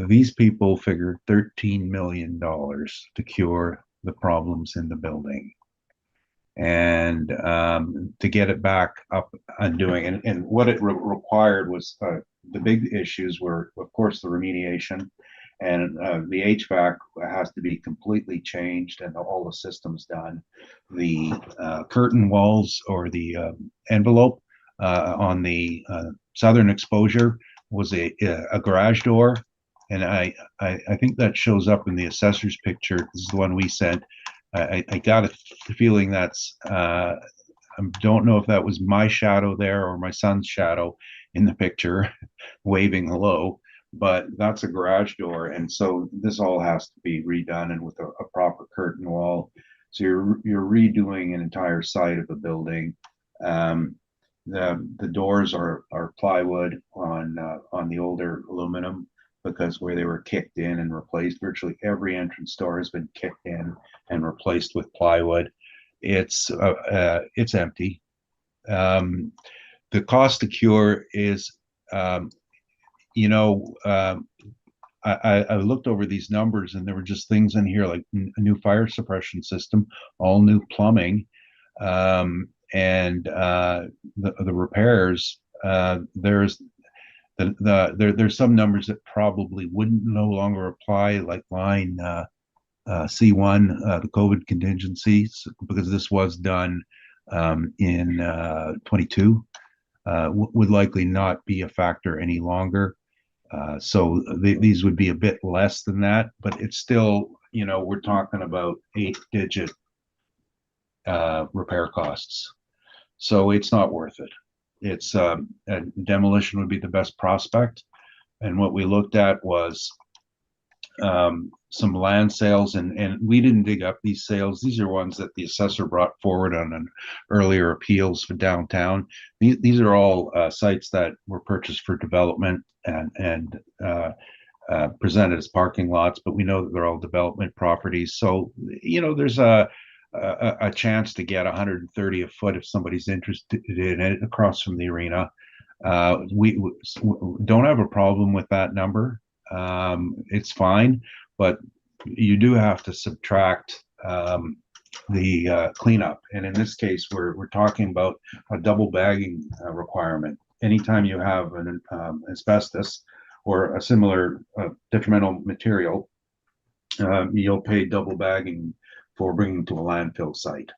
These people figured $13 million to cure the problems in the building, and to get it back up and doing. And what it required was the big issues were, of course, the remediation, and the HVAC has to be completely changed and all the systems done. The curtain walls, or the envelope on the southern exposure, was a garage door, and I think that shows up in the assessor's picture. This is the one we sent. I got a feeling that's I don't know if that was my shadow there or my son's shadow in the picture waving hello, but that's a garage door, and so this all has to be redone and with a proper curtain wall. So you're redoing an entire side of the building. The doors are plywood on the older aluminum, because where they were kicked in and replaced, virtually every entrance door has been kicked in and replaced with plywood. It's empty. The cost to cure is, I looked over these numbers, and there were just things in here like a new fire suppression system, all new plumbing, and the repairs. There's some numbers that probably wouldn't no longer apply, like line C1, the COVID contingencies, because this was done in 22, would likely not be a factor any longer. So these would be a bit less than that, but it's still, we're talking about 8-digit repair costs. So it's not worth it. It's demolition would be the best prospect. And what we looked at was some land sales, and we didn't dig up these sales. These are ones that the assessor brought forward on an earlier appeals for downtown. These are all sites that were purchased for development and presented as parking lots, but we know that they're all development properties. So, there's a chance to get 130 a foot if somebody's interested in it across from the arena. We don't have a problem with that number. It's fine, but you do have to subtract the cleanup. And in this case, we're talking about a double bagging requirement. anytime you have an asbestos or a similar detrimental material, you'll pay double bagging for bringing to a landfill site.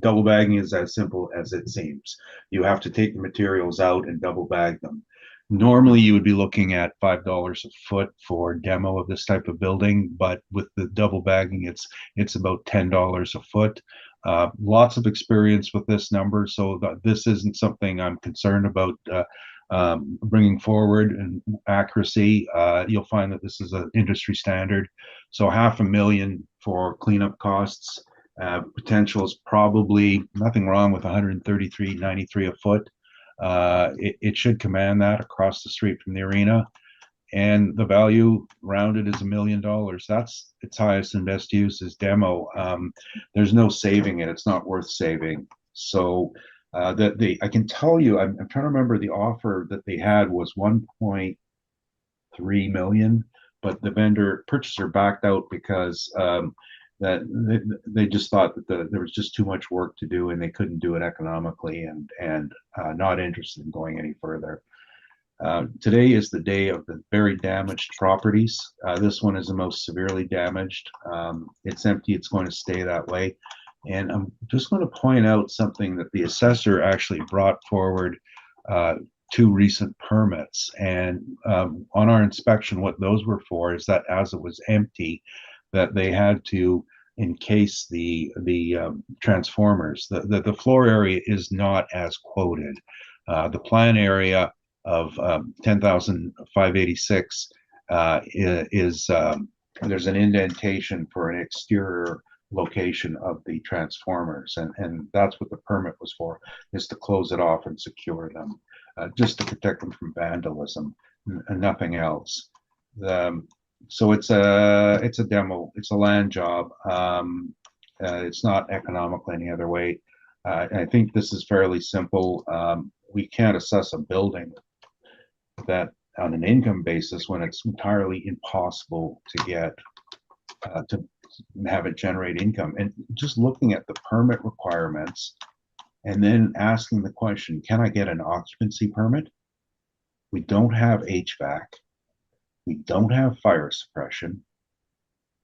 Double bagging is as simple as it seems. You have to take the materials out and double bag them. Normally, you would be looking at $5 a foot for demo of this type of building, but with the double bagging, it's about $10 a foot. Lots of experience with this number, so this isn't something I'm concerned about bringing forward and accuracy. You'll find that this is an industry standard. So $500,000 for cleanup costs. Potential is probably nothing wrong with $133.93 a foot. It should command that across the street from the arena, and the value rounded is $1 million. That's its highest and best use is demo. There's no saving it. It's not worth saving. So I can tell you, I'm trying to remember the offer that they had was 1.3 million, but the purchaser backed out because that they just thought that there was just too much work to do and they couldn't do it economically, and not interested in going any further. Today is the day of the very damaged properties. This one is the most severely damaged. It's empty. It's going to stay that way. And I'm just going to point out something that the assessor actually brought forward 2 recent permits. And on our inspection, what those were for is that as it was empty, that they had to encase the transformers. The floor area is not as quoted. The plan area of 10,586 is there's an indentation for an exterior location of the transformers, and that's what the permit was for, is to close it off and secure them, just to protect them from vandalism and nothing else. So it's a demo, it's a land job. It's not economical any other way. I think this is fairly simple. We can't assess a building that on an income basis when it's entirely impossible to get to have it generate income. And just looking at the permit requirements and then asking the question, can I get an occupancy permit? We don't have HVAC. We don't have fire suppression.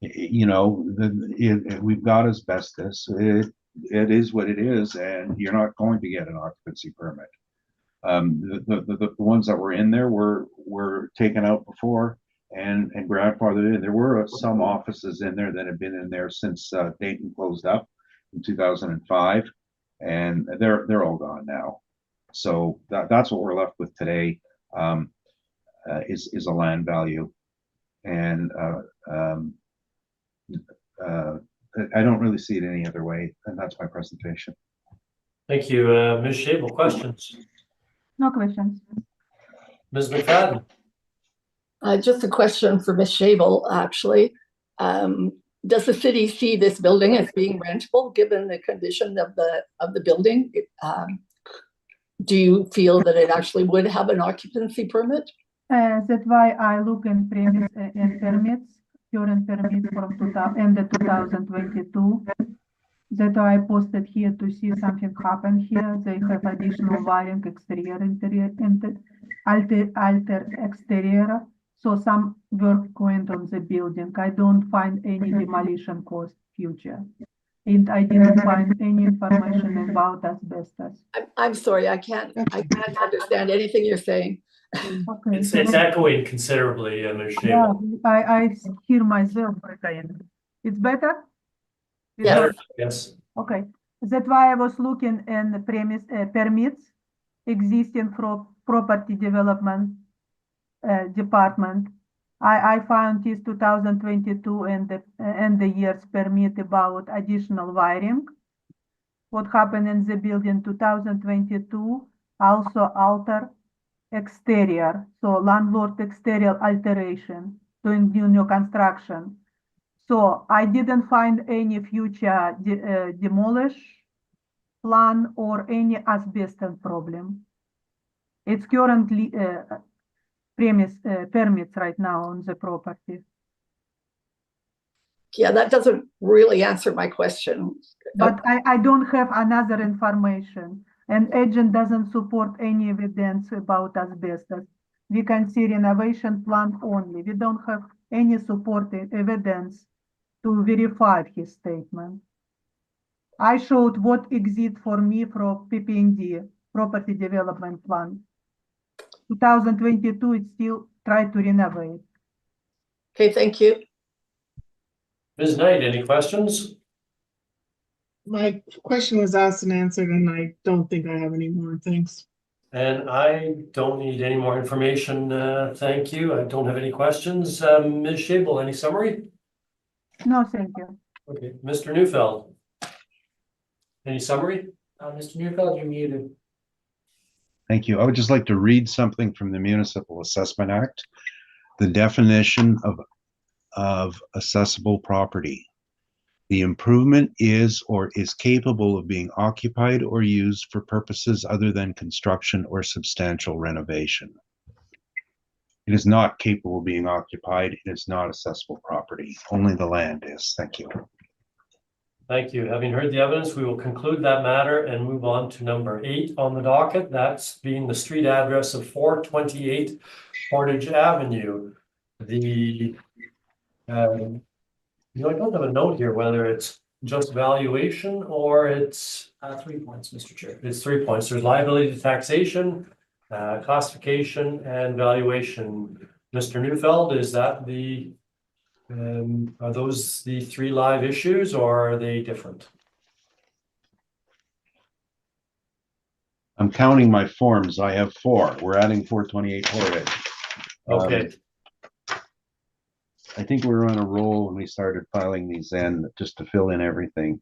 You know, we've got asbestos. It is what it is, and you're not going to get an occupancy permit. The ones that were in there were taken out before and grandfathered in. There were some offices in there that have been in there since Dayton closed up in 2005, and they're all gone now. So that's what we're left with today. Is a land value, and I don't really see it any other way, and that's my presentation. Thank you, Ms. Shable. Questions? No questions. Ms. McFadden? Just a question for Ms. Shable, actually. Does the city see this building as being rentable, given the condition of the building? Do you feel that it actually would have an occupancy permit? That's why I look in previous permits, current permits from end of 2022. That's why I posted here to see something happen here. They have additional wiring, exterior, interior, alter exterior. So some work going on the building. I don't find any demolition cost future. And I didn't find any information about asbestos. I'm sorry, I can't understand anything you're saying. Okay. It's echoing considerably, Ms. Shable. Yeah, I hear myself again. It's better? It's Yes. better? Yes. Okay, that's why I was looking in the permits existing for property development department. I found this 2022 and the year's permit about additional wiring. What happened in the building 2022, also alter exterior, so landlord exterior alteration, doing new construction. So I didn't find any future demolish plan or any asbestos problem. It's currently permits right now on the property. Yeah, that doesn't really answer my question. But I don't have another information. And agent doesn't support any evidence about asbestos. We can see renovation plan only. We don't have any supporting evidence to verify his statement. I showed what exists for me from PP&D, property development plan. 2022, it still tried to renovate. Okay, thank you. Ms. Knight, any questions? My question was asked and answered, and I don't think I have any more. Thanks. And I don't need any more information, thank you. I don't have any questions. Ms. Shable, any summary? No, thank you. Okay, Mr. Neufeld? Any summary? Mr. Neufeld, you're muted. Thank you. I would just like to read something from the Municipal Assessment Act. The definition of accessible property. The improvement is or is capable of being occupied or used for purposes other than construction or substantial renovation. It is not capable of being occupied. It is not accessible property. Only the land is. Thank you. Thank you. Having heard the evidence, we will conclude that matter and move on to number 8 on the docket. That's being the street address of 428 Portage Avenue. I don't have a note here whether it's just valuation or it's 3 points, Mr. Chair. It's 3 points. There's liability to taxation, classification, and valuation. Mr. Neufeld, is that are those the 3 live issues, or are they different? I'm counting my forms. I have 4. We're adding 428 Portage. Okay, I think we were on a roll when we started filing these in, just to fill in everything.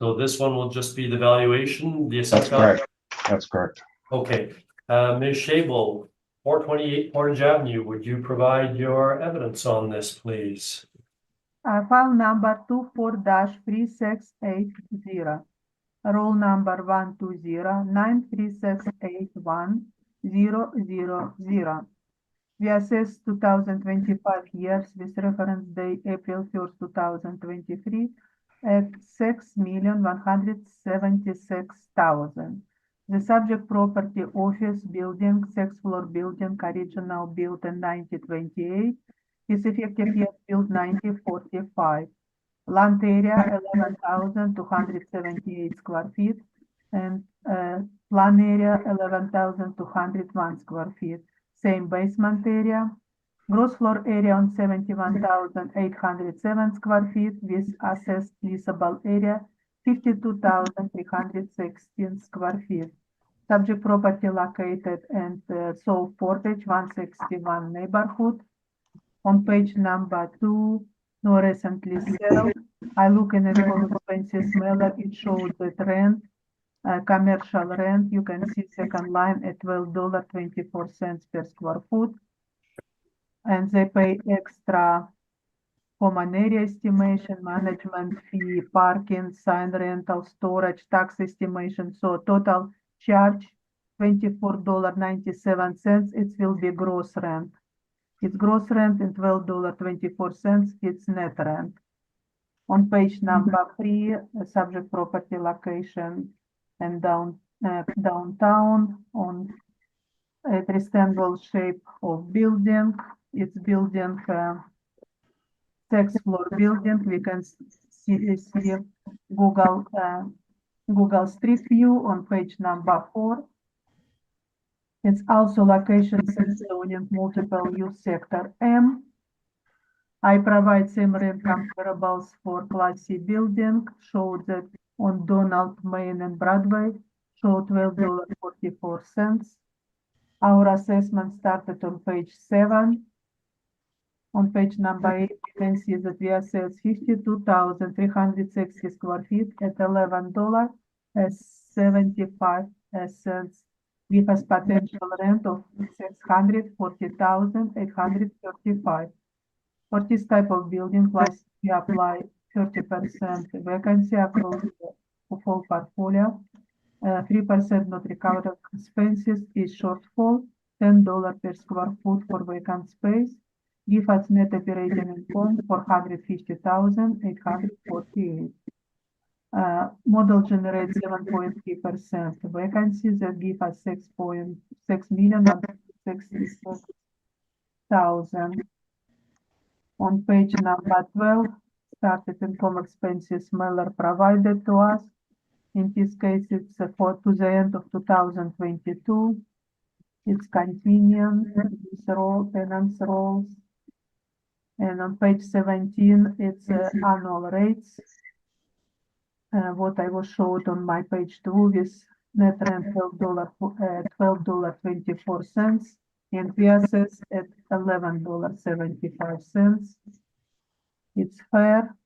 so this one will just be the valuation, the That's assessed value? correct. That's correct. Okay, Ms. Shable, 428 Portage Avenue, would you provide your evidence on this, please? File number 24-3680. Roll number 120-93681-000. We assess 2025 years with reference day April 1st, 2023 at $6,176,000. The subject property office building, 6th floor building, original built in 1928, is effective year built 1945. Land area 11,278 square feet and plan area 11,201 square feet. Same basement area. Gross floor area on 71,807 square feet with assessed leasable area 52,316 square feet. Subject property located in South Portage 161 neighborhood. On page number 2, no recently sold. I look in it for expenses mailer. It shows that rent, commercial rent. You can see second line at $12.24 per square foot. And they pay extra common area estimation, management fee, parking, sign rental, storage, tax estimation. So total charge $24.97. It will be gross rent. It's gross rent and $12.24. It's net rent. On page number 3, subject property location and downtown on a rectangle shape of building. It's building 6th floor building. We can see Google Street View on page number 4. It's also location zoning multiple use sector M. I provide same rent comparables for Class C building, show that on Donald, Main and Broadway, show $12.44. Our assessment started on page 7. On page number 8, you can see that we assess 52,360 square feet at $11.75 with a potential rent of $640,835. For this type of building, Class we apply 30% vacancy across the whole portfolio. 3% not recovered expenses is shortfall, $10 per square foot for vacant space. Give us net operating income $450,848. Model generates 7.3% vacancies that give us 6,166,000. On page number 12, started income expenses Miller provided to us. In this case, it's to the end of 2022. It's continuing this row, tenants rolls. And on page 17, it's annual rates. What I was showed on my page 2 with net rent $12.24 and PSS at $11.75. It's fair.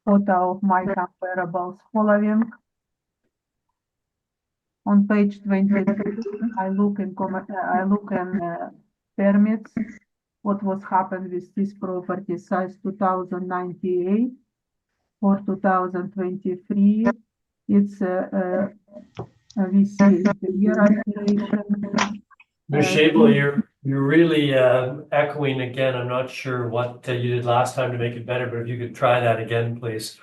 Total of my comparables following. On page 22, I look in permits. What was happened with this property size 2098 for 2023. It's we see the year alteration. Ms. Shable, you're really echoing again. I'm not sure what you did last time to make it better, but if you could try that again, please.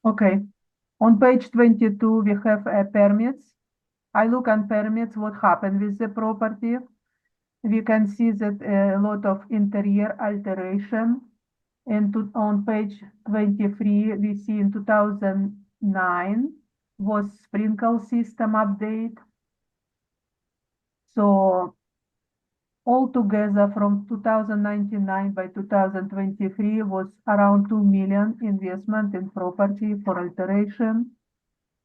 Okay. On page 22, we have permits. I look on permits, what happened with the property. We can see that a lot of interior alteration. And on page 23, we see in 2009 was sprinkle system update. So altogether from 2099 by 2023 was around 2 million investment in property for alteration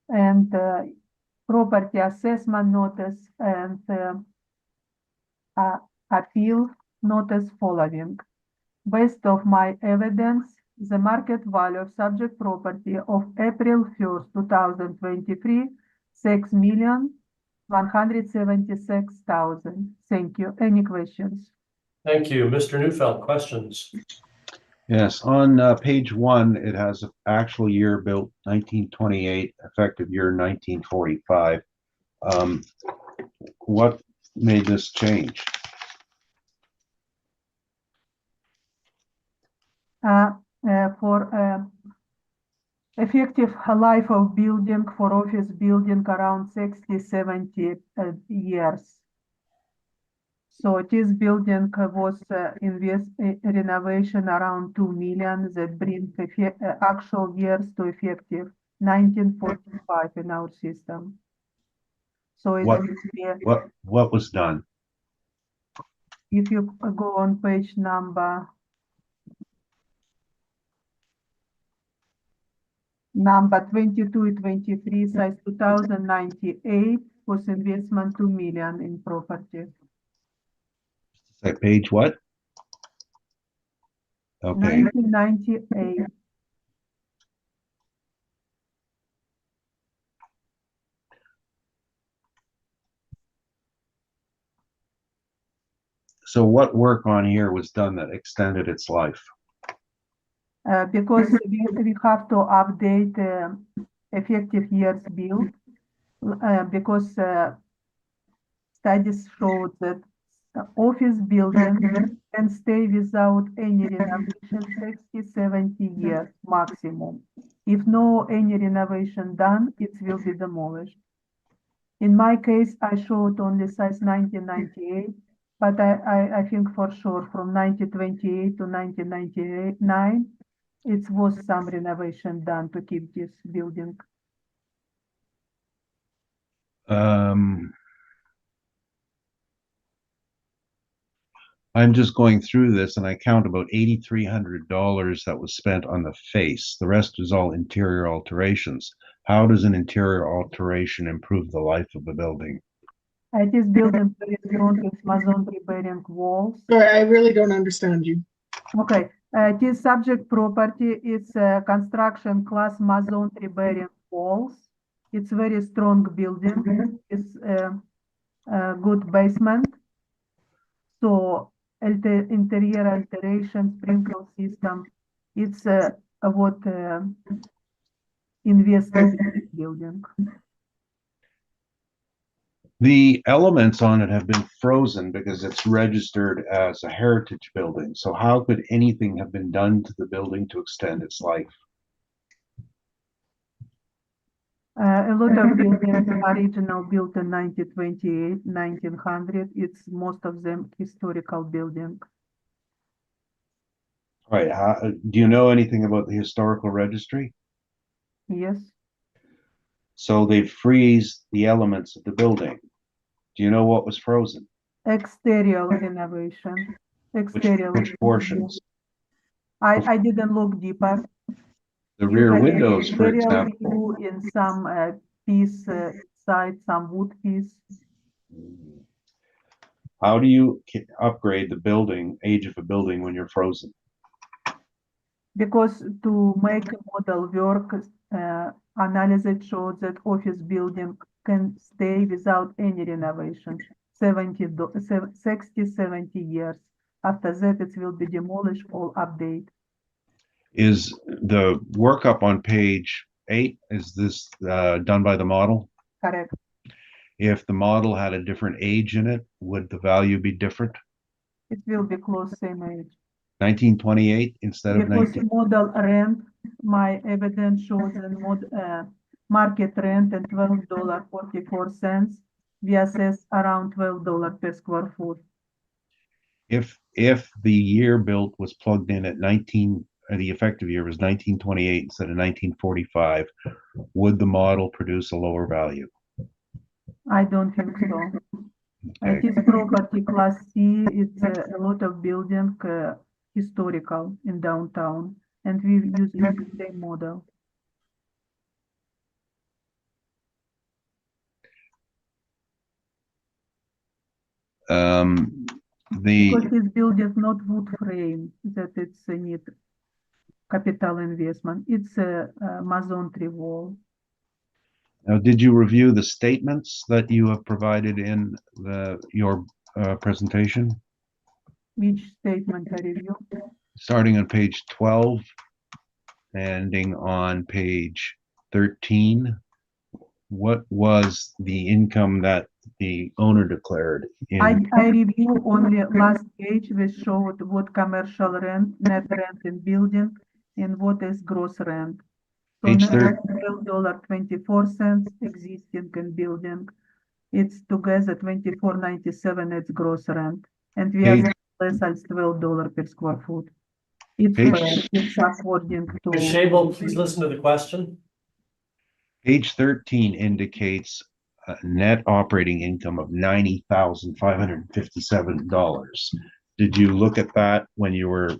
and property assessment notice and appeal notice following. Based of my evidence, the market value of subject property of April 1st, 2023, 6,176,000. Thank you. Any questions? Thank you. Mr. Neufeld, questions? Yes, on page 1, it has an actual year built 1928, effective year 1945. What made this change? For effective life of building for office building around 60, 70 years. So this building was renovation around 2 million that brings actual years to effective 1945 in our system. So it will be, what was done? if you go on page number 22 and 23, size 2098 was investment 2 million in property. Say page what? Okay. 1998. So what work on here was done that extended its life? Because we have to update effective years built because studies showed that office building can stay without any renovation 60, 70 years maximum. If no any renovation done, it will be demolished. In my case, I showed only size 1998, but I think for sure from 1928 to 1999, it was some renovation done to keep this building. I'm just going through this and I count about $8,300 that was spent on the face. The rest is all interior alterations. How does an interior alteration improve the life of a building? This building very strong with masonry bearing walls. Sorry, I really don't understand you. Okay, this subject property is construction class masonry bearing walls. It's very strong building. It's good basement. So interior alteration, sprinkle system. It's what invested in this building. The elements on it have been frozen because it's registered as a heritage building. So how could anything have been done to the building to extend its life? A lot of buildings original built in 1928, 1900. It's most of them historical building. All right, do you know anything about the historical registry? Yes, So they freeze the elements of the building. Do you know what was frozen? exterior renovation. Exterior. Which portions? I didn't look deeper. The You rear have windows, for exterior example. view in some piece side, some wood piece. How do you upgrade the building, age of a building when you're frozen? Because to make a model work, analysis shows that office building can stay without any renovation, 60, 70 years. After that, it will be demolished or update. Is the workup on page 8, is this done by the model? Correct. If the model had a different age in it, would the value be different? It will be close same age. 1928 instead of Because 19? model rent, my evidence shows that market rent and $12.44. We assess around $12 per square foot. If the year built was plugged in at 19, the effective year was 1928 instead of 1945, would the model produce a lower value? I don't think so. Okay. It is property class C. It's a lot of building historical in downtown, and we use the same model. Because this building is not wood frame, that it's a need capital investment. It's a masonry wall. Now, did you review the statements that you have provided in your presentation? Which statement I review? Starting on page 12, ending on page 13. What was the income that the owner declared I in? review only last page, which showed what commercial rent, net rent in building, and what is gross rent. So Page net 30. rent $12.24 existing in building. It's together $24.97. It's gross rent, and we Page- are less as $12 per square foot. It's Page- it's according to. Ms. Shable, please listen to the question. Page 13 indicates a net operating income of $90,557. Did you look at that when you were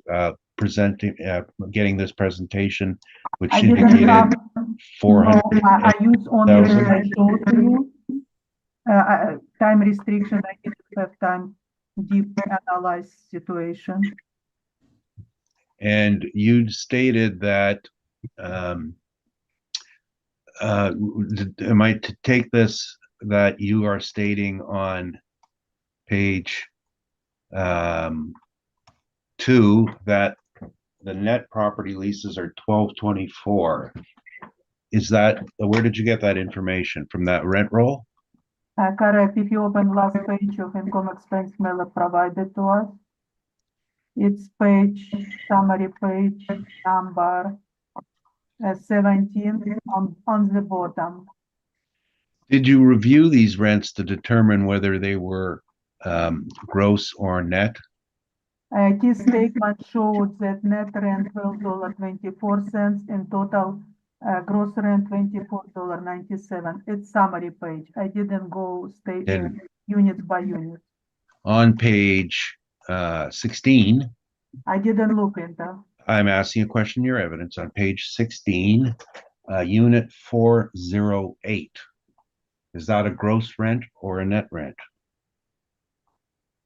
presenting, getting this presentation, which I didn't indicated have, no, I use only what I 400,000? showed to you. Time restriction, I didn't have time deep analyze situation. And you stated that, am I to take this that you are stating on page 2 that the net property leases are 1224? Is that, where did you get that information? From that rent roll? Correct, if you open last page of income expense mailer provided to us, it's page, summary page, number 17 on the bottom. Did you review these rents to determine whether they were gross or net? This statement showed that net rent $12.24 and total gross rent $24.97. It's summary page. I didn't go And- unit by unit. On page 16, I didn't look into. I'm asking a question in your evidence. On page 16, unit 408. Is that a gross rent or a net rent?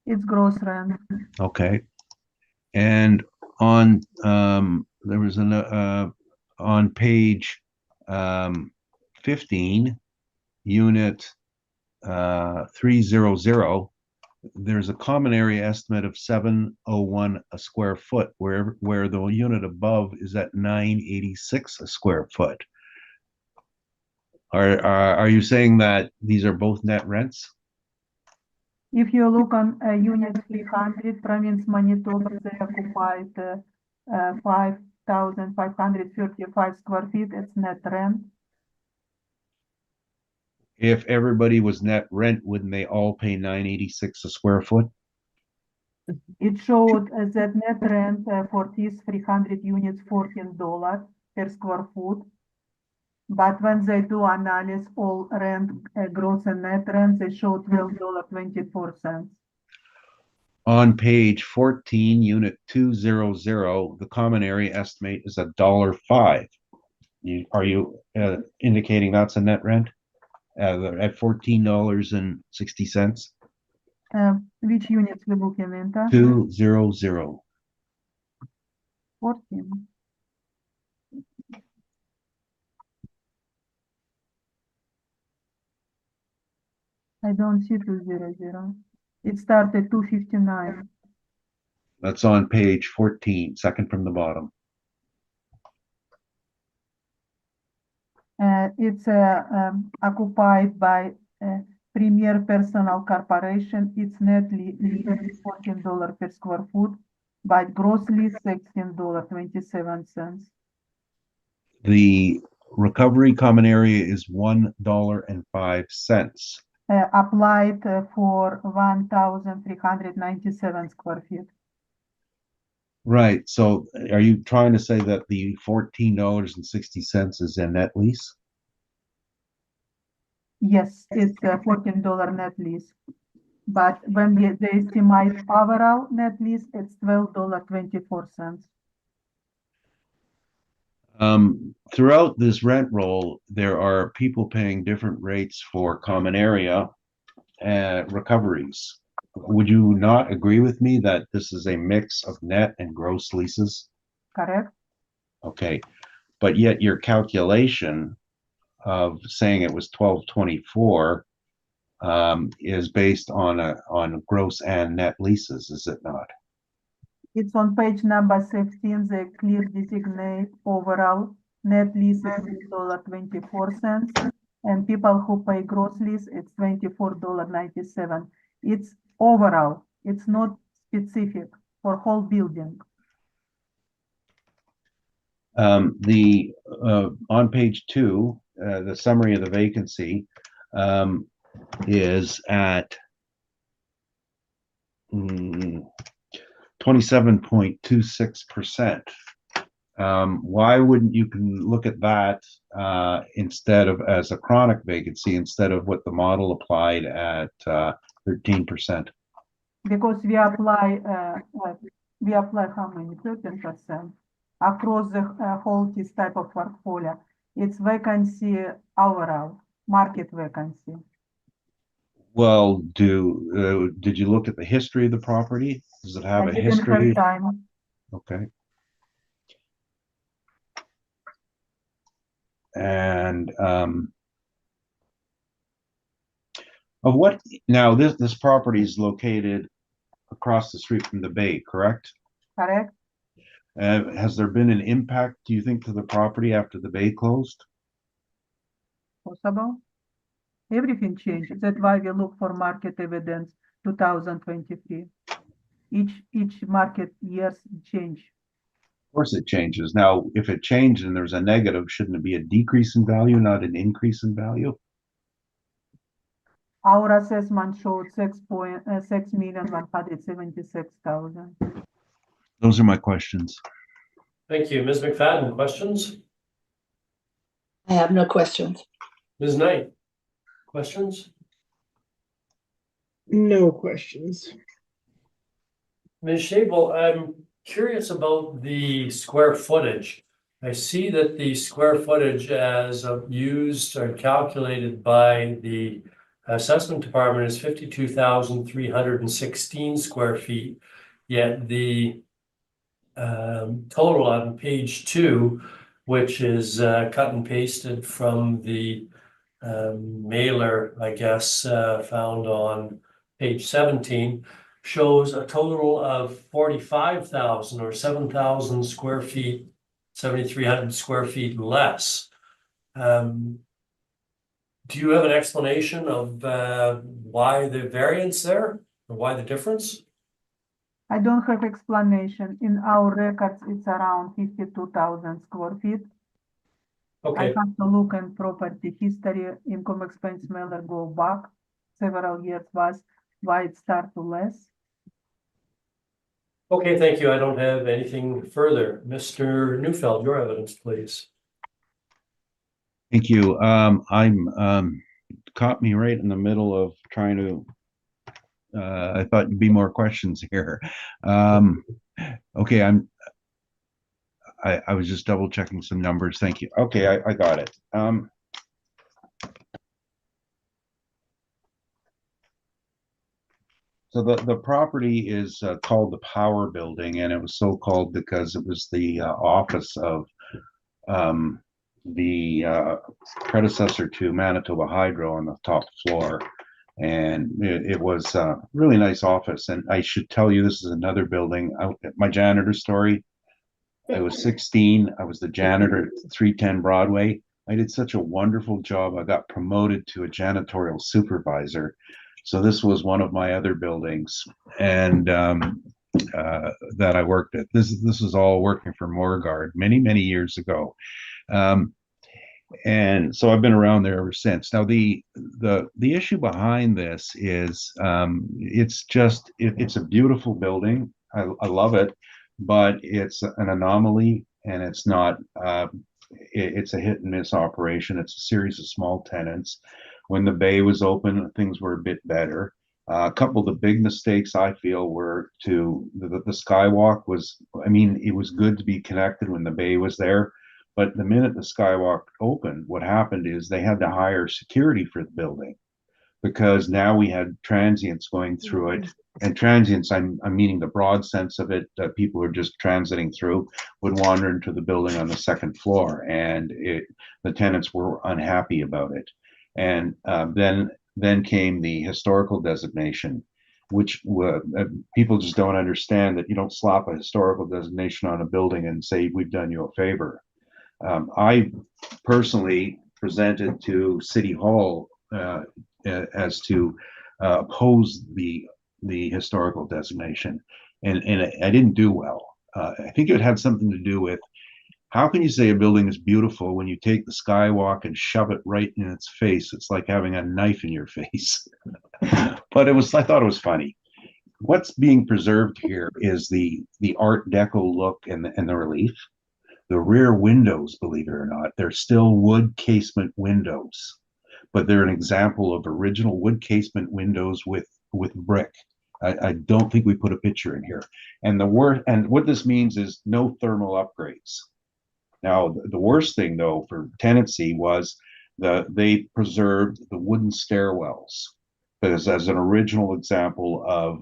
It's gross rent. Okay. And on there was an on page 15, unit 300, there's a common area estimate of 701 a square foot, where the unit above is at 986 a square foot. Are you saying that these are both net rents? If you look on unit 300, province Manitoba, they occupied 5,535 square feet. It's net rent. If everybody was net rent, wouldn't they all pay $9.86 a square foot? It showed that net rent for these 300 units, $14 per square foot. But when they do analysis, all rent, gross and net rent, they show $12.24. On page 14, unit 200, the common area estimate is $1.05. Are you indicating that's a net rent at $14.60? Which units we looking into? 200. 14. I don't see 200. It started 259. That's on page 14, second from the bottom. It's occupied by Premier Personal Corporation. Its net lease is $14 per square foot, but gross lease $16.27. The recovery common area is $1.05. Applied for 1,397 square feet. Right. So are you trying to say that the $14.60 is a net lease? Yes, it's a $14 net lease. But when they estimate overall net lease, it's $12.24. Throughout this rent roll, there are people paying different rates for common area recoveries. Would you not agree with me that this is a mix of net and gross leases? Correct? Okay, but yet your calculation of saying it was 1224 is based on gross and net leases, is it not? It's on page number 16, they clear designate overall net lease is $2.24, and people who pay gross lease, it's $24.97. It's overall, it's not specific for whole building. On page 2, the summary of the vacancy is at 27.26%. Why wouldn't you can look at that instead of as a chronic vacancy instead of what the model applied at 13%? Because we apply how many? 13% across the whole this type of portfolio. It's vacancy overall, market vacancy. Well, did you look at the history of the property? Does it have I a didn't history? have time. Okay. And of what now this property is located across the street from the bay, correct? Correct? Has there been an impact, do you think, to the property after the bay closed? Possible. Everything changed. That's why we look for market evidence 2023. Each market years change. Of course it changes. Now, if it changed and there's a negative, shouldn't it be a decrease in value, not an increase in value? Our assessment showed 6,176,000. Those are my questions. Thank you. Ms. McFadden, questions? I have no questions. Ms. Knight, questions? No questions. Ms. Shable, I'm curious about the square footage. I see that the square footage as used or calculated by the assessment department is 52,316 square feet. Yet the total on page 2, which is cut and pasted from the mailer, I guess, found on page 17, shows a total of 45,000 or 7,000 square feet, 7,300 square feet less. Do you have an explanation of why the variance there, or why the difference? I don't have explanation. In our records, it's around 52,000 square feet. I Okay, have to look in property history, income expense mailer go back several years, was why it start to less. okay, thank you. I don't have anything further. Mr. Neufeld, your evidence, please. Thank you. Caught me right in the middle of trying to, I thought you'd be more questions here. Okay, I was just double checking some numbers. Thank you. Okay, I got it. So the property is called the Power Building, and it was so called because it was the office of the predecessor to Manitoba Hydro on the top floor. And it was a really nice office. And I should tell you, this is another building. My janitor story. I was 16. I was the janitor at 310 Broadway. I did such a wonderful job. I got promoted to a janitorial supervisor. So this was one of my other buildings, and that I worked at. This is all working for Morguard many years ago. And so I've been around there ever since. Now the issue behind this is it's a beautiful building. I love it, but it's an anomaly, and it's not. It's a hit and miss operation. It's a series of small tenants. When the bay was open, things were a bit better. A couple of the big mistakes I feel were the skywalk was. I mean, it was good to be connected when the bay was there. But the minute the skywalk opened, what happened is they had to hire security for the building, because now we had transients going through it. And transients, I'm meaning the broad sense of it, people who are just transiting through would wander into the building on the second floor, and the tenants were unhappy about it. And then came the historical designation, which people just don't understand that you don't slap a historical designation on a building and say, we've done you a favor. I personally presented to City Hall as to oppose the historical designation, and I didn't do well. I think it had something to do with, how can you say a building is beautiful when you take the skywalk and shove it right in its face? It's like having a knife in your face. But I thought it was funny. What's being preserved here is the Art Deco look and the relief. The rear windows, believe it or not, they're still wood casement windows, but they're an example of original wood casement windows with brick. I don't think we put a picture in here. And what this means is no thermal upgrades. Now, the worst thing though for tenancy was they preserved the wooden stairwells, because as an original example of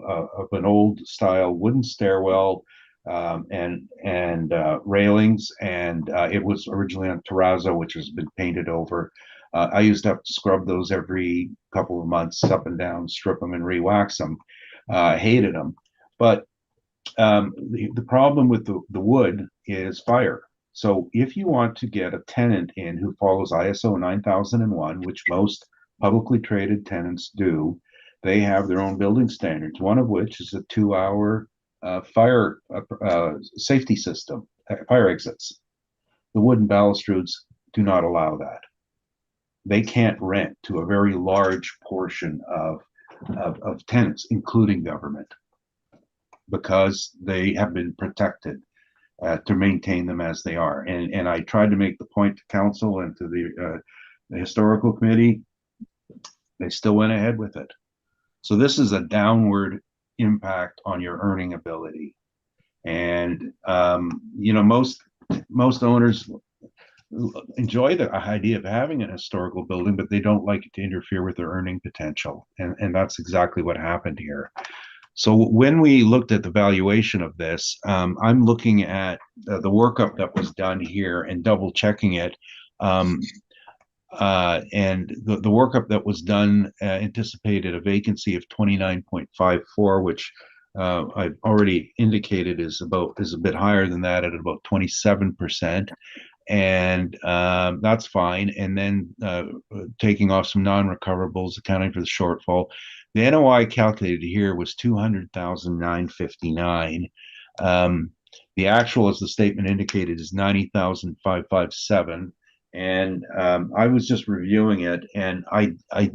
an old style wooden stairwell. And railings, and it was originally on terrazzo, which has been painted over. I used to have to scrub those every couple of months, up and down, strip them and re-wax them. I hated them, but the problem with the wood is fire. So if you want to get a tenant in who follows ISO 9001, which most publicly traded tenants do, they have their own building standards, one of which is a 2-hour fire safety system, fire exits. The wooden balustrades do not allow that. They can't rent to a very large portion of tenants, including government, because they have been protected to maintain them as they are. And I tried to make the point to council and to the historical committee. They still went ahead with it. So this is a downward impact on your earning ability. And most owners enjoy the idea of having an historical building, but they don't like it to interfere with their earning potential. And that's exactly what happened here. So when we looked at the valuation of this, I'm looking at the workup that was done here and double checking it. And the workup that was done anticipated a vacancy of 29.54, which I've already indicated is a bit higher than that at about 27%. And that's fine. And then taking off some non-recoverables, accounting for the shortfall, the NOI calculated here was 200,959. The actual, as the statement indicated, is 90,557. And I was just reviewing it, and I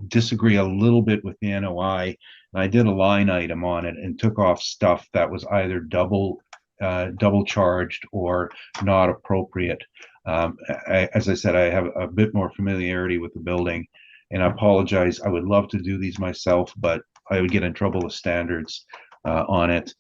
disagree a little bit with the NOI. And I did a line item on it and took off stuff that was either double charged or not appropriate. As I said, I have a bit more familiarity with the building, and I apologize. I would love to do these myself, but I would get in trouble with standards on it.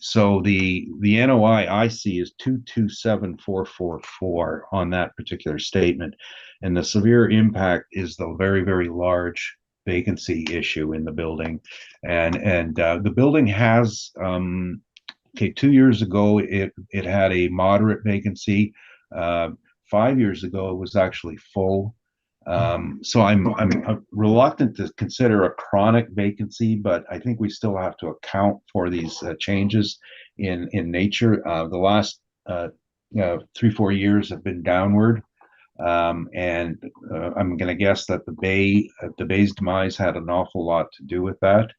So the NOI I see is 227,444 on that particular statement, and the severe impact is the very, very large vacancy issue in the building, and the building has okay, 2 years ago it had a moderate vacancy. 5 years ago it was actually full. So I'm reluctant to consider a chronic vacancy, but I think we still have to account for these changes in nature. The last 3-4 years have been downward, and I'm going to guess that the Bay's demise had an awful lot to do with that.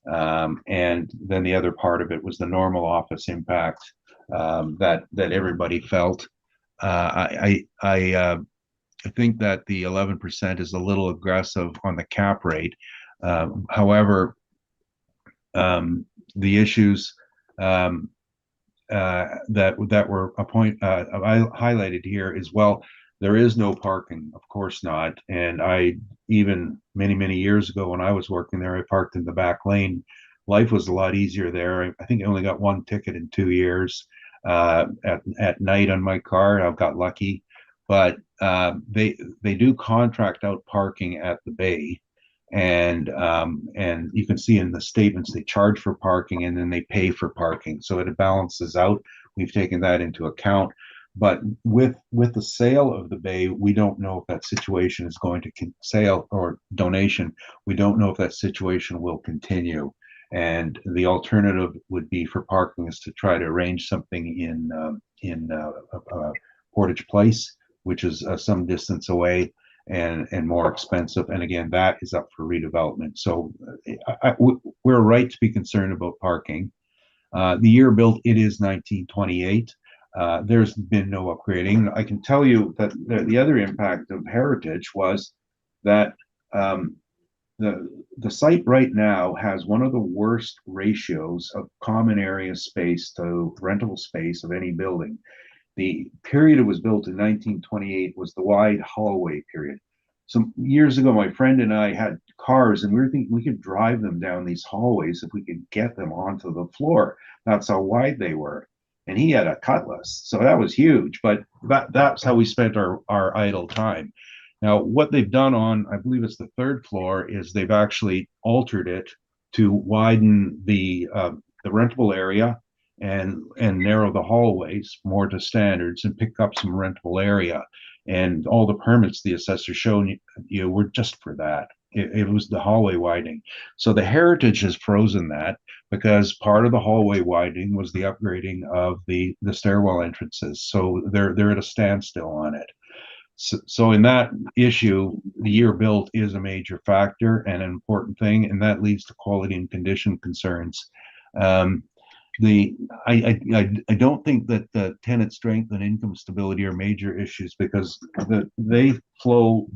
And then the other part of it was the normal office impact that everybody felt. I think that the 11% is a little aggressive on the cap rate. However, the issues that were highlighted here is, well, there is no parking, of course not. And I, even many years ago when I was working there, I parked in the back lane. Life was a lot easier there. I think I only got one ticket in 2 years at night on my car. I got lucky. But they do contract out parking at the Bay, and you can see in the statements they charge for parking and then they pay for parking, so it balances out. We've taken that into account, but with the sale of the Bay, we don't know if that situation is going to sale or donation. We don't know if that situation will continue, and the alternative would be for parking is to try to arrange something in Portage Place, which is some distance away and more expensive. And again, that is up for redevelopment. So we're right to be concerned about parking. The year built, it is 1928. There's been no upgrading. I can tell you that the other impact of heritage was that the site right now has one of the worst ratios of common area space to rentable space of any building. The period it was built in 1928 was the wide hallway period. Some years ago, my friend and I had cars, and we were thinking we could drive them down these hallways if we could get them onto the floor. That's how wide they were. And he had a Cutlass, so that was huge. But that's how we spent our idle time. Now, what they've done on, I believe it's the 3rd floor, is they've actually altered it to widen the rentable area and narrow the hallways more to standards and pick up some rentable area. And all the permits the assessor shown you were just for that. It was the hallway widening. So the heritage has frozen that, because part of the hallway widening was the upgrading of the stairwell entrances. So they're at a standstill on it. So in that issue, the year built is a major factor and an important thing, and that leads to quality and condition concerns. I don't think that the tenant strength and income stability are major issues, because they flow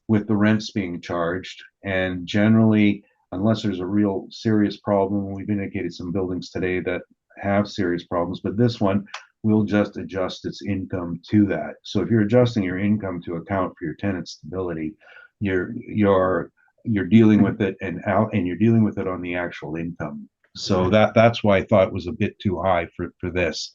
with the rents being charged, and generally, unless there's a real serious problem, we've indicated some buildings today that have serious problems, but this one will just adjust its income to that. So if you're adjusting your income to account for your tenant stability, you're dealing with it and you're dealing with it on the actual income. So that's why I thought it was a bit too high for this.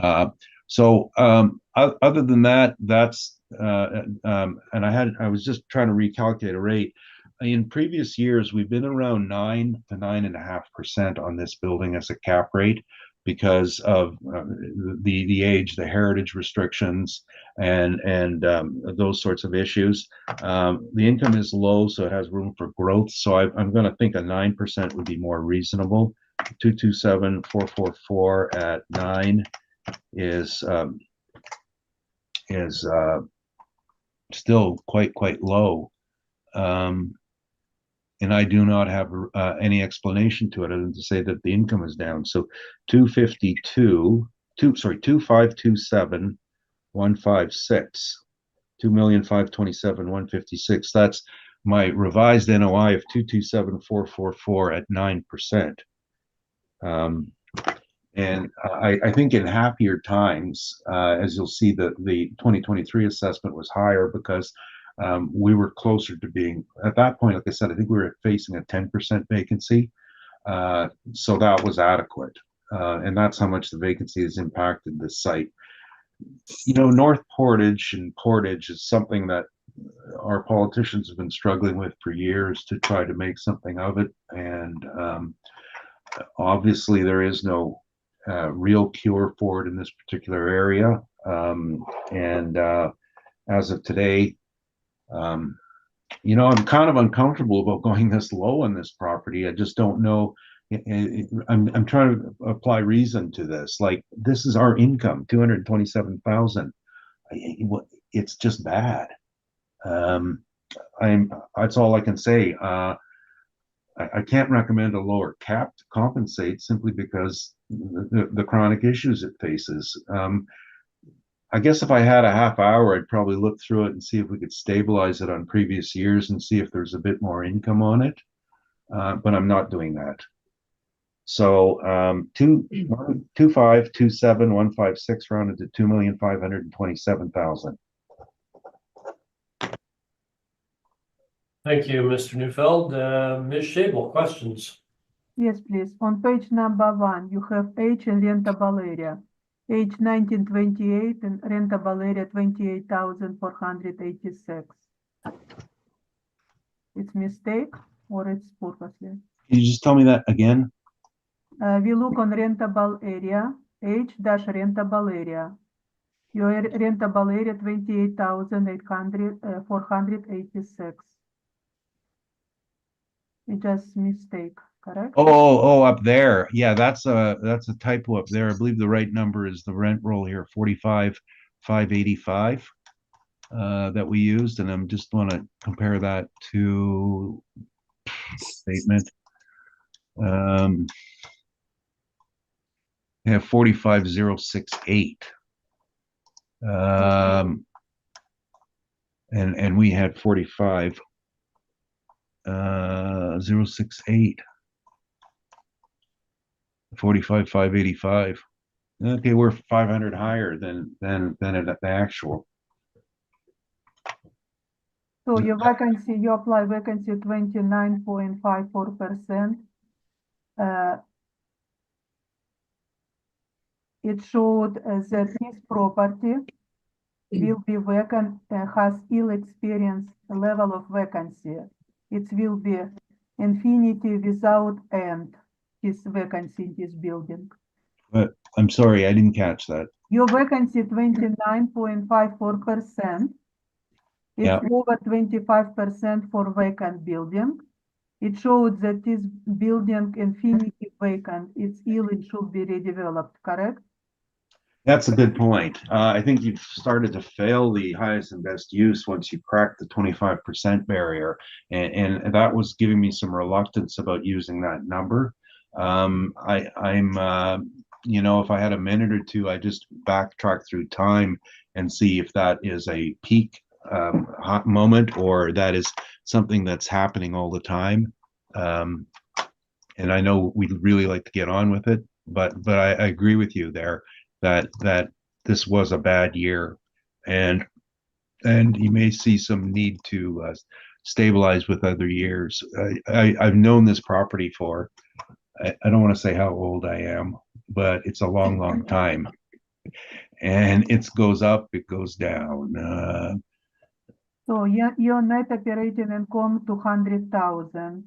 Other than that, that's and I was just trying to recalculate a rate. In previous years, we've been around 9 to 9.5% on this building as a cap rate, because of the age, the heritage restrictions, and those sorts of issues. The income is low, so it has room for growth. So I'm going to think a 9% would be more reasonable. 227,444 at 9 is still quite low. And I do not have any explanation to it other than to say that the income is down. So 252, 2527 156, 2,527,156. That's my revised NOI of 227,444 at 9%. And I think in happier times, as you'll see, the 2023 assessment was higher because we were closer to being, at that point, like I said, I think we were facing a 10% vacancy. So that was adequate. And that's how much the vacancy has impacted this site. You know, North Portage and Portage is something that our politicians have been struggling with for years to try to make something of it. And obviously there is no real cure for it in this particular area. As of today, you know, I'm kind of uncomfortable about going this low on this property. I just don't know. I'm trying to apply reason to this. Like, this is our income, 227,000. It's just bad. That's all I can say. I can't recommend a lower cap to compensate simply because the chronic issues it faces. I guess if I had a half hour, I'd probably look through it and see if we could stabilize it on previous years and see if there's a bit more income on it. But I'm not doing that. So 2,527,156 rounded to 2,527,000. Thank you, Mr. Neufeld. Ms. Shable, questions? Yes, please. On page number 1, you have age and rentable area. Age 1928 and rentable area 28,486. It's mistake or it's purposely? Can you just tell me that again? We look on rentable area, age dash rentable area. Your rentable area 28,486. It's just mistake, correct? Oh, up there. Yeah, that's a typo up there. I believe the right number is the rent roll here, 45,585 that we used, and I'm just want to compare that to statement. Yeah, 45,068. And we had 45,068. 45,585. Okay, we're 500 higher than the actual. So your vacancy, you apply vacancy 29.54%. It showed that this property will be vacant, has ill experienced level of vacancy. It will be infinity without end, this vacancy in this building. But I'm sorry, I didn't catch that. Your vacancy 29.54%. It's Yeah. over 25% for vacant building. It showed that this building infinity vacant, it's ill, it should be redeveloped, correct? That's a good point. I think you've started to fail the highest and best use once you crack the 25% barrier. And that was giving me some reluctance about using that number. You know, if I had a minute or two, I just backtrack through time and see if that is a peak hot moment or that is something that's happening all the time. And I know we'd really like to get on with it, but I agree with you there that this was a bad year, and you may see some need to stabilize with other years. I've known this property for, I don't want to say how old I am, but it's a long time. And it goes up, it goes down. So your net operating income 200,000.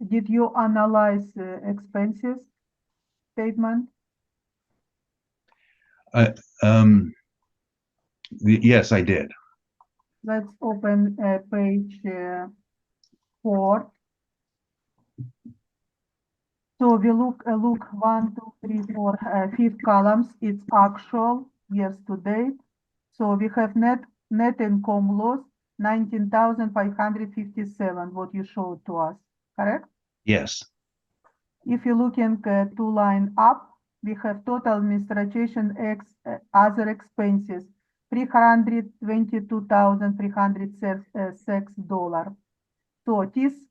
Did you analyze expenses statement? Yes, I did. Let's open page 4. So we look 1, 2, 3, 4, 5 columns. It's actual years to date. So we have net income loss 19,557. What you showed to us, correct? Yes. If you're looking 2 line up, we have total administration other expenses $322,306. So these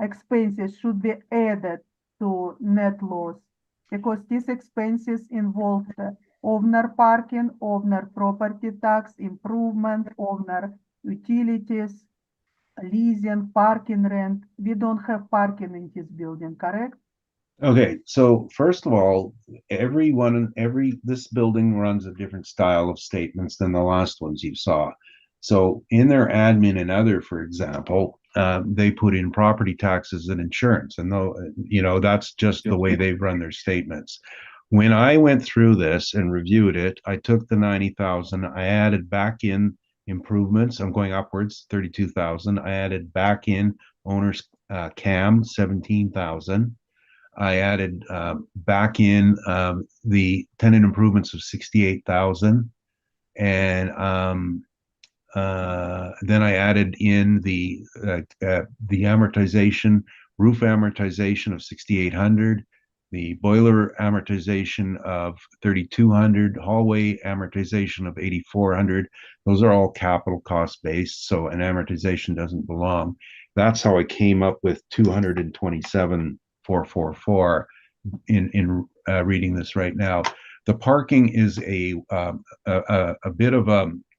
expenses should be added to net loss because these expenses involve owner parking, owner property tax, improvement, owner utilities, leasing, parking rent. We don't have parking in this building, correct? Okay, so first of all, this building runs a different style of statements than the last ones you saw. So in their admin and other, for example, they put in property taxes and insurance, and though, that's just the way they've run their statements. When I went through this and reviewed it, I took the 90,000, I added back in improvements. I'm going upwards, 32,000. I added back in owner's CAM, 17,000. I added back in the tenant improvements of 68,000, and then I added in the amortization, roof amortization of 6,800, the boiler amortization of 3,200, hallway amortization of 8,400. Those are all capital cost based, so an amortization doesn't belong. That's how I came up with 227,444 in reading this right now. The parking is a bit of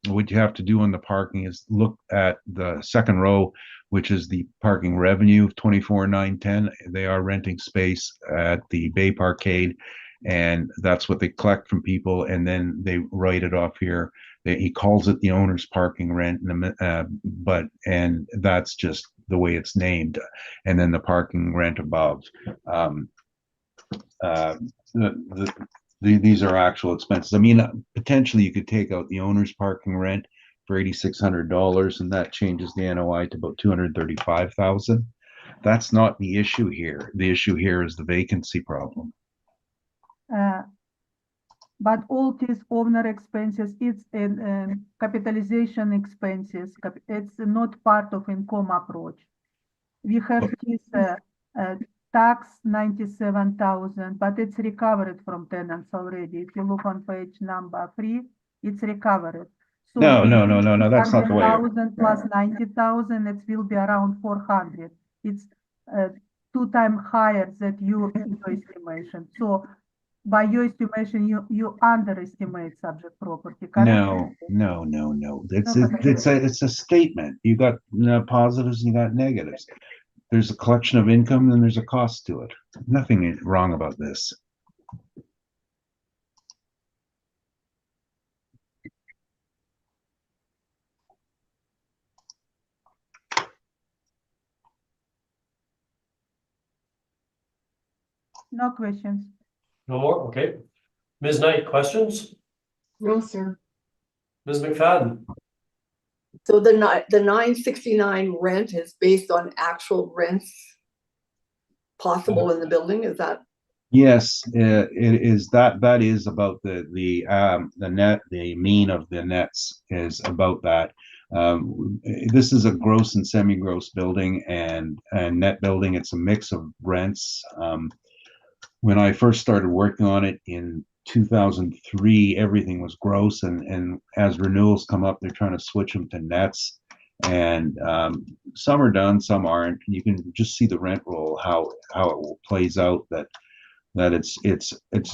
what you have to do on the parking is look at the second row, which is the parking revenue of 24,910. They are renting space at the Bay Parkade, and that's what they collect from people, and then they write it off here. He calls it the owner's parking rent, and that's just the way it's named, and then the parking rent above. These are actual expenses. I mean, potentially you could take out the owner's parking rent for $8,600, and that changes the NOI to about 235,000. That's not the issue here. The issue here is the vacancy problem. But all these owner expenses, it's in capitalization expenses. It's not part of income approach. We have this tax 97,000, but it's recovered from tenants already. If you look on page number 3, it's recovered. So No, that's not the way. 100,000 plus 90,000, it will be around 400. It's 2 times higher than your estimation. So by your estimation, you underestimate subject property, correct? No. It's a statement. You got positives and you got negatives. There's a collection of income and there's a cost to it. Nothing is wrong about this. No questions. No more? Okay. Ms. Knight, questions? No, sir. Ms. McFadden? So the 969 rent is based on actual rents possible in the building, is that? Yes, it is that is about the net, the mean of the nets is about that. This is a gross and semi-gross building and net building. It's a mix of rents. When I first started working on it in 2003, everything was gross, and as renewals come up, they're trying to switch them to nets, and some are done, some aren't. You can just see the rent roll, how it plays out, that it's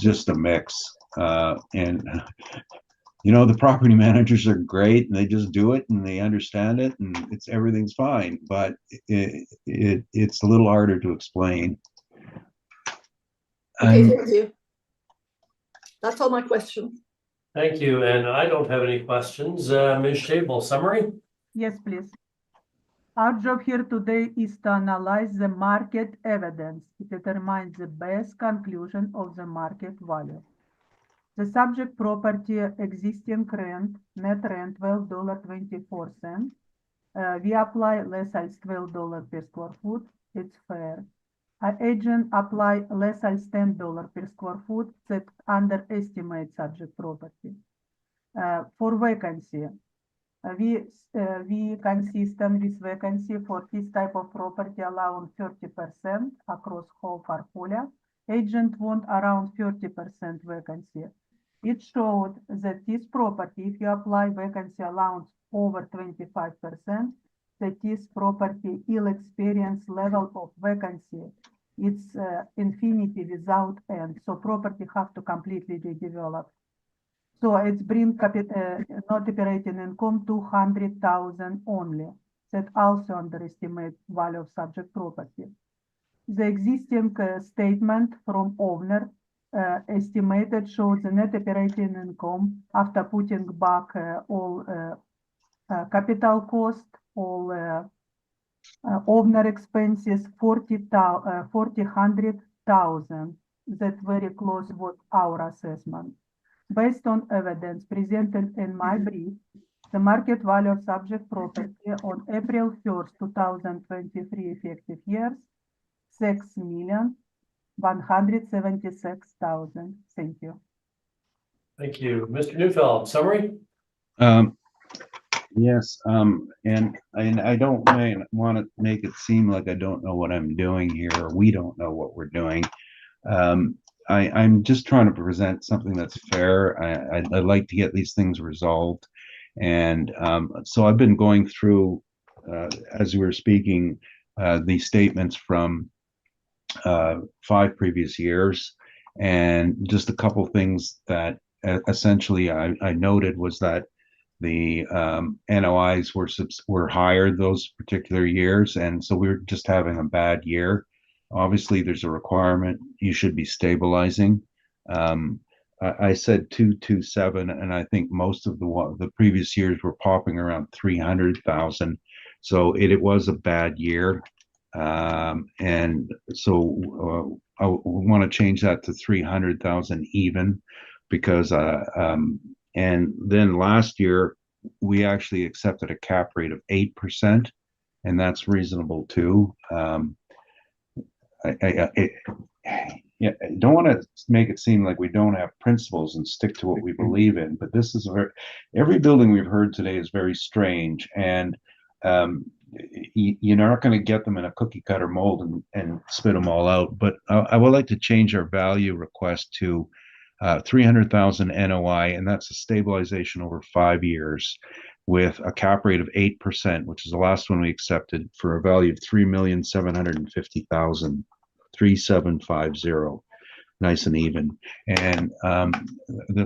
just a mix, and the property managers are great and they just do it and they understand it and everything's fine, but it's a little harder to explain. Okay, thank you. That's all my questions. Thank you, and I don't have any questions. Ms. Shable, summary? Yes, please. Our job here today is to analyze the market evidence to determine the best conclusion of the market value. The subject property existing rent, net rent $12.24. We apply less as $12 per square foot. It's fair. Our agent apply less as $10 per square foot that underestimate subject property. For vacancy, we consistent with vacancy for this type of property allowing 30% across whole portfolio. Agent want around 30% vacancy. It showed that this property, if you apply vacancy allowance over 25%, that this property will experience level of vacancy. It's infinity without end, so property have to completely be developed. So it's bring not operating income 200,000 only. That also underestimate value of subject property. The existing statement from owner estimated shows the net operating income after putting back all capital cost, all owner expenses, 400,000. That's very close with our assessment. Based on evidence presented in my brief, the market value of subject property on April 1st, 2023 effective years, 6,176,000. Thank you. Thank you. Mr. Neufeld, summary? Yes, and I don't want to make it seem like I don't know what I'm doing here, or we don't know what we're doing. I'm just trying to present something that's fair. I'd like to get these things resolved. And so I've been going through, as we were speaking, these statements from 5 previous years. And just a couple things that essentially I noted was that the NOIs were higher those particular years, and so we were just having a bad year. Obviously, there's a requirement you should be stabilizing. I said 227, and I think most of the previous years were popping around 300,000. So it was a bad year, and so I want to change that to 300,000 even, because and then last year, we actually accepted a cap rate of 8%, and that's reasonable too. I don't want to make it seem like we don't have principles and stick to what we believe in, but this is every building we've heard today is very strange, and you're not going to get them in a cookie cutter mold and spit them all out. But I would like to change our value request to 300,000 NOI, and that's a stabilization over 5 years with a cap rate of 8%, which is the last one we accepted, for a value of 3,750,000, 3,750, nice and even. And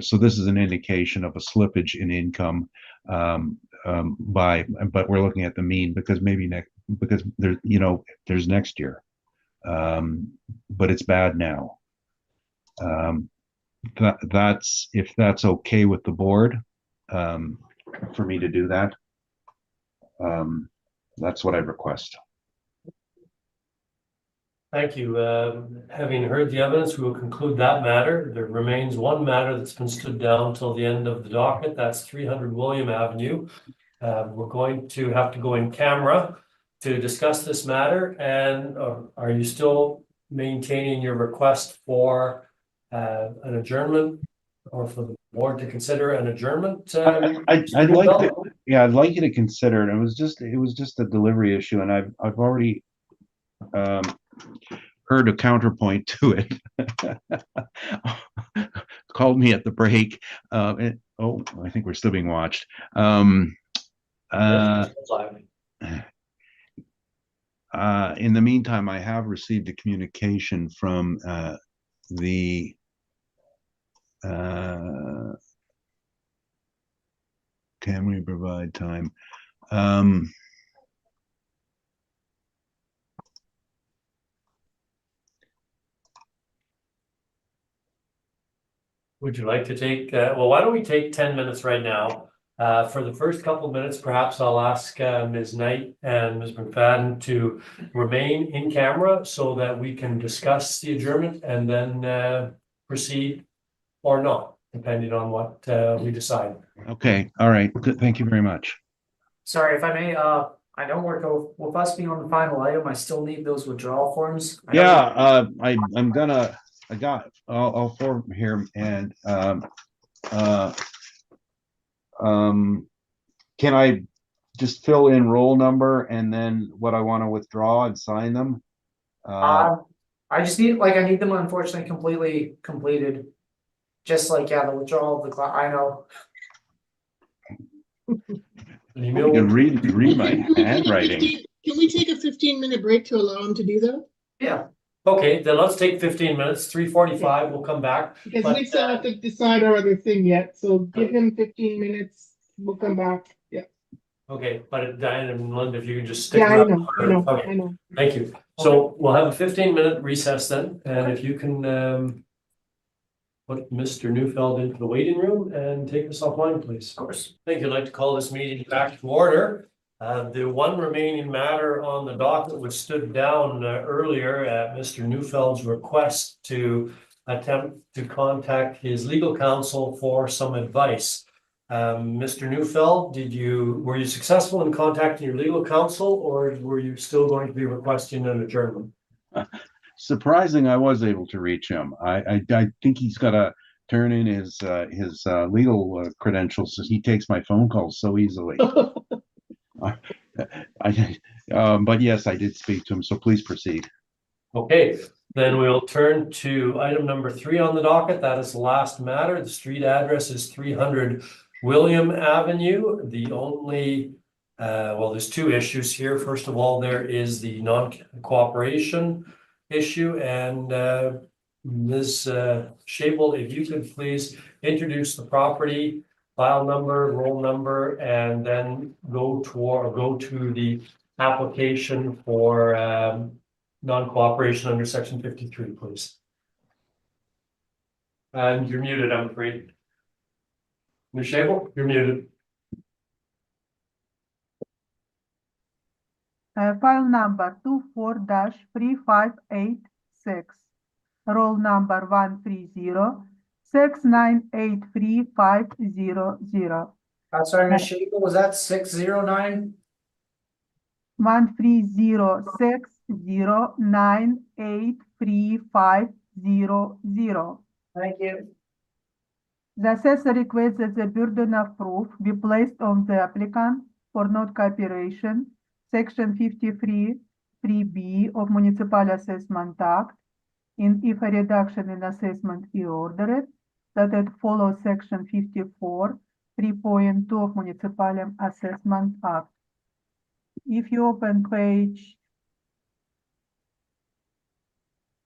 so this is an indication of a slippage in income but we're looking at the mean because because there's next year, but it's bad now. That's if that's okay with the board, for me to do that. That's what I request. Thank you. Having heard the evidence, we will conclude that matter. There remains one matter that's been stood down till the end of the docket. That's 300 William Avenue. We're going to have to go in camera to discuss this matter. And are you still maintaining your request for an adjournment, or for the board to consider an adjournment? I'd like to, yeah, I'd like you to consider it. It was just a delivery issue, and I've already heard a counterpoint to it. Called me at the break. I think we're still being watched. In the meantime, I have received a communication from the can we provide time? Would you like to take, well, why don't we take 10 minutes right now? For the first couple of minutes, perhaps I'll ask Ms. Knight and Ms. McFadden to remain in camera so that we can discuss the adjournment and then proceed or not, depending on what we decide. Okay, all right, good, thank you very much. Sorry, if I may, I know we're with us being on the final item, I still need those withdrawal forms. Yeah, I got all 4 here, and can I just fill in roll number and then what I want to withdraw and sign them? I just need, I need them unfortunately completely completed. Just like, yeah, the withdrawal of the class, I know. An You email. can read my handwriting. Can we take a 15-minute break to allow him to do that? Yeah, Okay, then let's take 15 minutes, 3:45, we'll come back. Because But, we still have to decide our other thing yet, so give him 15 minutes, we'll come back, yeah. Okay, but Diane and Linda, if you can just stick Yeah, I around. know, Okay, I know. thank you. So we'll have a 15-minute recess then, and if you can put Mr. Neufeld into the waiting room and take us offline, please. Of course. Thank you. I'd like to call this meeting back to order. The one remaining matter on the docket was stood down earlier at Mr. Neufeld's request to attempt to contact his legal counsel for some advice. Mr. Neufeld, were you successful in contacting your legal counsel, or were you still going to be requesting an adjournment? Surprising, I was able to reach him. I think he's got to turn in his legal credentials, so he takes my phone calls so easily. But yes, I did speak to him, so please proceed. Okay, then we'll turn to item number 3 on the docket. That is the last matter. The street address is 300 William Avenue. The only, well, there's 2 issues here. First of all, there is the non-cooperation issue, and Ms. Shable, if you could please introduce the property, file number, roll number, and then go to the application for non-cooperation under section 53, please. And you're muted, I'm afraid. Ms. Shable, you're muted. File number 24-3586. Roll number 130-6983500. sorry, Ms. Shable, was that 609? 130-609-83500. Thank you. The assessor requests that the burden of proof be placed on the applicant for not cooperation, section 53(3)(b) of Municipal Assessment Act, and if a reduction in assessment is ordered, that it follows section 54(3.2) of Municipal Assessment Act. If you open page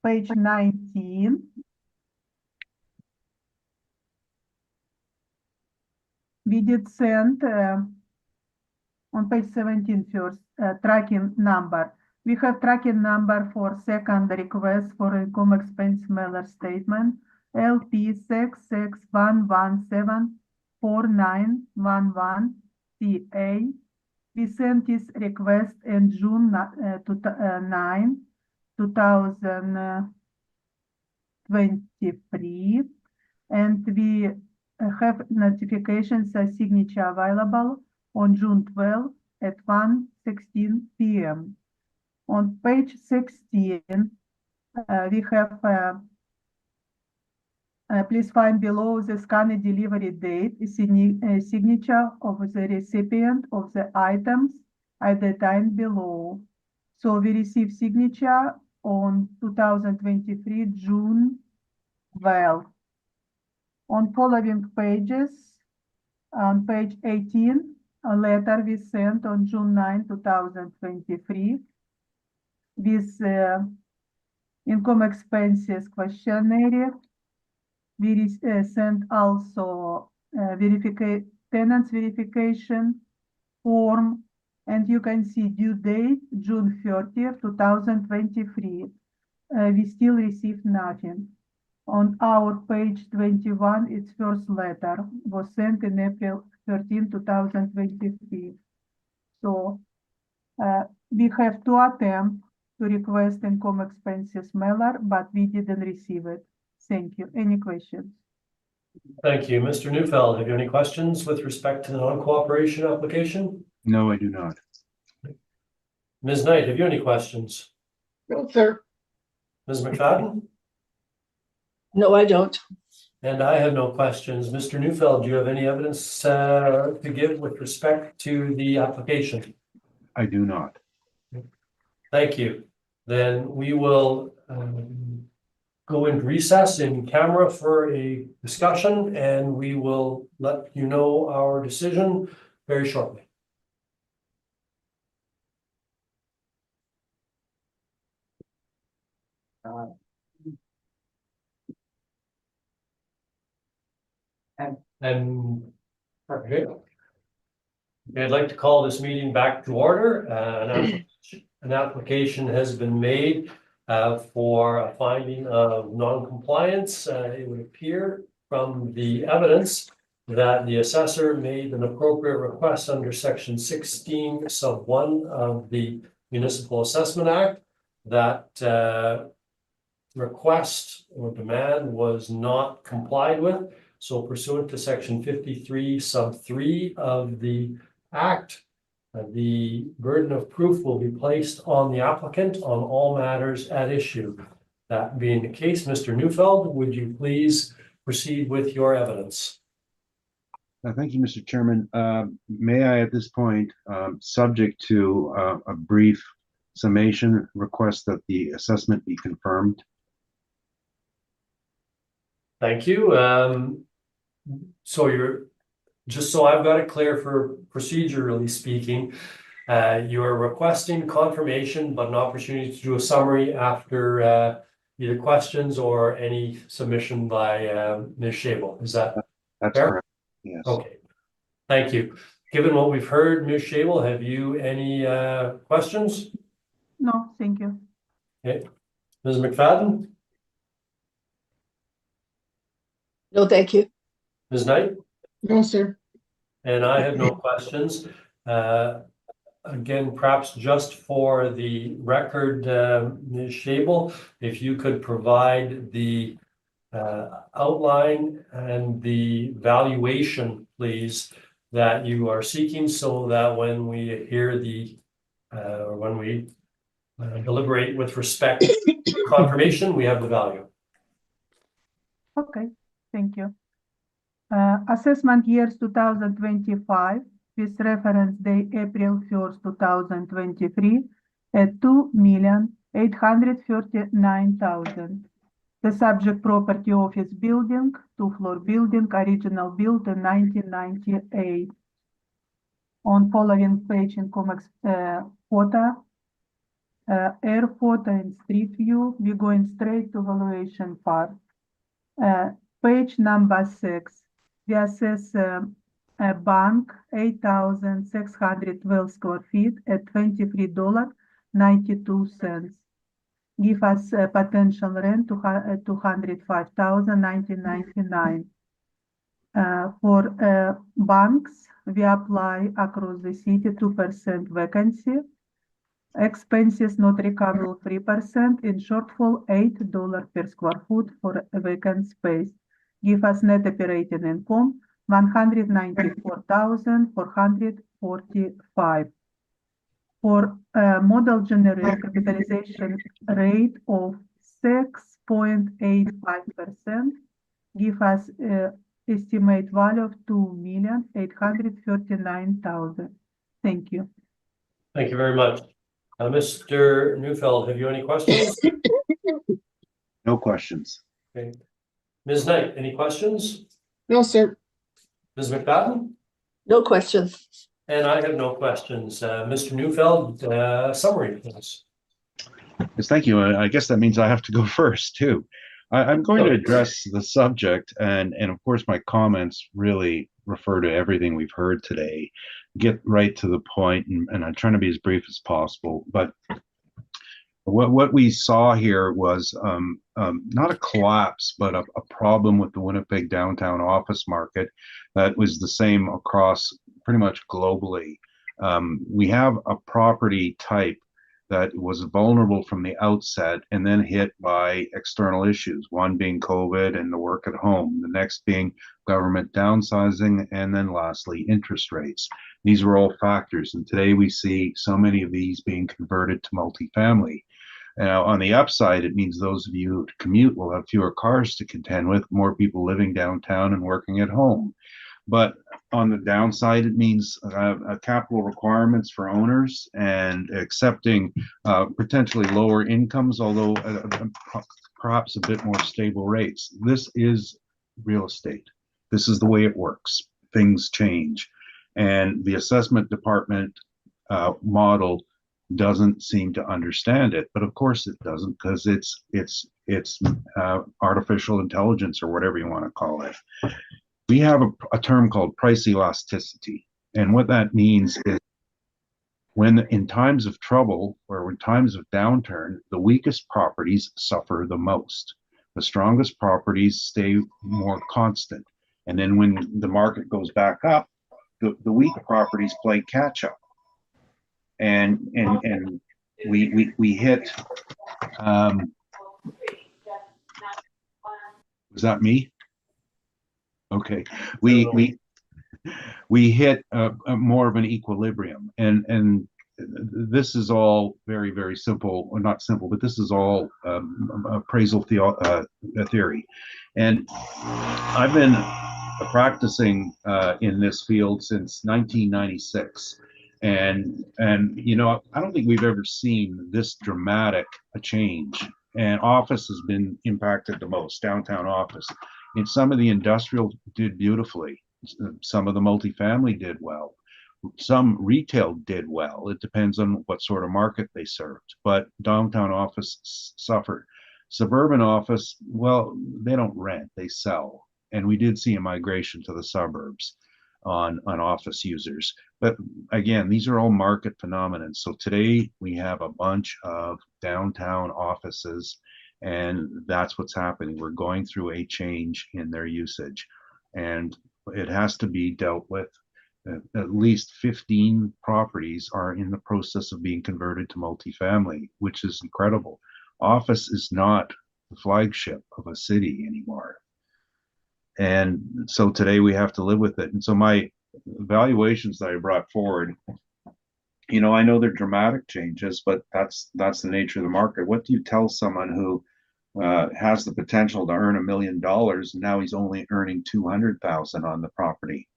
19, we did send on page 17 first tracking number. We have tracking number for second request for income expense mailer statement LP 6611749111CA. We sent this request in June 9, 2023, and we have notifications signature available on June 12 at 1:16 p.m. On page 16, we have please find below the scanned delivery date, signature of the recipient of the items at the time below. So we receive signature on 2023 June 12. On following pages, on page 18, a letter we sent on June 9, 2023 with income expenses questionnaire. We sent also tenants verification form, and you can see due date June 30th, 2023. We still received nothing. On our page 21, its first letter was sent in April 13, 2023. So we have 2 attempts to request income expenses mailer, but we didn't receive it. Thank you. Any questions? Thank you. Mr. Neufeld, have you any questions with respect to the non-cooperation application? No, I do not. Ms. Knight, have you any questions? No, sir. Ms. McFadden? No, I don't. And I have no questions. Mr. Neufeld, do you have any evidence to give with respect to the application? I do not. Thank you. Then we will go into recess in camera for a discussion, and we will let you know our decision very shortly. And okay. I'd like to call this meeting back to order. An application has been made for a finding of non-compliance. It would appear from the evidence that the assessor made an appropriate request under section 16 sub 1 of the Municipal Assessment Act. That request or demand was not complied with. So pursuant to section 53 sub 3 of the Act, the burden of proof will be placed on the applicant on all matters at issue. That being the case, Mr. Neufeld, would you please proceed with your evidence? Thank you, Mr. Chairman. May I at this point, subject to a brief summation, request that the assessment be confirmed? Thank you. So you're, just so I've got it clear for procedurally speaking, you're requesting confirmation, but an opportunity to do a summary after either questions or any submission by Ms. Shable. Is that That's fair? correct. Yes. Okay. Thank you. Given what we've heard, Ms. Shable, have you any questions? No, thank you. Okay. Ms. McFadden? No, thank you. Ms. Knight? No, sir. And I have no questions. Again, perhaps just for the record, Ms. Shable, if you could provide the outline and the valuation, please, that you are seeking, so that when we hear the or when we deliberate with respect to confirmation, we have the value. Okay, thank you. Assessment years 2025 with reference day April 1st, 2023 at 2,839,000. The subject property office building, 2-floor building, original built in 1998. On following page in comics photo, air photo and street view, we're going straight to valuation part. Page number 6, we assess a bank 8,612 square feet at $23.92. Give us a potential rent to $205,1999. For banks, we apply across the city 2% vacancy. Expenses not recoverable 3%, in shortfall $8 per square foot for a vacant space. Give us net operating income $194,445. For model generate capitalization rate of 6.85%, give us estimate value of $2,839,000. Thank you. Thank you very much. Mr. Neufeld, have you any questions? No questions. Okay. Ms. Knight, any questions? No, sir. Ms. McFadden? No questions. And I have no questions. Mr. Neufeld, summary, please. Yes, thank you. I guess that means I have to go first too. I'm going to address the subject, and of course my comments really refer to everything we've heard today. Get right to the point, and I'm trying to be as brief as possible. But what we saw here was not a collapse, but a problem with the Winnipeg downtown office market that was the same across pretty much globally. We have a property type that was vulnerable from the outset and then hit by external issues, one being COVID and the work at home, the next being government downsizing, and then lastly, interest rates. These were all factors, and today we see so many of these being converted to multifamily. Now, on the upside, it means those of you who commute will have fewer cars to contend with, more people living downtown and working at home. But on the downside, it means capital requirements for owners and accepting potentially lower incomes, although perhaps a bit more stable rates. This is real estate. This is the way it works. Things change. And the assessment department model doesn't seem to understand it, but of course it doesn't, because it's artificial intelligence, or whatever you want to call it. We have a term called price elasticity, and what that means is when in times of trouble or in times of downturn, the weakest properties suffer the most. The strongest properties stay more constant, and then when the market goes back up, the weak properties play catch up. And we hit, was that me? Okay, we hit more of an equilibrium, and this is all very, very simple, or not simple, but this is all appraisal theory. And I've been practicing in this field since 1996. And you know, I don't think we've ever seen this dramatic a change. And office has been impacted the most, downtown office. And some of the industrial did beautifully. Some of the multifamily did well. Some retail did well. It depends on what sort of market they served. But downtown office suffered. Suburban office, well, they don't rent, they sell. And we did see a migration to the suburbs on office users. But again, these are all market phenomena. So today we have a bunch of downtown offices, and that's what's happening. We're going through a change in their usage, and it has to be dealt with. At least 15 properties are in the process of being converted to multifamily, which is incredible. Office is not the flagship of a city anymore. And so today we have to live with it. And so my valuations that I brought forward, you know, I know they're dramatic changes, but that's the nature of the market. What do you tell someone who has the potential to earn $1 million and now he's only earning 200,000 on the property?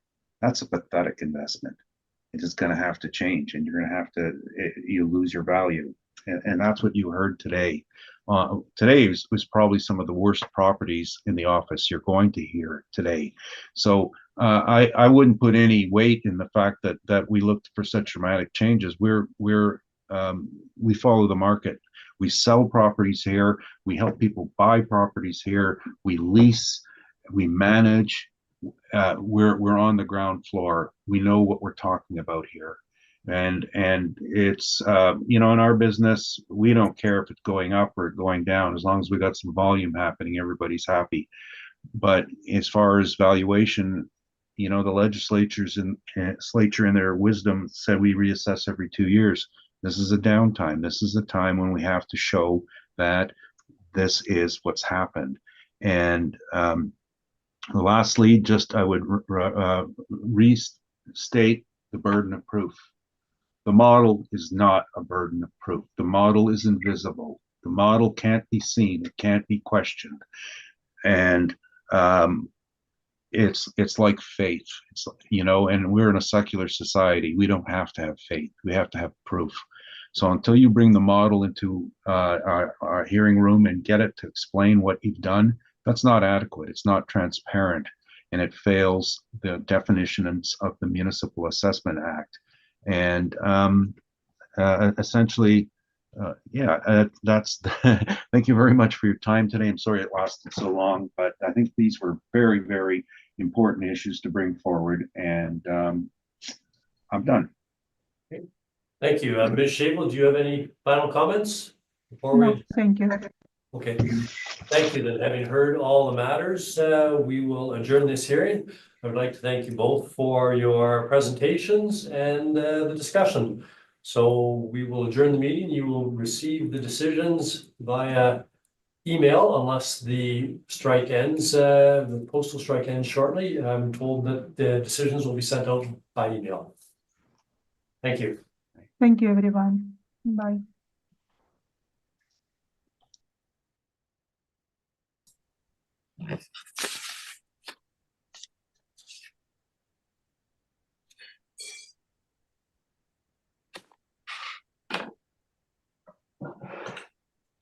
That's a pathetic investment. It is going to have to change, and you're going to have to, you lose your value. And that's what you heard today. Today was probably some of the worst properties in the office you're going to hear today. So I wouldn't put any weight in the fact that we looked for such dramatic changes. We follow the market. We sell properties here. We help people buy properties here. We lease. We manage. We're on the ground floor. We know what we're talking about here. And it's you know, in our business, we don't care if it's going up or going down. As long as we got some volume happening, everybody's happy. But as far as valuation, you know, the legislature in their wisdom said we reassess every 2 years. This is a downtime. This is a time when we have to show that this is what's happened. And lastly, just I would restate the burden of proof. The model is not a burden of proof. The model is invisible. The model can't be seen. It can't be questioned. And it's like faith. It's, you know, and we're in a secular society. We don't have to have faith. We have to have proof. So until you bring the model into our hearing room and get it to explain what you've done, that's not adequate. It's not transparent, and it fails the definitions of the Municipal Assessment Act. And essentially, that's thank you very much for your time today. I'm sorry it lasted so long, but I think these were very, very important issues to bring forward, and I'm done. Okay. Thank you. Ms. Shable, do you have any final comments before No, we? thank you. Okay, thank you. Then, having heard all the matters, we will adjourn this hearing. I would like to thank you both for your presentations and the discussion. So we will adjourn the meeting. You will receive the decisions via email unless the strike ends, the postal strike ends shortly. I'm told that the decisions will be sent out by email. Thank you. Thank you, everyone. Bye.